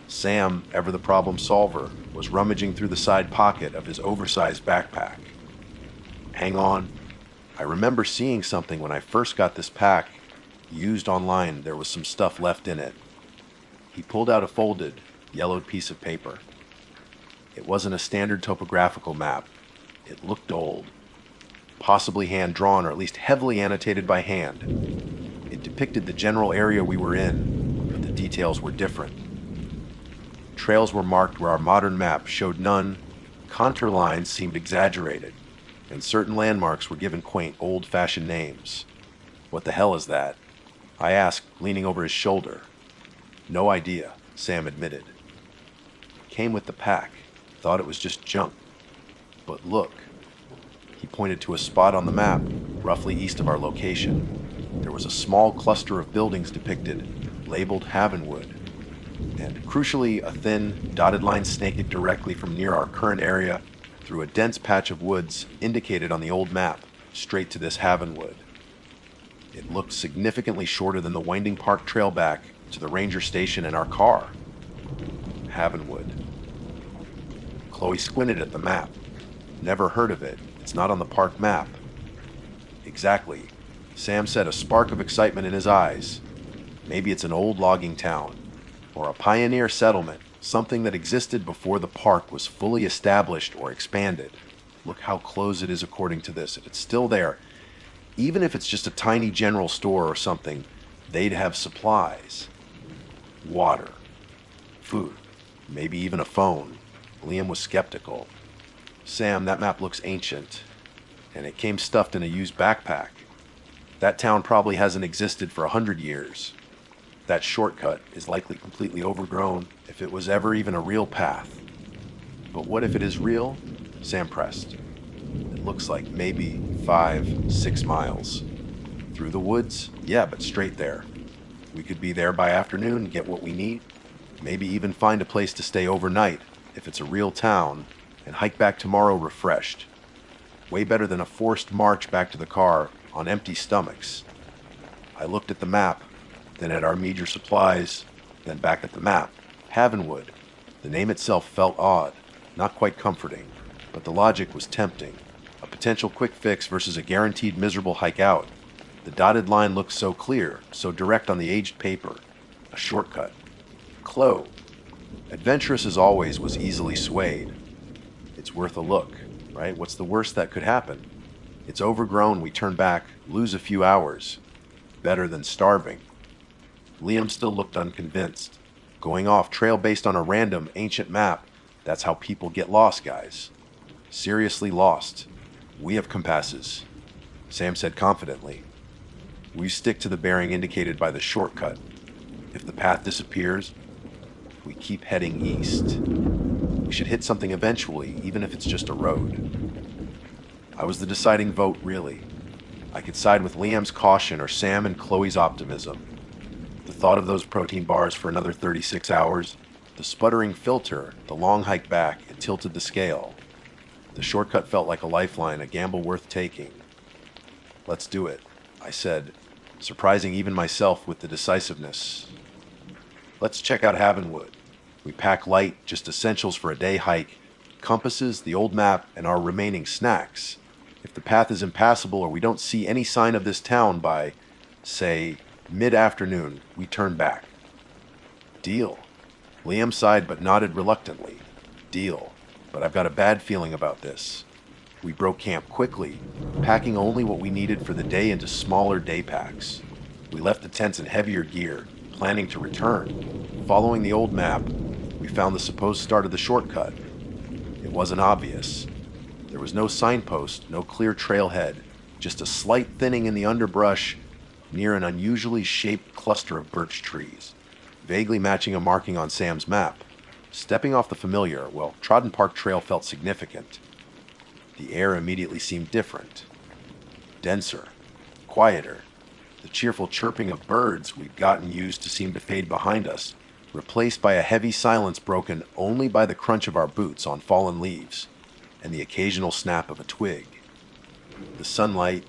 Sam, ever the problem solver, was rummaging through the side pocket of his oversized backpack. Hang on. I remember seeing something when I first got this pack. Used online, there was some stuff left in it. He pulled out a folded, yellowed piece of paper. It wasn't a standard topographical map. It looked old. Possibly hand-drawn, or at least heavily annotated by hand. It depicted the general area we were in, but the details were different. Trails were marked where our modern map showed none, contour lines seemed exaggerated, and certain landmarks were given quaint, old-fashioned names. What the hell is that? I asked, leaning over his shoulder. No idea, Sam admitted. Came with the pack. Thought it was just junk. But look, He pointed to a spot on the map, roughly east of our location. There was a small cluster of buildings depicted, labeled Havenwood, and crucially, a thin, dotted line snaked directly from near our current area through a dense patch of woods indicated on the old map, straight to this Havenwood. It looked significantly shorter than the winding park trail back to the ranger station and our car. Havenwood. Chloe squinted at the map. Never heard of it. It's not on the park map. Exactly. Sam said, a spark of excitement in his eyes. Maybe it's an old logging town, or a pioneer settlement, something that existed before the park was fully established or expanded. Look how close it is according to this. If it's still there, even if it's just a tiny general store or something, they'd have supplies. Water. Food. Maybe even a phone. Liam was skeptical. Sam, that map looks ancient, and it came stuffed in a used backpack. That town probably hasn't existed for 100 years. That shortcut is likely completely overgrown, if it was ever even a real path. But what if it is real? Sam pressed. It looks like maybe 5-6 miles. Through the woods? Yeah, but straight there. We could be there by afternoon and get what we need. Maybe even find a place to stay overnight, if it's a real town, and hike back tomorrow refreshed. Way better than a forced march back to the car on empty stomachs. I looked at the map, then at our meager supplies, then back at the map. Havenwood. The name itself felt odd, not quite comforting, but the logic was tempting. A potential quick fix versus a guaranteed miserable hike out. The dotted line looked so clear, so direct on the aged paper. A shortcut. Chloe. Adventurous as always, was easily swayed. It's worth a look, right? What's the worst that could happen? It's overgrown, we turn back, lose a few hours. Better than starving. Liam still looked unconvinced. Going off trail based on a random, ancient map, that's how people get lost, guys. Seriously lost. We have compasses, Sam said confidently. We stick to the bearing indicated by the shortcut. If the path disappears, we keep heading east. We should hit something eventually, even if it's just a road. I was the deciding vote, really. I could side with Liam's caution or Sam and Chloe's optimism. The thought of those protein bars for another 36 hours, the sputtering filter, the long hike back, it tilted the scale. The shortcut felt like a lifeline, a gamble worth taking. Let's do it, I said, surprising even myself with the decisiveness. Let's check out Havenwood. We pack light, just essentials for a day hike, compasses, the old map, and our remaining snacks. If the path is impassable or we don't see any sign of this town by, say, mid-afternoon, we turn back. Deal. Liam sighed but nodded reluctantly. Deal. But I've got a bad feeling about this. We broke camp quickly, packing only what we needed for the day into smaller day packs. We left the tents in heavier gear, planning to return. Following the old map, we found the supposed start of the shortcut. It wasn't obvious. There was no signpost, no clear trailhead, just a slight thinning in the underbrush near an unusually shaped cluster of birch trees, vaguely matching a marking on Sam's map. Stepping off the familiar, well, trodden park trail felt significant. The air immediately seemed different, denser, quieter. The cheerful chirping of birds we'd gotten used to seemed to fade behind us, replaced by a heavy silence broken only by the crunch of our boots on fallen leaves and the occasional snap of a twig. The sunlight,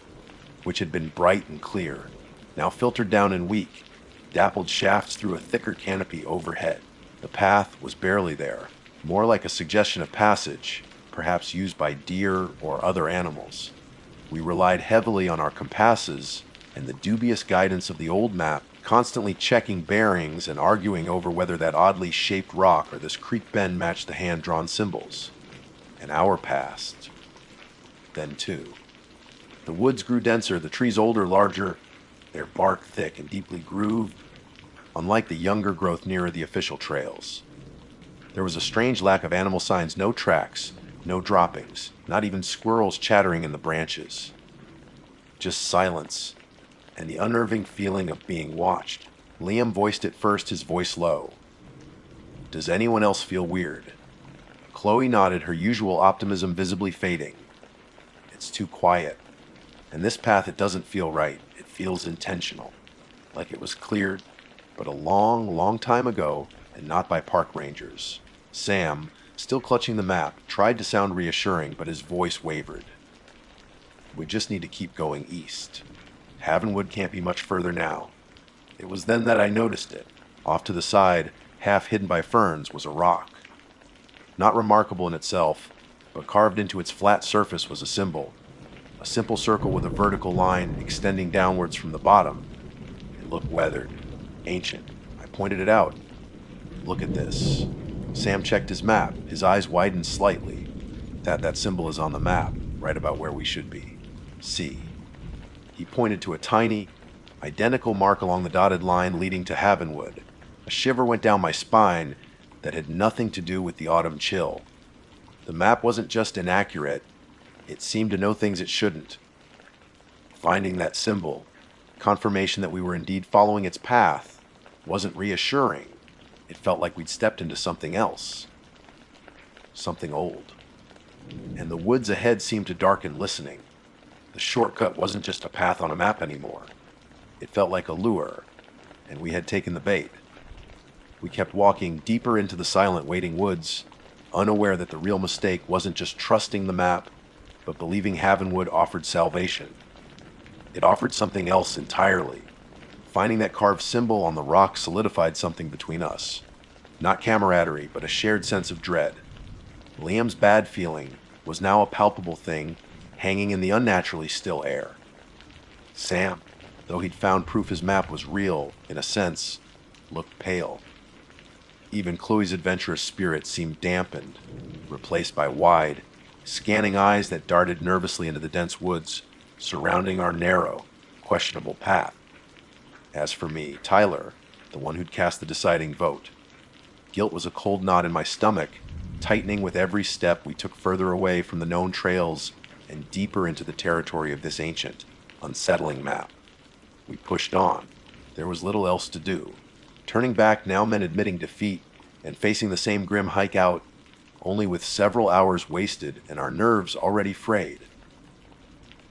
which had been bright and clear, now filtered down and weak, dappled shafts through a thicker canopy overhead. The path was barely there, more like a suggestion of passage, perhaps used by deer or other animals. We relied heavily on our compasses and the dubious guidance of the old map, constantly checking bearings and arguing over whether that oddly shaped rock or this creek bend matched the hand-drawn symbols. An hour passed. Then two. The woods grew denser, the trees older, larger, their bark thick and deeply grooved, unlike the younger growth nearer the official trails. There was a strange lack of animal signs, no tracks, no droppings, not even squirrels chattering in the branches. Just silence, and the unnerving feeling of being watched. Liam voiced it first, his voice low. Does anyone else feel weird? Chloe nodded, her usual optimism visibly fading. It It's too quiet. And this path, it doesn't feel right. It feels intentional. Like it was cleared, but a long, long time ago, and not by park rangers. Sam, still clutching the map, tried to sound reassuring, but his voice wavered. We just need to keep going east. Havenwood can't be much further now. It was then that I noticed it. Off to the side, half hidden by ferns, was a rock. Not remarkable in itself, but carved into its flat surface was a symbol. A simple circle with a vertical line extending downwards from the bottom. It looked weathered, ancient. I pointed it out. Look at this. Sam checked his map. His eyes widened slightly. That symbol is on the map, right about where we should be. See. He pointed to a tiny, identical mark along the dotted line leading to Havenwood. A shiver went down my spine that had nothing to do with the autumn chill. The map wasn't just inaccurate, it seemed to know things it shouldn't. Finding that symbol, confirmation that we were indeed following its path, wasn't reassuring. It felt like we'd stepped into something else. Something old. And the woods ahead seemed to darken listening. The shortcut wasn't just a path on a map anymore. It felt like a lure, and we had taken the bait. We kept walking deeper into the silent, waiting woods, unaware that the real mistake wasn't just trusting the map, but believing Havenwood offered salvation. It offered something else entirely. Finding that carved symbol on the rock solidified something between us. Not camaraderie, but a shared sense of dread. Liam's bad feeling was now a palpable thing, hanging in the unnaturally still air. Sam, though he'd found proof his map was real, in a sense, looked pale. Even Chloe's adventurous spirit seemed dampened, replaced by wide, scanning eyes that darted nervously into the dense woods surrounding our narrow, questionable path. As for me, Tyler, the one who'd cast the deciding vote, guilt was a cold knot in my stomach, tightening with every step we took further away from the known trails and deeper into the territory of this ancient, unsettling map. We pushed on. There was little else to do. Turning back now meant admitting defeat and facing the same grim hike out, only with several hours wasted and our nerves already frayed.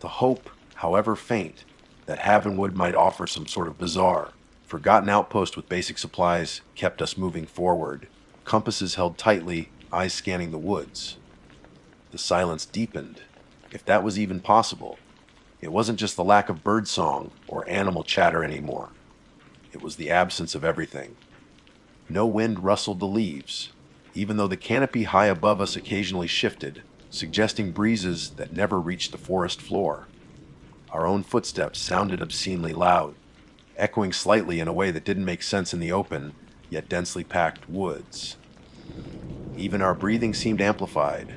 The hope, however faint, that Havenwood might offer some sort of bizarre, forgotten outpost with basic supplies kept us moving forward, compasses held tightly, eyes scanning the woods. The silence deepened, if that was even possible. It wasn't just the lack of birdsong or animal chatter anymore. It was the absence of everything. No wind rustled the leaves, even though the canopy high above us occasionally shifted, suggesting breezes that never reached the forest floor. Our own footsteps sounded obscenely loud, echoing slightly in a way that didn't make sense in the open, yet densely packed woods. Even our breathing seemed amplified.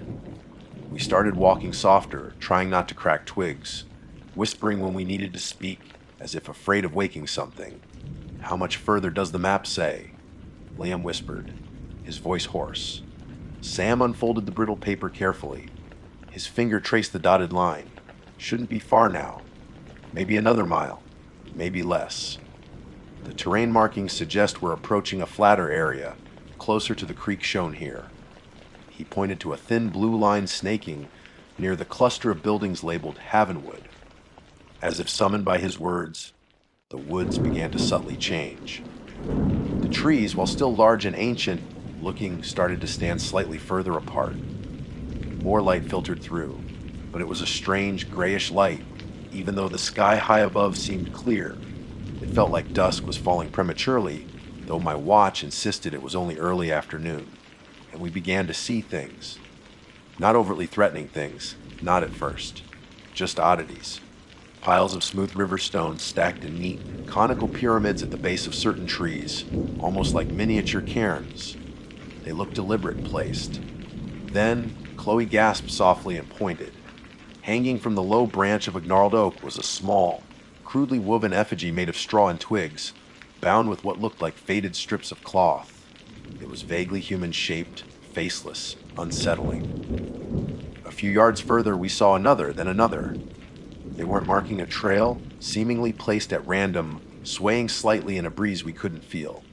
We started walking softer, trying not to crack twigs, whispering when we needed to speak, as if afraid of waking something. "How much further does the map say?" Liam whispered, his voice hoarse. Sam unfolded the brittle paper carefully. His finger traced the dotted line. Shouldn't be far now. Maybe another mile. Maybe less. The terrain markings suggest we're approaching a flatter area, closer to the creek shown here. He pointed to a thin blue line snaking near the cluster of buildings labeled Havenwood. As if summoned by his words, the woods began to subtly change. The trees, while still large and ancient looking, started to stand slightly further apart. More light filtered through, but it was a strange grayish light, even though the sky high above seemed clear. It felt like dusk was falling prematurely, though my watch insisted it was only early afternoon, and we began to see things. Not overtly threatening things, not at first, just oddities. Piles of smooth river stones stacked in neat, conical pyramids at the base of certain trees, almost like miniature cairns. They looked deliberate placed. Then, Chloe gasped softly and pointed. Hanging from the low branch of a gnarled oak was a small, crudely woven effigy made of straw and twigs, bound with what looked like faded strips of cloth. It was vaguely human-shaped, faceless, unsettling. A few yards further we saw another, then another. They weren't marking a trail, seemingly placed at random, swaying slightly in a breeze we couldn't feel.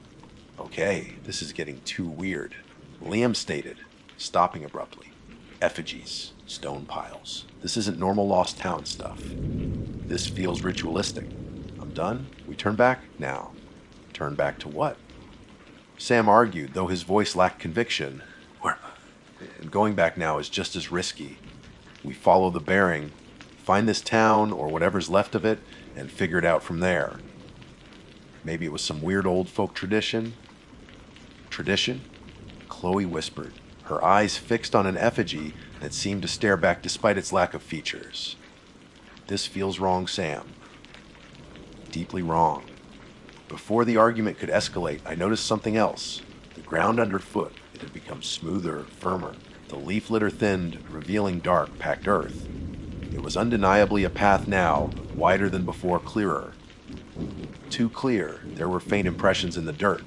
"Okay, this is getting too weird," Liam stated, stopping abruptly. effigies, stone piles. This isn't normal lost town stuff. This feels ritualistic. I'm done. We turn back? Now. Turn back to what? Sam argued, though his voice lacked conviction. And going back now is just as risky. We follow the bearing, find this town or whatever's left of it, and figure it out from there. Maybe it was some weird old folk tradition. Tradition? Chloe whispered, her eyes fixed on an effigy that seemed to stare back despite its lack of features. This feels wrong, Sam. Deeply wrong. Before the argument could escalate, I noticed something else. The ground underfoot, it had become smoother, firmer. The leaf litter thinned, revealing dark, packed earth. It was undeniably a path now, wider than before, clearer. Too clear, there were faint impressions in the dirt.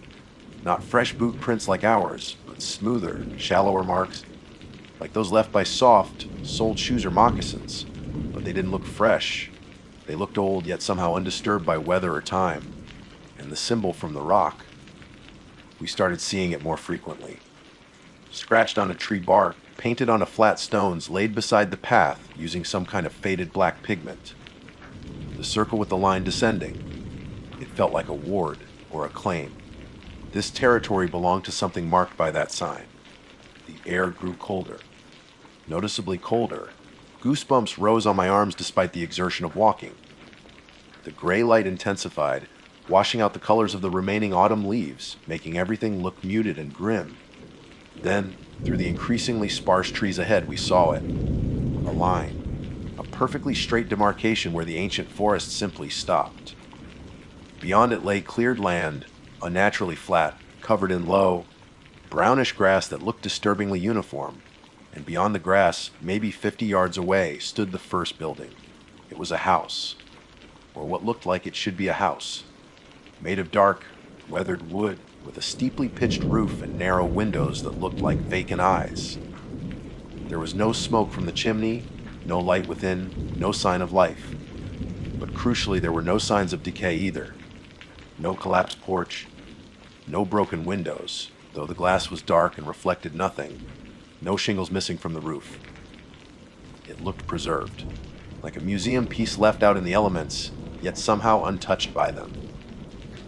Not fresh boot prints like ours, but smoother, shallower marks, like those left by soft, soled shoes or moccasins. But they didn't look fresh. They looked old, yet somehow undisturbed by weather or time. And the symbol from the rock, we started seeing it more frequently. Scratched on a tree bark, painted on a flat stones laid beside the path using some kind of faded black pigment. The circle with the line descending. It felt like a ward or a claim. This territory belonged to something marked by that sign. The air grew colder. Noticeably colder. Goosebumps rose on my arms despite the exertion of walking. The gray light intensified, washing out the colors of the remaining autumn leaves, making everything look muted and grim. Then, through the increasingly sparse trees ahead, we saw it. A line. A perfectly straight demarcation where the ancient forest simply stopped. Beyond it lay cleared land, unnaturally flat, covered in low, brownish grass that looked disturbingly uniform. And beyond the grass, maybe 50 yards away, stood the first building. It was a house. Or what looked like it should be a house. Made of dark, weathered wood, with a steeply pitched roof and narrow windows that looked like vacant eyes. There was no smoke from the chimney, no light within, no sign of life. But crucially, there were no signs of decay either. No collapsed porch, no broken windows, though the glass was dark and reflected nothing. No shingles missing from the roof. It looked preserved, like a museum piece left out in the elements, yet somehow untouched by them.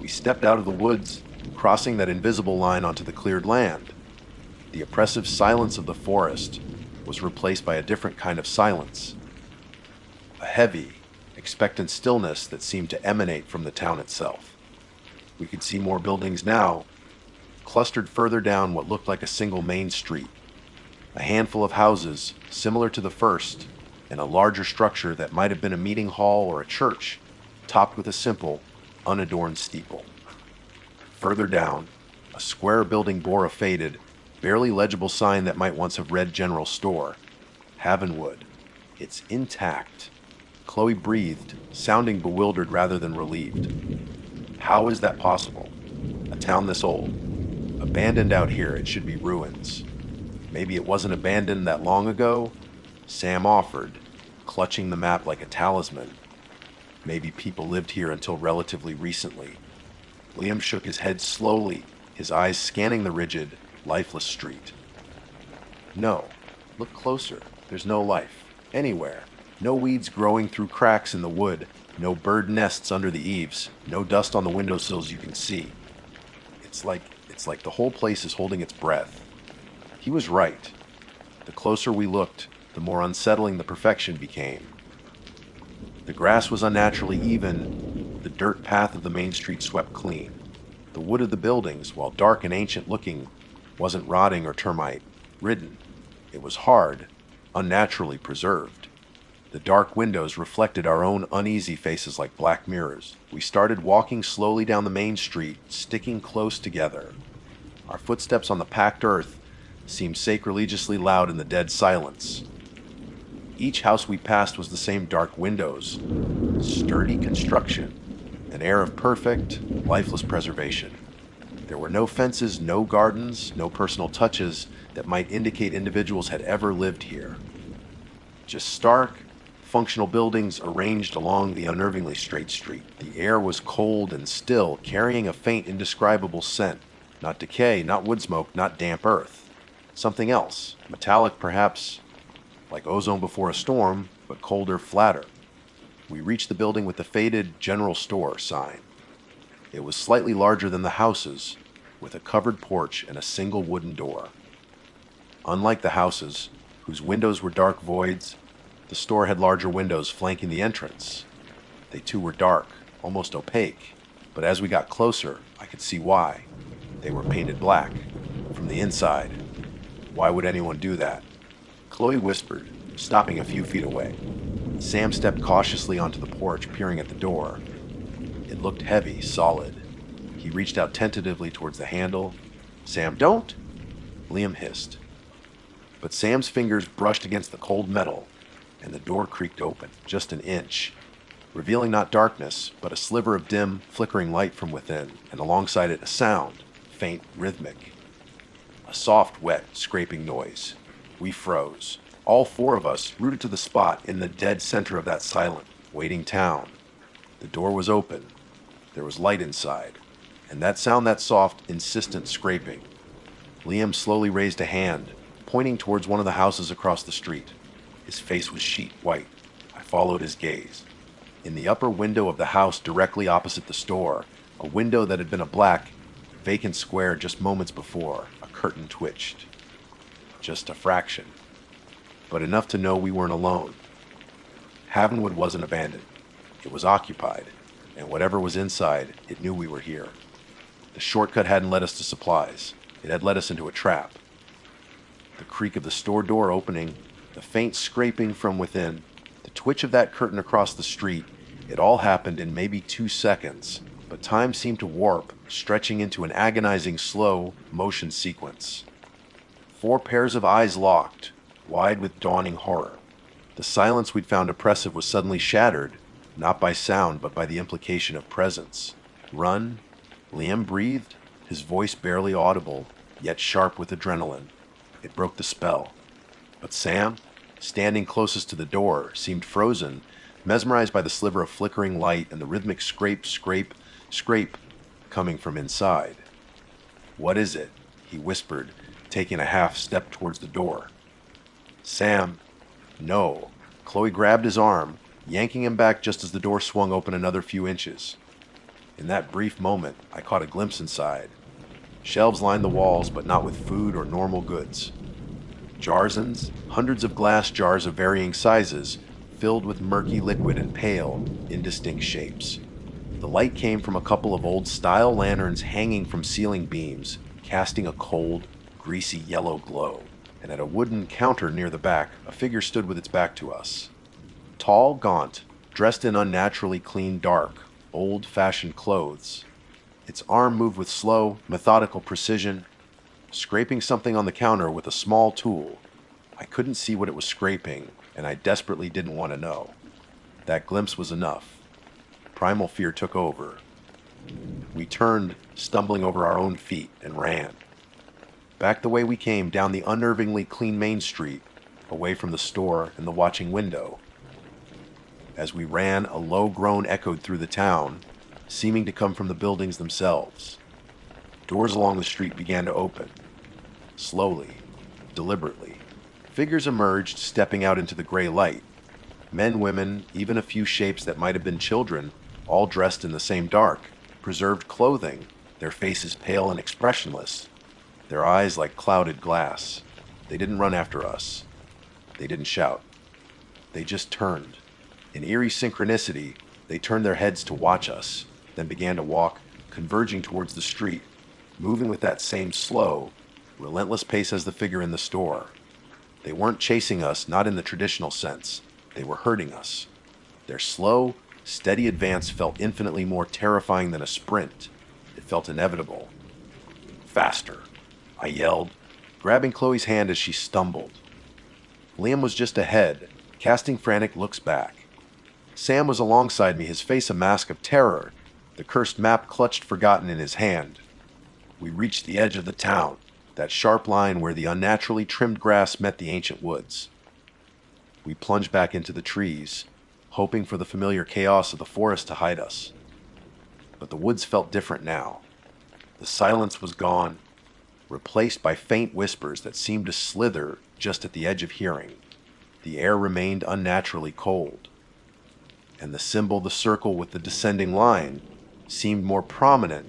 We stepped out of the woods, crossing that invisible line onto the cleared land. The oppressive silence of the forest was replaced by a different kind of silence. A heavy, expectant stillness that seemed to emanate from the town itself. We could see more buildings now, clustered further down what looked like a single main street. A handful of houses, similar to the first, and a larger structure that might have been a meeting hall or a church, topped with a simple, unadorned steeple. Further down, a square building bore a faded, barely legible sign that might once have read General Store. Havenwood. It's intact. Chloe breathed, sounding bewildered rather than relieved. How is that possible? A town this old. Abandoned out here, it should be ruins. Maybe it wasn't abandoned that long ago? Sam offered, clutching the map like a talisman. Maybe people lived here until relatively recently. Liam shook his head slowly, his eyes scanning the rigid, lifeless street. No. Look closer. There's no life. Anywhere. No weeds growing through cracks in the wood. No bird nests under the eaves. No dust on the windowsills you can see. It's like the whole place is holding its breath. He was right. The closer we looked, the more unsettling the perfection became. The grass was unnaturally even. The dirt path of the main street swept clean. The wood of the buildings, while dark and ancient looking, wasn't rotting or termite ridden. It was hard, unnaturally preserved. The dark windows reflected our own uneasy faces like black mirrors. We started walking slowly down the main street, sticking close together. Our footsteps on the packed earth seemed sacrilegiously loud in the dead silence. Each house we passed was the same dark windows, sturdy construction, an air of perfect, lifeless preservation. There were no fences, no gardens, no personal touches that might indicate individuals had ever lived here. Just stark, functional buildings arranged along the unnervingly straight street. The air was cold and still, carrying a faint, indescribable scent. Not decay, not wood smoke, not damp earth. Something else, metallic perhaps, like ozone before a storm, but colder, flatter. We reached the building with the faded general store sign. It was slightly larger than the houses, with a covered porch and a single wooden door. Unlike the houses, whose windows were dark voids, the store had larger windows flanking the entrance. They too were dark, almost opaque, but as we got closer, I could see why. They were painted black, from the inside. Why would anyone do that? Chloe whispered, stopping a few feet away. Sam stepped cautiously onto the porch, peering at the door. It looked heavy, solid. He reached out tentatively towards the handle. "Sam, don't!" Liam hissed. But Sam's fingers brushed against the cold metal, and the door creaked open, just an inch, revealing not darkness, but a sliver of dim, flickering light from within, and alongside it a sound, faint, rhythmic. A soft, wet, scraping noise. We froze. All four of us, rooted to the spot in the dead center of that silent, waiting town. The door was open. There was light inside, and that sound, that soft, insistent scraping. Liam slowly raised a hand, pointing towards one of the houses across the street. His face was sheet white. I followed his gaze. In the upper window of the house directly opposite the store, a window that had been a black, vacant square just moments before, a curtain twitched. Just a fraction, but enough to know we weren't alone. Havenwood wasn't abandoned. It was occupied, and whatever was inside, it knew we were here. The shortcut hadn't led us to supplies. It had led us into a trap. The creak of the store door opening, the faint scraping from within, the twitch of that curtain across the street, it all happened in maybe 2 seconds, but time seemed to warp, stretching into an agonizing, slow motion sequence. 4 pairs of eyes locked, wide with dawning horror. The silence we'd found oppressive was suddenly shattered, not by sound, but by the implication of presence. "Run?" Liam breathed, his voice barely audible, yet sharp with adrenaline. It broke the spell. But Sam, standing closest to the door, seemed frozen, mesmerized by the sliver of flickering light and the rhythmic scrape, scrape, scrape coming from inside. "What is it?" he whispered, taking a half step towards the door. "Sam." "No." Chloe grabbed his arm, yanking him back just as the door swung open another few inches. In that brief moment, I caught a glimpse inside. Shelves lined the walls, but not with food or normal goods. Jarsons, hundreds of glass jars of varying sizes, filled with murky liquid and pale, indistinct shapes. The light came from a couple of old-style lanterns hanging from ceiling beams, casting a cold, greasy yellow glow. And at a wooden counter near the back, a figure stood with its back to us. Tall, gaunt, dressed in unnaturally clean, dark, old-fashioned clothes. Its arm moved with slow, methodical precision, scraping something on the counter with a small tool. I couldn't see what it was scraping, and I desperately didn't want to know. That glimpse was enough. Primal fear took over. We turned, stumbling over our own feet, and ran. Back the way we came, down the unnervingly clean main street, away from the store and the watching window. As we ran, a low groan echoed through the town, seeming to come from the buildings themselves. Doors along the street began to open. Slowly, deliberately. Figures emerged, stepping out into the gray light. Men, women, even a few shapes that might have been children, all dressed in the same dark, preserved clothing, their faces pale and expressionless, their eyes like clouded glass. They didn't run after us. They didn't shout. They just turned. In eerie synchronicity, they turned their heads to watch us, then began to walk, converging towards the street, moving with that same slow, relentless pace as the figure in the store. They weren't chasing us, not in the traditional sense. They were hurting us. Their slow, steady advance felt infinitely more terrifying than a sprint. It felt inevitable. "Faster!" I yelled, grabbing Chloe's hand as she stumbled. Liam was just ahead, casting frantic looks back. Sam was alongside me, his face a mask of terror, the cursed map clutched forgotten in his hand. We reached the edge of the town, that sharp line where the unnaturally trimmed grass met the ancient woods. We plunged back into the trees, hoping for the familiar chaos of the forest to hide us. But the woods felt different now. The silence was gone, replaced by faint whispers that seemed to slither just at the edge of hearing. The air remained unnaturally cold, and the symbol, the circle with the descending line, seemed more prominent,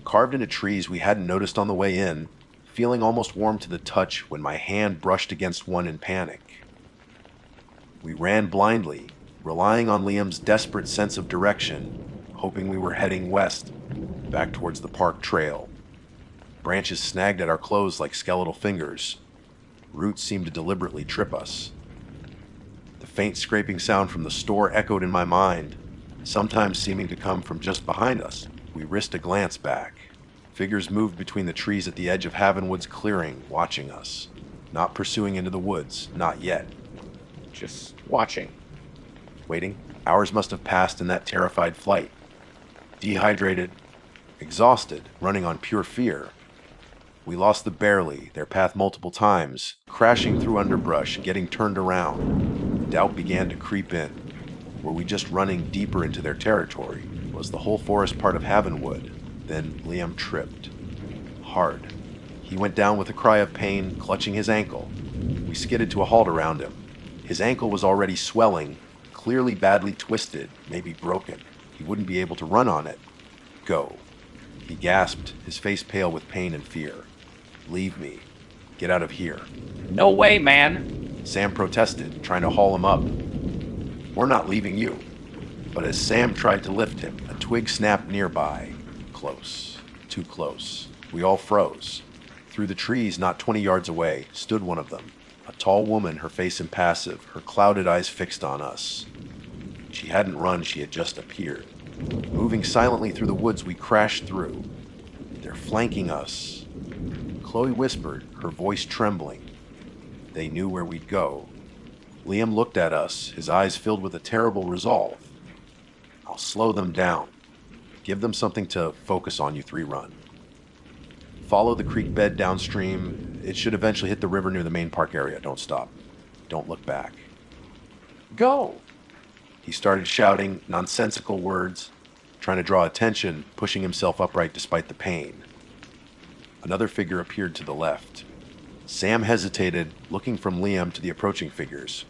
carved into trees we hadn't noticed on the way in, feeling almost warm to the touch when my hand brushed against one in panic. We ran blindly, relying on Liam's desperate sense of direction, hoping we were heading west, back towards the park trail. Branches snagged at our clothes like skeletal fingers. Roots seemed to deliberately trip us. The faint scraping sound from the store echoed in my mind, sometimes seeming to come from just behind us. We risked a glance back. Figures moved between the trees at the edge of Havenwood's clearing, watching us. Not pursuing into the woods, not yet. Just watching. Waiting. Hours must have passed in that terrified flight. Dehydrated, exhausted, running on pure fear. We lost the Barely, their path multiple times, crashing through underbrush, getting turned around. Doubt began to creep in. Were we just running deeper into their territory? Was the whole forest part of Havenwood? Then Liam tripped. Hard. He went down with a cry of pain, clutching his ankle. We skidded to a halt around him. His ankle was already swelling, clearly badly twisted, maybe broken. He wouldn't be able to run on it. Go. He gasped, his face pale with pain and fear. Leave me. Get out of here. No way, man. Sam protested, trying to haul him up. We're not leaving you. But as Sam tried to lift him, a twig snapped nearby. Close. Too close. We all froze. Through the trees, not 20 yards away, stood one of them. A tall woman, her face impassive, her clouded eyes fixed on us. She hadn't run, she had just appeared. Moving silently through the woods, we crashed through. They're flanking us. Chloe whispered, her voice trembling. They knew where we'd go. Liam looked at us, his eyes filled with a terrible resolve. I'll slow them down. Give them something to focus on, you three. Run. Follow the creek bed downstream. It should eventually hit the river near the main park area. Don't stop. Don't look back. Go! He started shouting nonsensical words, trying to draw attention, pushing himself upright despite the pain. Another figure appeared to the left. Sam hesitated, looking from Liam to the approaching figures.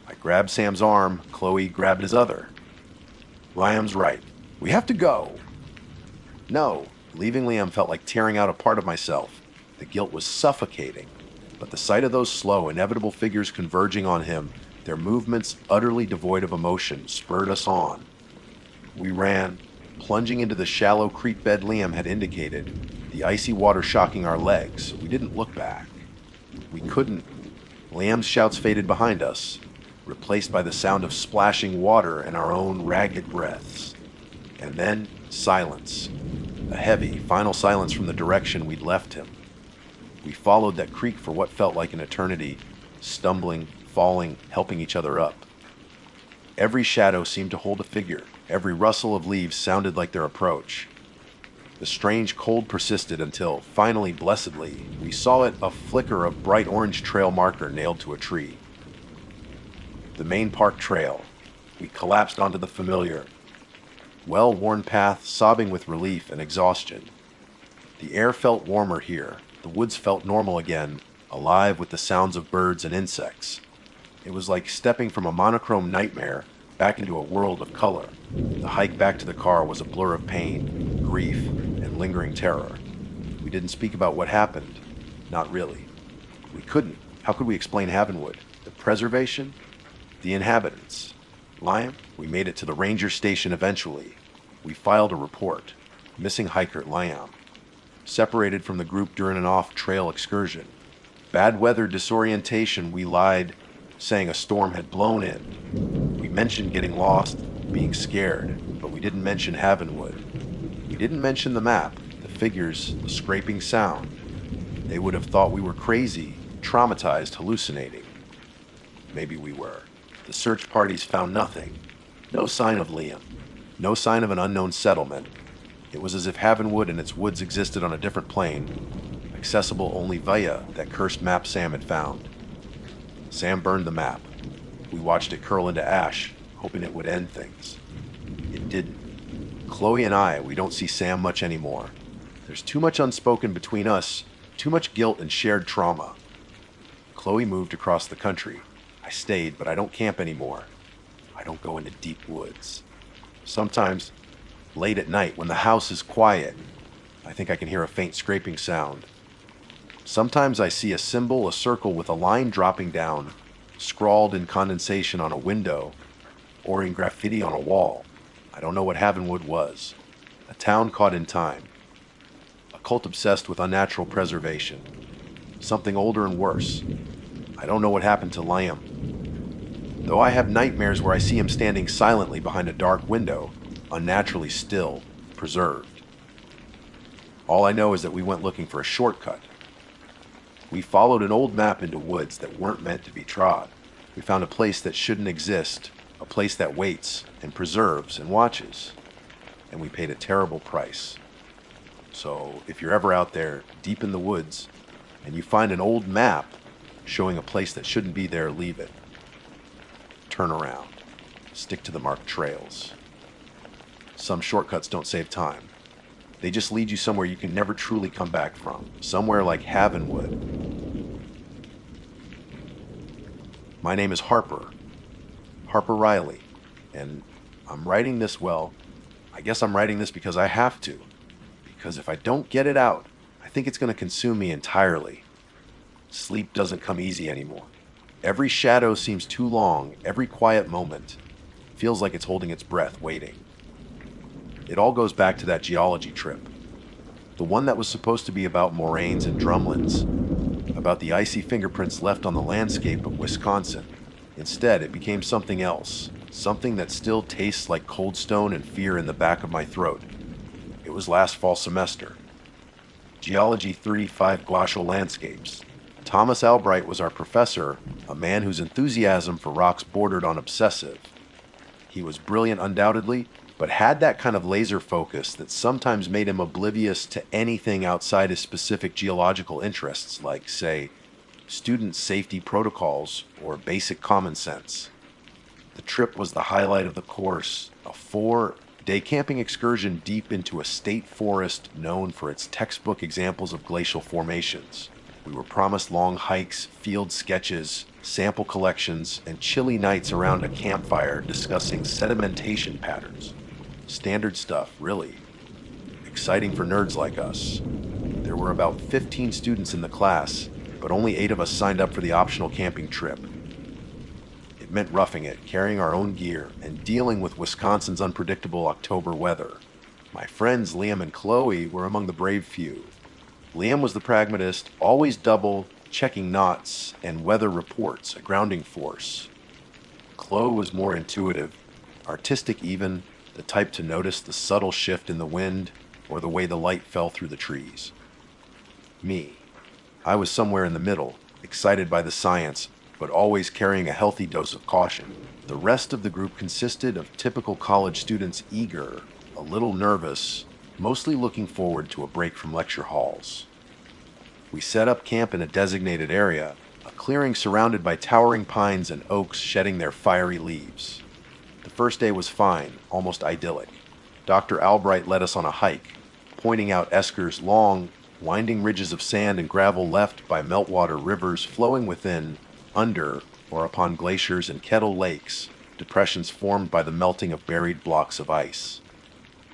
I grabbed Sam's arm. Chloe grabbed his other. Liam's right. We have to go. No. Leaving Liam felt like tearing out a part of myself. The guilt was suffocating. But the sight of those slow, inevitable figures converging on him, their movements utterly devoid of emotion, spurred us on. We ran, plunging into the shallow creek bed Liam had indicated, the icy water shocking our legs. We didn't look back. We couldn't. Liam's shouts faded behind us, replaced by the sound of splashing water and our own ragged breaths. And then silence. A heavy, final silence from the direction we'd left him. We followed that creek for what felt like an eternity, stumbling, falling, helping each other up. Every shadow seemed to hold a figure. Every rustle of leaves sounded like their approach. The strange cold persisted until, finally, blessedly, we saw it, a flicker of bright orange trail marker nailed to a tree. The main park trail. We collapsed onto the familiar, well-worn path, sobbing with relief and exhaustion. The air felt warmer here. The woods felt normal again, alive with the sounds of birds and insects. It was like stepping from a monochrome nightmare back into a world of color. The hike back to the car was a blur of pain, grief, and lingering terror. We didn't speak about what happened. Not really. We couldn't. How could we explain Havenwood? The preservation? The inhabitants? Liam? We made it to the ranger station eventually. We filed a report. Missing hiker Liam. Separated from the group during an off-trail excursion. Bad weather disorientation, we lied, saying a storm had blown in. We mentioned getting lost, being scared, but we didn't mention Havenwood. We didn't mention the map, the figures, the scraping sound. They would have thought we were crazy, traumatized, hallucinating. Maybe we were. The search parties found nothing. No sign of Liam. No sign of an unknown settlement. It was as if Havenwood and its woods existed on a different plane, accessible only via that cursed map Sam had found. Sam burned the map. We watched it curl into ash, hoping it would end things. It didn't. Chloe and I, we don't see Sam much anymore. There's too much unspoken between us, too much guilt and shared trauma. Chloe moved across the country. I stayed, but I don't camp anymore. I don't go into deep woods. Sometimes, late at night, when the house is quiet, I think I can hear a faint scraping sound. Sometimes I see a symbol, a circle with a line dropping down, scrawled in condensation on a window, or in graffiti on a wall. I don't know what Havenwood was. A town caught in time. A cult obsessed with unnatural preservation. Something older and worse. I don't know what happened to Liam. Though I have nightmares where I see him standing silently behind a dark window, unnaturally still, preserved. All I know is that we went looking for a shortcut. We followed an old map into woods that weren't meant to be trod. We found a place that shouldn't exist, a place that waits and preserves and watches. And we paid a terrible price. So if you're ever out there deep in the woods and you find an old map showing a place that shouldn't be there, leave it. Turn around. Stick to the marked trails. Some shortcuts don't save time. They just lead you somewhere you can never truly come back from. Somewhere like Havenwood. My name is Harper Riley, and I'm writing this, I guess I'm writing this because I have to. Because if I don't get it out, I think it's going to consume me entirely. Sleep doesn't come easy anymore. Every shadow seems too long, every quiet moment feels like it's holding its breath, waiting. It all goes back to that geology trip. The one that was supposed to be about moraines and drumlins, about the icy fingerprints left on the landscape of Wisconsin. Instead, it became something else, something that still tastes like cold stone and fear in the back of my throat. It was last fall semester. Geology 35 Glacial Landscapes. Thomas Albright was our professor, a man whose enthusiasm for rocks bordered on obsessive. He was brilliant undoubtedly, but had that kind of laser focus that sometimes made him oblivious to anything outside his specific geological interests, like, say, student safety protocols or basic common sense. The trip was the highlight of the course, a 4-day camping excursion deep into a state forest known for its textbook examples of glacial formations. We were promised long hikes, field sketches, sample collections, and chilly nights around a campfire discussing sedimentation patterns. Standard stuff, really. Exciting for nerds like us. There were about 15 students in the class, but only 8 of us signed up for the optional camping trip. It meant roughing it, carrying our own gear, and dealing with Wisconsin's unpredictable October weather. My friends Liam and Chloe were among the brave few. Liam was the pragmatist, always double, checking knots and weather reports, a grounding force. Chloe was more intuitive, artistic even, the type to notice the subtle shift in the wind or the way the light fell through the trees. Me. I was somewhere in the middle, excited by the science, but always carrying a healthy dose of caution. The rest of the group consisted of typical college students, eager, a little nervous, mostly looking forward to a break from lecture halls. We set up camp in a designated area, a clearing surrounded by towering pines and oaks shedding their fiery leaves. The first day was fine, almost idyllic. Dr. Albright led us on a hike, pointing out Esker's long, winding ridges of sand and gravel left by meltwater rivers flowing within, under, or upon glaciers and kettle lakes, depressions formed by the melting of buried blocks of ice.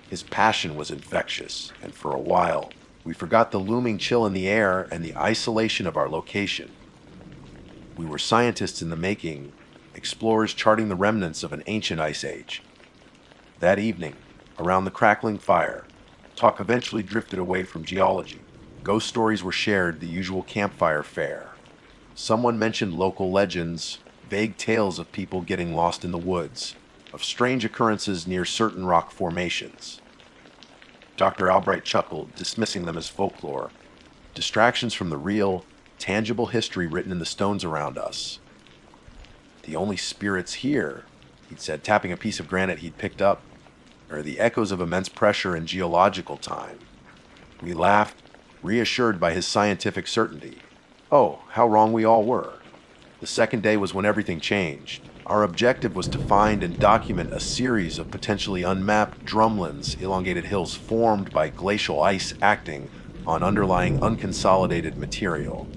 His passion was infectious, and for a while, we forgot the looming chill in the air and the isolation of our location. We were scientists in the making, explorers charting the remnants of an ancient ice age. That evening, around the crackling fire, talk eventually drifted away from geology. Ghost stories were shared, the usual campfire fare. Someone mentioned local legends, vague tales of people getting lost in the woods, of strange occurrences near certain rock formations. Dr. Albright chuckled, dismissing them as folklore, distractions from the real, tangible history written in the stones around us. The only spirits here, he'd said, tapping a piece of granite he'd picked up, are the echoes of immense pressure and geological time. We laughed, reassured by his scientific certainty. Oh, how wrong we all were. The second day was when everything changed. Our objective was to find and document a series of potentially unmapped drumlins, elongated hills formed by glacial ice acting on underlying unconsolidated material.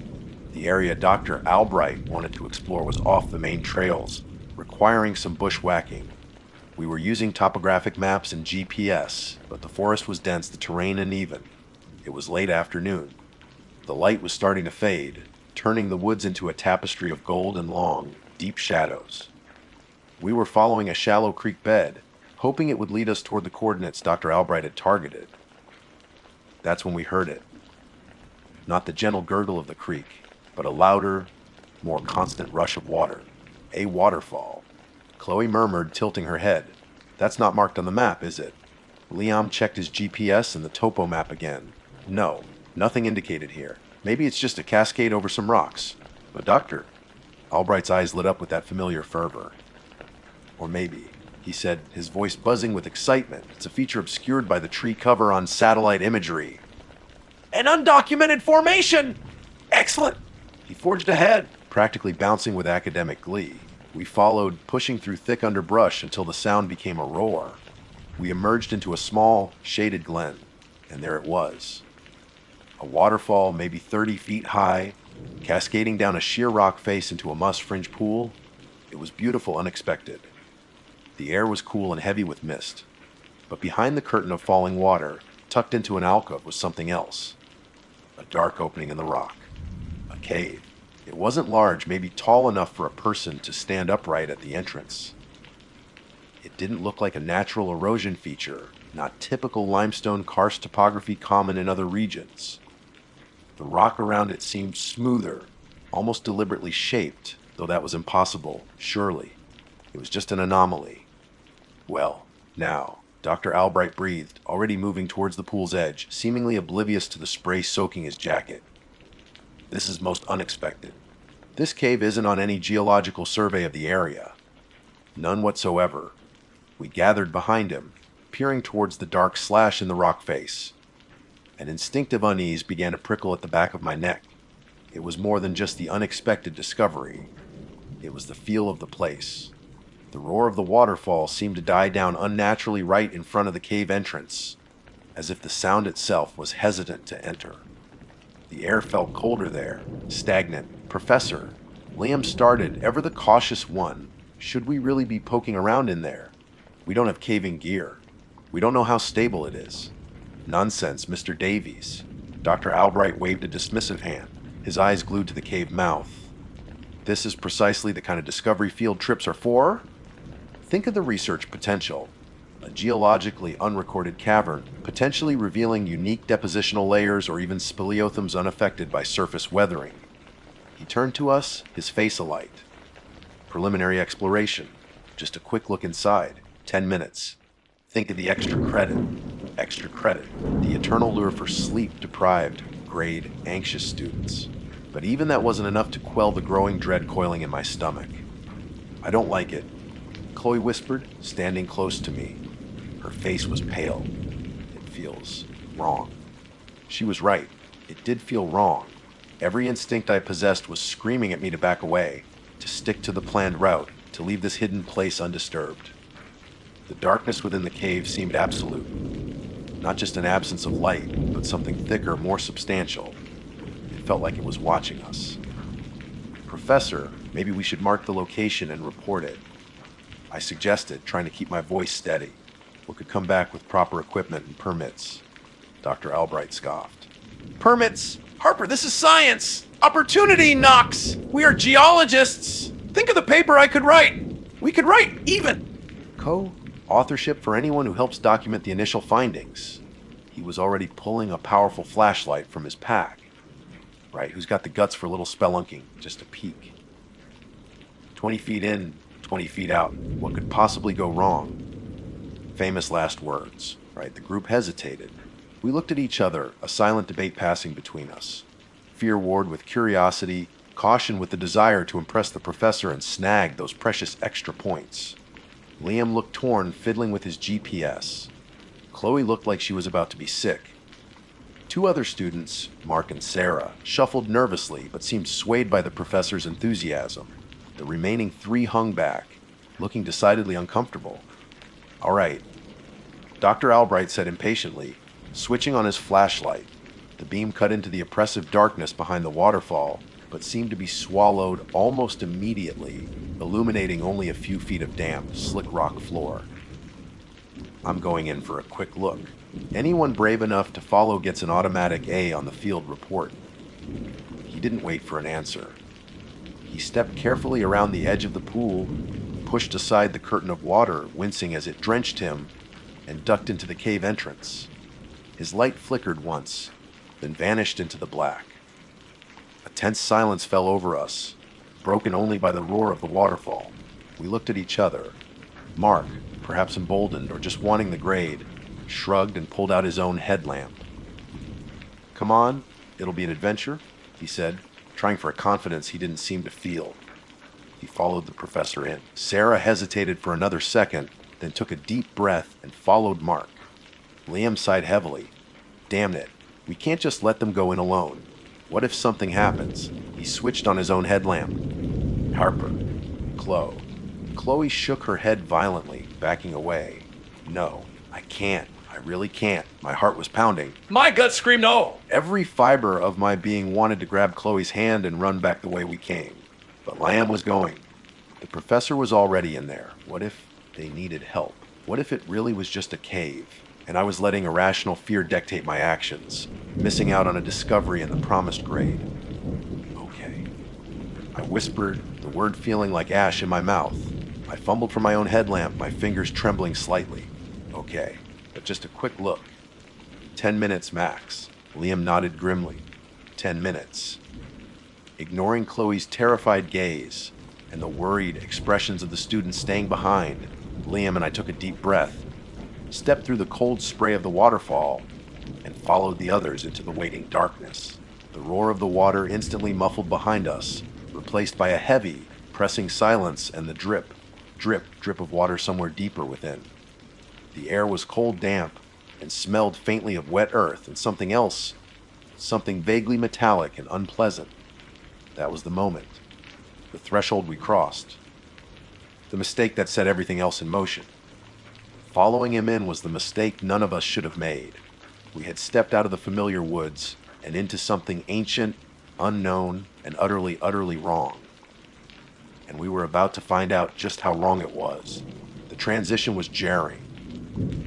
The area Dr. Albright wanted to explore was off the main trails, requiring some bushwhacking. We were using topographic maps and GPS, but the forest was dense, the terrain uneven. It was late afternoon. The light was starting to fade, turning the woods into a tapestry of gold and long, deep shadows. We were following a shallow creek bed, hoping it would lead us toward the coordinates Dr. Albright had targeted. That's when we heard it. Not the gentle gurgle of the creek, but a louder, more constant rush of water. A waterfall. Chloe murmured, tilting her head. That's not marked on the map, is it? Liam checked his GPS and the topo map again. No, nothing indicated here. Maybe it's just a cascade over some rocks. But Doctor, Albright's eyes lit up with that familiar fervor. Or maybe, he said, his voice buzzing with excitement. It's a feature obscured by the tree cover on satellite imagery. An undocumented formation! Excellent! He forged ahead, practically bouncing with academic glee. We followed, pushing through thick underbrush until the sound became a roar. We emerged into a small, shaded glen, and there it was. A waterfall maybe 30 feet high, cascading down a sheer rock face into a moss-fringed pool. It was beautiful, unexpected. The air was cool and heavy with mist, but behind the curtain of falling water, tucked into an alcove, was something else. A dark opening in the rock. A cave. It wasn't large, maybe tall enough for a person to stand upright at the entrance. It didn't look like a natural erosion feature, not typical limestone karst topography common in other regions. The rock around it seemed smoother, almost deliberately shaped, though that was impossible, surely. It was just an anomaly. Well, now, Dr. Albright breathed, already moving towards the pool's edge, seemingly oblivious to the spray soaking his jacket. This is most unexpected. This cave isn't on any geological survey of the area. None whatsoever. We gathered behind him, peering towards the dark slash in the rock face. An instinctive unease began to prickle at the back of my neck. It was more than just the unexpected discovery. It was the feel of the place. The roar of the waterfall seemed to die down unnaturally right in front of the cave entrance, as if the sound itself was hesitant to enter. The air felt colder there, stagnant. Professor, Liam started, ever the cautious one. Should we really be poking around in there? We don't have caving gear. We don't know how stable it is. Nonsense, Mr. Davies. Dr. Albright waved a dismissive hand, his eyes glued to the cave mouth. This is precisely the kind of discovery field trips are for. Think of the research potential. A geologically unrecorded cavern, potentially revealing unique depositional layers or even speleothems unaffected by surface weathering. He turned to us, his face alight. Preliminary exploration. Just a quick look inside. 10 minutes. Think of the extra credit. Extra credit. The eternal lure for sleep-deprived, grade, anxious students. But even that wasn't enough to quell the growing dread coiling in my stomach. I don't like it, Chloe whispered, standing close to me. Her face was pale. It feels wrong. She was right. It did feel wrong. Every instinct I possessed was screaming at me to back away, to stick to the planned route, to leave this hidden place undisturbed. The darkness within the cave seemed absolute. Not just an absence of light, but something thicker, more substantial. It felt like it was watching us. Professor, maybe we should mark the location and report it. I suggested, trying to keep my voice steady. We could come back with proper equipment and permits. Dr. Albright scoffed. Permits? Harper, this is science! Opportunity, Knox! We are geologists! Think of the paper I could write! We could write even! Co-authorship for anyone who helps document the initial findings. He was already pulling a powerful flashlight from his pack. Right, who's got the guts for a little spelunking? Just a peek. 20 feet in, 20 feet out. What could possibly go wrong? Famous last words, right? The group hesitated. We looked at each other, a silent debate passing between us. Fear warred with curiosity, caution with the desire to impress the professor and snag those precious extra points. Liam looked torn, fiddling with his GPS. Chloe looked like she was about to be sick. Two other students, Mark and Sarah, shuffled nervously but seemed swayed by the professor's enthusiasm. The remaining three hung back, looking decidedly uncomfortable. All right, Dr. Albright said impatiently, switching on his flashlight. The beam cut into the oppressive darkness behind the waterfall, but seemed to be swallowed almost immediately, illuminating only a few feet of damp, slick rock floor. I'm going in for a quick look. Anyone brave enough to follow gets an automatic A on the field report. He didn't wait for an answer. He stepped carefully around the edge of the pool, pushed aside the curtain of water, wincing as it drenched him, and ducked into the cave entrance. His light flickered once, then vanished into the black. A tense silence fell over us, broken only by the roar of the waterfall. We looked at each other. Mark, perhaps emboldened or just wanting the grade, shrugged and pulled out his own headlamp. "Come on, it'll be an adventure," he said, trying for a confidence he didn't seem to feel. He followed the professor in. Sarah hesitated for another second, then took a deep breath and followed Mark. Liam sighed heavily. "Damn it, we can't just let them go in alone. What if something happens?" He switched on his own headlamp. "Harper. Chloe." Chloe shook her head violently, backing away. "No, I can't. I really can't." My heart was pounding. My gut screamed no. Every fiber of my being wanted to grab Chloe's hand and run back the way we came. But Liam was going. The professor was already in there. What if they needed help? What if it really was just a cave, and I was letting irrational fear dictate my actions, missing out on a discovery in the promised grade? "Okay." I whispered, the word feeling like ash in my mouth. I fumbled for my own headlamp, my fingers trembling slightly. "Okay, but just a quick look. 10 minutes max." Liam nodded grimly. 10 minutes. Ignoring Chloe's terrified gaze and the worried expressions of the students staying behind, Liam and I took a deep breath, stepped through the cold spray of the waterfall, and followed the others into the waiting darkness. The roar of the water instantly muffled behind us, replaced by a heavy, pressing silence and the drip, drip, drip of water somewhere deeper within. The air was cold damp and smelled faintly of wet earth and something else, something vaguely metallic and unpleasant. That was the moment, the threshold we crossed, the mistake that set everything else in motion. Following him in was the mistake none of us should have made. We had stepped out of the familiar woods and into something ancient, unknown, and utterly, utterly wrong. And we were about to find out just how wrong it was. The transition was jarring.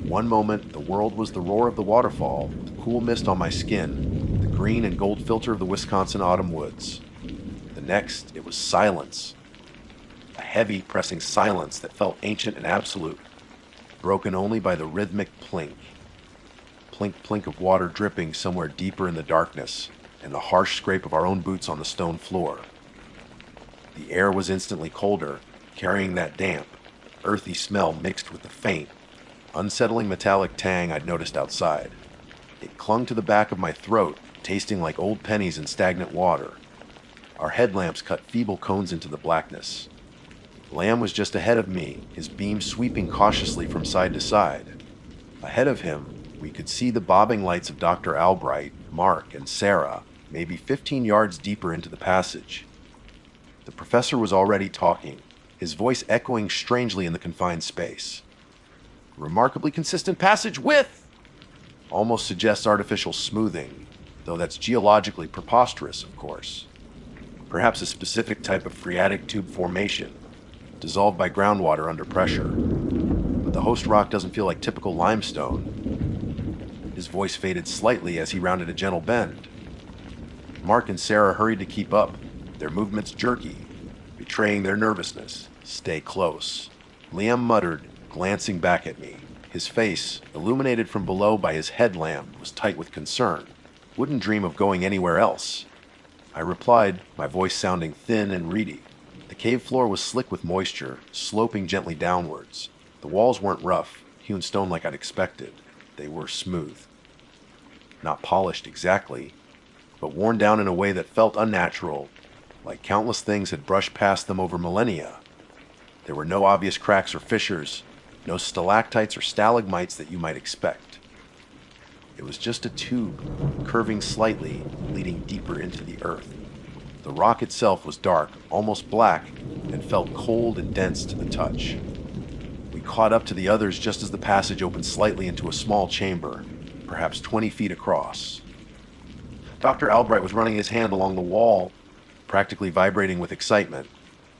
One moment, the world was the roar of the waterfall, the cool mist on my skin, the green and gold filter of the Wisconsin autumn woods. The next, it was silence. A heavy, pressing silence that felt ancient and absolute, broken only by the rhythmic plink. Plink, plink of water dripping somewhere deeper in the darkness, and the harsh scrape of our own boots on the stone floor. The air was instantly colder, carrying that damp, earthy smell mixed with the faint, unsettling metallic tang I'd noticed outside. It clung to the back of my throat, tasting like old pennies in stagnant water. Our headlamps cut feeble cones into the blackness. Lamb was just ahead of me, his beam sweeping cautiously from side to side. Ahead of him, we could see the bobbing lights of Dr. Albright, Mark, and Sarah, maybe 15 yards deeper into the passage. The professor was already talking, his voice echoing strangely in the confined space. "Remarkably consistent passage with," almost suggests artificial smoothing, though that's geologically preposterous, of course. Perhaps a specific type of phreatic tube formation, dissolved by groundwater under pressure. But the host rock doesn't feel like typical limestone. His voice faded slightly as he rounded a gentle bend. Mark and Sarah hurried to keep up, their movements jerky, betraying their nervousness. "Stay close," Liam muttered, glancing back at me. His face, illuminated from below by his headlamp, was tight with concern. "Wouldn't dream of going anywhere else." I replied, my voice sounding thin and reedy. The cave floor was slick with moisture, sloping gently downwards. The walls weren't rough, hewn stone like I'd expected. They were smooth. Not polished exactly, but worn down in a way that felt unnatural, like countless things had brushed past them over millennia. There were no obvious cracks or fissures, no stalactites or stalagmites that you might expect. It was just a tube, curving slightly, leading deeper into the earth. The rock itself was dark, almost black, and felt cold and dense to the touch. We caught up to the others just as the passage opened slightly into a small chamber, perhaps 20 feet across. Dr. Albright was running his hand along the wall, practically vibrating with excitement.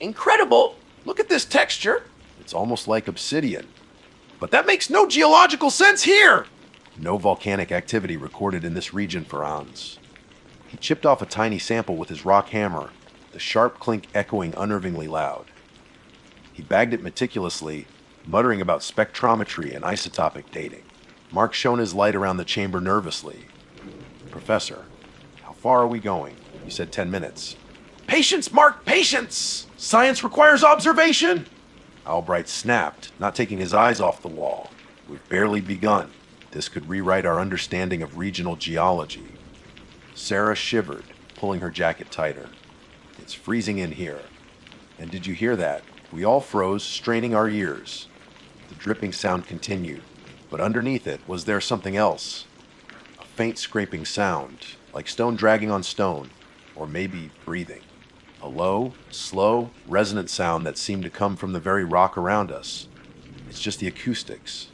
Incredible! Look at this texture! It's almost like obsidian. But that makes no geological sense here! No volcanic activity recorded in this region for ons. He chipped off a tiny sample with his rock hammer, the sharp clink echoing unnervingly loud. He bagged it meticulously, muttering about spectrometry and isotopic dating. Mark shone his light around the chamber nervously. Professor, how far are we going? You said 10 minutes. Patience, Mark, patience! Science requires observation! Albright snapped, not taking his eyes off the wall. We've barely begun. This could rewrite our understanding of regional geology. Sarah shivered, pulling her jacket tighter. It's freezing in here. And did you hear that? We all froze, straining our ears. The dripping sound continued, but underneath it was there something else. A faint scraping sound, like stone dragging on stone, or maybe breathing. A low, slow, resonant sound that seemed to come from the very rock around us. It's just the acoustics,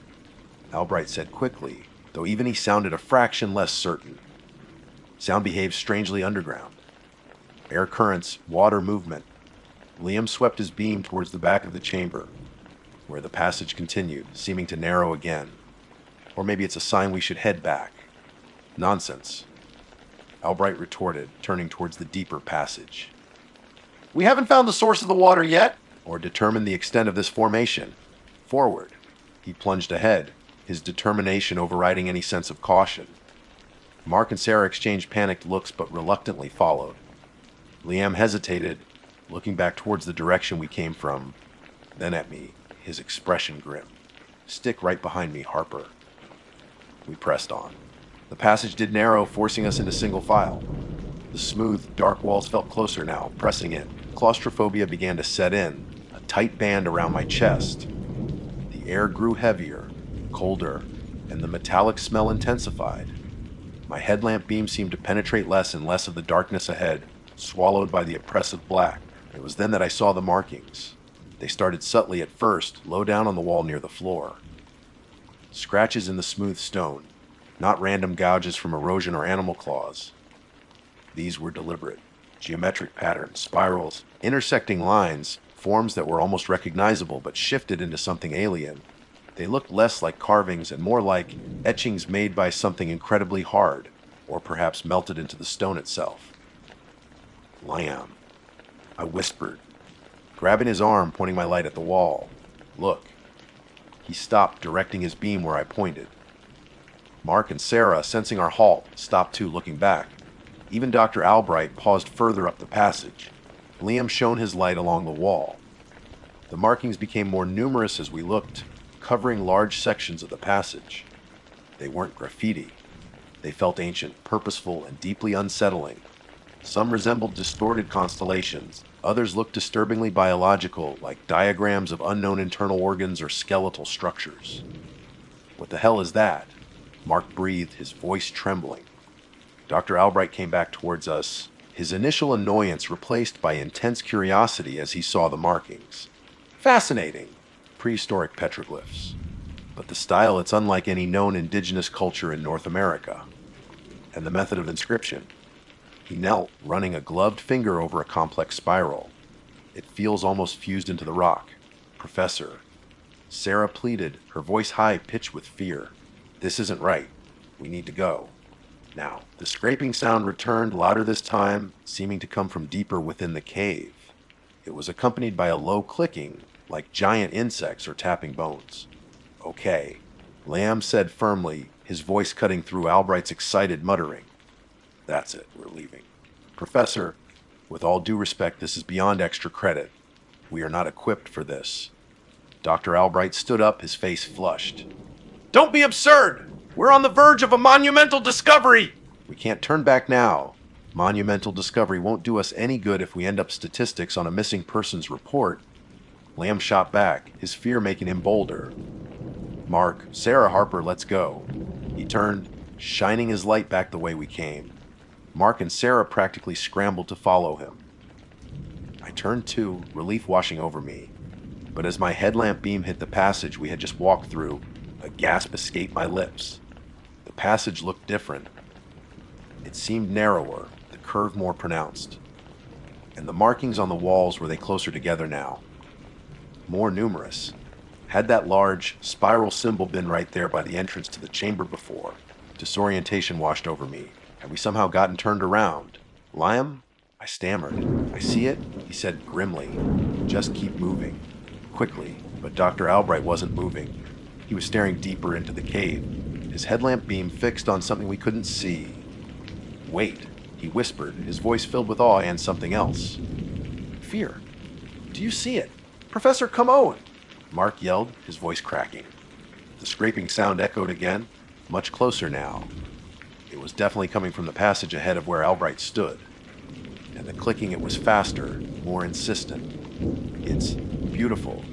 Albright said quickly, though even he sounded a fraction less certain. Sound behaves strangely underground. Air currents, water movement. Liam swept his beam towards the back of the chamber, where the passage continued, seeming to narrow again. Or maybe it's a sign we should head back. Nonsense, Albright retorted, turning towards the deeper passage. We haven't found the source of the water yet. Or determined the extent of this formation. Forward. He plunged ahead, his determination overriding any sense of caution. Mark and Sarah exchanged panicked looks but reluctantly followed. Liam hesitated, looking back towards the direction we came from, then at me, his expression grim. Stick right behind me, Harper. We pressed on. The passage did narrow, forcing us into single file. The smooth, dark walls felt closer now, pressing in. Claustrophobia began to set in, a tight band around my chest. The air grew heavier, colder, and the metallic smell intensified. My headlamp beam seemed to penetrate less and less of the darkness ahead, swallowed by the oppressive black. It was then that I saw the markings. They started subtly at first, low down on the wall near the floor. Scratches in the smooth stone, not random gouges from erosion or animal claws. These were deliberate. Geometric patterns, spirals, intersecting lines, forms that were almost recognizable but shifted into something alien. They looked less like carvings and more like etchings made by something incredibly hard, or perhaps melted into the stone itself. Liam, I whispered, grabbing his arm, pointing my light at the wall. Look. He stopped, directing his beam where I pointed. Mark and Sarah, sensing our halt, stopped too, looking back. Even Dr. Albright paused further up the passage. Liam shone his light along the wall. The markings became more numerous as we looked, covering large sections of the passage. They weren't graffiti. They felt ancient, purposeful, and deeply unsettling. Some resembled distorted constellations. Others looked disturbingly biological, like diagrams of unknown internal organs or skeletal structures. What the hell is that? Mark breathed, his voice trembling. Dr. Albright came back towards us, his initial annoyance replaced by intense curiosity as he saw the markings. Fascinating. Prehistoric petroglyphs. But the style, it's unlike any known indigenous culture in North America. And the method of inscription. He knelt, running a gloved finger over a complex spiral. It feels almost fused into the rock. Professor. Sarah pleaded, her voice high, pitched with fear. This isn't right. We need to go. Now, the scraping sound returned, louder this time, seeming to come from deeper within the cave. It was accompanied by a low clicking, like giant insects or tapping bones. Okay, Liam said firmly, his voice cutting through Albright's excited muttering. That's it, we're leaving. Professor, with all due respect, this is beyond extra credit. We are not equipped for this. Dr. Albright stood up, his face flushed. Don't be absurd! We're on the verge of a monumental discovery! We can't turn back now. Monumental discovery won't do us any good if we end up statistics on a missing persons report. Lamb shot back, his fear making him bolder. Mark, Sarah, Harper, let's go. He turned, shining his light back the way we came. Mark and Sarah practically scrambled to follow him. I turned too, relief washing over me. But as my headlamp beam hit the passage we had just walked through, a gasp escaped my lips. The passage looked different. It seemed narrower, the curve more pronounced. And the markings on the walls, were they closer together now? More numerous. Had that large spiral symbol been right there by the entrance to the chamber before? Disorientation washed over me. Had we somehow gotten turned around? Liam? I stammered. I see it, he said grimly. Just keep moving. Quickly, but Dr. Albright wasn't moving. He was staring deeper into the cave, his headlamp beam fixed on something we couldn't see. Wait, he whispered, his voice filled with awe and something else. Fear. Do you see it? Professor, come on! Mark yelled, his voice cracking. The scraping sound echoed again, much closer now. It was definitely coming from the passage ahead of where Albright stood. And the clicking, it was faster, more insistent. It's beautiful,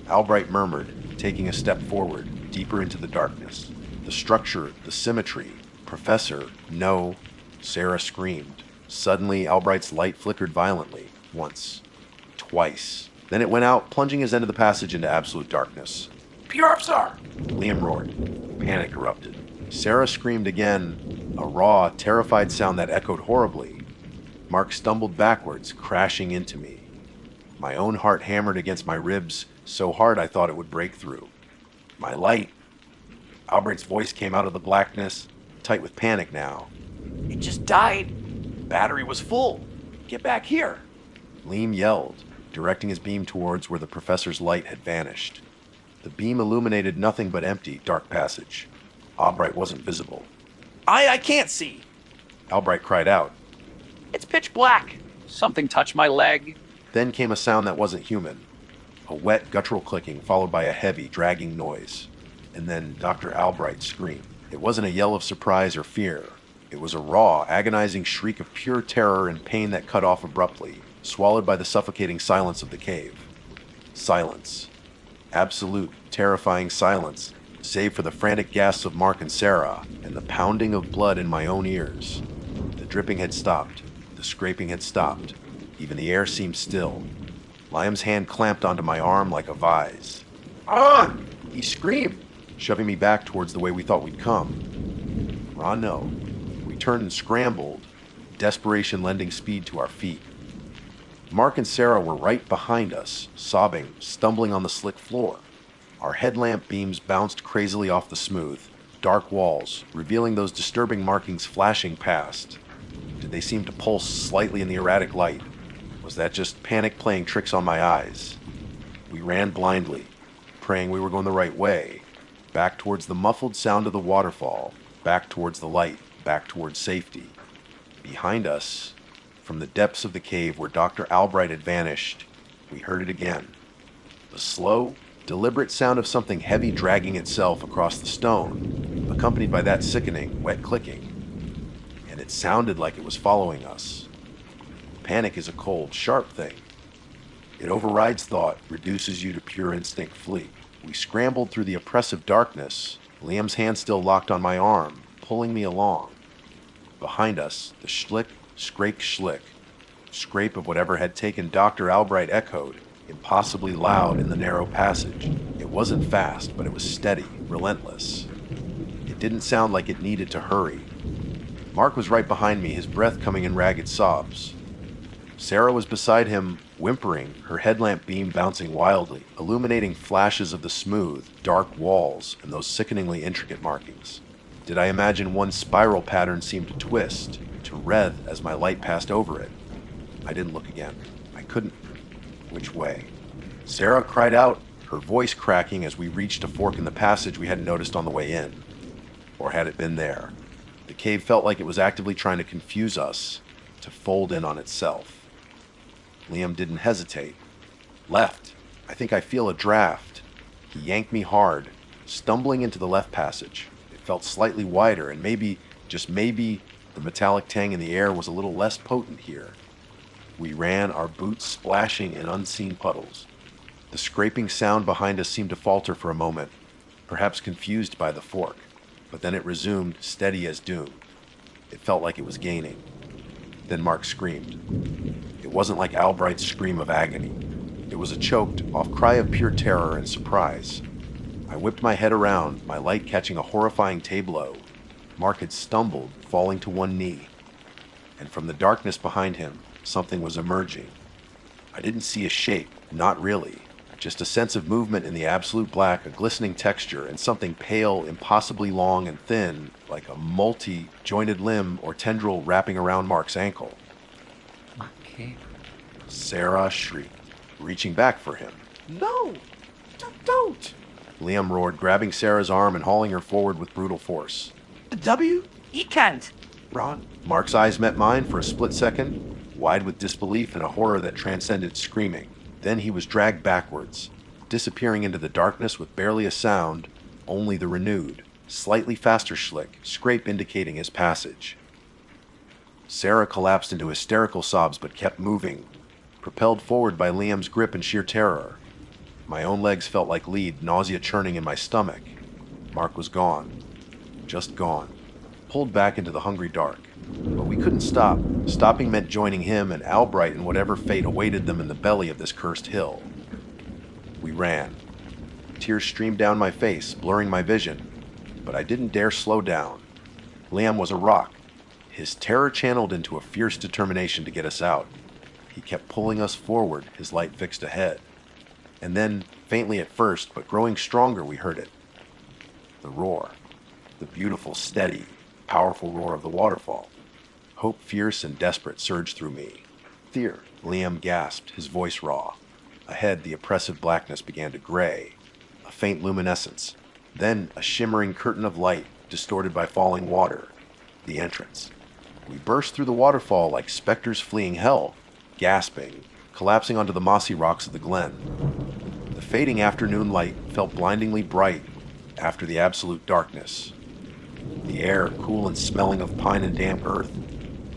Albright murmured, taking a step forward, deeper into the darkness. The structure, the symmetry. Professor, no. Sarah screamed. Suddenly, Albright's light flickered violently. Once. Twice. Then it went out, plunging his end of the passage into absolute darkness. Pure sir! Liam roared. Panic erupted. Sarah screamed again, a raw, terrified sound that echoed horribly. Mark stumbled backwards, crashing into me. My own heart hammered against my ribs so hard I thought it would break through. My light. Albert's voice came out of the blackness, tight with panic now. It just died. Battery was full. Get back here. Liam yelled, directing his beam towards where the professor's light had vanished. The beam illuminated nothing but empty, dark passage. Albright wasn't visible. I can't see. Albright cried out. It's pitch black. Something touched my leg. Then came a sound that wasn't human. A wet, guttural clicking followed by a heavy, dragging noise. And then Dr. Albright screamed. It wasn't a yell of surprise or fear. It was a raw, agonizing shriek of pure terror and pain that cut off abruptly, swallowed by the suffocating silence of the cave. Silence. Absolute, terrifying silence, save for the frantic gasps of Mark and Sarah and the pounding of blood in my own ears. The dripping had stopped. The scraping had stopped. Even the air seemed still. Liam's hand clamped onto my arm like a vise. "On!" he screamed, shoving me back towards the way we thought we'd come. Ah, no. We turned and scrambled, desperation lending speed to our feet. Mark and Sarah were right behind us, sobbing, stumbling on the slick floor. Our headlamp beams bounced crazily off the smooth, dark walls, revealing those disturbing markings flashing past. Did they seem to pulse slightly in the erratic light? Was that just panic playing tricks on my eyes? We ran blindly, praying we were going the right way, back towards the muffled sound of the waterfall, back towards the light, back towards safety. Behind us, from the depths of the cave where Dr. Albright had vanished, we heard it again. The slow, deliberate sound of something heavy dragging itself across the stone, accompanied by that sickening, wet clicking. And it sounded like it was following us. Panic is a cold, sharp thing. It overrides thought, reduces you to pure instinct flee. We scrambled through the oppressive darkness, Liam's hand still locked on my arm, pulling me along. Behind us, the schlick, scrape scrape of whatever had taken Dr. Albright echoed, impossibly loud in the narrow passage. It wasn't fast, but it was steady, relentless. It didn't sound like it needed to hurry. Mark was right behind me, his breath coming in ragged sobs. Sarah was beside him, whimpering, her headlamp beam bouncing wildly, illuminating flashes of the smooth, dark walls and those sickeningly intricate markings. Did I imagine one spiral pattern seemed to twist, to wreath as my light passed over it? I didn't look again. I couldn't. Which way? Sarah cried out, her voice cracking as we reached a fork in the passage we hadn't noticed on the way in. Or had it been there? The cave felt like it was actively trying to confuse us, to fold in on itself. Liam didn't hesitate. Left. I think I feel a draft. He yanked me hard, stumbling into the left passage. It felt slightly wider, and maybe, just maybe, the metallic tang in the air was a little less potent here. We ran, our boots splashing in unseen puddles. The scraping sound behind us seemed to falter for a moment, perhaps confused by the fork, but then it resumed, steady as doom. It felt like it was gaining. Then Mark screamed. It wasn't like Albright's scream of agony. It was a choked, off cry of pure terror and surprise. I whipped my head around, my light catching a horrifying tableau. Mark had stumbled, falling to one knee. And from the darkness behind him, something was emerging. I didn't see a shape, not really. Just a sense of movement in the absolute black, a glistening texture, and something pale, impossibly long and thin, like a multi-jointed limb or tendril wrapping around Mark's ankle. Okay. Sarah shrieked, reaching back for him. No! Don't! Liam roared, grabbing Sarah's arm and hauling her forward with brutal force. W? He can't. Ron? Mark's eyes met mine for a split second, wide with disbelief and a horror that transcended screaming. Then he was dragged backwards, disappearing into the darkness with barely a sound, only the renewed, slightly faster scrape indicating his passage. Sarah collapsed into hysterical sobs but kept moving, propelled forward by Liam's grip and sheer terror. My own legs felt like lead, nausea churning in my stomach. Mark was gone. Just gone. Pulled back into the hungry dark. But we couldn't stop. Stopping meant joining him and Albright in whatever fate awaited them in the belly of this cursed hill. We ran. Tears streamed down my face, blurring my vision. But I didn't dare slow down. Liam was a rock, his terror channeled into a fierce determination to get us out. He kept pulling us forward, his light fixed ahead. And then, faintly at first, but growing stronger, we heard it. The roar. The beautiful, steady, powerful roar of the waterfall. Hope, fierce and desperate, surged through me. Fear, Liam gasped, his voice raw. Ahead, the oppressive blackness began to gray, a faint luminescence. Then, a shimmering curtain of light, distorted by falling water. The entrance. We burst through the waterfall like specters fleeing hell, gasping, collapsing onto the mossy rocks of the glen. The fading afternoon light felt blindingly bright after the absolute darkness. The air, cool and smelling of pine and damp earth,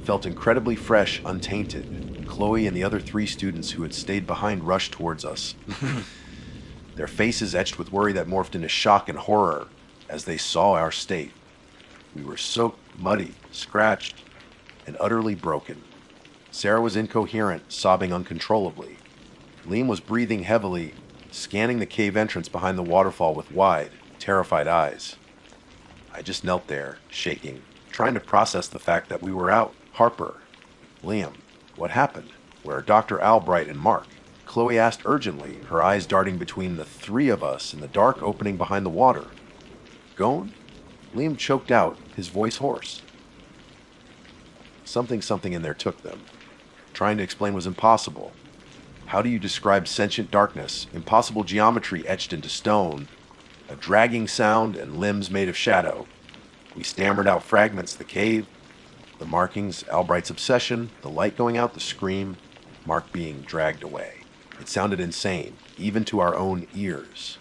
felt incredibly fresh, untainted. Chloe and the other 3 students who had stayed behind rushed towards us, their faces etched with worry that morphed into shock and horror as they saw our state. We were soaked, muddy, scratched, and utterly broken. Sarah was incoherent, sobbing uncontrollably. Liam was breathing heavily, scanning the cave entrance behind the waterfall with wide, terrified eyes. I just knelt there, shaking, trying to process the fact that we were out. Harper. Liam. What happened? Where are Dr. Albright and Mark? Chloe asked urgently, her eyes darting between the 3 of us in the dark opening behind the water. Gone? Liam choked out, his voice hoarse. Something in there took them. Trying to explain was impossible. How do you describe sentient darkness, impossible geometry etched into stone, a dragging sound, and limbs made of shadow? We stammered out fragments, the cave, the markings, Albright's obsession, the light going out, the scream, Mark being dragged away. It sounded insane, even to our own ears.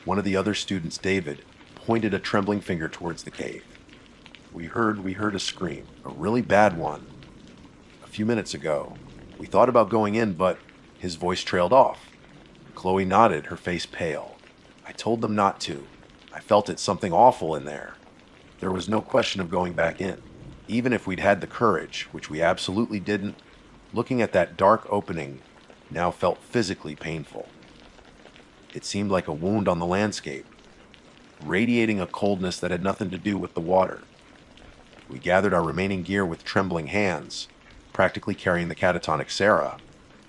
One of the other students, David, pointed a trembling finger towards the cave. We heard a scream, a really bad one. A few minutes ago, we thought about going in, but his voice trailed off. Chloe nodded, her face pale. I told them not to. I felt it, something awful in there. There was no question of going back in. Even if we'd had the courage, which we absolutely didn't, looking at that dark opening now felt physically painful. It seemed like a wound on the landscape, radiating a coldness that had nothing to do with the water. We gathered our remaining gear with trembling hands, practically carrying the catatonic Sarah,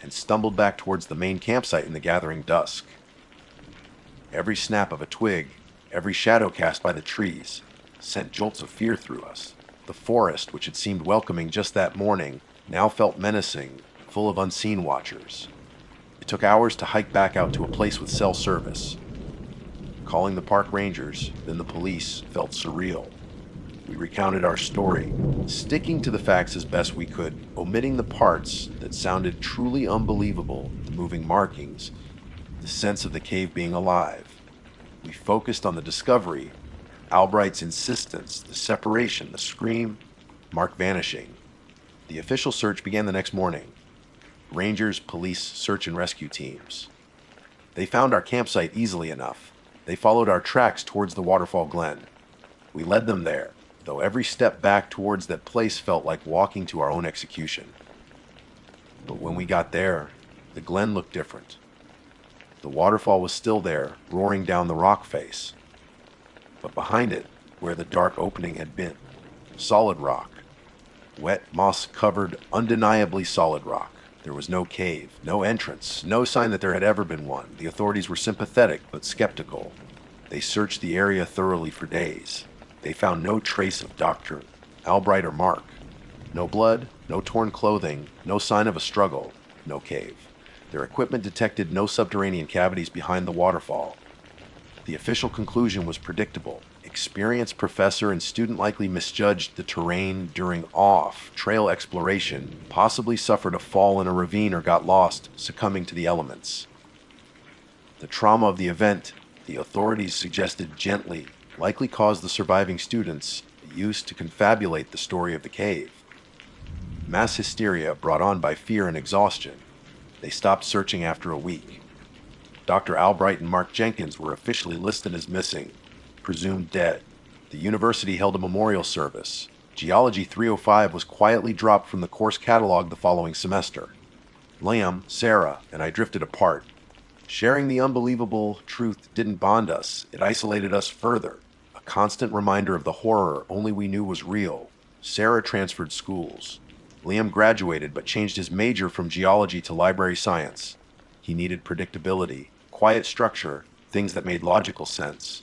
and stumbled back towards the main campsite in the gathering dusk. Every snap of a twig, every shadow cast by the trees, sent jolts of fear through us. The forest, which had seemed welcoming just that morning, now felt menacing, full of unseen watchers. It took hours to hike back out to a place with cell service. Calling the park rangers, then the police, felt surreal. We recounted our story, sticking to the facts as best we could, omitting the parts that sounded truly unbelievable, the moving markings, the sense of the cave being alive. We focused on the discovery, Albright's insistence, the separation, the scream, Mark vanishing. The official search began the next morning. Rangers, police, search and rescue teams. They found our campsite easily enough. They followed our tracks towards the waterfall glen. We led them there, though every step back towards that place felt like walking to our own execution. But when we got there, the glen looked different. The waterfall was still there, roaring down the rock face. But behind it, where the dark opening had been, solid rock, Wet, moss-covered, undeniably solid rock. There was no cave, no entrance, no sign that there had ever been one. The authorities were sympathetic but skeptical. They searched the area thoroughly for days. They found no trace of Dr. Albright or Mark. No blood, no torn clothing, no sign of a struggle, no cave. Their equipment detected no subterranean cavities behind the waterfall. The official conclusion was predictable. Experienced professor and student likely misjudged the terrain during off-trail exploration, possibly suffered a fall in a ravine or got lost, succumbing to the elements. The trauma of the event, the authorities suggested gently, likely caused the surviving students used to confabulate the story of the cave. Mass hysteria brought on by fear and exhaustion. They stopped searching after a week. Dr. Albright and Mark Jenkins were officially listed as missing, presumed dead. The university held a memorial service. Geology 305 was quietly dropped from the course catalog the following semester. Liam, Sarah, and I drifted apart. Sharing the unbelievable truth didn't bond us, it isolated us further. A constant reminder of the horror only we knew was real. Sarah transferred schools. Liam graduated but changed his major from geology to library science. He needed predictability, quiet structure, things that made logical sense.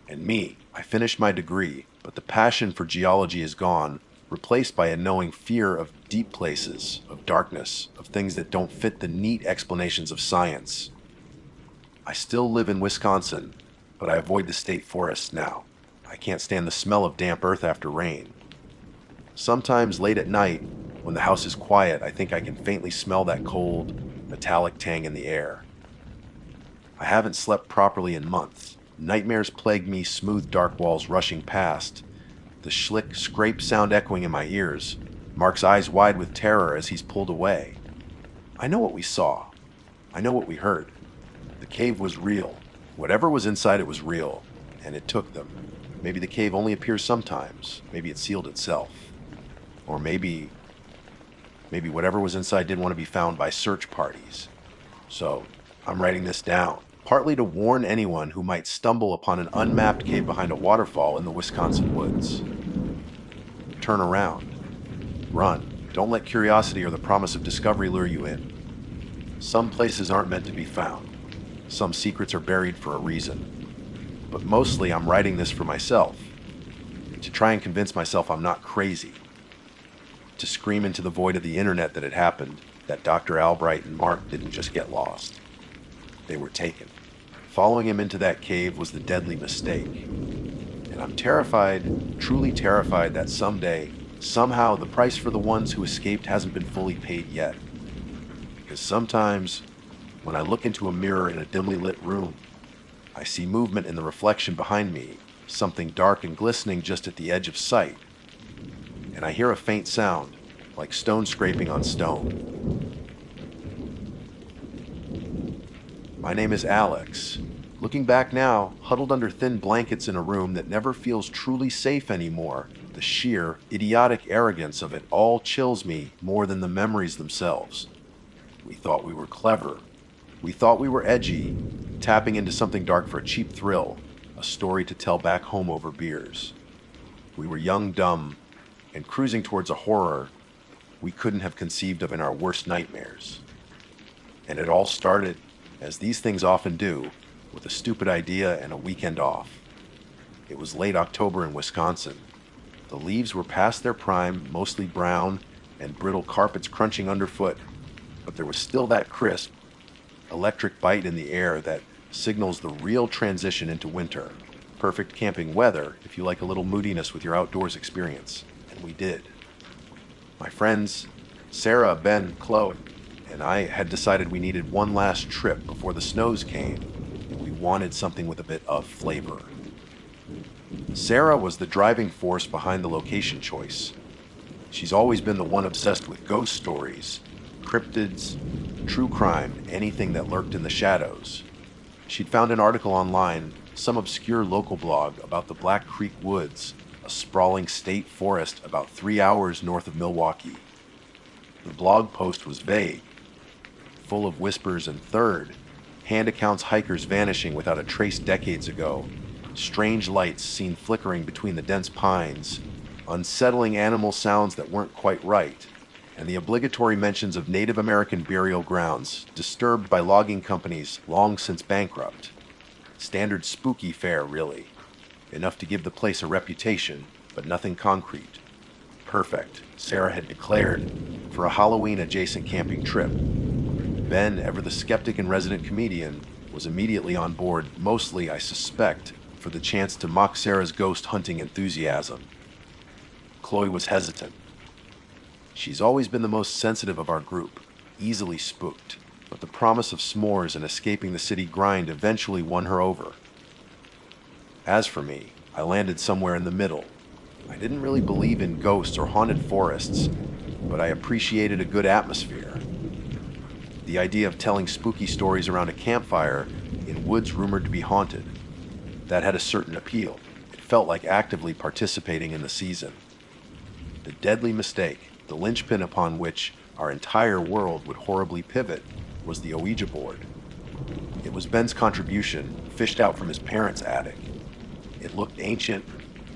And me, I finished my degree, but the passion for geology is gone, replaced by a knowing fear of deep places, of darkness, of things that don't fit the neat explanations of science. I still live in Wisconsin, but I avoid the state forests now. I can't stand the smell of damp earth after rain. Sometimes late at night, when the house is quiet, I think I can faintly smell that cold, metallic tang in the air. I haven't slept properly in months. Nightmares plague me, smooth dark walls rushing past, the schlick scrape sound echoing in my ears, Mark's eyes wide with terror as he's pulled away. I know what we saw. I know what we heard. The cave was real. Whatever was inside it was real, and it took them. Maybe the cave only appears sometimes. Maybe it sealed itself. Or maybe whatever was inside didn't want to be found by search parties. So, I'm writing this down, partly to warn anyone who might stumble upon an unmapped cave behind a waterfall in the Wisconsin woods. Turn around. Run. Don't let curiosity or the promise of discovery lure you in. Some places aren't meant to be found. Some secrets are buried for a reason. But mostly I'm writing this for myself, to try and convince myself I'm not crazy, to scream into the void of the internet that it happened, that Dr. Albright and Mark didn't just get lost. They were taken. Following him into that cave was the deadly mistake. And I'm terrified, truly terrified, that someday, somehow, the price for the ones who escaped hasn't been fully paid yet. Because sometimes, when I look into a mirror in a dimly lit room, I see movement in the reflection behind me, something dark and glistening just at the edge of sight. And I hear a faint sound, like stone scraping on stone. My name is Alex. Looking back now, huddled under thin blankets in a room that never feels truly safe anymore, the sheer, idiotic arrogance of it all chills me more than the memories themselves. We thought we were clever. We thought we were edgy, tapping into something dark for a cheap thrill, a story to tell back home over beers. We were young, dumb, and cruising towards a horror we couldn't have conceived of in our worst nightmares. And it all started, as these things often do, with a stupid idea and a weekend off. It was late October in Wisconsin. The leaves were past their prime, mostly brown, and brittle carpets crunching underfoot, but there was still that crisp, electric bite in the air that signals the real transition into winter. Perfect camping weather if you like a little moodiness with your outdoors experience. And we did. My friends, Sarah, Ben, Chloe, and I had decided we needed one last trip before the snows came, and we wanted something with a bit of flavor. Sarah was the driving force behind the location choice. She's always been the one obsessed with ghost stories, cryptids, true crime, anything that lurked in the shadows. She'd found an article online, some obscure local blog, about the Black Creek Woods, a sprawling state forest about 3 hours north of Milwaukee. The blog post was vague, full of whispers and hand accounts hikers vanishing without a trace decades ago, strange lights seen flickering between the dense pines, unsettling animal sounds that weren't quite right, and the obligatory mentions of Native American burial grounds disturbed by logging companies long since bankrupt. Standard spooky fare, really. Enough to give the place a reputation, but nothing concrete. Perfect, Sarah had declared, for a Halloween-adjacent camping trip. Ben, ever the skeptic and resident comedian, was immediately on board, mostly, I suspect, for the chance to mock Sarah's ghost hunting enthusiasm. Chloe was hesitant. She's always been the most sensitive of our group, easily spooked, but the promise of s'mores and escaping the city grind eventually won her over. As for me, I landed somewhere in the middle. I didn't really believe in ghosts or haunted forests, but I appreciated a good atmosphere. The idea of telling spooky stories around a campfire in woods rumored to be haunted, that had a certain appeal. It felt like actively participating in the season. The deadly mistake, the linchpin upon which our entire world would horribly pivot, was the ouija board. It was Ben's contribution, fished out from his parents' attic. It looked ancient,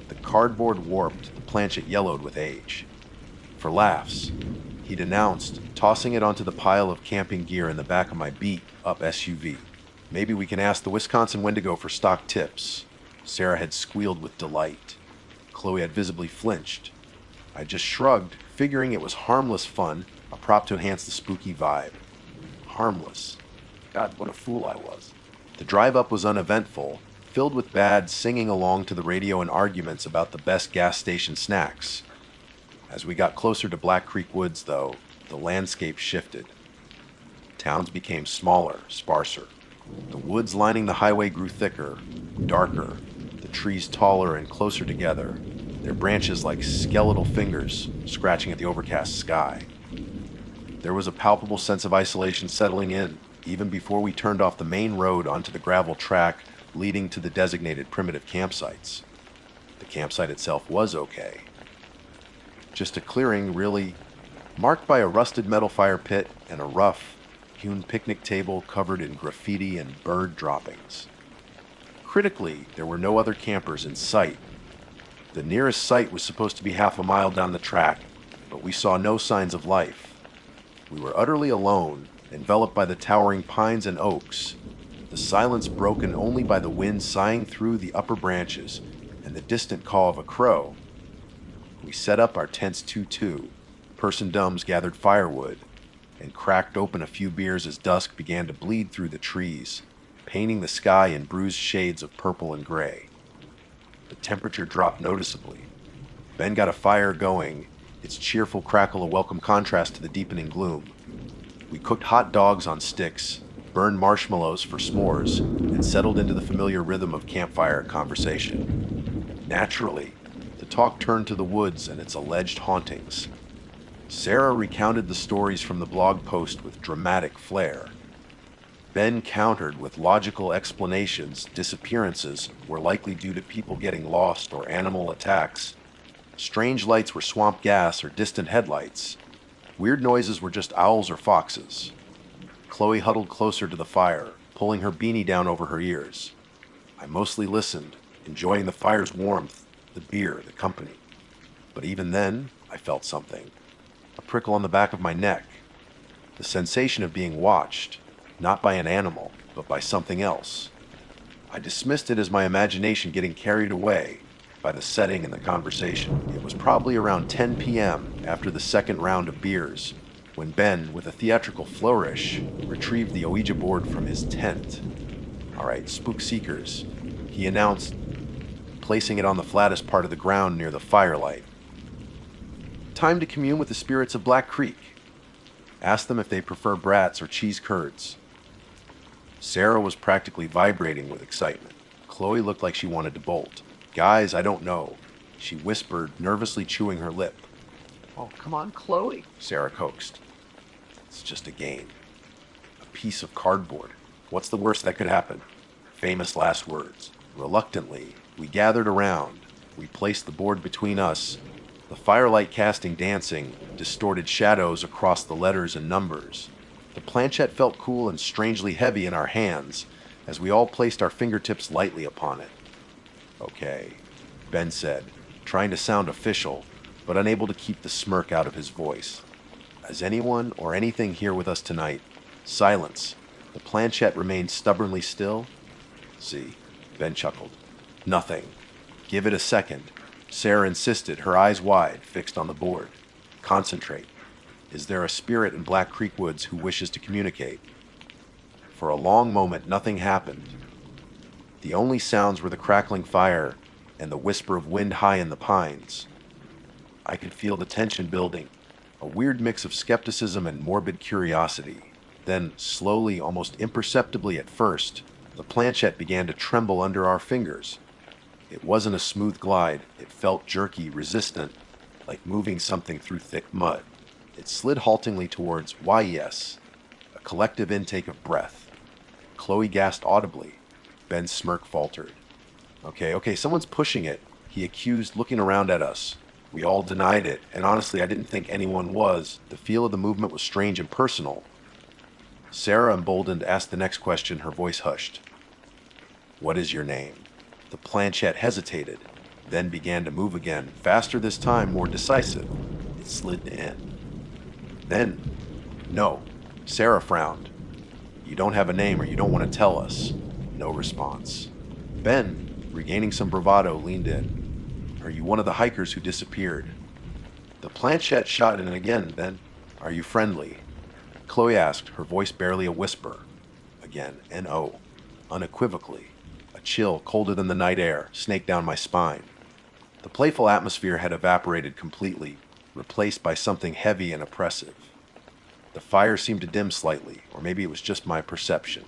the cardboard warped, the planchet yellowed with age. For laughs, he'd announced, tossing it onto the pile of camping gear in the back of my beat-up SUV. Maybe we can ask the Wisconsin Wendigo for stock tips. Sarah had squealed with delight. Chloe had visibly flinched. I just shrugged, figuring it was harmless fun, a prop to enhance the spooky vibe. Harmless. God, what a fool I was. The drive up was uneventful, filled with Bad singing along to the radio and arguments about the best gas station snacks. As we got closer to Black Creek Woods, though, the landscape shifted. Towns became smaller, sparser. The woods lining the highway grew thicker, darker, the trees taller and closer together, their branches like skeletal fingers scratching at the overcast sky. There was a palpable sense of isolation settling in, even before we turned off the main road onto the gravel track leading to the designated primitive campsites. The campsite itself was okay. Just a clearing, really, marked by a rusted metal fire pit and a rough, hewn picnic table covered in graffiti and bird droppings. Critically, there were no other campers in sight. The nearest site was supposed to be half a mile down the track, but we saw no signs of life. We were utterly alone, enveloped by the towering pines and oaks, the silence broken only by the wind sighing through the upper branches and the distant call of a crow. We set up our tents 2-2, person-dumbs gathered firewood, and cracked open a few beers as dusk began to bleed through the trees, painting the sky in bruised shades of purple and gray. The temperature dropped noticeably. Ben got a fire going, its cheerful crackle a welcome contrast to the deepening gloom. We cooked hot dogs on sticks, burned marshmallows for s'mores, and settled into the familiar rhythm of campfire conversation. Naturally, the talk turned to the woods and its alleged hauntings. Sarah recounted the stories from the blog post with dramatic flair. Ben countered with logical explanations disappearances were likely due to people getting lost or animal attacks. Strange lights were swamp gas or distant headlights. Weird noises were just owls or foxes. Chloe huddled closer to the fire, pulling her beanie down over her ears. I mostly listened, enjoying the fire's warmth, the beer, the company. But even then, I felt something. A prickle on the back of my neck. The sensation of being watched, not by an animal, but by something else. I dismissed it as my imagination getting carried away by the setting and the conversation. It was probably around 10 p.m. after the second round of beers, when Ben, with a theatrical flourish, retrieved the ouija board from his tent. "All right, spook seekers," he announced, placing it on the flattest part of the ground near the firelight. "Time to commune with the spirits of Black Creek. Ask them if they prefer brats or cheese curds." Sarah was practically vibrating with excitement. Chloe looked like she wanted to bolt. "Guys, I don't know," she whispered, nervously chewing her lip. Oh, come on, Chloe. Sarah coaxed. "It's just a game. A piece of cardboard. What's the worst that could happen?" Famous last words. Reluctantly, we gathered around. We placed the board between us, the firelight casting dancing, distorted shadows across the letters and numbers. The planchette felt cool and strangely heavy in our hands as we all placed our fingertips lightly upon it. "Okay," Ben said, trying to sound official, but unable to keep the smirk out of his voice. Is anyone or anything here with us tonight? Silence. The planchette remained stubbornly still. See, Ben chuckled. Nothing. Give it a second. Sarah insisted, her eyes wide, fixed on the board. Concentrate. Is there a spirit in Black Creek Woods who wishes to communicate? For a long moment, nothing happened. The only sounds were the crackling fire and the whisper of wind high in the pines. I could feel the tension building, a weird mix of skepticism and morbid curiosity. Then, slowly, almost imperceptibly at first, the planchette began to tremble under our fingers. It wasn't a smooth glide. It felt jerky, resistant, like moving something through thick mud. It slid haltingly towards why yes, a collective intake of breath. Chloe gasped audibly. Ben's smirk faltered. Okay, someone's pushing it, he accused, looking around at us. We all denied it, and honestly, I didn't think anyone was. The feel of the movement was strange and personal. Sarah, emboldened, asked the next question, her voice hushed. What is your name? The planchette hesitated, then began to move again, faster this time, more decisive. It slid in. Then, no. Sarah frowned. You don't have a name or you don't want to tell us. No response. Ben, regaining some bravado, leaned in. Are you one of the hikers who disappeared? The planchette shot in again, then. Are you friendly? Chloe asked, her voice barely a whisper. Again, N-O, unequivocally. A chill, colder than the night air, snaked down my spine. The playful atmosphere had evaporated completely, replaced by something heavy and oppressive. The fire seemed to dim slightly, or maybe it was just my perception.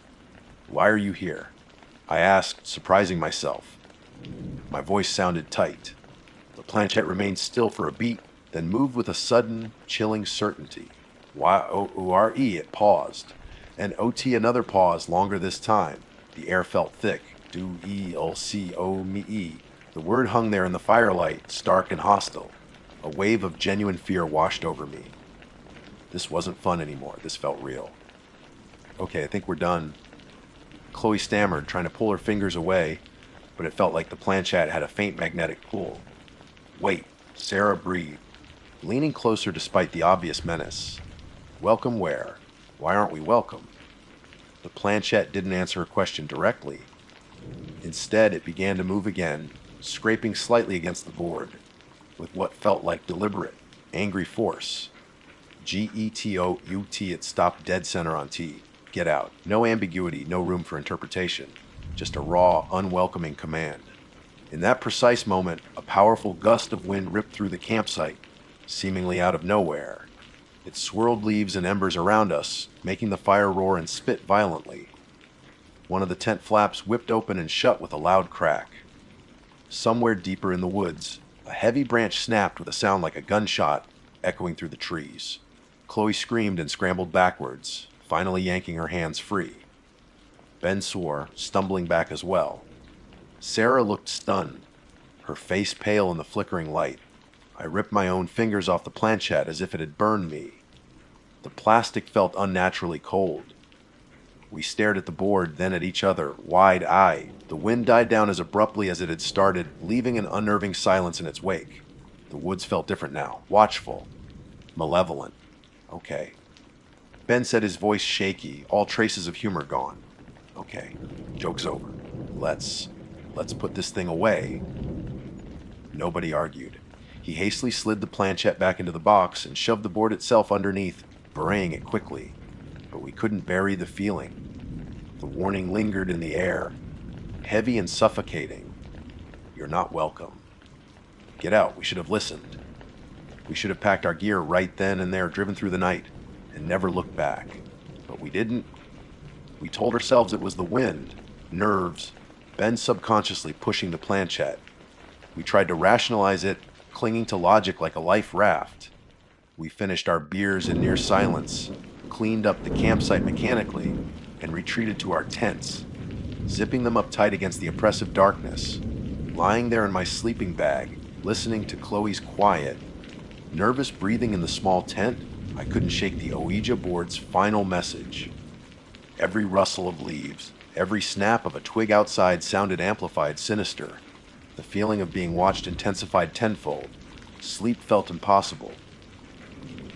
Why are you here? I asked, surprising myself. My voice sounded tight. The planchette remained still for a beat, then moved with a sudden, chilling certainty. Y-O-U-R-E, it paused. And O-T another pause, longer this time. The air felt thick. Do-E-L-C-O-M-E. The word hung there in the firelight, stark and hostile. A wave of genuine fear washed over me. This wasn't fun anymore. This felt real. Okay, I think we're done. Chloe stammered, trying to pull her fingers away, but it felt like the planchette had a faint magnetic pull. Wait, Sarah breathed, leaning closer despite the obvious menace. Welcome where? Why aren't we welcome? The planchette didn't answer her question directly. Instead, it began to move again, scraping slightly against the board, with what felt like deliberate, angry force. G-E-T-O-U-T, it stopped dead center on T. Get out. No ambiguity, no room for interpretation. Just a raw, unwelcoming command. In that precise moment, a powerful gust of wind ripped through the campsite, seemingly out of nowhere. It swirled leaves and embers around us, making the fire roar and spit violently. One of the tent flaps whipped open and shut with a loud crack. Somewhere deeper in the woods, a heavy branch snapped with a sound like a gunshot, echoing through the trees. Chloe screamed and scrambled backwards, finally yanking her hands free. Ben swore, stumbling back as well. Sarah looked stunned, her face pale in the flickering light. I ripped my own fingers off the planchette as if it had burned me. The plastic felt unnaturally cold. We stared at the board, then at each other, wide-eyed. The wind died down as abruptly as it had started, leaving an unnerving silence in its wake. The woods felt different now, watchful, malevolent. Okay. Ben said, his voice shaky, all traces of humor gone. Okay, joke's over. Let's put this thing away. Nobody argued. He hastily slid the planchette back into the box and shoved the board itself underneath, burying it quickly. But we couldn't bury the feeling. The warning lingered in the air, heavy and suffocating. You're not welcome. Get out, we should have listened. We should have packed our gear right then and there, driven through the night, and never looked back. But we didn't. We told ourselves it was the wind, nerves, Ben subconsciously pushing the planchette. We tried to rationalize it, clinging to logic like a life raft. We finished our beers in near silence, cleaned up the campsite mechanically, and retreated to our tents, zipping them up tight against the oppressive darkness. Lying there in my sleeping bag, listening to Chloe's quiet, nervous breathing in the small tent, I couldn't shake the ouija board's final message. Every rustle of leaves, every snap of a twig outside sounded amplified, sinister. The feeling of being watched intensified tenfold. Sleep felt impossible.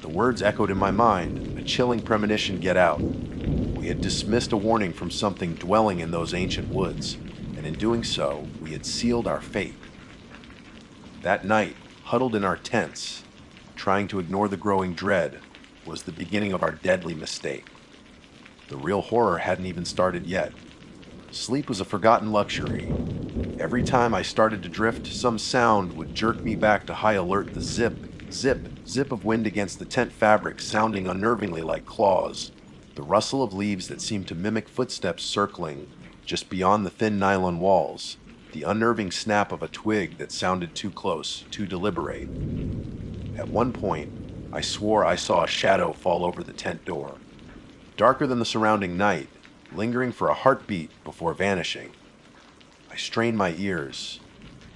The words echoed in my mind, a chilling premonition: get out. We had dismissed a warning from something dwelling in those ancient woods, and in doing so, we had sealed our fate. That night, huddled in our tents, trying to ignore the growing dread, was the beginning of our deadly mistake. The real horror hadn't even started yet. Sleep was a forgotten luxury. Every time I started to drift, some sound would jerk me back to high alert, the zip, zip, zip of wind against the tent fabric sounding unnervingly like claws, the rustle of leaves that seemed to mimic footsteps circling just beyond the thin nylon walls, the unnerving snap of a twig that sounded too close, too deliberate. At one point, I swore I saw a shadow fall over the tent door, darker than the surrounding night, lingering for a heartbeat before vanishing. I strained my ears,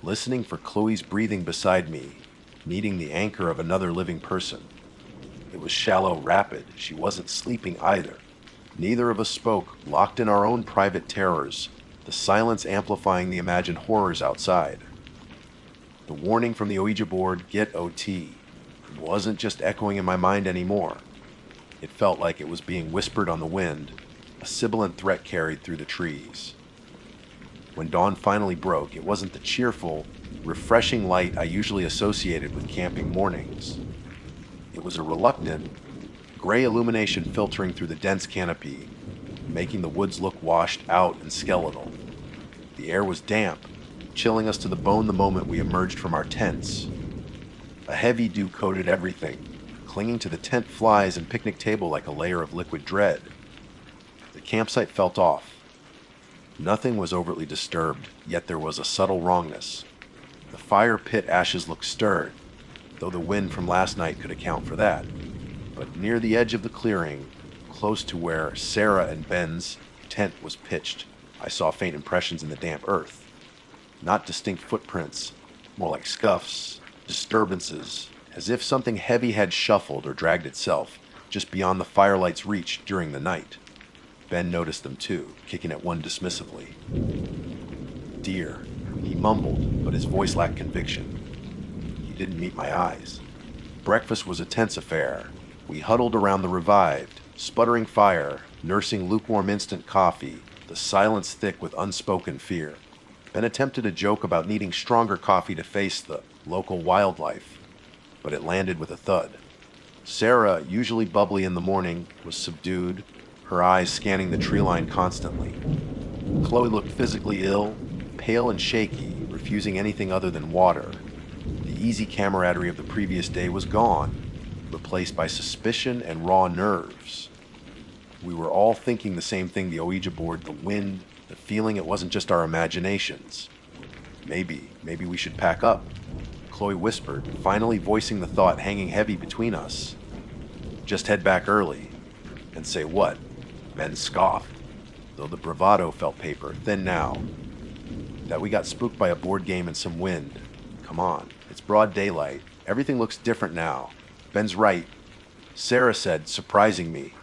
listening for Chloe's breathing beside me, needing the anchor of another living person. It was shallow, rapid. She wasn't sleeping either. Neither of us spoke, locked in our own private terrors, the silence amplifying the imagined horrors outside. The warning from the Ouija board, "Get OT," wasn't just echoing in my mind anymore. It felt like it was being whispered on the wind, a sibilant threat carried through the trees. When dawn finally broke, it wasn't the cheerful, refreshing light I usually associated with camping mornings. It was a reluctant, gray illumination filtering through the dense canopy, making the woods look washed out and skeletal. The air was damp, chilling us to the bone the moment we emerged from our tents. A heavy dew coated everything, clinging to the tent flies and picnic table like a layer of liquid dread. The campsite felt off. Nothing was overtly disturbed, yet there was a subtle wrongness. The fire pit ashes looked stirred, though the wind from last night could account for that. But near the edge of the clearing, close to where Sarah and Ben's tent was pitched, I saw faint impressions in the damp earth. Not distinct footprints, more like scuffs, disturbances, as if something heavy had shuffled or dragged itself just beyond the firelight's reach during the night. Ben noticed them too, kicking at one dismissively. "Dear," he mumbled, but his voice lacked conviction. He didn't meet my eyes. Breakfast was a tense affair. We huddled around the revived, sputtering fire, nursing lukewarm instant coffee, the silence thick with unspoken fear. Ben attempted a joke about needing stronger coffee to face the local wildlife, but it landed with a thud. Sarah, usually bubbly in the morning, was subdued, her eyes scanning the tree line constantly. Chloe looked physically ill, pale and shaky, refusing anything other than water. The easy camaraderie of the previous day was gone, replaced by suspicion and raw nerves. We were all thinking the same thing: the Ouija board, the wind, the feeling it wasn't just our imaginations. Maybe we should pack up, Chloe whispered, finally voicing the thought hanging heavy between us. Just head back early. And say what? Ben scoffed, though the bravado felt paper thin now. That we got spooked by a board game and some wind. Come on, it's broad daylight. Everything looks different now. Ben's right. Sarah said, surprising me.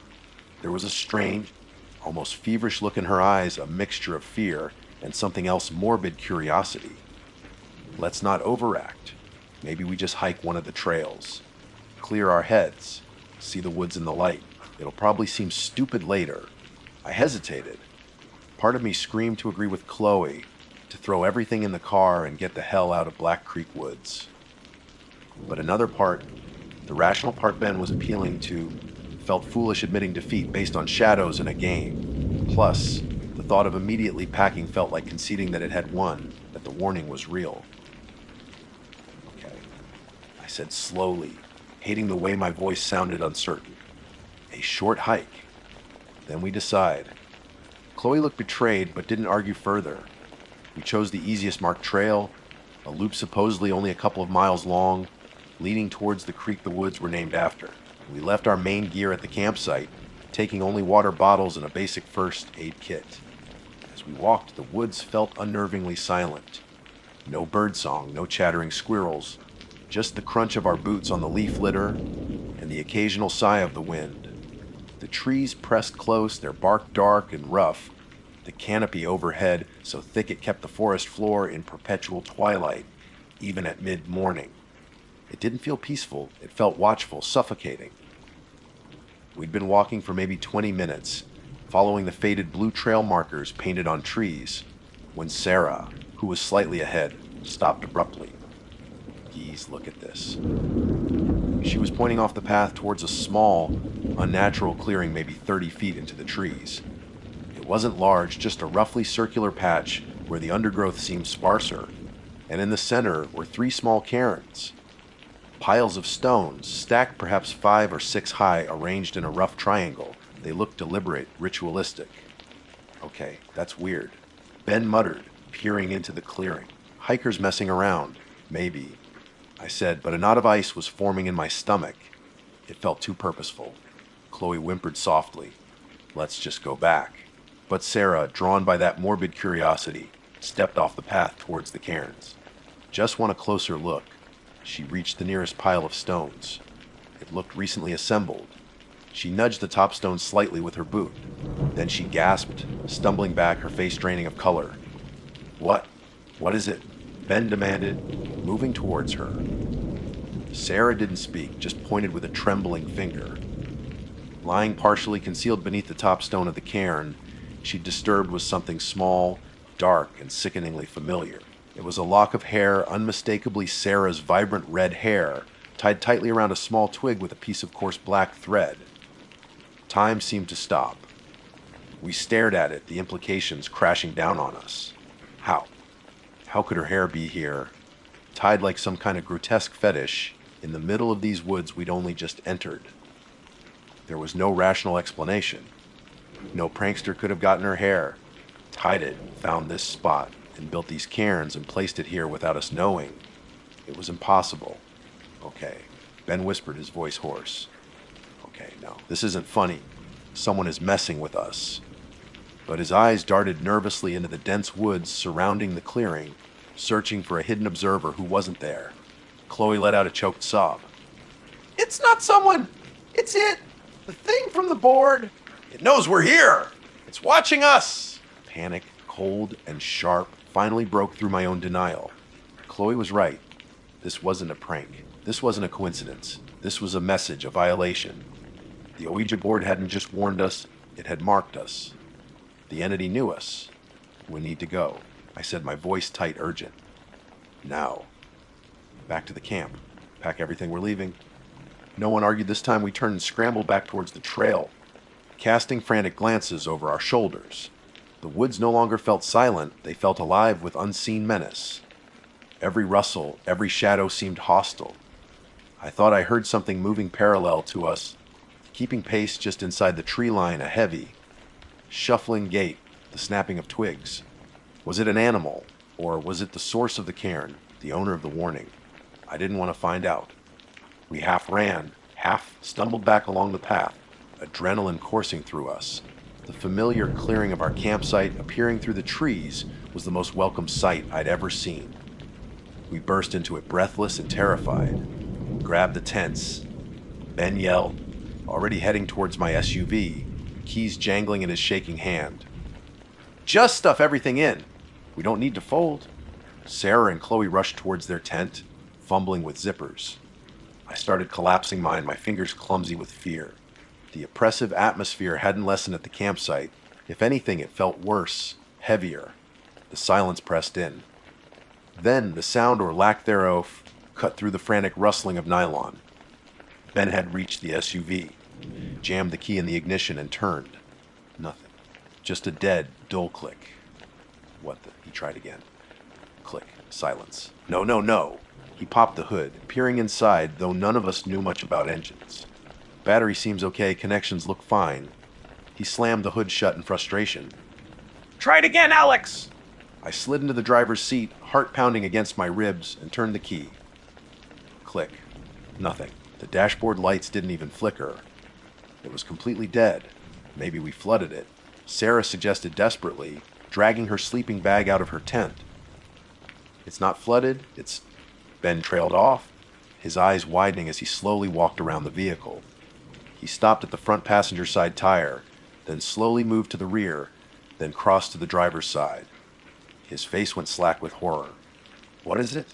There was a strange, almost feverish look in her eyes, a mixture of fear and something else, morbid curiosity. Let's not overact. Maybe we just hike one of the trails. Clear our heads. See the woods in the light. It'll probably seem stupid later. I hesitated. Part of me screamed to agree with Chloe, to throw everything in the car and get the hell out of Black Creek Woods. But another part, the rational part Ben was appealing to, felt foolish admitting defeat based on shadows in a game. Plus, the thought of immediately packing felt like conceding that it had won, that the warning was real. Okay, I said slowly, hating the way my voice sounded uncertain. A short hike. Then we decide. Chloe looked betrayed, but didn't argue further. We chose the easiest marked trail, a loop supposedly only a couple of miles long, leading towards the creek the woods were named after. We left our main gear at the campsite, taking only water bottles and a basic first aid kit. As we walked, the woods felt unnervingly silent. No birdsong, no chattering squirrels, just the crunch of our boots on the leaf litter and the occasional sigh of the wind. The trees pressed close, their bark dark and rough, the canopy overhead so thick it kept the forest floor in perpetual twilight, even at mid-morning. It didn't feel peaceful, it felt watchful, suffocating. We'd been walking for maybe 20 minutes, following the faded blue trail markers painted on trees, when Sarah, who was slightly ahead, stopped abruptly. Geez, look at this. She was pointing off the path towards a small, unnatural clearing maybe 30 feet into the trees. It wasn't large, just a roughly circular patch where the undergrowth seemed sparser, and in the center were 3 small cairns. Piles of stones, stacked perhaps 5 or 6 high, arranged in a rough triangle. They looked deliberate, ritualistic. Okay, that's weird. Ben muttered, peering into the clearing. Hikers messing around, maybe. I said, but a knot of ice was forming in my stomach. It felt too purposeful. Chloe whimpered softly. Let's just go back. But Sarah, drawn by that morbid curiosity, stepped off the path towards the cairns. Just want a closer look. She reached the nearest pile of stones. It looked recently assembled. She nudged the top stone slightly with her boot. Then she gasped, stumbling back, her face draining of color. What? What is it? Ben demanded, moving towards her. Sarah didn't speak, just pointed with a trembling finger. Lying partially concealed beneath the top stone of the cairn, she disturbed was something small, dark, and sickeningly familiar. It was a lock of hair, unmistakably Sarah's vibrant red hair, tied tightly around a small twig with a piece of coarse black thread. Time seemed to stop. We stared at it, the implications crashing down on us. How? How could her hair be here, tied like some kind of grotesque fetish, in the middle of these woods we'd only just entered? There was no rational explanation. No prankster could have gotten her hair, tied it, found this spot, and built these cairns and placed it here without us knowing. It was impossible. Okay. Ben whispered, his voice hoarse. Okay, no, this isn't funny. Someone is messing with us. But his eyes darted nervously into the dense woods surrounding the clearing, searching for a hidden observer who wasn't there. Chloe let out a choked sob. It's not someone! It's it! The thing from the board! It knows we're here! It's watching us! Panic, cold and sharp, finally broke through my own denial. Chloe was right. This wasn't a prank. This wasn't a coincidence. This was a message, a violation. The ouija board hadn't just warned us, it had marked us. The entity knew us. We need to go, I said, my voice tight, urgent. Now. Back to the camp. Pack everything, we're leaving. No one argued this time. We turned and scrambled back towards the trail, casting frantic glances over our shoulders. The woods no longer felt silent, they felt alive with unseen menace. Every rustle, every shadow seemed hostile. I thought I heard something moving parallel to us, keeping pace just inside the tree line, a heavy, shuffling gait, the snapping of twigs. Was it an animal, or was it the source of the cairn, the owner of the warning? I didn't want to find out. We half ran, half stumbled back along the path, adrenaline coursing through us. The familiar clearing of our campsite appearing through the trees was the most welcome sight I'd ever seen. We burst into it breathless and terrified, grabbed the tents. Ben yelled, already heading towards my SUV, keys jangling in his shaking hand. Just stuff everything in. We don't need to fold. Sarah and Chloe rushed towards their tent, fumbling with zippers. I started collapsing mine, my fingers clumsy with fear. The oppressive atmosphere hadn't lessened at the campsite. If anything, it felt worse, heavier. The silence pressed in. Then the sound or lack thereof cut through the frantic rustling of nylon. Ben had reached the SUV, jammed the key in the ignition and turned. Nothing. Just a dead, dull click. What the? He tried again. Click. Silence. No, no, no. He popped the hood, peering inside, though none of us knew much about engines. Battery seems okay, connections look fine. He slammed the hood shut in frustration. Try it again, Alex! I slid into the driver's seat, heart pounding against my ribs, and turned the key. Click. Nothing. The dashboard lights didn't even flicker. It was completely dead. Maybe we flooded it. Sarah suggested desperately, dragging her sleeping bag out of her tent. It's not flooded, it's... Ben trailed off, his eyes widening as he slowly walked around the vehicle. He stopped at the front passenger side tire, then slowly moved to the rear, then crossed to the driver's side. His face went slack with horror. "What is it?"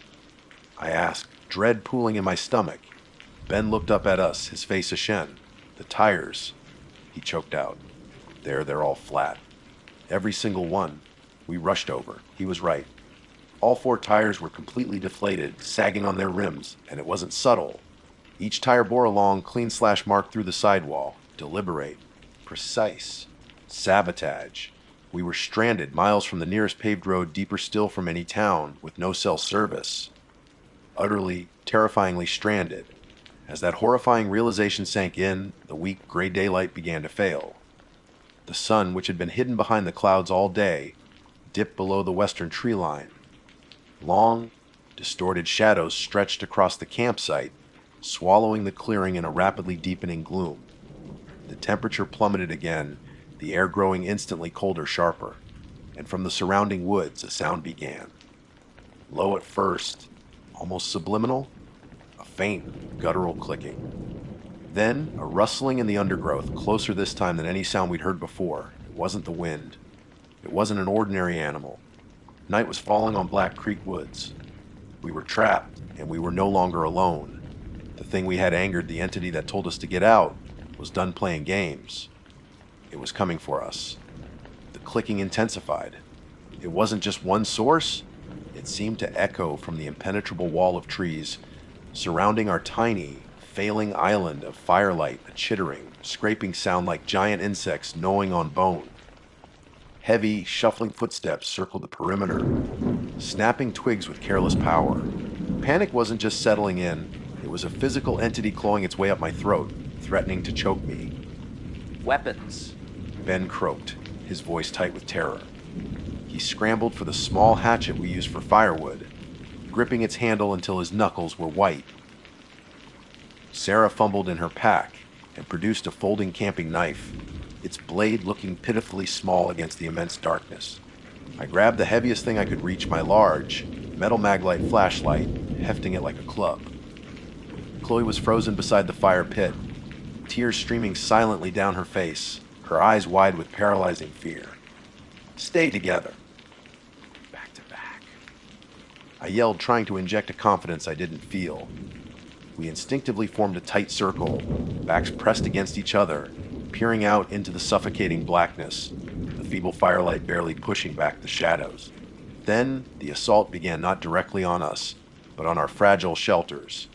I asked, dread pooling in my stomach. Ben looked up at us, his face ashen. "The tires," he choked out. They're all flat. Every single one." We rushed over. He was right. All 4 tires were completely deflated, sagging on their rims, and it wasn't subtle. Each tire bore a long, clean slash mark through the sidewall. Deliberate. Precise. Sabotage. We were stranded miles from the nearest paved road, deeper still from any town, with no cell service. Utterly, terrifyingly stranded. As that horrifying realization sank in, the weak gray daylight began to fail. The sun, which had been hidden behind the clouds all day, dipped below the western tree line. Long, distorted shadows stretched across the campsite, swallowing the clearing in a rapidly deepening gloom. The temperature plummeted again, the air growing instantly colder, sharper, and from the surrounding woods a sound began. Low at first, almost subliminal, a faint, guttural clicking. Then a rustling in the undergrowth, closer this time than any sound we'd heard before. It wasn't the wind. It wasn't an ordinary animal. Night was falling on Black Creek woods. We were trapped, and we were no longer alone. The thing we had angered, the entity that told us to get out, was done playing games. It was coming for us. The clicking intensified. It wasn't just one source. It seemed to echo from the impenetrable wall of trees surrounding our tiny, failing island of firelight, a chittering, scraping sound like giant insects gnawing on bone. Heavy, shuffling footsteps circled the perimeter, snapping twigs with careless power. Panic wasn't just settling in, it was a physical entity clawing its way up my throat, threatening to choke me. Weapons. Ben croaked, his voice tight with terror. He scrambled for the small hatchet we used for firewood, gripping its handle until his knuckles were white. Sarah fumbled in her pack and produced a folding camping knife, its blade looking pitifully small against the immense darkness. I grabbed the heaviest thing I could reach, my large, metal maglite flashlight, hefting it like a club. Chloe was frozen beside the fire pit, tears streaming silently down her face, her eyes wide with paralyzing fear. "Stay together." Back to back. I yelled, trying to inject a confidence I didn't feel. We instinctively formed a tight circle, backs pressed against each other, peering out into the suffocating blackness, the feeble firelight barely pushing back the shadows. Then the assault began, not directly on us, but on our fragile shelters.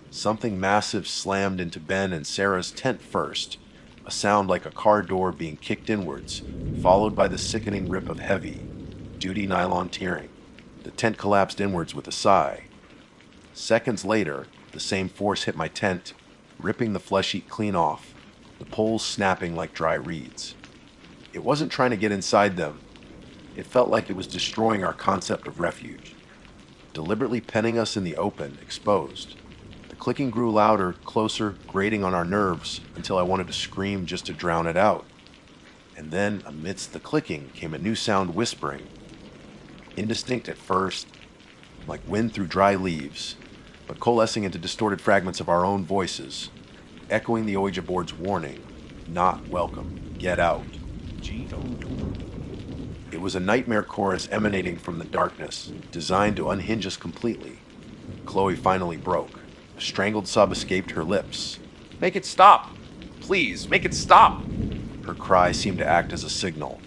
Something massive slammed into Ben and Sarah's tent first, a sound like a car door being kicked inwards, followed by the sickening rip of heavy, duty nylon tearing. The tent collapsed inwards with a sigh. Seconds later, the same force hit my tent, ripping the flesh sheet clean off, the poles snapping like dry reeds. It wasn't trying to get inside them. It felt like it was destroying our concept of refuge, deliberately penning us in the open, exposed. The clicking grew louder, closer, grating on our nerves until I wanted to scream just to drown it out. And then, amidst the clicking, came a new sound, whispering. Indistinct at first, like wind through dry leaves, but coalescing into distorted fragments of our own voices, echoing the ouija board's warning, "Not welcome, get out." It was a nightmare chorus emanating from the darkness, designed to unhinge us completely. Chloe finally broke. A strangled sob escaped her lips. Make it stop. Please, make it stop. Her cry seemed to act as a signal.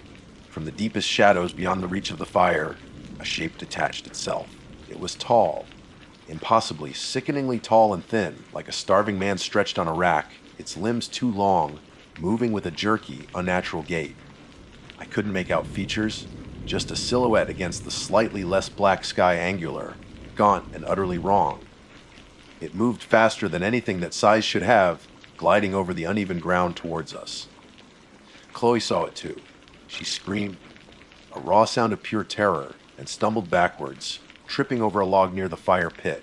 From the deepest shadows beyond the reach of the fire, a shape detached itself. It was tall, impossibly, sickeningly tall and thin, like a starving man stretched on a rack, its limbs too long, moving with a jerky, unnatural gait. I couldn't make out features, just a silhouette against the slightly less black sky, angular, gaunt and utterly wrong. It moved faster than anything that size should have, gliding over the uneven ground towards us. Chloe saw it too. She screamed, a raw sound of pure terror, and stumbled backwards, tripping over a log near the fire pit.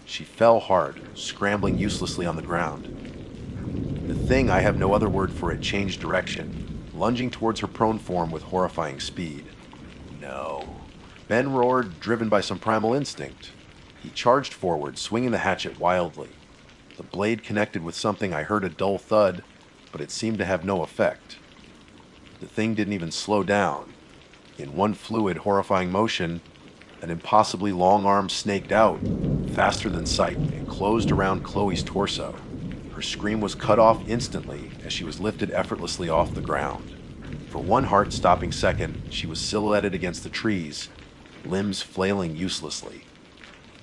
She fell hard, scrambling uselessly on the ground. The thing, I have no other word for it, changed direction, lunging towards her prone form with horrifying speed. No. Ben roared, driven by some primal instinct. He charged forward, swinging the hatchet wildly. The blade connected with something. I heard a dull thud, but it seemed to have no effect. The thing didn't even slow down. In one fluid, horrifying motion, an impossibly long arm snaked out, faster than sight, and closed around Chloe's torso. Her scream was cut off instantly as she was lifted effortlessly off the ground. For one heart-stopping second, she was silhouetted against the trees, limbs flailing uselessly.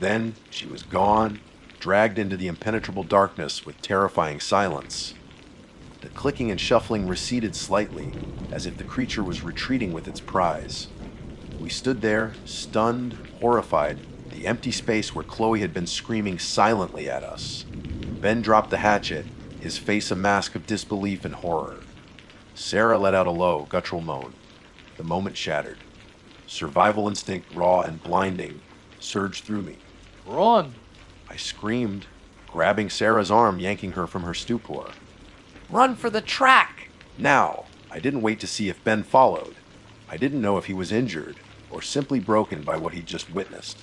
Then she was gone, dragged into the impenetrable darkness with terrifying silence. The clicking and shuffling receded slightly, as if the creature was retreating with its prize. We stood there, stunned, horrified, the empty space where Chloe had been screaming silently at us. Ben dropped the hatchet, his face a mask of disbelief and horror. Sarah let out a low, guttural moan. The moment shattered. Survival instinct, raw and blinding, surged through me. Run! I screamed, grabbing Sarah's arm, yanking her from her stupor. Run for the track! Now, I didn't wait to see if Ben followed. I didn't know if he was injured or simply broken by what he'd just witnessed.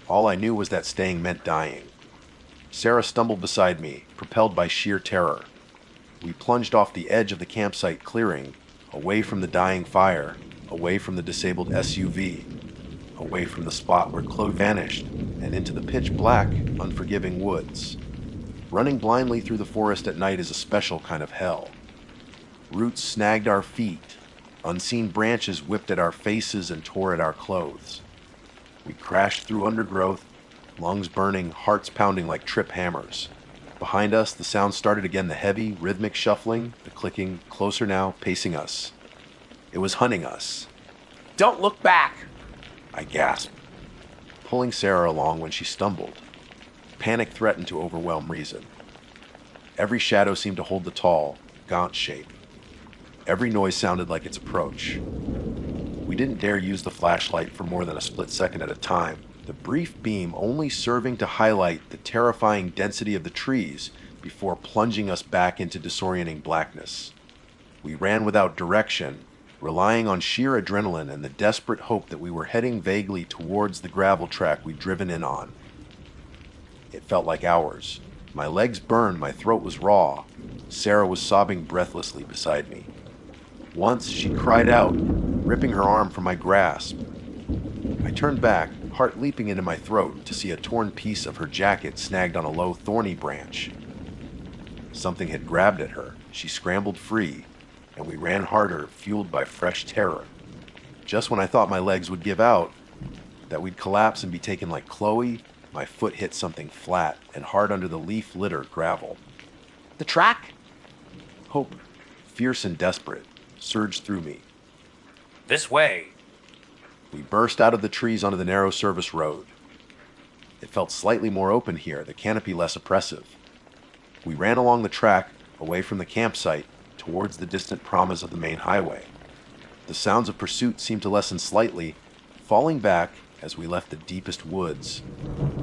All I knew was that staying meant dying. Sarah stumbled beside me, propelled by sheer terror. We plunged off the edge of the campsite clearing, away from the dying fire, away from the disabled SUV, away from the spot where Chloe vanished, and into the pitch black, unforgiving woods. Running blindly through the forest at night is a special kind of hell. Roots snagged our feet. Unseen branches whipped at our faces and tore at our clothes. We crashed through undergrowth, lungs burning, hearts pounding like trip hammers. Behind us, the sound started again, the heavy, rhythmic shuffling, the clicking, closer now, pacing us. It was hunting us. Don't look back! I gasped, pulling Sarah along when she stumbled. Panic threatened to overwhelm reason. Every shadow seemed to hold the tall, gaunt shape. Every noise sounded like its approach. We didn't dare use the flashlight for more than a split second at a time, the brief beam only serving to highlight the terrifying density of the trees before plunging us back into disorienting blackness. We ran without direction, relying on sheer adrenaline and the desperate hope that we were heading vaguely towards the gravel track we'd driven in on. It felt like hours. My legs burned, my throat was raw. Sarah was sobbing breathlessly beside me. Once she cried out, ripping her arm from my grasp. I turned back, heart leaping into my throat, to see a torn piece of her jacket snagged on a low, thorny branch. Something had grabbed at her. She scrambled free, and we ran harder, fueled by fresh terror. Just when I thought my legs would give out, that we'd collapse and be taken like Chloe, my foot hit something flat and hard under the leaf-littered gravel. The track? Hope, fierce and desperate, surged through me. This way. We burst out of the trees onto the narrow service road. It felt slightly more open here, the canopy less oppressive. We ran along the track, away from the campsite, towards the distant promise of the main highway. The sounds of pursuit seemed to lessen slightly, falling back as we left the deepest woods,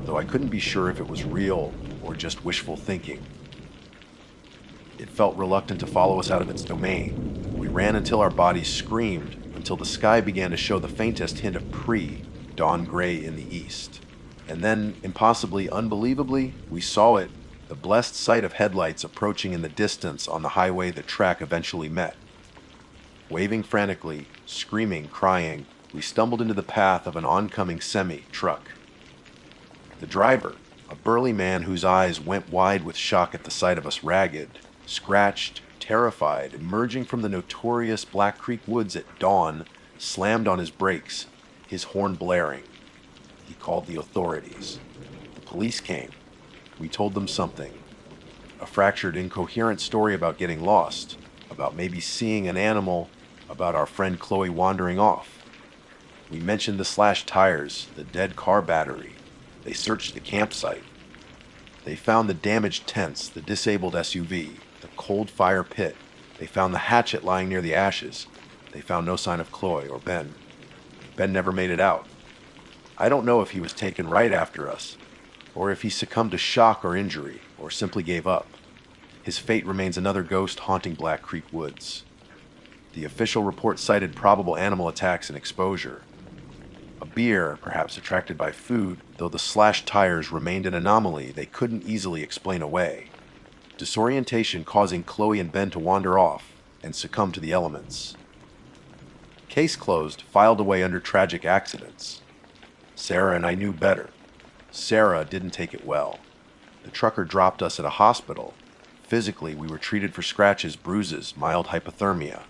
though I couldn't be sure if it was real or just wishful thinking. It felt reluctant to follow us out of its domain. We ran until our bodies screamed, until the sky began to show the faintest hint of dawn gray in the east. And then, impossibly, unbelievably, we saw it, the blessed sight of headlights approaching in the distance on the highway the track eventually met. Waving frantically, screaming, crying, we stumbled into the path of an oncoming semi-truck. The driver, a burly man whose eyes went wide with shock at the sight of us, ragged, scratched, terrified, emerging from the notorious Black Creek woods at dawn, slammed on his brakes, his horn blaring. He called the authorities. The police came. We told them something. A fractured, incoherent story about getting lost, about maybe seeing an animal, about our friend Chloe wandering off. We mentioned the slashed tires, the dead car battery. They searched the campsite. They found the damaged tents, the disabled SUV, the cold fire pit. They found the hatchet lying near the ashes. They found no sign of Chloe or Ben. Ben never made it out. I don't know if he was taken right after us, or if he succumbed to shock or injury, or simply gave up. His fate remains another ghost haunting Black Creek woods. The official report cited probable animal attacks and exposure. A bear, perhaps attracted by food, though the slashed tires remained an anomaly they couldn't easily explain away. Disorientation causing Chloe and Ben to wander off and succumb to the elements. Case closed, filed away under tragic accidents. Sarah and I knew better. Sarah didn't take it well. The trucker dropped us at a hospital. Physically, we were treated for scratches, bruises, mild hypothermia.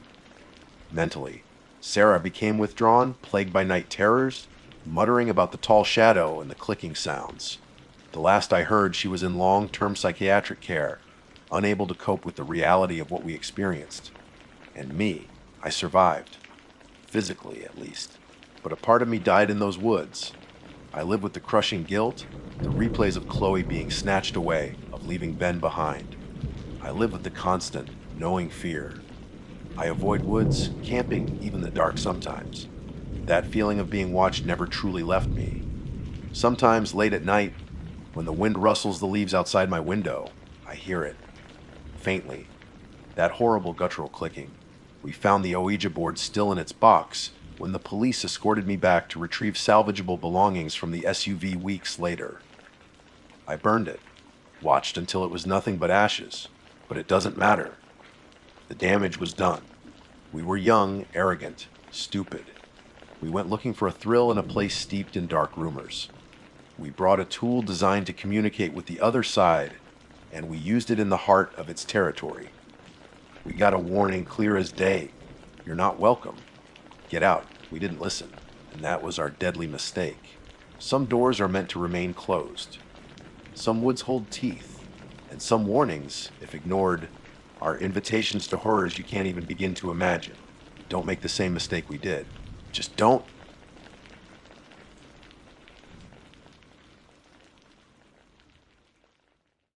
Mentally, Sarah became withdrawn, plagued by night terrors, muttering about the tall shadow and the clicking sounds. The last I heard, she was in long-term psychiatric care, unable to cope with the reality of what we experienced. And me, I survived. Physically, at least. But a part of me died in those woods. I live with the crushing guilt, the replays of Chloe being snatched away, of leaving Ben behind. I live with the constant, knowing fear. I avoid woods, camping, even the dark sometimes. That feeling of being watched never truly left me. Sometimes, late at night, when the wind rustles the leaves outside my window, I hear it. Faintly. That horrible guttural clicking. We found the ouija board still in its box when the police escorted me back to retrieve salvageable belongings from the SUV weeks later. I burned it, watched until it was nothing but ashes, but it doesn't matter. The damage was done. We were young, arrogant, stupid. We went looking for a thrill in a place steeped in dark rumors. We brought a tool designed to communicate with the other side, and we used it in the heart of its territory. We got a warning clear as day. You're not welcome. Get out. We didn't listen, and that was our deadly mistake. Some doors are meant to remain closed. Some woods hold teeth, and some warnings, if ignored, are invitations to horrors you can't even begin to imagine. Don't make the same mistake we did. Just don't